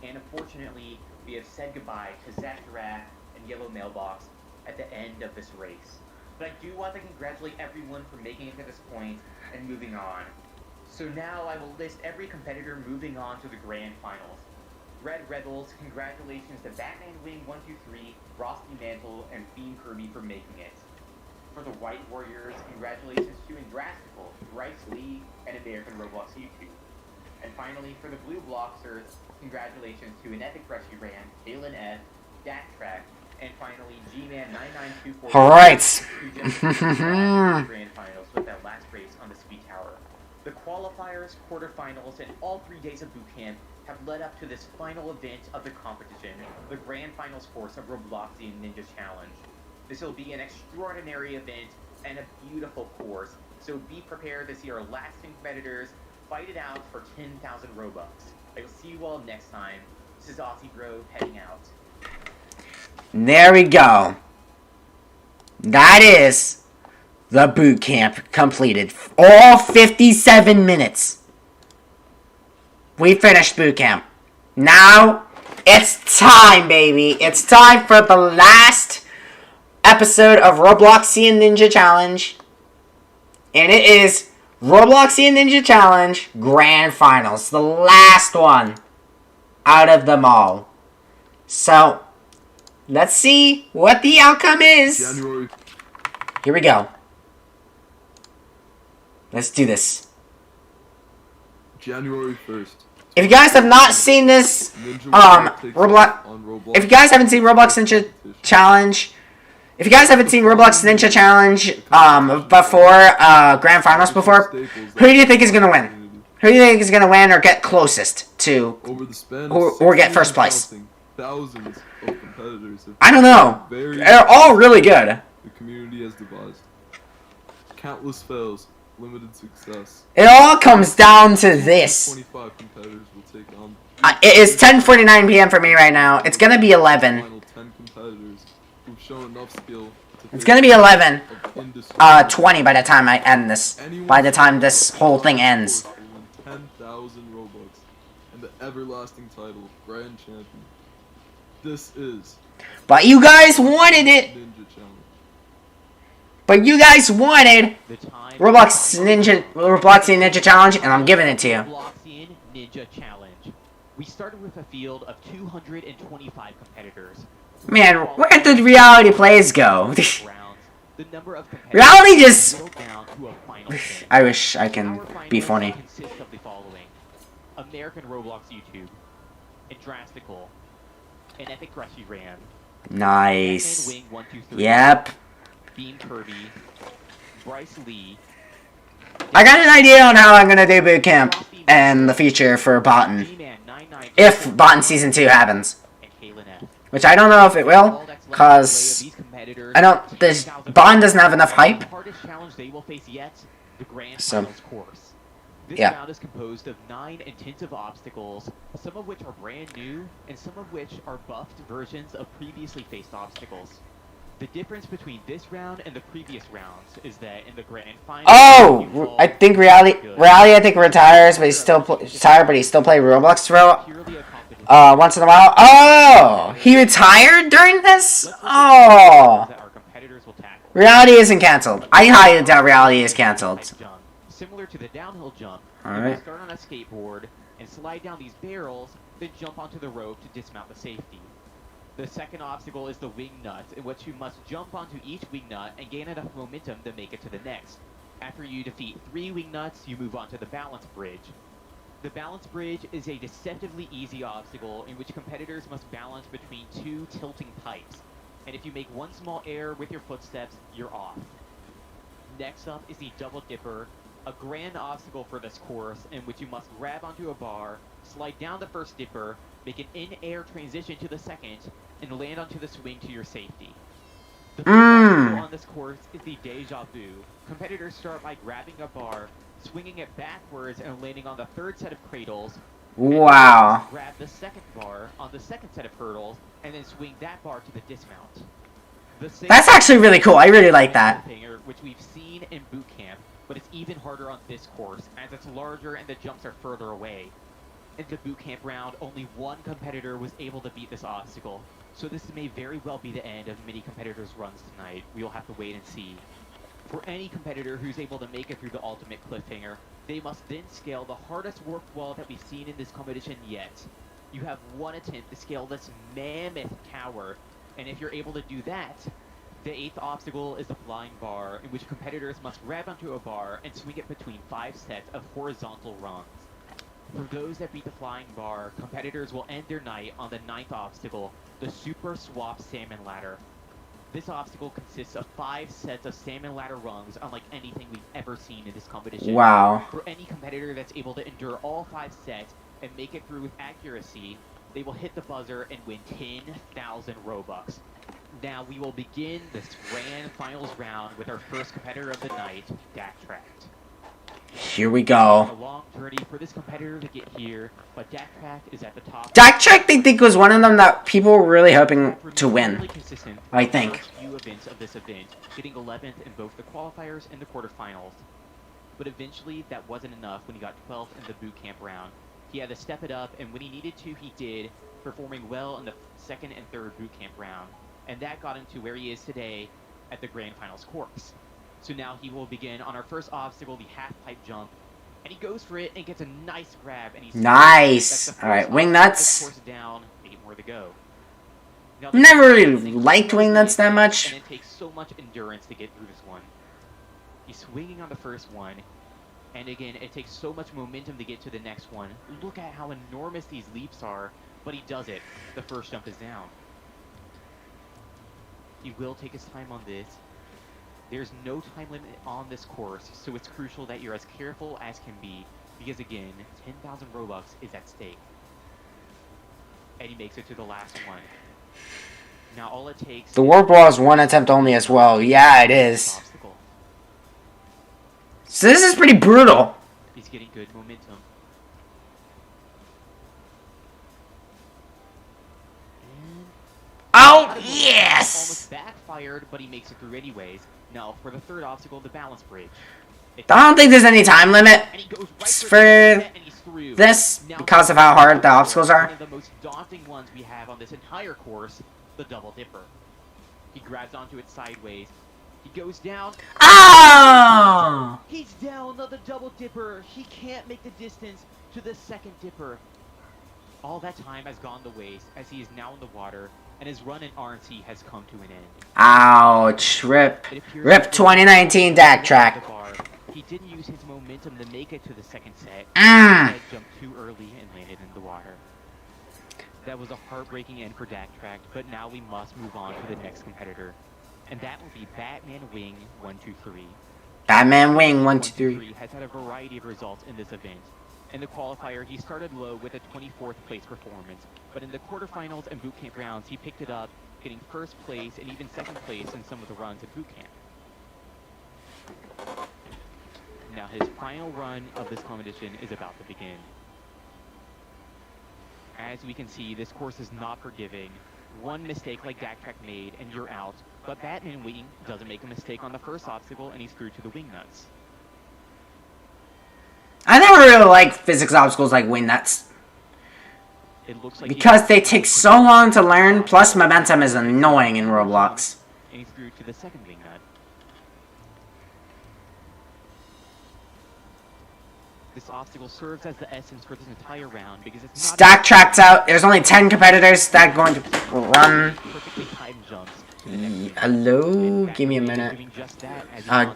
and unfortunately, we have said goodbye to Zach Giraffe and Yellow Mailbox at the end of this race. But I do want to congratulate everyone for making it to this point and moving on. So now I will list every competitor moving on to the grand finals. Red Rebels, congratulations to Batman Wing 123, Frosty Mantle, and Fiend Kirby for making it. For the White Warriors, congratulations to Indrastical, Bryce Lee, and American Roblox YouTube. And finally, for the Blue Bloxers, congratulations to An Epic Rescue Ran, Kalen F, Dak Track, and finally G-Man 9924. Alright. Who just the grand finals with that last race on the Speed Tower. The qualifiers, quarterfinals, and all 3 days of boot camp have led up to this final event of the competition, the grand finals course of Robloxian Ninja Challenge. This will be an extraordinary event and a beautiful course, so be prepared to see our last 10 competitors fight it out for 10,000 Robux. I will see you all next time. This is Aussie Bro heading out. There we go. That is the boot camp completed. All 57 minutes. We finished boot camp. Now, it's time, baby. It's time for the last episode of Robloxian Ninja Challenge. And it is Robloxian Ninja Challenge Grand Finals. The last one out of them all. So, let's see what the outcome is. January. Here we go. Let's do this. January 1st. If you guys have not seen this, if you guys haven't seen Roblox Ninja Challenge, if you guys haven't seen Roblox Ninja Challenge, before, Grand Finals before, who do you think is gonna win? Who do you think is gonna win or get closest to, or get first place? Thousands of competitors have I don't know. They're all really good. The community has devised. Countless fails, limited success. It all comes down to this. 25 competitors will take on. It is 10:49 p.m. for me right now. It's gonna be 11. Final 10 competitors who've shown enough skill to It's gonna be 11. 20 by the time I end this. By the time this whole thing ends. 10,000 Robux and the everlasting title Grand Champion. This is. But you guys wanted it. Ninja Challenge. But you guys wanted Robloxian Ninja Challenge, and I'm giving it to you. Robloxian Ninja Challenge. We started with a field of 225 competitors. Man, where did reality plays go? The number of Reality just. down to a final I wish I can be funny. consists of the following: American Roblox YouTube, Indrastical, An Epic Rescue Ran, Nice. Batman Wing 123, Yep. Beam Kirby, Bryce Lee. I got an idea on how I'm gonna do boot camp and the future for Botan. If Botan Season 2 happens. Which I don't know if it will, cause I don't. This Botan doesn't have enough hype. Hardest challenge they will face yet, the Grand So, Finals course. This yeah. round is composed of 9 intensive obstacles, some of which are brand new, and some of which are buffed versions of previously faced obstacles. The difference between this round and the previous rounds is that in the grand final, Oh, I think reality. I think retires, but he's still retired, but he still play Roblox once in a while. Oh, he retired during this. Oh, reality isn't canceled. I highly doubt reality is canceled. similar to the downhill jump, All you right. will start on a skateboard and slide down these barrels, then jump onto the rope to dismount the safety. The second obstacle is the wing nut, in which you must jump onto each wing nut and gain enough momentum to make it to the next. After you defeat 3 wing nuts, you move on to the balance bridge. The balance bridge is a deceptively easy obstacle in which competitors must balance between two tilting pipes, and if you make one small error with your footsteps, you're off. Next up is the double dipper, a grand obstacle for this course in which you must grab onto a bar, slide down the first dipper, make an in-air transition to the second, and land onto the swing to your safety. The first obstacle on this course is the deja vu. Competitors start by grabbing a bar, swinging it backwards and landing on the third set of cradles. Wow. Grab the second bar on the second set of hurdles, and then swing that bar to the dismount. That's actually really cool. I really like that. Which we've seen in boot camp, but it's even harder on this course as it's larger and the jumps are further away. In the boot camp round, only one competitor was able to beat this obstacle, so this may very well be the end of many competitors' runs tonight. We will have to wait and see. For any competitor who's able to make it through the ultimate cliffhanger, they must then scale the hardest warped wall that we've seen in this competition yet. You have one attempt to scale this mammoth tower, and if you're able to do that, the 8th obstacle is the flying bar, in which competitors must grab onto a bar and swing it between 5 sets of horizontal rungs. For those that beat the flying bar, competitors will end their night on the 9th obstacle, the Super Swap Salmon Ladder. This obstacle consists of 5 sets of salmon ladder rungs, unlike anything we've ever seen in this competition. Wow. For any competitor that's able to endure all 5 sets and make it through with accuracy, they will hit the buzzer and win 10,000 Robux. Now we will begin this grand finals round with our first competitor of the night, Backtracked. Here we go. A long journey for this competitor to get here, but Backtracked is at the top. Backtrack, they think, was one of them that people were really hoping to win. I think. First few events of this event, getting 11th in both the qualifiers and the quarterfinals. But eventually, that wasn't enough when he got 12th in the boot camp round. He had to step it up, and when he needed to, he did, performing well in the second and third boot camp round. And that got him to where he is today at the grand finals course. So now he will begin on our first obstacle, the half-pipe jump. And he goes for it and gets a nice grab. And he's Nice. Alright, wing nuts. Down, 8 more to go. Now, Never really liked wing nuts that much. And it takes so much endurance to get through this one. He's swinging on the first one. And again, it takes so much momentum to get to the next one. Look at how enormous these leaps are. But he does it. The first jump is down. He will take his time on this. There's no time limit on this course, so it's crucial that you're as careful as can be, because again, 10,000 Robux is at stake. And he makes it to the last one. Now all it takes... The warp wall is one attempt only as well. Yeah, it is. So this is pretty brutal. He's getting good momentum. Oh, yes! Almost backfired, but he makes it through anyways. Now, for the third obstacle, the balance bridge. I don't think there's any time limit for this because of how hard the obstacles are. One of the most daunting ones we have on this entire course, the double dipper. He grabs onto it sideways. He goes down. Oh! He's down on the double dipper. He can't make the distance to the second dipper. All that time has gone to waste as he is now in the water, and his run in RNC has come to an end. Ouch. Rip. Rip 2019 DAC track. He didn't use his momentum to make it to the second set. He jumped too early and landed in the water. That was a heartbreaking end for Backtracked, but now we must move on to the next competitor. And that will be Batman Wing 123. Batman Wing 123 has had a variety of results in this event. In the qualifier, he started low with a 24th place performance, but in the quarterfinals and boot camp rounds, he picked it up, getting first place and even second place in some of the runs at boot camp. Now his final run of this competition is about to begin. As we can see, this course is not forgiving. One mistake like Backtrack made and you're out, but Batman Wing doesn't make a mistake on the first obstacle and he's through to the wing nuts. I never really like physics obstacles like wing nuts. It looks like because they take so long to learn, plus momentum is annoying in Roblox. And he's through to the second wing nut. This obstacle serves as the essence for this entire round because it's not Stack tracks out. There's only 10 competitors that are going to run. perfectly timed jumps. Hello? Give me a minute.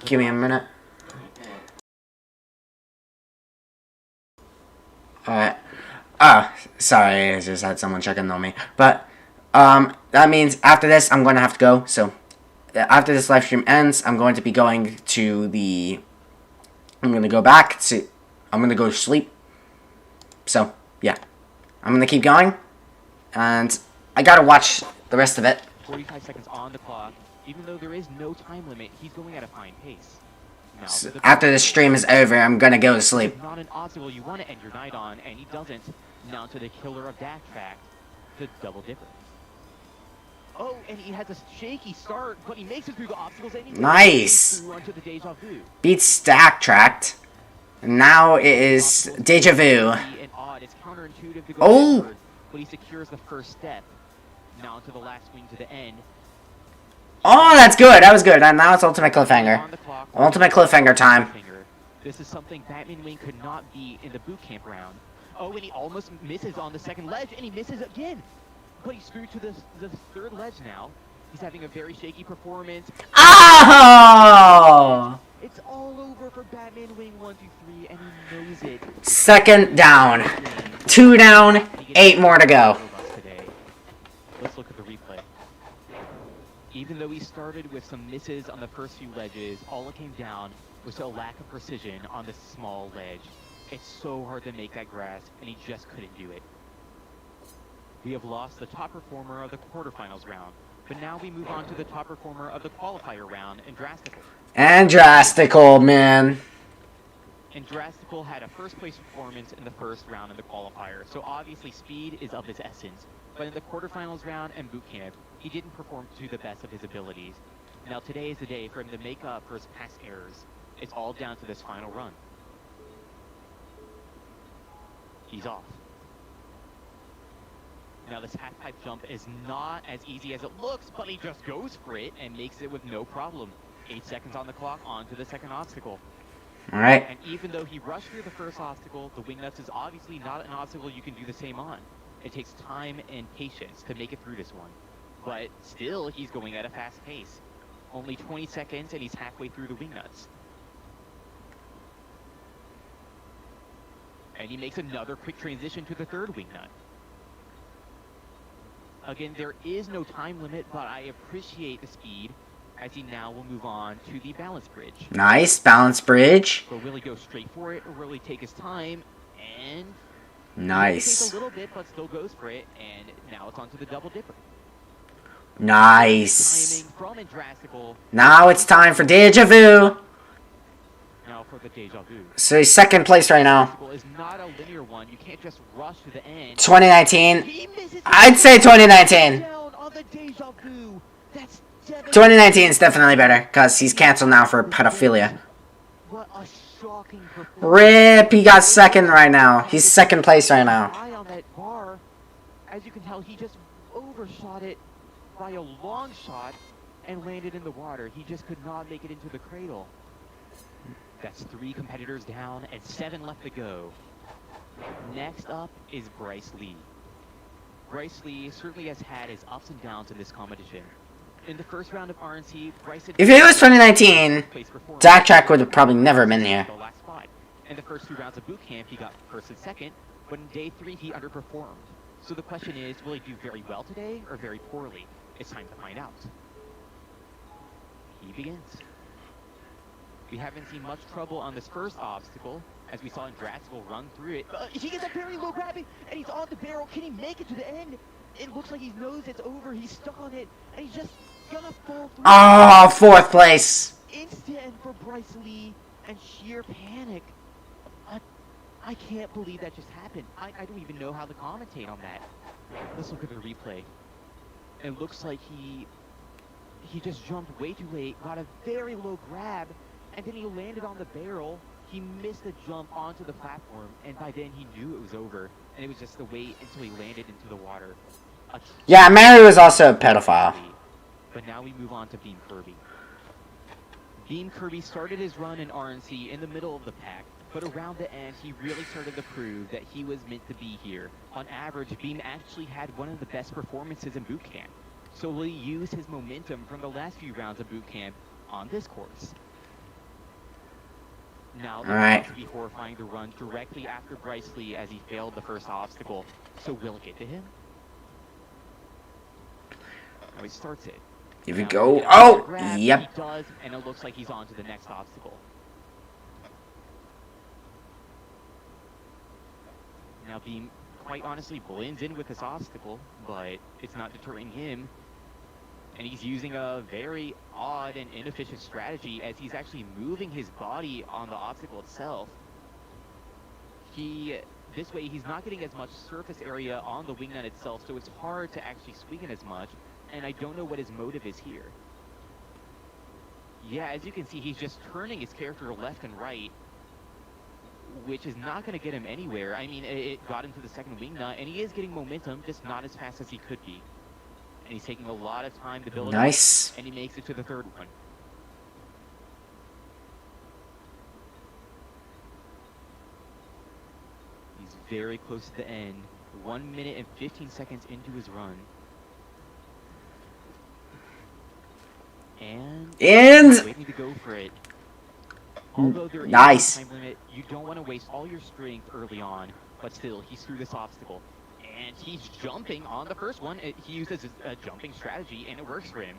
Give me a minute. Oh, sorry, I just had someone checking on me. But, that means after this, I'm going to have to go. So, after this live stream ends, I'm going to be going to the... I'm going to go back to... I'm going to go to sleep. So, yeah. I'm going to keep going. And I got to watch the rest of it. 45 seconds on the clock. Even though there is no time limit, he's going at a fine pace. Now, So after the stream is over, I'm going to go to sleep. It's not an obstacle you want to end your night on, and he doesn't. Now to the killer of Dak Track, the Double Dipper. Oh, and he has a shaky start, but he makes it through the obstacles anyway. Nice. Onto the Deja Vu. Beats Stack Tracked. And now it is Deja Vu. It's counterintuitive to go Oh! backwards, but he secures the first step. Now to the last swing to the end. Oh, that's good. That was good. And now it's Ultimate Cliffhanger. Ultimate Cliffhanger time. This is something Batman Wing could not be in the boot camp round. Oh, and he almost misses on the second ledge, and he misses again. But he's through to the third ledge now. He's having a very shaky performance. Oh! It's all over for Batman Wing 1, 2, 3, and he knows it. Second down. 2 down. 8 more to go. Let's look at the replay. Even though he started with some misses on the first few ledges, all it came down was a lack of precision on this small ledge. It's so hard to make that grass, and he just couldn't do it. We have lost the top performer of the quarterfinals round, but now we move on to the top performer of the qualifier round in Drastical. And Drastical, man. And Drastical had a first place performance in the first round in the qualifier, so obviously speed is of his essence. But in the quarterfinals round and boot camp, he didn't perform to the best of his abilities. Now today is the day for him to make up for his past errors. It's all down to this final run. He's off. Now this half-pipe jump is not as easy as it looks, but he just goes for it and makes it with no problem. 8 seconds on the clock, on to the second obstacle. Alright. And even though he rushed through the first obstacle, the wingnuts is obviously not an obstacle you can do the same on. It takes time and patience to make it through this one. But still, he's going at a fast pace. Only 20 seconds and he's halfway through the wingnuts. And he makes another quick transition to the third wingnut. Again, there is no time limit, but I appreciate the speed as he now will move on to the balance bridge. Nice. Balance bridge. So will he go straight for it, or will he take his time? And nice. He takes a little bit, but still goes for it. And now it's on to the Double Dipper. Nice. Timing from Indrastical. Now it's time for Deja Vu. Now for the Deja Vu. So he's second place right now. Is not a linear one. You can't just rush to the end. 2019. I'd say 2019. Down on the Deja Vu. That's 2019 is definitely better because he's canceled now for pedophilia. What a shocking performance. RIP, he got second right now. He's second place right now. On that bar, as you can tell, he just overshot it by a long shot and landed in the water. He just could not make it into the cradle. That's 3 competitors down and 7 left to go. Next up is Bryce Lee. Bryce Lee certainly has had his ups and downs in this competition. In the first round of RNC, Bryce had... If it was 2019, Dak Track would have probably never been here. The last spot. In the first 2 rounds of boot camp, he got first and second, but in day 3, he underperformed. So the question is, will he do very well today or very poorly? It's time to find out. He begins. We haven't seen much trouble on this first obstacle, as we saw Indrastical run through it. He gets a very low grab, and he's on the barrel. Can he make it to the end? It looks like he knows it's over. He's stuck on it, and he's just gonna fall through. Oh, 4th place. Instant end for Bryce Lee, and sheer panic. I can't believe that just happened. I don't even know how to commentate on that. Let's look at the replay. It looks like he just jumped way too late, got a very low grab, and then he landed on the barrel. He missed the jump onto the platform, and by then he knew it was over, and it was just the wait until he landed into the water. Yeah, Mary was also a pedophile. But now we move on to Beam Kirby. Beam Kirby started his run in RNC in the middle of the pack, but around the end he really started to prove that he was meant to be here. On average, Beam actually had one of the best performances in boot camp. So will he use his momentum from the last few rounds of boot camp on this course? Now, All this right. has to be horrifying to run directly after Bryce Lee as he failed the first obstacle. So will it get to him? Now he starts it. Here we Now, go. will he get Oh, a grab? yep. He does, and it looks like he's on to the next obstacle. Now, Beam quite honestly blends in with this obstacle, but it's not deterring him. And he's using a very odd and inefficient strategy as he's actually moving his body on the obstacle itself. This way, he's not getting as much surface area on the wing nut itself, so it's hard to actually swing it as much. And I don't know what his motive is here. Yeah, as you can see, he's just turning his character left and right, which is not going to get him anywhere. I mean, it got him to the second wing nut, and he is getting momentum, just not as fast as he could be. And he's taking a lot of time to build Nice. up, and he makes it to the third one. He's very close to the end. 1 minute and 15 seconds into his run. And he's waiting to go for it. Although there is Nice. a time limit, you don't want to waste all your strength early on, but still, he's through this obstacle. And he's jumping on the first one. He uses a jumping strategy, and it works for him.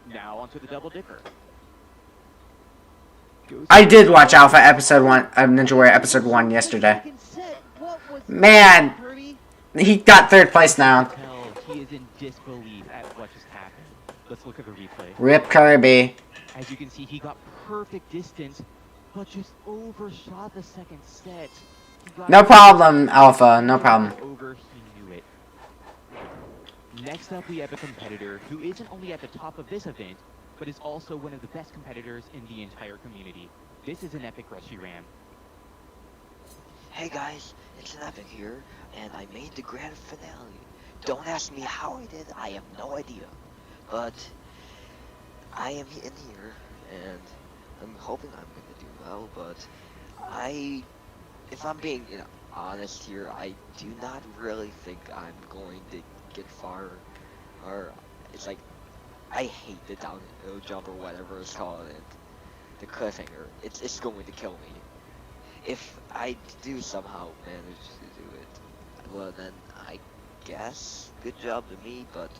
Now onto the double dipper. I did watch Alpha episode 1 of Ninja Warrior episode 1 yesterday. Man, he got third place now. He is in disbelief at what just happened. Let's look at the replay. Rip Kirby. As you can see, he got perfect distance, but just overshot the second set. No problem, Alpha. No problem. Over, he knew it. Next up, we have a competitor who isn't only at the top of this event, but is also one of the best competitors in the entire community. This is an Epic Reshiram. Hey guys, it's an Epic here, and I made the grand finale. Don't ask me how I did, I have no idea. But I am in here, and I'm hoping I'm gonna do well, but if I'm being honest here, I do not really think I'm going to get far, or it's like, I hate the down jump or whatever it's called, and the cliffhanger, it's going to kill me. If I do somehow manage to do it, well then I guess good job to me, but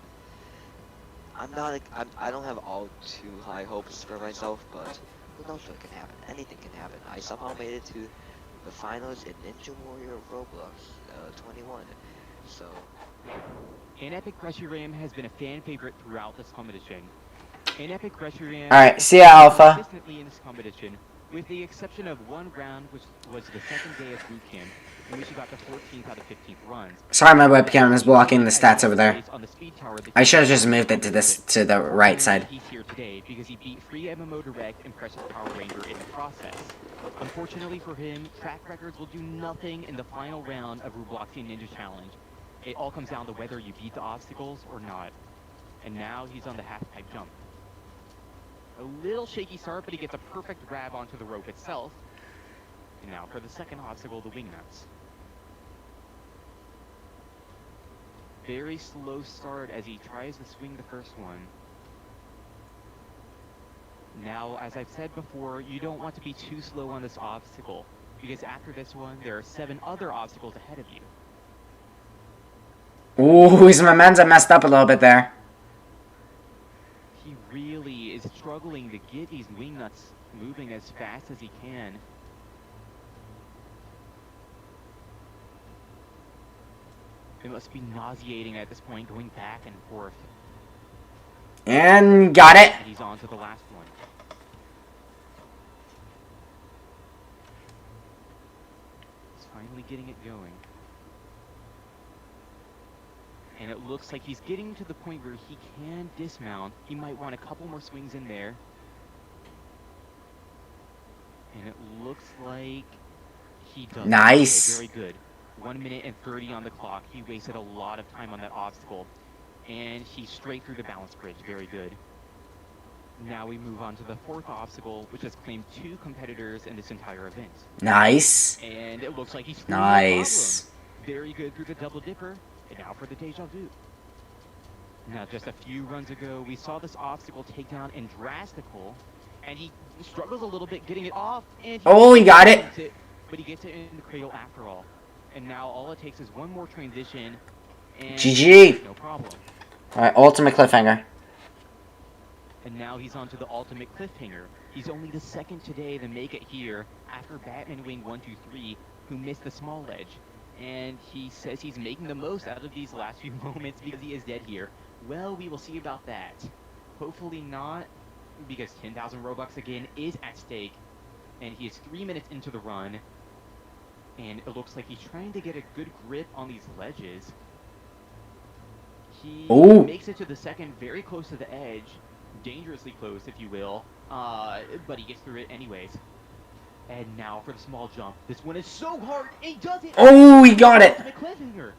I don't have all too high hopes for myself, but who knows what can happen. Anything can happen. I somehow made it to the finals in Ninja Warrior Roblox 21. So An Epic Reshiram has been a fan favorite throughout this competition. An Epic Reshiram Alright, see ya, Alpha. consistently in this competition, with the exception of one round, which was the second day of boot camp, in which he got the 14th out of 15th runs. Sorry, my webcam is blocking the stats over there. I should have just moved it to the right side. He's here today because he beat Free MMO Direct and Precious Power Ranger in the process. Unfortunately for him, track records will do nothing in the final round of Robloxian Ninja Challenge. It all comes down to whether you beat the obstacles or not. And now he's on the half-pipe jump. A little shaky start, but he gets a perfect grab onto the rope itself. And now for the second obstacle, the wing nuts. Very slow start as he tries to swing the first one. Now, as I've said before, you don't want to be too slow on this obstacle, because after this one, there are 7 other obstacles ahead of you. Ooh, his momentum messed up a little bit there. He really is struggling to get these wing nuts moving as fast as he can. It must be nauseating at this point, going back and forth. And got it. And he's on to the last one. He's finally getting it going. And it looks like he's getting to the point where he can dismount. He might want a couple more swings in there. And it looks like he does. Nice. Okay, very good. 1 minute and 30 on the clock. He wasted a lot of time on that obstacle. And he's straight through the balance bridge. Very good. Now we move on to the 4th obstacle, which has claimed 2 competitors in this entire event. Nice. And it looks like he's Nice. Very good through the double dipper. And now for the deja vu. Now, just a few runs ago, we saw this obstacle take down Andrastical, And he struggles a little bit getting it off, and Oh, he got it. But he gets it in the cradle after all. And now all it takes is one more transition, and GG. no problem. Alright, ultimate cliffhanger. And now he's on to the ultimate cliffhanger. He's only the second today to make it here after Batman Wing 123, who missed the small ledge. And he says he's making the most out of these last few moments because he is dead here. Well, we will see about that. Hopefully not, because 10,000 Robux again is at stake. And he is 3 minutes into the run. And it looks like he's trying to get a good grip on these ledges. He makes it to the second, very close to the edge. Dangerously close, if you will. But he gets through it anyways. And now for the small jump. This one is so hard, and he does it! Oh, he got it! Cliffhanger.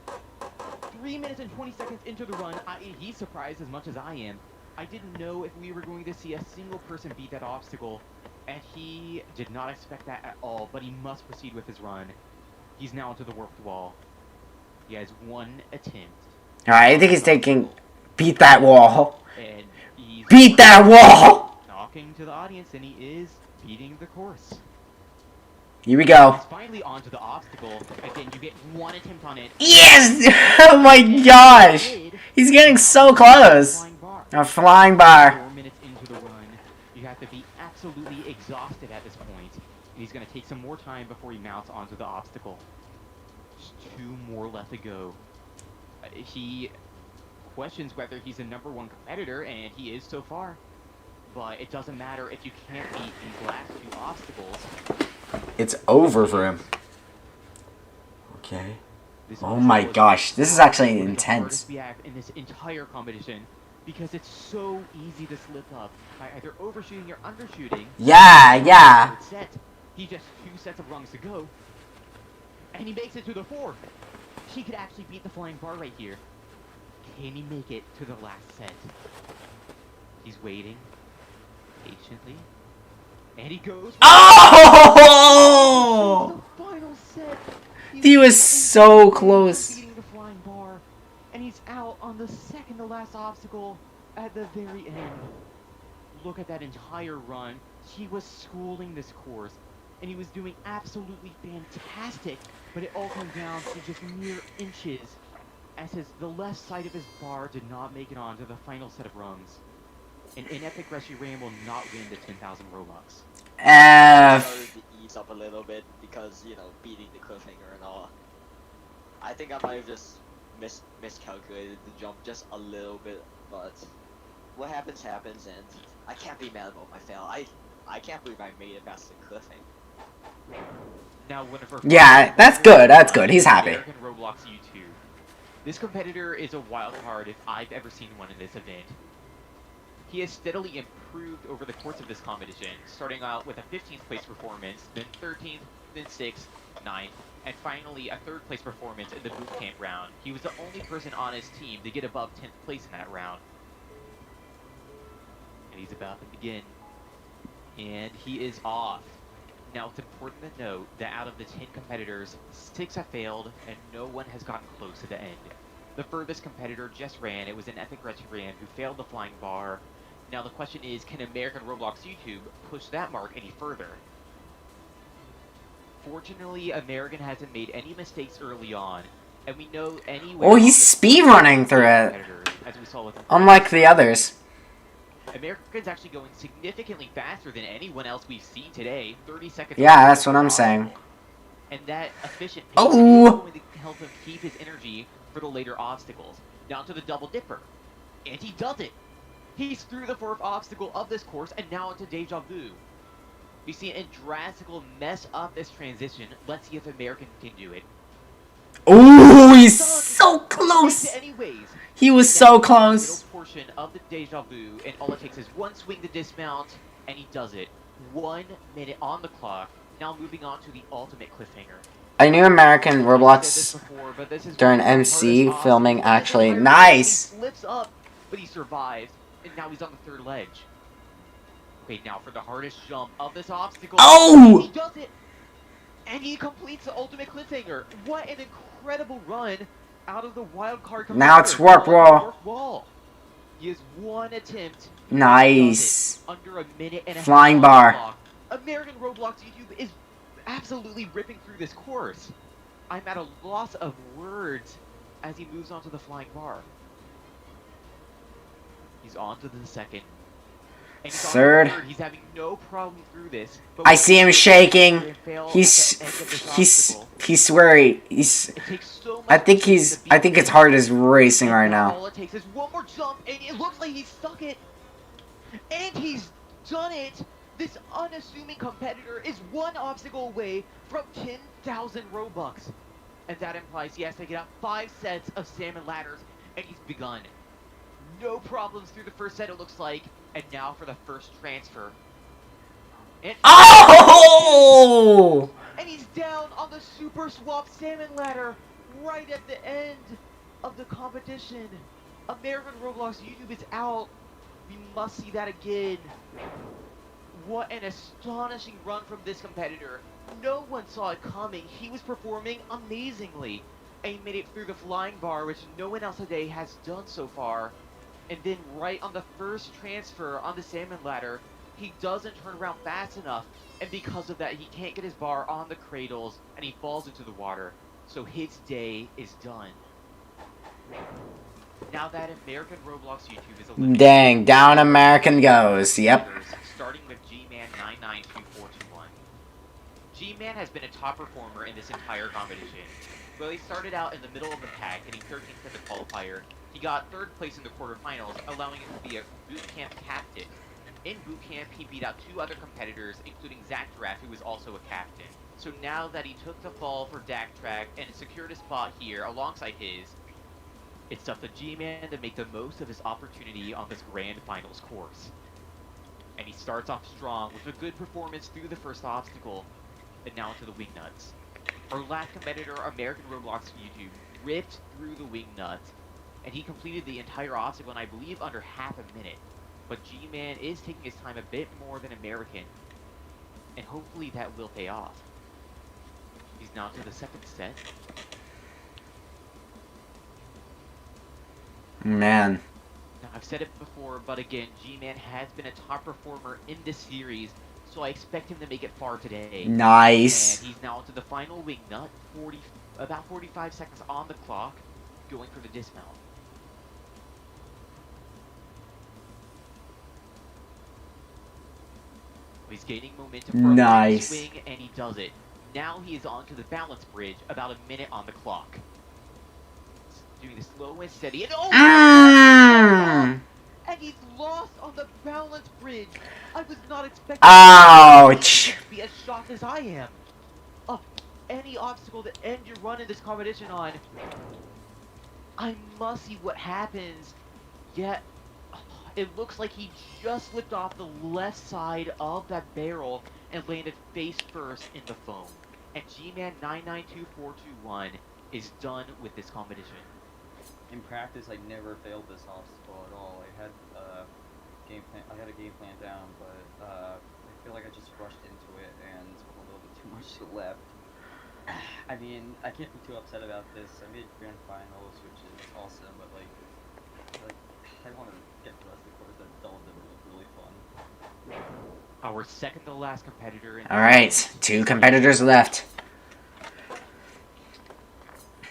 3 minutes and 20 seconds into the run. He's surprised as much as I am. I didn't know if we were going to see a single person beat that obstacle. And he did not expect that at all, but he must proceed with his run. He's now onto the warped wall. He has one attempt. Alright, I think he's taking... Beat that wall. And he's Beat that wall! Talking to the audience, and he is beating the course. Here we go. He's finally onto the obstacle. Again, you get one attempt on it. Yes! Oh my gosh! He's getting so close. A flying bar. 4 minutes into the run. You have to be absolutely exhausted at this point. And he's going to take some more time before he mounts onto the obstacle. Just 2 more left to go. He questions whether he's a #1 competitor, and he is so far. But it doesn't matter if you can't beat these last 2 obstacles. It's over for him. Okay. Oh my gosh, this is actually intense. We have in this entire competition, because it's so easy to slip up by either overshooting or undershooting. Yeah. Set. He just 2 sets of rungs to go, and he makes it to the 4th. He could actually beat the flying bar right here. Can he make it to the last set? He's waiting patiently, and he goes. Oh! The final set. He was so close. Beating the flying bar, and he's out on the second to last obstacle at the very end. Look at that entire run. He was schooling this course, and he was doing absolutely fantastic, but it all came down to just mere inches, as the left side of his bar did not make it onto the final set of rungs. And in Epic Rescue Ram will not win the 10,000 Robux. Started to ease up a little bit because, you know, beating the cliffhanger and all. I think I might have just miscalculated the jump just a little bit, but what happens happens, and I can't be mad about my fail. I can't believe I made it past the cliffhanger. Now, one of our That's good. That's good. He's happy. American Roblox YouTube. This competitor is a wild card if I've ever seen one in this event. He has steadily improved over the course of this competition, starting out with a 15th place performance, then 13th, then 6th, 9th, and finally a 3rd place performance in the boot camp round. He was the only person on his team to get above 10th place in that round. And he's about to begin. And he is off. Now it's important to note that out of the 10 competitors, 6 have failed, and no one has gotten close to the end. The furthest competitor just ran. It was an Epic Rescue Ram who failed the flying bar. Now the question is, can American Roblox YouTube push that mark any further? Fortunately, American hasn't made any mistakes early on, and we know anyway. Oh, he's speedrunning through it. As we saw with Unlike the others. American's actually going significantly faster than anyone else we've seen today. 30 seconds. Yeah, that's what I'm saying. And that efficient pace Oh! is going to help him keep his energy for the later obstacles. Down to the double dipper. And he does it! He's through the 4th obstacle of this course, and now into Deja Vu. You see Andrastical mess up this transition. Let's see if American can do it. Oh, he's so close! Anyways, He was so close. middle portion of the Deja Vu, and all it takes is one swing to dismount, and he does it. 1 minute on the clock. Now moving on to the ultimate cliffhanger. I knew American Roblox during MC filming actually. Nice! He slips up, but he survives, and now he's on the 3rd ledge. Okay, now for the hardest jump of this obstacle. Oh! He does it! And he completes the ultimate cliffhanger. What an incredible run out of the wild card. Now it's warp wall. Wall. He has one attempt. Nice. Under a minute and a Flying half on the bar. clock. American Roblox YouTube is absolutely ripping through this course. I'm at a loss of words as he moves on to the flying bar. He's on to the second. And he's Third. on the third. He's having no problem through this. But I see him shaking. He's He's sweary. I think his heart is racing right now. All it takes is one more jump, and it looks like he's stuck it. And he's done it. This unassuming competitor is one obstacle away from 10,000 Robux. And that implies he has to get out 5 sets of salmon ladders, and he's begun. No problems through the first set, it looks like. And now for the first transfer. And oh! And he's down on the Super Swap Salmon Ladder right at the end of the competition. American Roblox YouTube is out. We must see that again. What an astonishing run from this competitor. No one saw it coming. He was performing amazingly. And he made it through the flying bar, which no one else today has done so far. And then right on the first transfer on the salmon ladder, he doesn't turn around fast enough. And because of that, he can't get his bar on the cradles, and he falls into the water. So his day is done. Now that American Roblox YouTube is eliminated. Dang, down American goes. Yep. Starting with G-Man 992421. G-Man has been a top performer in this entire competition. Well, he started out in the middle of the pack, getting 13th in the qualifier. He got 3rd place in the quarterfinals, allowing him to be a boot camp captain. In boot camp, he beat out 2 other competitors, including Zach Draft, who was also a captain. So now that he took the fall for Dak Track and secured a spot here alongside his, it's up to G-Man to make the most of his opportunity on this grand finals course. And he starts off strong with a good performance through the first obstacle, and now into the wing nuts. Our last competitor, American Roblox YouTube, ripped through the wing nuts, and he completed the entire obstacle in, I believe, under half a minute. But G-Man is taking his time a bit more than American, and hopefully that will pay off. He's now to the second set. Man. Now, I've said it before, but again, G-Man has been a top performer in this series, so I expect him to make it far today. Nice. And he's now to the final wing nut, about 45 seconds on the clock, going for the dismount. He's gaining momentum from nice. the swing, and he does it. Now he is onto the balance bridge, about a minute on the clock. Doing the slow and steady, and and he's lost on the balance bridge. I was not expecting ouch to be as shocked as I am. Any obstacle to end your run in this competition on. I must see what happens. Yet, it looks like he just slipped off the left side of that barrel and landed face first in the foam. And G-Man 992421 is done with this competition. In practice, I never failed this obstacle at all. I had a game plan down, but I feel like I just rushed into it and a little bit too much left. I mean, I can't be too upset about this. I made grand finals, which is awesome, but like I want to get the rest of the course. That double dibber was really fun. Our second to last competitor. All right, 2 competitors left.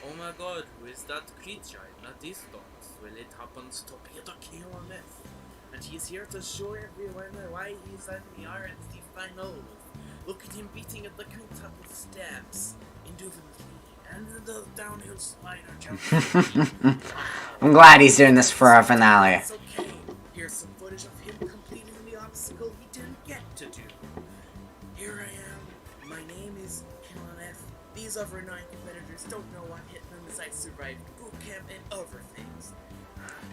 Oh my God, who is that creature in the distance? Well, it happens to be the KLMF, and he's here to show everyone why he's in the RNC finals. Look at him beating at the quintuple steps, indubitably, and the downhill slider jump. I'm glad he's doing this for our finale. It's okay. Here's some footage of him completing the obstacle he didn't get to do. Here I am. My name is KLMF. These other 9 competitors don't know what hit them as I survived boot camp and other things.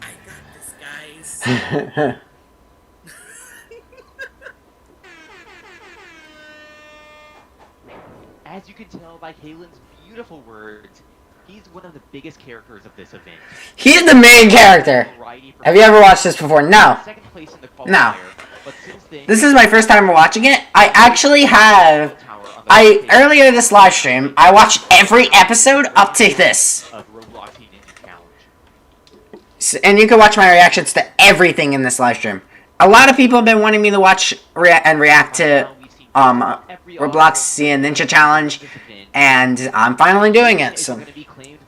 I got this, guys. As you can tell by Kalen's beautiful words, he's one of the biggest characters of this event. He's the main character. Have you ever watched this before? No. No. This is my first time watching it. I actually have... earlier this live stream, I watched every episode up to this. And you can watch my reactions to everything in this live stream. A lot of people have been wanting me to watch and react to Robloxian Ninja Challenge, and I'm finally doing it. So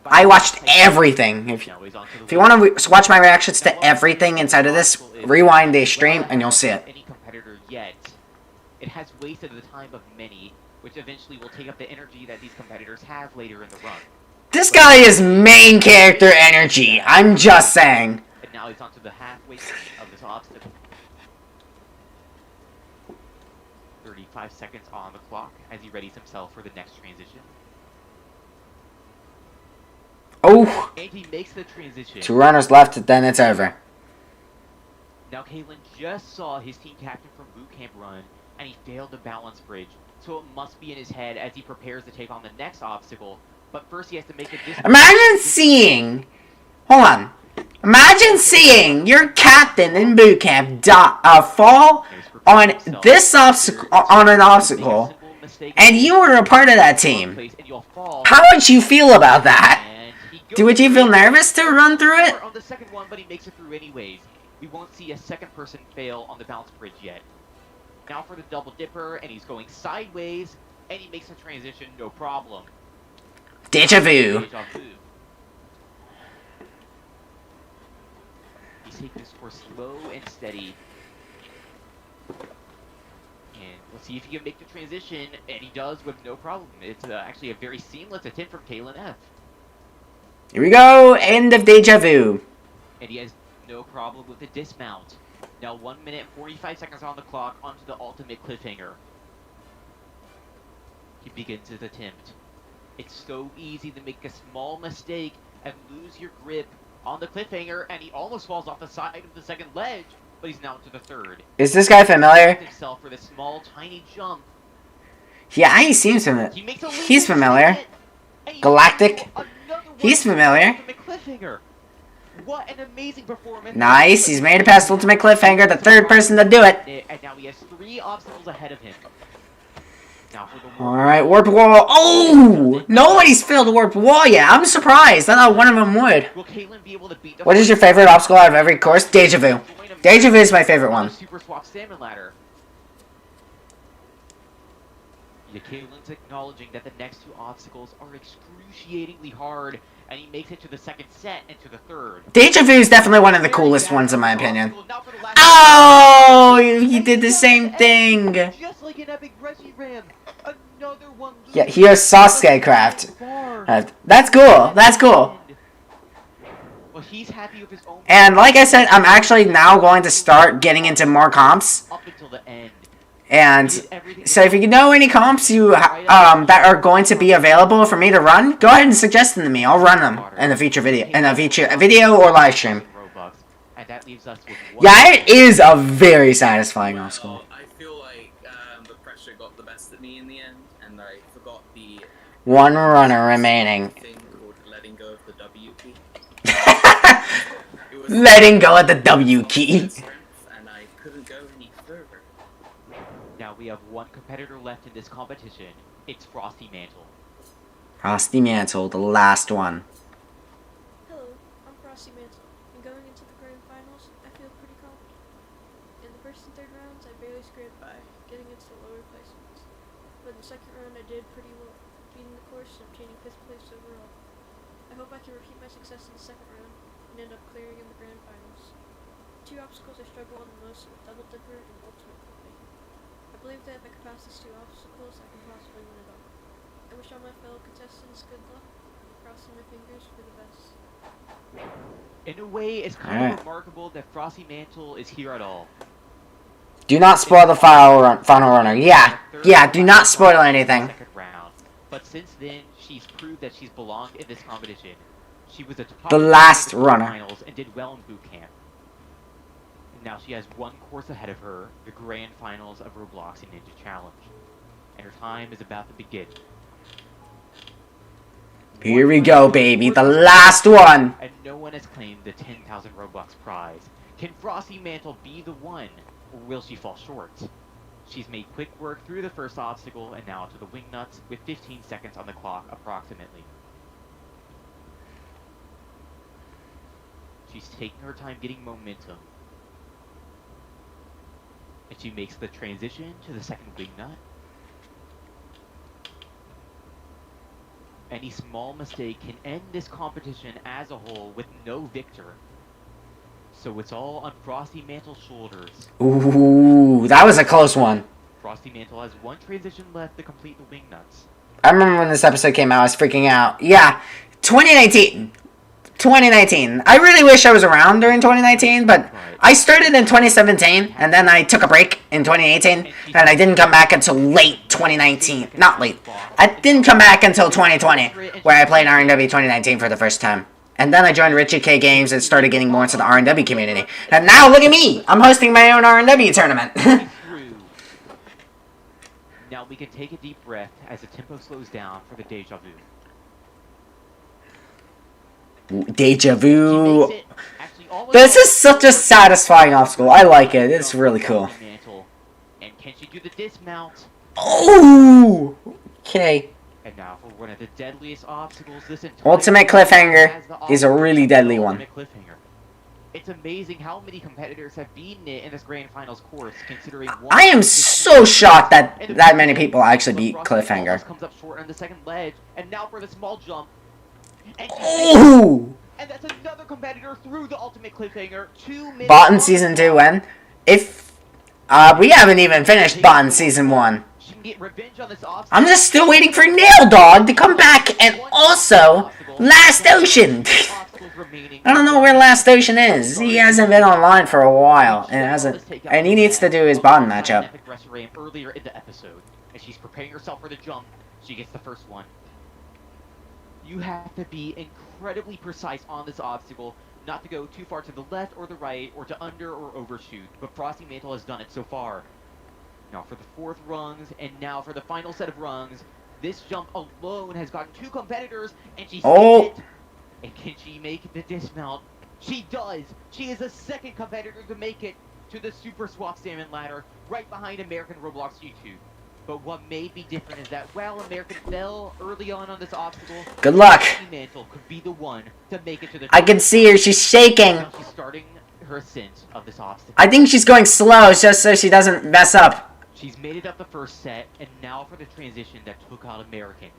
I watched everything. If you want to watch my reactions to everything inside of this, rewind the stream and you'll see it. Any competitor yet. It has wasted the time of many, which eventually will take up the energy that these competitors have later in the run. This guy is main character energy. I'm just saying. And now he's onto the halfway of this obstacle. 35 seconds on the clock as he readies himself for the next transition. Oh! And he makes the transition. 2 runners left, then it's over. Now Kalen just saw his team captain from boot camp run, and he failed the balance bridge, so it must be in his head as he prepares to take on the next obstacle. But first he has to make a distance. Imagine seeing... Hold on. Imagine seeing your captain in boot camp fall on this obstacle, on an obstacle, and you were a part of that team. How would you feel about that? Would you feel nervous to run through it? On the second one, but he makes it through anyways. We won't see a second person fail on the balance bridge yet. Now for the double dipper, and he's going sideways, and he makes a transition, no problem. Deja vu. Deja vu. He's taking this course slow and steady. And we'll see if he can make the transition, and he does with no problem. It's actually a very seamless attempt from Kalen F. Here we go, end of Deja Vu. And he has no problem with the dismount. Now 1 minute 45 seconds on the clock onto the ultimate cliffhanger. He begins his attempt. It's so easy to make a small mistake and lose your grip on the cliffhanger, and he almost falls off the side of the second ledge, but he's now to the third. Is this guy familiar? Himself for this small, tiny jump. Yeah, he seems familiar. He's familiar. Galactic. He's familiar. Cliffhanger. What an amazing performance. Nice, he's made it past Ultimate Cliffhanger, the 3rd person to do it. And now he has 3 obstacles ahead of him. Now for the Alright, Warp Wall. Oh! Nobody's failed the Warp Wall yet. I'm surprised. I thought one of them would. Will Kalen be able to beat the What is your favorite obstacle out of every course? Deja Vu. Deja Vu is my favorite one. Super Swap Salmon Ladder. Kalen's acknowledging that the next 2 obstacles are excruciatingly hard, and he makes it to the second set and to the third. Deja Vu is definitely one of the coolest ones in my opinion. Oh! He did the same thing! Just like an epic Reggie Ram. Another one. Yeah, here's Sasuke Craft. That's cool. That's cool. Well, he's happy with his own. And like I said, I'm actually now going to start getting into more comps. Up until the end. And so if you know any comps that are going to be available for me to run, go ahead and suggest them to me. I'll run them in a future video, or live stream. Yeah, it is a very satisfying obstacle. I feel like the pressure got the best of me in the end, and I forgot the 1 runner remaining. thing called letting go of the W key. Letting go of the W key. And I couldn't go any further. Now we have 1 competitor left in this competition. It's Frosty Mantle. Frosty Mantle, the last one. Hello, I'm Frosty Mantle, and going into the grand finals, I feel pretty confident. In the first and third rounds, I barely scraped by, getting into the lower placements. But in the second round, I did pretty well, beating the course and obtaining 5th place overall. I hope I can repeat my success in the second round, and end up clearing in the grand finals. 2 obstacles I struggle on the most are Double Dipper and Ultimate Cliffhanger. I believe that if I can pass these 2 obstacles, I can possibly win it all. I wish all my fellow contestants good luck, and crossing my fingers for the best. In a way, it's kind of remarkable that Frosty Mantle is here at all. Do not spoil the final runner. Yeah, do not spoil anything. Second round. But since then, she's proved that she's belonged in this competition. She was a top The last runner. finals and did well in boot camp. And now she has 1 course ahead of her, the grand finals of Robloxian Ninja Challenge. And her time is about to begin. Here we go, baby. The last one. And no one has claimed the 10,000 Robux prize. Can Frosty Mantle be the one, or will she fall short? She's made quick work through the first obstacle and now to the wing nuts with 15 seconds on the clock approximately. She's taking her time getting momentum. And she makes the transition to the second wing nut. Any small mistake can end this competition as a whole with no victor. So it's all on Frosty Mantle's shoulders. Ooh, that was a close one. Frosty Mantle has one transition left to complete the wing nuts. I remember when this episode came out, I was freaking out. Yeah, 2019. 2019. I really wish I was around during 2019, but I started in 2017, and then I took a break in 2018, and I didn't come back until late 2019. Not late. I didn't come back until 2020, where I played RNW 2019 for the first time. And then I joined Richie K Games and started getting more into the RNW community. And now look at me! I'm hosting my own RNW tournament. Now we can take a deep breath as the tempo slows down for the deja vu. Deja vu. This is such a satisfying obstacle. I like it. It's really cool. And can she do the dismount? Oh! Okay. And now for one of the deadliest obstacles this entire Ultimate cliffhanger is a really deadly one. It's amazing how many competitors have beaten it in this grand finals course, considering I am so shocked that that many people actually beat cliffhanger. Comes up short on the second ledge, and now for the small jump. Ooh! And that's another competitor through the ultimate cliffhanger. Bought in season 2 when? If we haven't even finished Bought in season 1. I'm just still waiting for Nail Dog to come back, and also Last Ocean. I don't know where Last Ocean is. He hasn't been online for a while, and he needs to do his bond matchup. Earlier in the episode, and she's preparing herself for the jump. She gets the first one. You have to be incredibly precise on this obstacle, not to go too far to the left or the right, or to under or overshoot. But Frosty Mantle has done it so far. Now for the fourth rungs, and now for the final set of rungs. This jump alone has gotten 2 competitors, and she's it. And can she make the dismount? She does! She is the second competitor to make it to the Super Swap Salmon ladder, right behind American Roblox YouTube. But what may be different is that while American fell early on this obstacle, good luck! Mantle could be the one to make it to the I can see her, she's shaking! Now she's starting her ascent of this obstacle. I think she's going slow just so she doesn't mess up. She's made it up the first set, and now for the transition that took out American.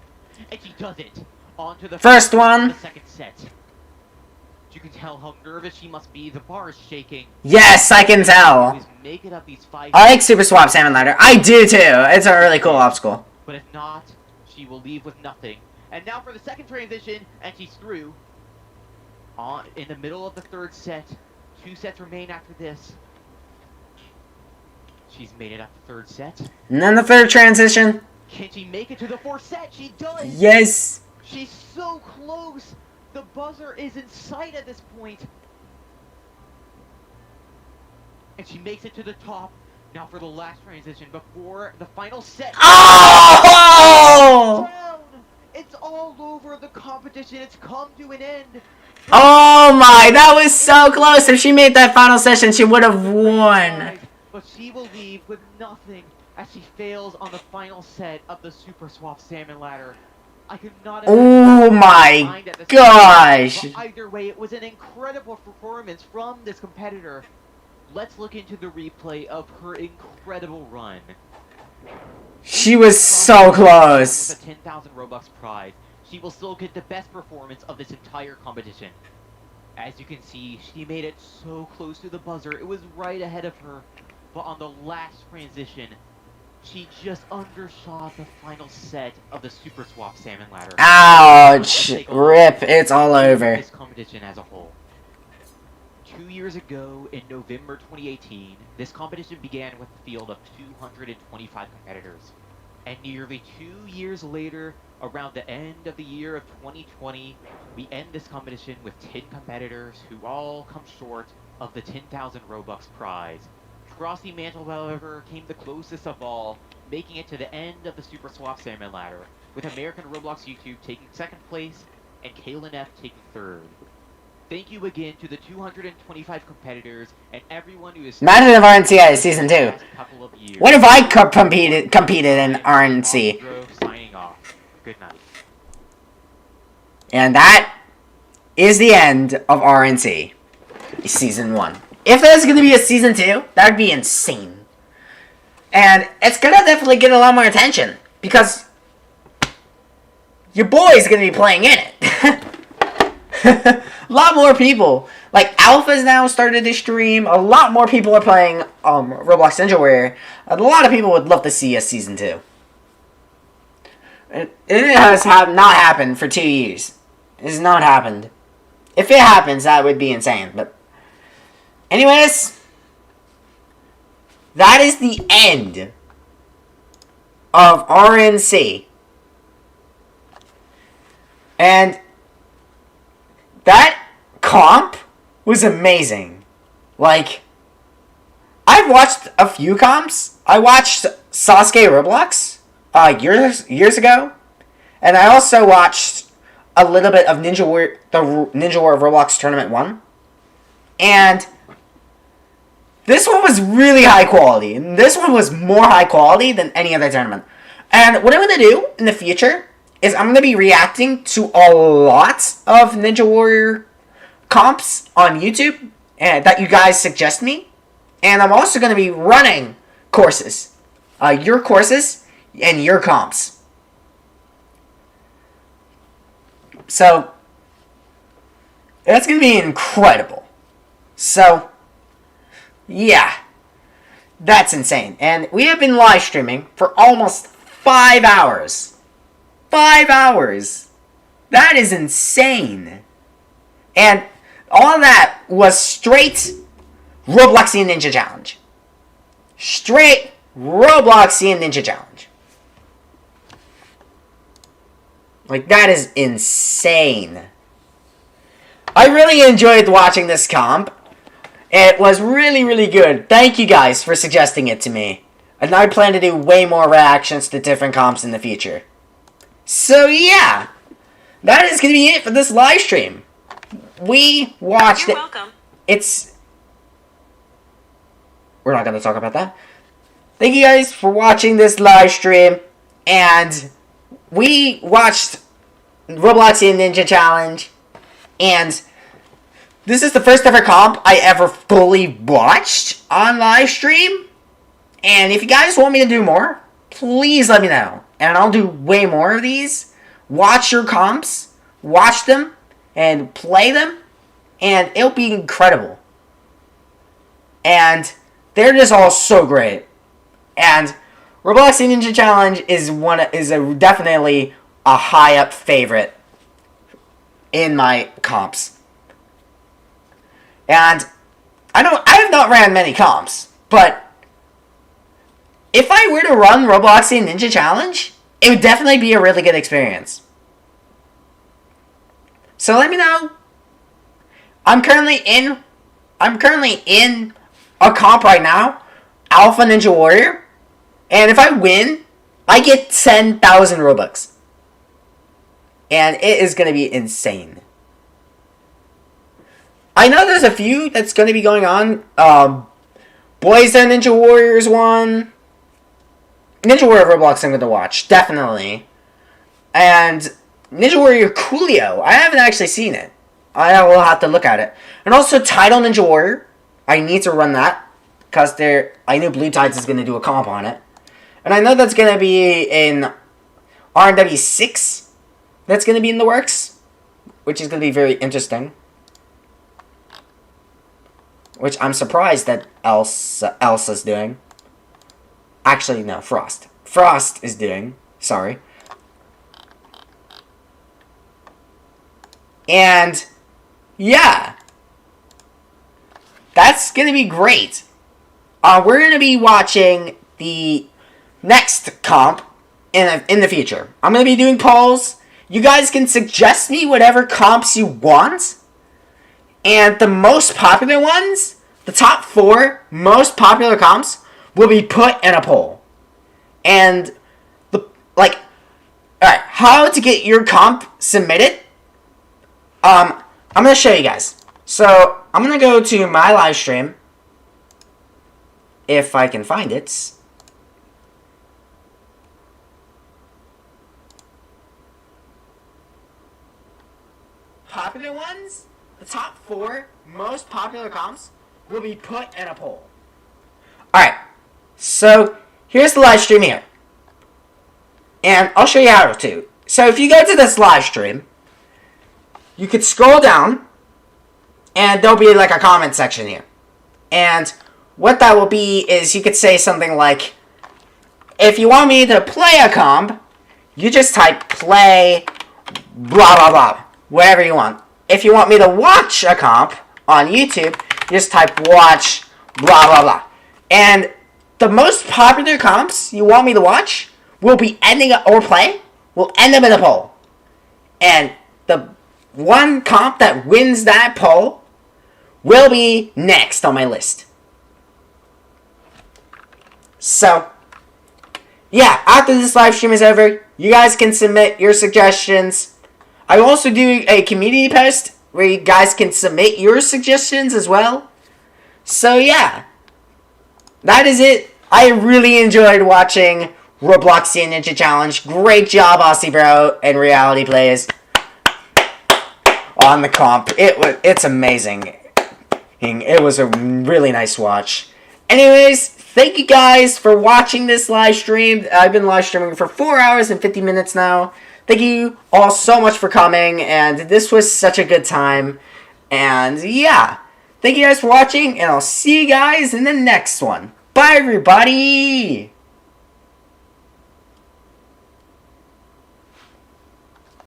And she does it! On to the first one! The second set. You can tell how nervous she must be. The bar is shaking. Yes, I can tell. I like Super Swap Salmon Ladder. I do too. It's a really cool obstacle. But if not, she will leave with nothing. And now for the second transition, and she's through. In the middle of the third set. 2 sets remain after this. She's made it up the third set. And then the third transition. Can she make it to the fourth set? She does! Yes! She's so close! The buzzer is in sight at this point. And she makes it to the top. Now for the last transition before the final set. Oh! It's all over. The competition. It's come to an end. Oh my, that was so close. If she made that final session, she would have won. But she will leave with nothing as she fails on the final set of the Super Swap Salmon ladder. I could not. Oh my gosh! But either way, it was an incredible performance from this competitor. Let's look into the replay of her incredible run. She was so close. With a 10,000 Robux prize, she will still get the best performance of this entire competition. As you can see, she made it so close to the buzzer. It was right ahead of her. But on the last transition, she just undershot the final set of the Super Swap Salmon ladder. Ouch! Rip, it's all over. This competition as a whole. 2 years ago, in November 2018, this competition began with a field of 225 competitors. And nearly 2 years later, around the end of the year of 2020, we end this competition with 10 competitors who all come short of the 10,000 Robux prize. Frosty Mantle, however, came the closest of all, making it to the end of the Super Swap Salmon ladder, with American Roblox YouTube taking 2nd place and Kaylin F taking 3rd. Thank you again to the 225 competitors and everyone who has... Imagine if RNC season 2. What if I competed in RNC? Signing off. Good night. And that is the end of RNC. season 1. If there's gonna be a season 2, that would be insane. And it's gonna definitely get a lot more attention because your boy's gonna be playing in it. A lot more people. Like, Alpha's now started to stream. A lot more people are playing Roblox Ninja Warrior. A lot of people would love to see a season 2. It has not happened for 2 years. It has not happened. If it happens, that would be insane. But anyways, that is the end of RNC. And that comp was amazing. Like, I've watched a few comps. I watched Sasuke Roblox years ago, and I also watched a little bit of the Ninja War of Roblox Tournament 1. And this one was really high quality. And this one was more high quality than any other tournament. And what I'm going to do in the future is I'm going to be reacting to a lot of Ninja Warrior comps on YouTube that you guys suggest me. And I'm also going to be running courses. Your courses and your comps. So, that's going to be incredible. So, yeah. That's insane. And we have been live streaming for almost 5 hours. 5 hours. That is insane. And all of that was straight Robloxian Ninja Challenge. Straight Robloxian Ninja Challenge. Like, that is insane. I really enjoyed watching this comp. It was really, really good. Thank you guys for suggesting it to me. And I plan to do way more reactions to different comps in the future. So, yeah. That is going to be it for this live stream. We watched it. You're welcome. We're not going to talk about that. Thank you guys for watching this live stream. And we watched Robloxian Ninja Challenge. And this is the first ever comp I ever fully watched on live stream. And if you guys want me to do more, please let me know. And I'll do way more of these. Watch your comps. Watch them. And play them. And it'll be incredible. And they're just all so great. And Robloxian Ninja Challenge is definitely a high up favorite in my comps. And I have not ran many comps, but if I were to run Robloxian Ninja Challenge, it would definitely be a really good experience. So let me know. I'm currently in a comp right now, Alpha Ninja Warrior, and if I win, I get 10,000 Robux. And it is going to be insane. I know there's a few that's going to be going on. Boys and Ninja Warriors one. Ninja Warrior Roblox I'm going to watch, definitely. And Ninja Warrior Coolio, I haven't actually seen it. I will have to look at it. And also Tidal Ninja Warrior. I need to run that. Because I knew Blue Tides is going to do a comp on it. And I know that's going to be in RNW 6. That's going to be in the works. Which is going to be very interesting. Which I'm surprised that Elsa's doing. Actually, no, Frost. Frost is doing. Sorry. And, yeah. That's going to be great. We're going to be watching the next comp in the future. I'm going to be doing polls. You guys can suggest me whatever comps you want. And the most popular ones, the top 4 most popular comps, will be put in a poll. And, alright, how to get your comp submitted? I'm going to show you guys. So, I'm going to go to my live stream. If I can find it. Popular ones? the top 4 most popular comps will be put in a poll. Alright, so here's the live stream here. And I'll show you how to. So if you go to this live stream, you could scroll down, and there'll be like a comment section here. And what that will be is you could say something like, if you want me to play a comp, you just type play blah blah blah, whatever you want. If you want me to watch a comp on YouTube, you just type watch blah blah blah. And the most popular comps you want me to watch will be ending up, or play, will end up in a poll. And the one comp that wins that poll will be next on my list. So, yeah, after this live stream is over, you guys can submit your suggestions. I also do a community post where you guys can submit your suggestions as well. So, yeah, that is it. I really enjoyed watching Robloxian Ninja Challenge. Great job, Aussie Bro and Reality Plays on the comp. It's amazing. It was a really nice watch. Anyways, thank you guys for watching this live stream. I've been live streaming for 4 hours and 50 minutes now. Thank you all so much for coming, and this was such a good time. And yeah, thank you guys for watching, and I'll see you guys in the next one. Bye, everybody!